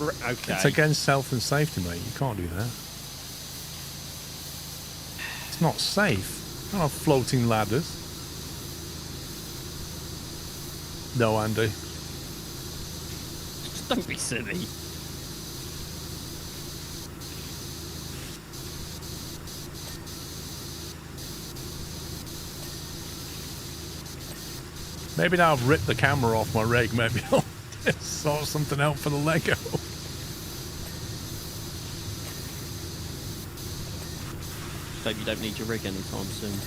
Okay. It's against health and safety, mate. You can't do that. It's not safe. You can't have floating ladders. No, Andy. Just don't be silly. Maybe now I've ripped the camera off my rig, maybe I'll sort something out for the Lego. Hope you don't need your rig anytime soon.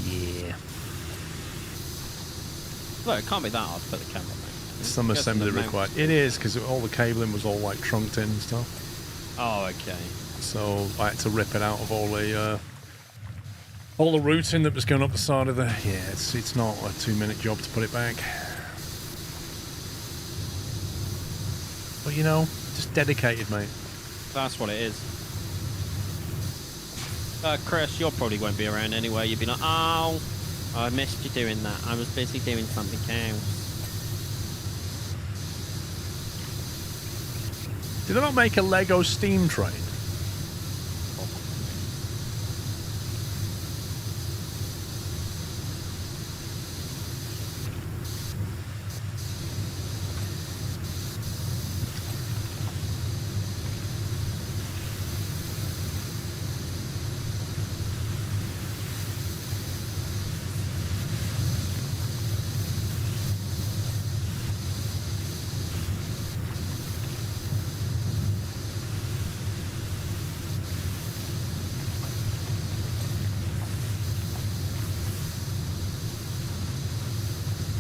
Yeah. Well, it can't be that hard to put the camera back. Some assembly required. It is, because all the cabling was all like trunked in and stuff. Oh, okay. So I had to rip it out of all the routing that was going up the side of the... Yeah, it's not a 2-minute job to put it back. But you know, just dedicated, mate. That's what it is. Chris, you probably won't be around anyway. You'd be like, oh, I missed you doing that. I was busy doing something else. Did I not make a Lego steam train?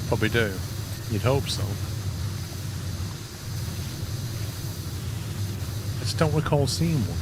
Probably do. You'd hope so. I just don't recall seeing one.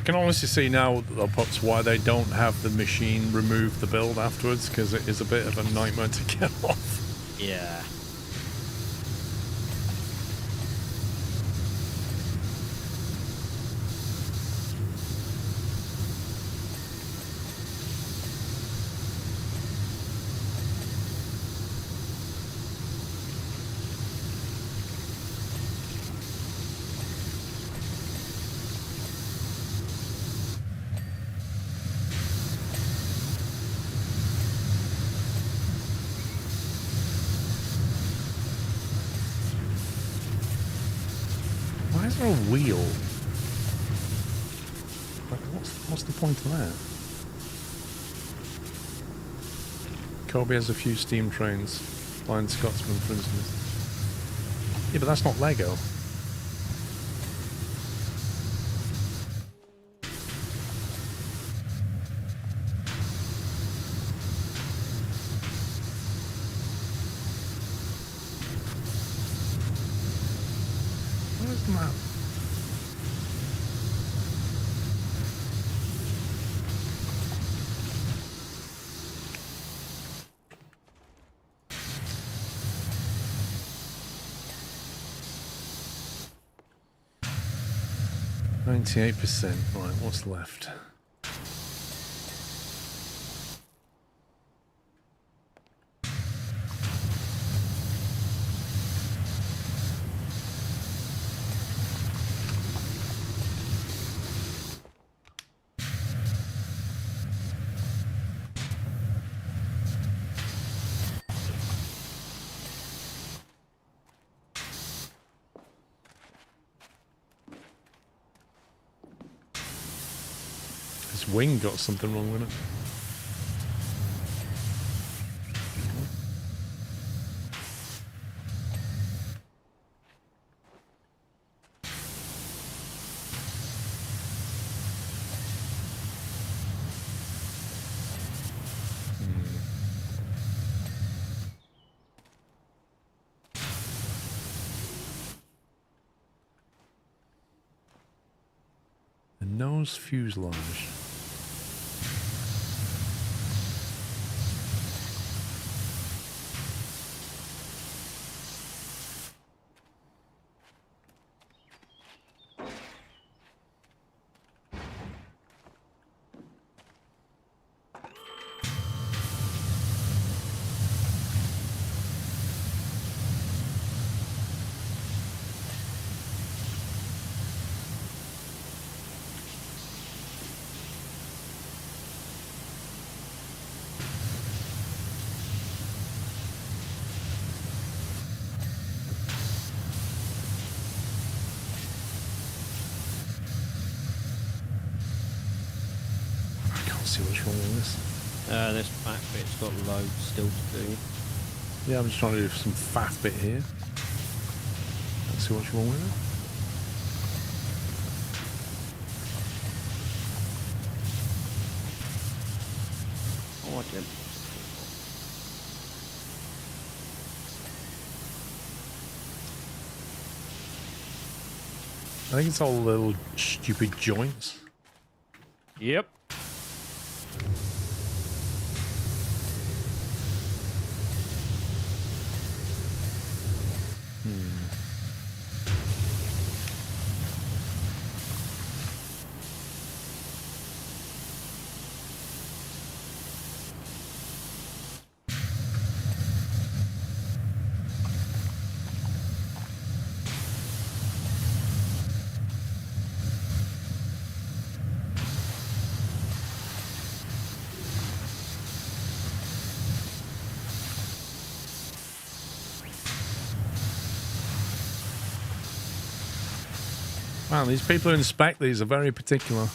can honestly see now, though, Pops, why they don't have the machine remove the build afterwards, because it is a bit of a nightmare to get off. Yeah. Why is there a wheel? Like, what's the point of that? Kobe has a few steam trains. Flying Scotsman, for instance. Yeah, but that's not Lego. Where's the map? %. Right, what's left? This wing got something wrong with it. The nose fuselage. See what's wrong with this. This back bit's got loads still to do. Yeah, I'm just trying to do some faff bit here. Let's see what's wrong with it. Oh, I did. I think it's all little stupid joints. Yep. Man, these people who inspect these are very particular.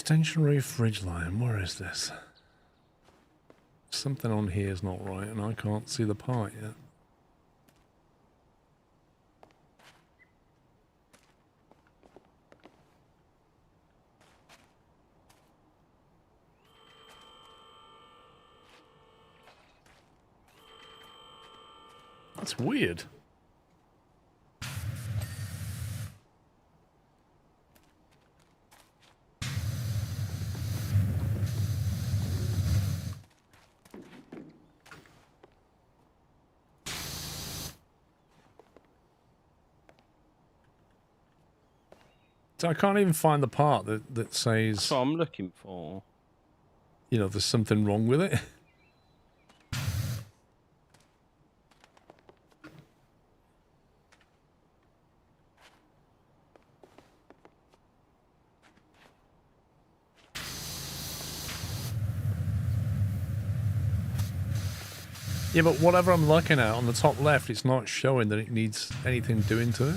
Extension reef ridge line. Where is this? Something on here is not right, and I can't see the part yet. That's weird. So I can't even find the part that says... That's what I'm looking for. You know, there's something wrong with it. Yeah, but whatever I'm looking at on the top left, it's not showing that it needs anything doing to it.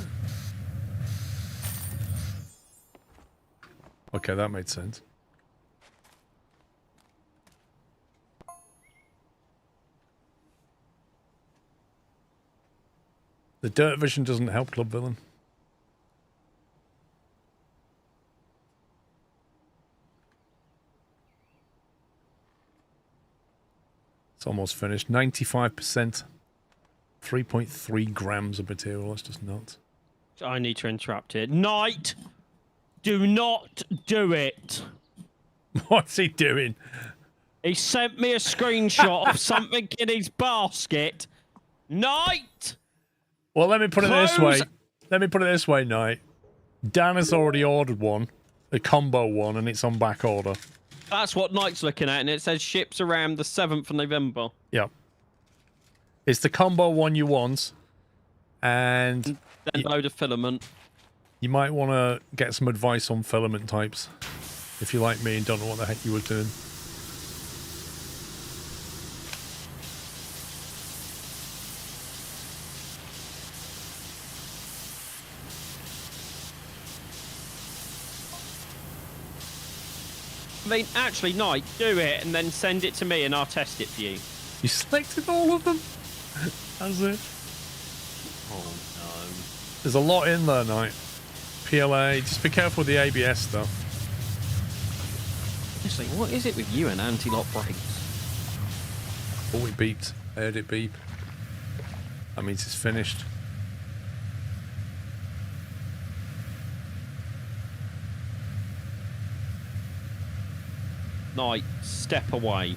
Okay, that made sense. The dirt vision doesn't help Club Villain. It's almost finished. 95%. 3.3 grams of material. That's just nuts. I need to interrupt it. Knight! Do not do it! What's he doing? He sent me a screenshot of something in his basket. Knight! Well, let me put it this Close- way. Let me put it this way, Knight. Dan has already ordered one. A combo one, and it's on back order. That's what Knight's looking at, and it says ships around the 7th of November. Yeah. It's the combo one you want. And then load of filament. You might want to get some advice on filament types. If you're like me and don't know what the heck you were doing. I mean, actually, Knight, do it and then send it to me and I'll test it for you. You selected all of them? That's it. Oh, no. There's a lot in there, Knight. PLA, just be careful with the ABS stuff. Honestly, what is it with you and anti-lock brakes? Oh, it beeped. I heard it beep. That means it's finished. Knight, step away.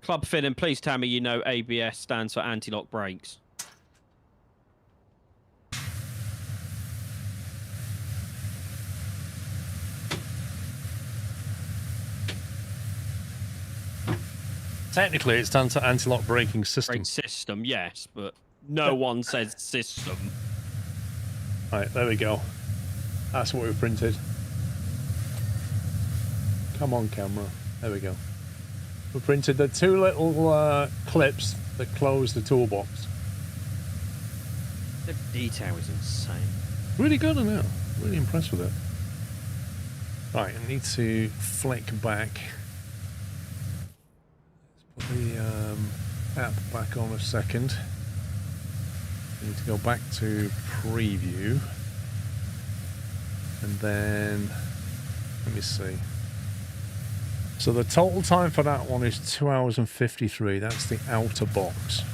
Club Finn, please tell me you know ABS stands for anti-lock brakes. Technically, it stands for anti-lock braking system. Brake system, yes, but no one says system. Right, there we go. That's what we printed. Come on, camera. There we go. We printed the two little clips that close the toolbox. The detail is insane. Really good, I know. Really impressed with it. Right, I need to flick back. Let's put the app back on a second. I need to go back to preview. And then, let me see. So the total time for that one is 2 hours and 53. That's the outer box.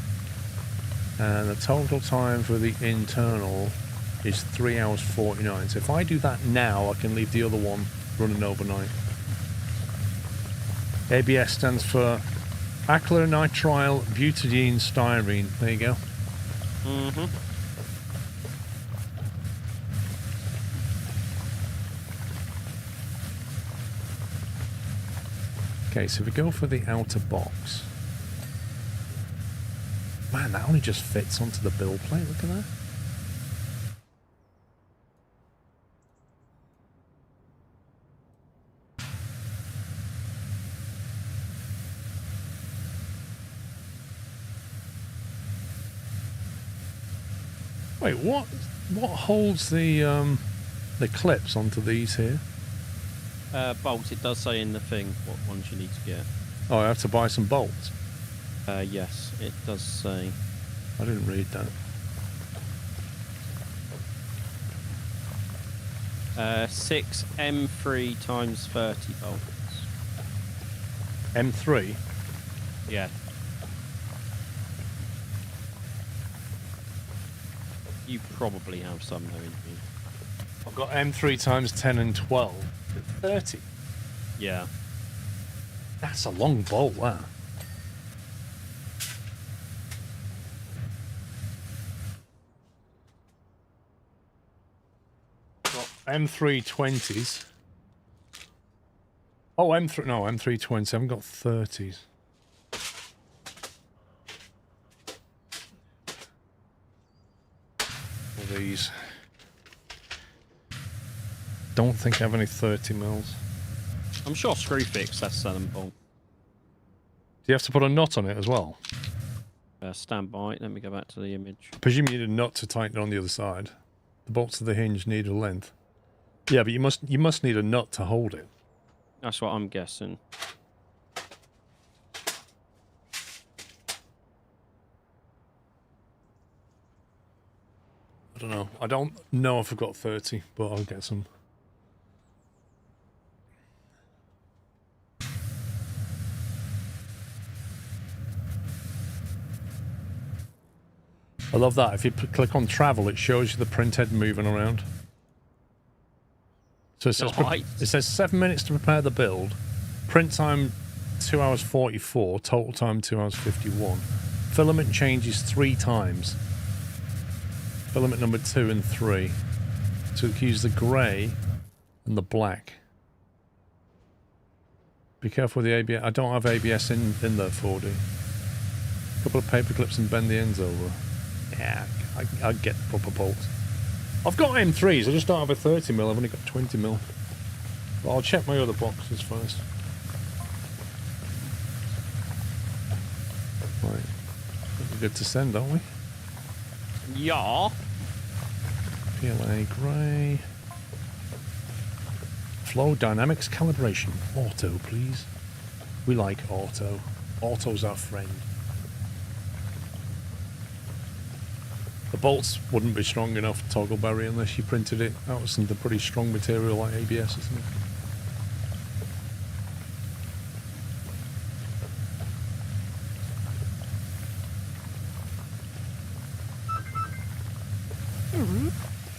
And the total time for the internal is 3 hours 49. So if I do that now, I can leave the other one running overnight. ABS stands for acrylonitrile butadiene styrene. There you go. Mm-hmm. Okay, so if we go for the outer box. Man, that only just fits onto the build plate. Look at that. Wait, what? What holds the clips onto these here? Bolts. It does say in the thing what ones you need to get. Oh, I have to buy some bolts. Yes, it does say. I didn't read that. 6 M3 times 30 bolts. M3. Yeah. You probably have some though in here. I've got M3 times 10 and 12. 30. Yeah. That's a long bolt, that. Got M320s. Oh, M320. I haven't got 30s. All these. Don't think I have any 30 mils. I'm sure Screwfix has selling bolt. Do you have to put a nut on it as well? Stand by. Let me go back to the image. I presume you need a nut to tighten it on the other side. The bolts of the hinge need a length. Yeah, but you must need a nut to hold it. That's what I'm guessing. I don't know. I don't know if I've got 30, but I'll get some. I love that. If you click on travel, it shows you the printhead moving around. So it says 7 minutes to prepare the build. Print time 2 hours 44. Total time 2 hours 51. Filament changes 3 times. Filament number 2 and 3. So we can use the grey and the black. Be careful with the ABS. I don't have ABS in the 4D. A couple of paper clips and bend the ends over. Yeah, I get the proper bolts. I've got M3s, I just don't have a 30mm, I've only got 20mm. But I'll check my other boxes first. Right. We're good to send, aren't we? Yeah. PLA grey. Flow dynamics calibration. Auto, please. We like auto. Auto's our friend. The bolts wouldn't be strong enough to toggle berry unless you printed it out of something pretty strong material like ABS or something.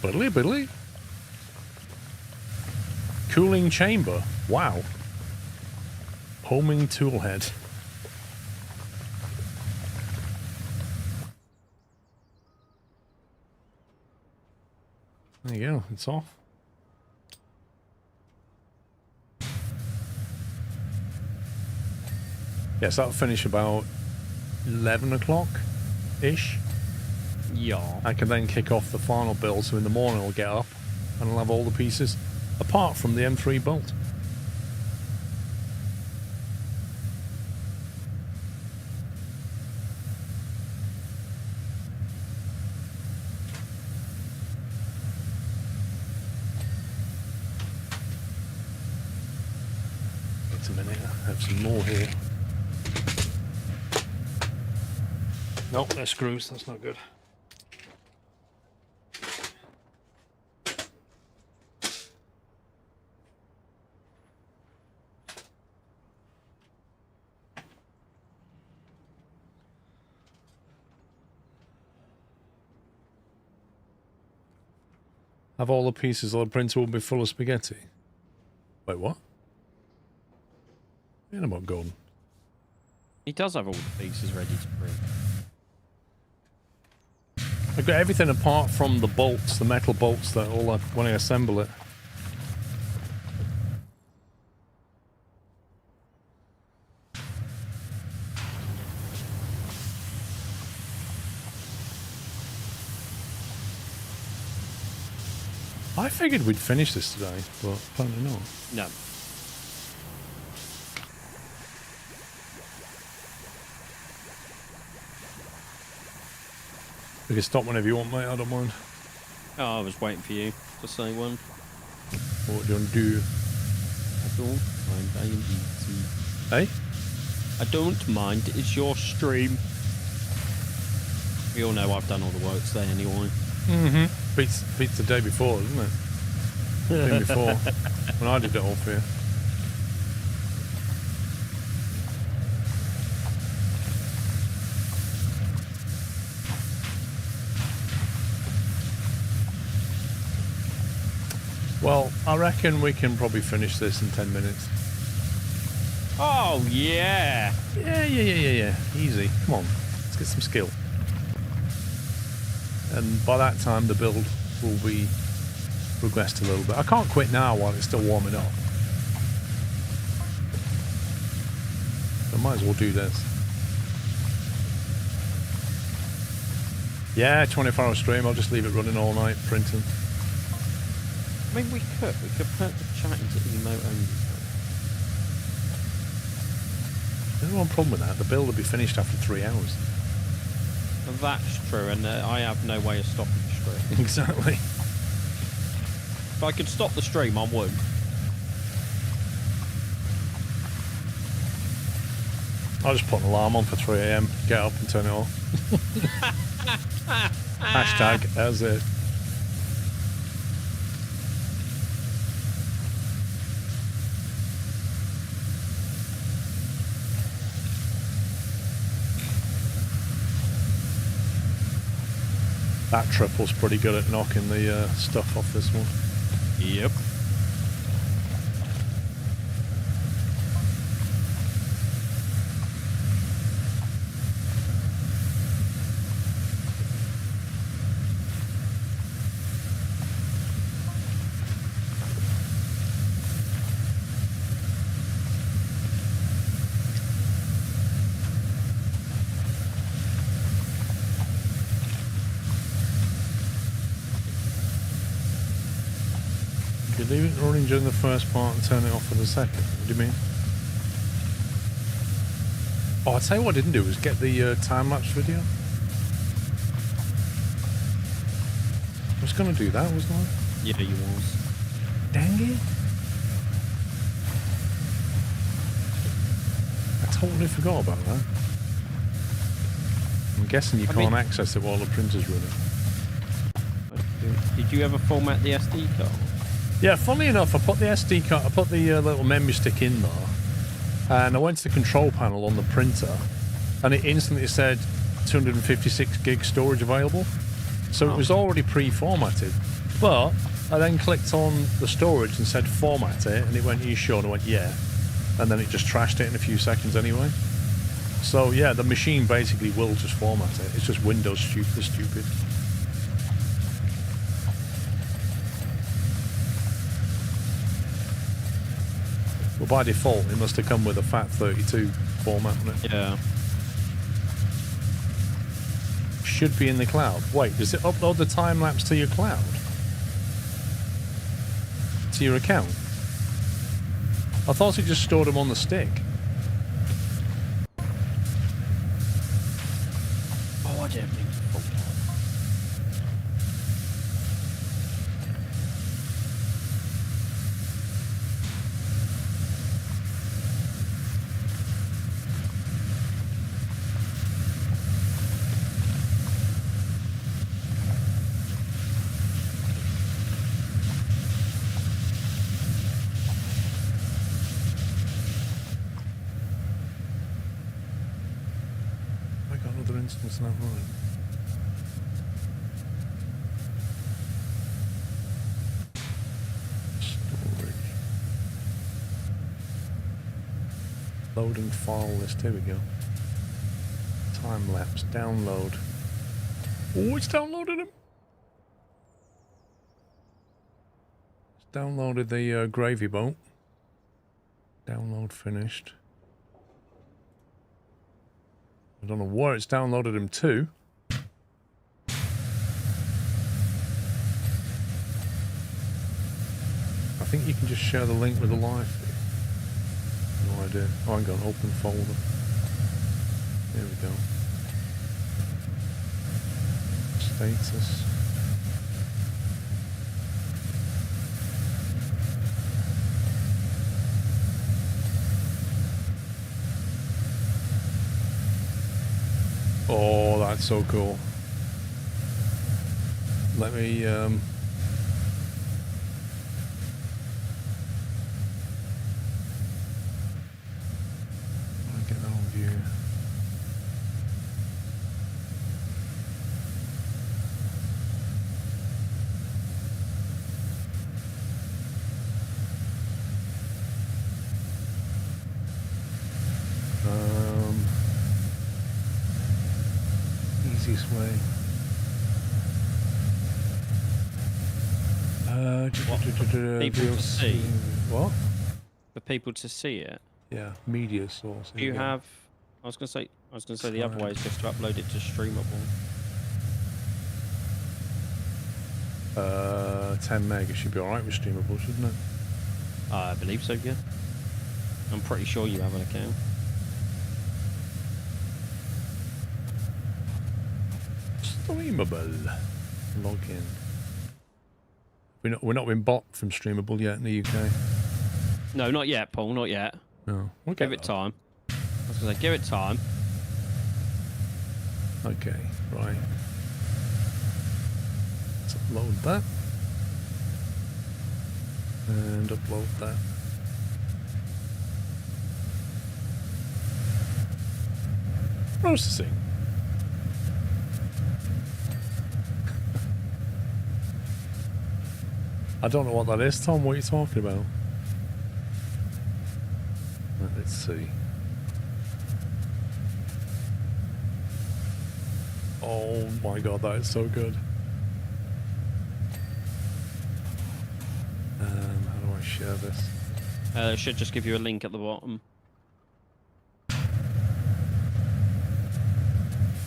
Biddly biddly. Cooling chamber. Wow. Homing toolhead. There you go, it's off. Yes, that'll finish about 11 o'clock-ish. Yeah. I can then kick off the final build, so in the morning I'll get up and I'll have all the pieces, apart from the M3 bolt. Wait a minute, I have some more here. Nope, they're screws, that's not good. Have all the pieces or the printer will be full of spaghetti. Wait, what? Yeah, about Gordon. He does have all the pieces ready to print. I've got everything apart from the bolts, the metal bolts that all when I assemble it. I figured we'd finish this today, but apparently not. No. We can stop whenever you want, mate. I don't mind. Oh, I was waiting for you to say one. What do you want to do? I don't mind. I am easy. Hey? I don't mind. It's your stream. We all know I've done all the work today anyway. Mm-hmm. Beats the day before, doesn't it? The day before. When I did it all for you. Well, I reckon we can probably finish this in 10 minutes. Oh, yeah. Yeah. Easy. Come on. Let's get some skill. And by that time, the build will be progressed a little bit. I can't quit now while it's still warming up. I might as well do this. Yeah, 24-hour stream. I'll just leave it running all night, printing. I mean, we could put the chat into emote only. There's no problem with that. The build will be finished after 3 hours. Well, that's true, and I have no way of stopping the stream. Exactly. If I could stop the stream, I would. I'll just put an alarm on for 3 AM, get up and turn it off. Hashtag as it. That triple's pretty good at knocking the stuff off this one. Yep. You leave it running during the first part and turn it off for the second. What do you mean? Oh, I'll tell you what I didn't do was get the time-lapse video. I was going to do that, wasn't I? Yeah, you was. Dang it. I totally forgot about that. I'm guessing you can't access it while the printer's running. Did you ever format the SD card? Yeah, funnily enough, I put the SD card, I put the little memory stick in there, and I went to the control panel on the printer, and it instantly said 256 gig storage available. So it was already pre-formatted. But I then clicked on the storage and said format it, and it went, "Are you sure?" And I went, "Yeah." And then it just trashed it in a few seconds anyway. So yeah, the machine basically will just format it. It's just Windows stupid. Well, by default, it must have come with a FAT32 format on it. Yeah. Should be in the cloud. Wait, does it upload the time lapse to your cloud? To your account? I thought it just stored them on the stick. Oh, I didn't mean to fault that. Instance not running. Storage. Loading file list. Here we go. Time lapse. Download. Oh, it's downloaded them. It's downloaded the gravy boat. Download finished. I don't know where it's downloaded him to. I think you can just share the link with the live feed. No idea. Oh, I'm going to open folder. There we go. Status. Oh, that's so cool. Let me get that on view. Easiest way. People to see. What? For people to see it. Yeah, media source. Do you have? I was gonna say the other way is just to upload it to Streamable. 10 meg. It should be alright with streamable, shouldn't it? I believe so. Yeah. I'm pretty sure you have an account. Streamable. Log in. We're not been blocked from streamable yet in the UK. No, not yet, Paul. Not yet. No. We'll Give it time. I was gonna say, give it time. Okay, right. Let's upload that. And upload that. Processing. I don't know what that is, Tom. What are you talking about? Let's see. Oh my god, that is so good. How do I share this? It should just give you a link at the bottom.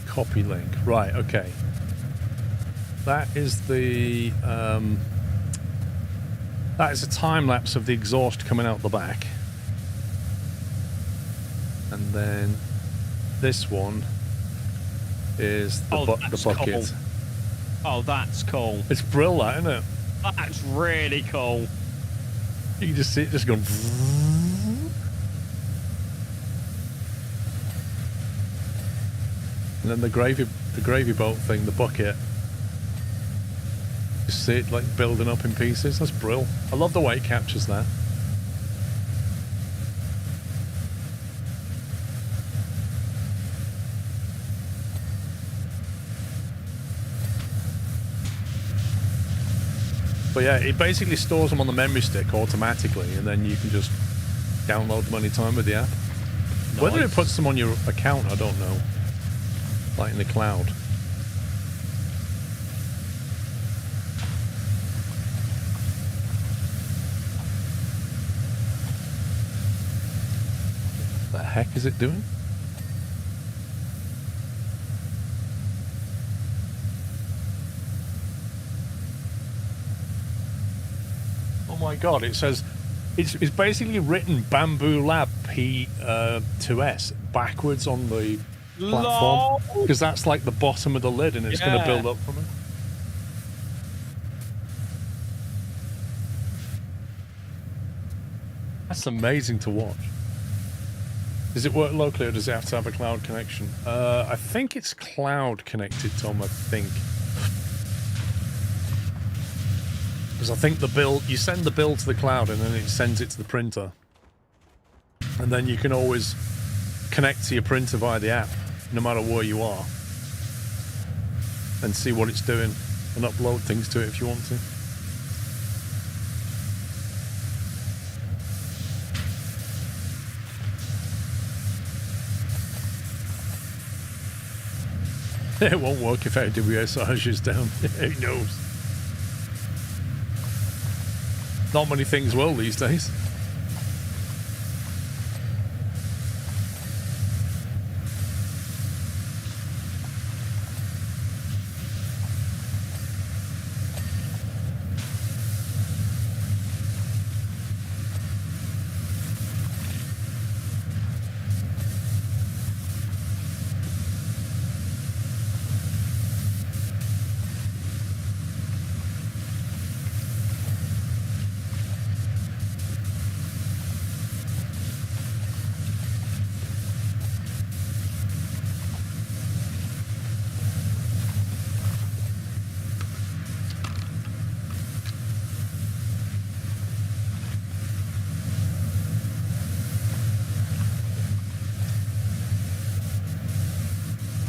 Copy link. Right, okay. That is the that is a time lapse of the exhaust coming out the back. And then this one is the, the bucket. Cool. Oh, that's cool. It's brilliant, isn't it? That's really cool. You can just see it just going. And then the gravy boat thing, the bucket. You see it like building up in pieces. That's brilliant. I love the way it captures that. But yeah, it basically stores them on the memory stick automatically, and then you can just download them anytime with the app. Nice. Whether it puts them on your account, I don't know. Like in the cloud. What the heck is it doing? Oh my god, it says it's basically written Bamboo Lab P2S backwards on the platform, because that's like the bottom of the lid and it's going to build up from it. That's amazing to watch. Does it work locally or does it have to have a cloud connection? I think it's cloud connected, Tom, I think. Because I think the build, you send the build to the cloud and then it sends it to the printer. And then you can always connect to your printer via the app, no matter where you are. And see what it's doing and upload things to it if you want to. It won't work if AWS is down. Who knows? Not many things will these days.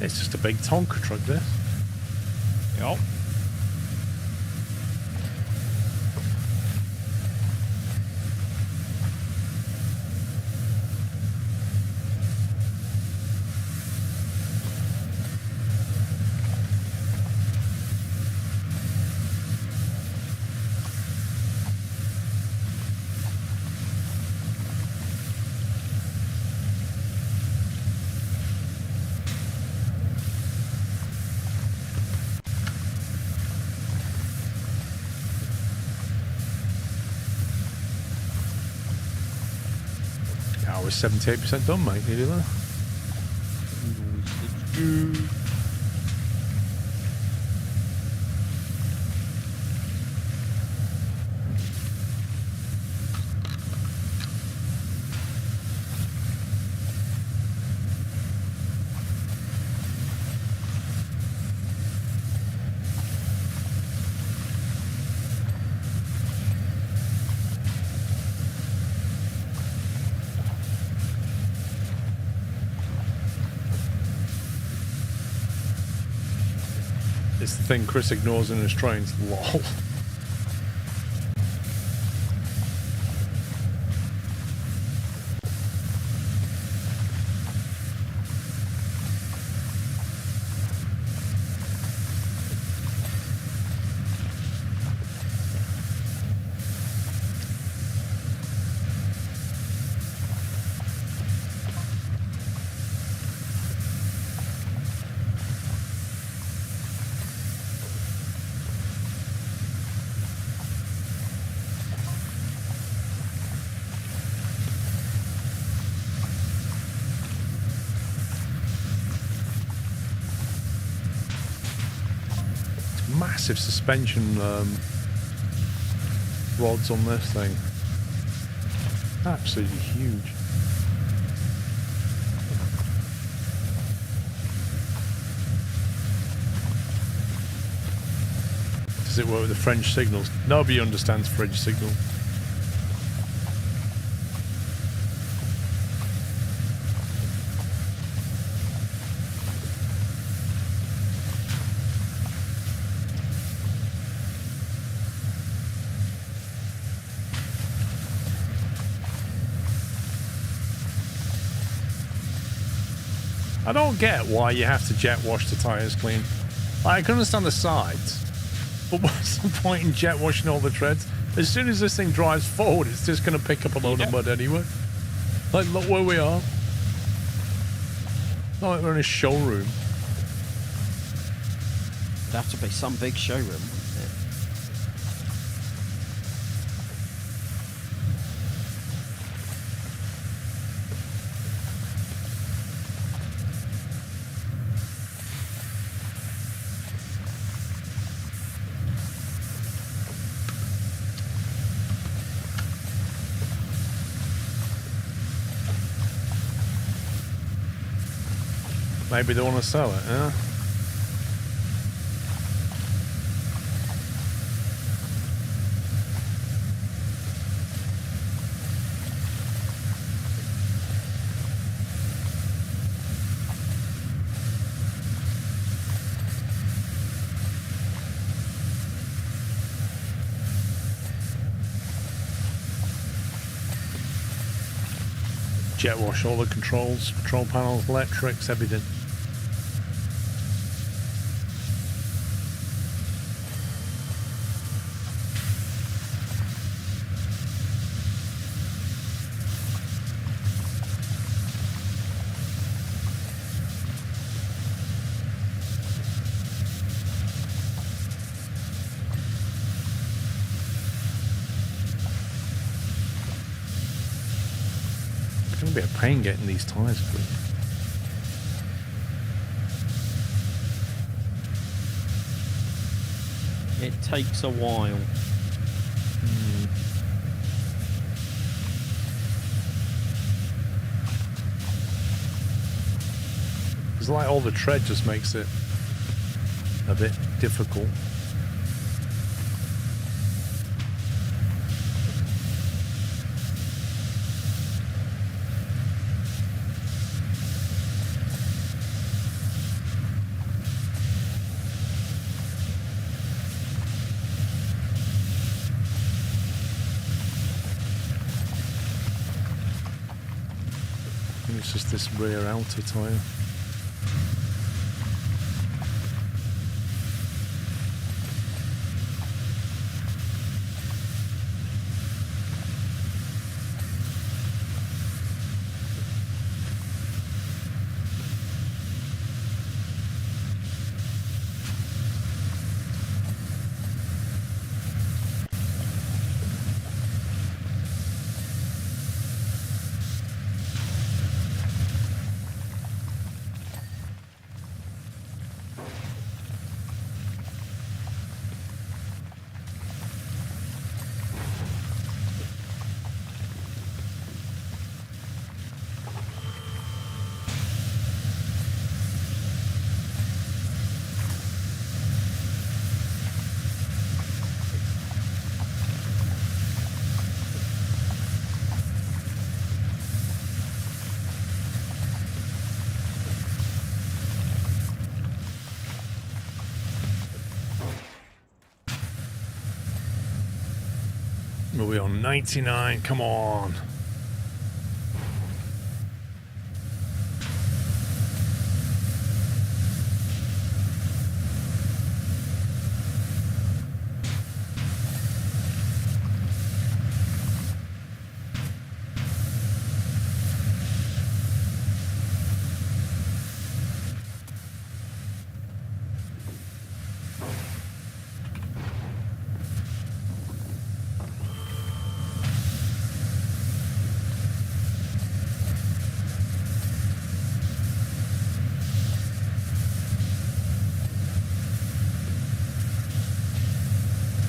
It's just a big Tonka truck, this. Yep. I was 78% done, mate. Nearly there. It's the thing Chris ignores in his trains. Lol. Massive suspension rods on this thing. Absolutely huge. Does it work with the French signals? Nobody understands French signal. I don't get why you have to jet wash the tyres clean. I can understand the sides, but what's the point in jet washing all the treads? As soon as this thing drives forward, it's just going to pick up a load of mud anyway. Like, look where we are. Not like we're in a showroom. It'd have to be some big showroom, wouldn't it? Maybe they want to sell it, yeah? Jet wash all the controls, control panels, electrics, everything. It's going to be a pain getting these tyres clean. It takes a while. It's like all the tread just makes it a bit difficult. it's just this rear outer tyre. Are we on 99? Come on.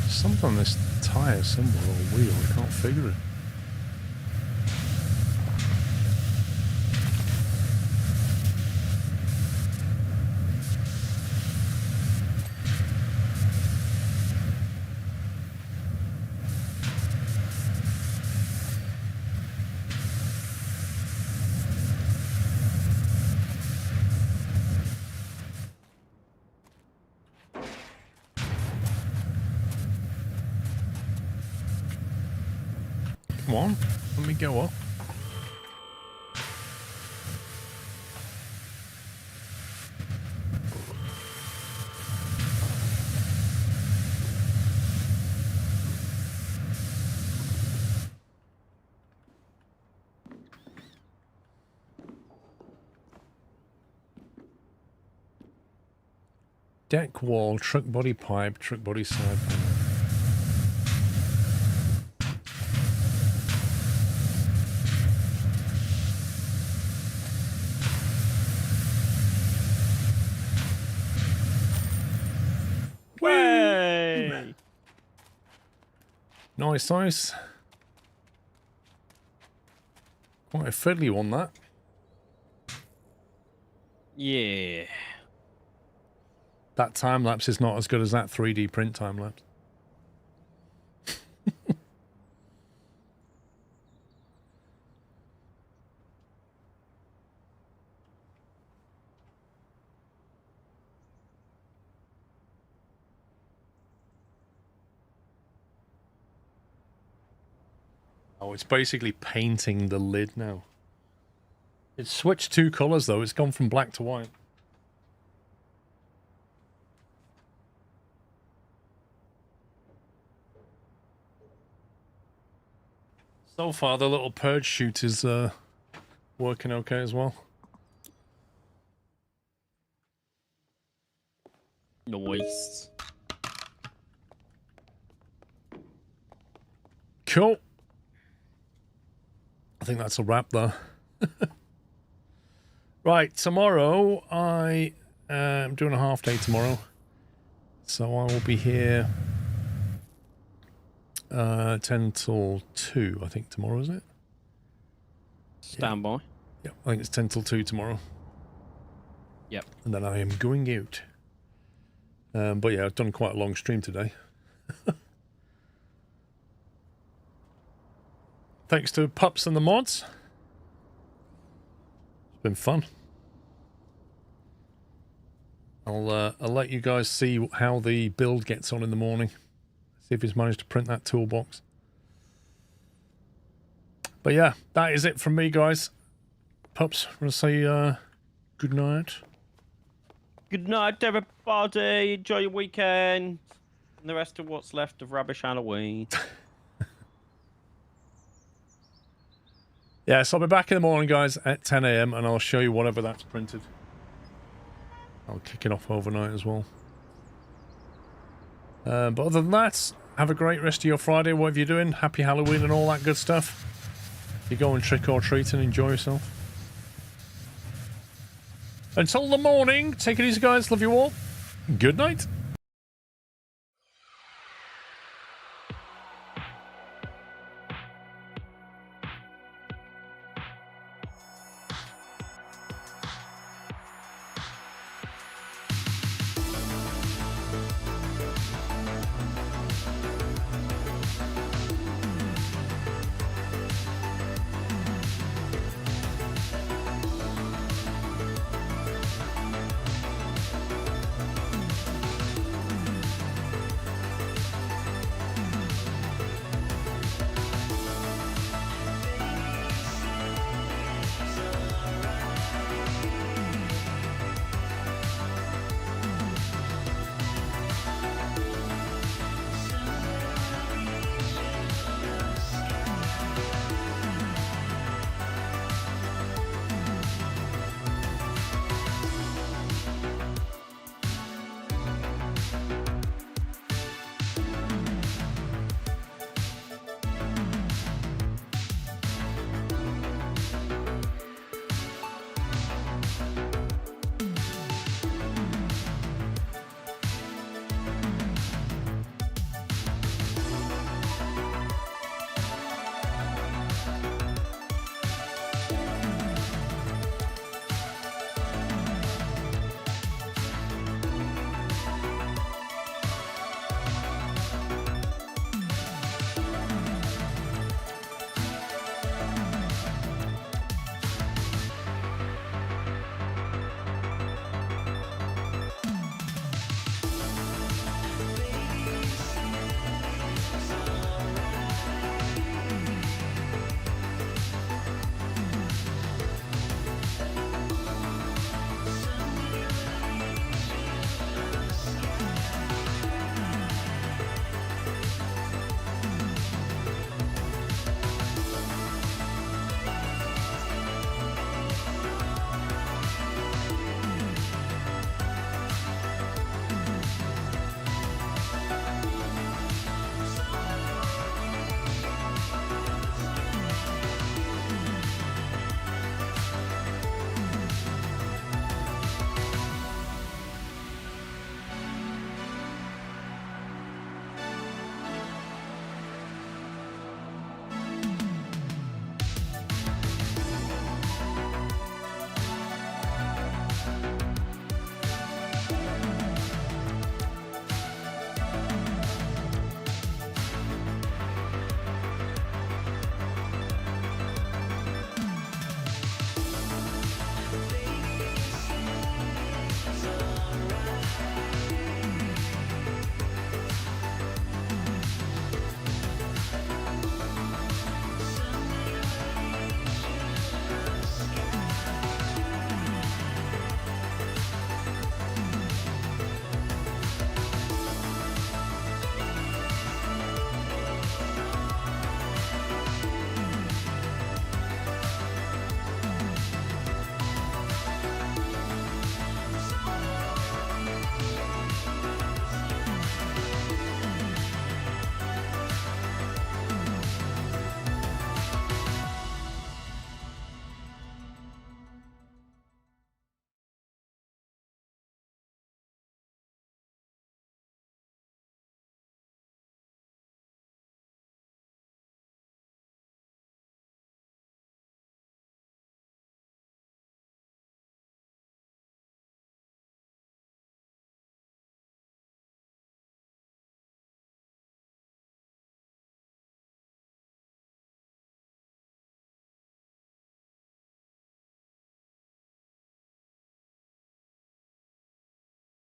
Something on this tyre symbol or wheel, I can't figure it. Come on, let me go up. Deck wall, truck body pipe, truck body side panel. Way! Nice, nice. Quite a fiddly one, that. Yeah. That time lapse is not as good as that 3D print time lapse. Oh, it's basically painting the lid now. It's switched two colours though, it's gone from black to white. So far, the little purge chute is working okay as well. Nice. Cool. I think that's a wrap though. Right, tomorrow I am doing a half day tomorrow. So I will be here 10 till 2, I think tomorrow, is it? Stand by. Yeah, I think it's 10 till 2 tomorrow. Yep. And then I am going out. But yeah, I've done quite a long stream today. Thanks to Pups and the mods. It's been fun. I'll let you guys see how the build gets on in the morning. See if he's managed to print that toolbox. But yeah, that is it from me, guys. pups, want to say good night? Good night, everybody. Enjoy your weekend. And the rest of what's left of rubbish Halloween. Yeah, so I'll be back in the morning, guys, at 10 a.m. and I'll show you whatever that's printed. I'll kick it off overnight as well. But other than that, have a great rest of your Friday, whatever you're doing. Happy Halloween and all that good stuff. You go and trick or treat and enjoy yourself. Until the morning, take it easy, guys. Love you all. Good night.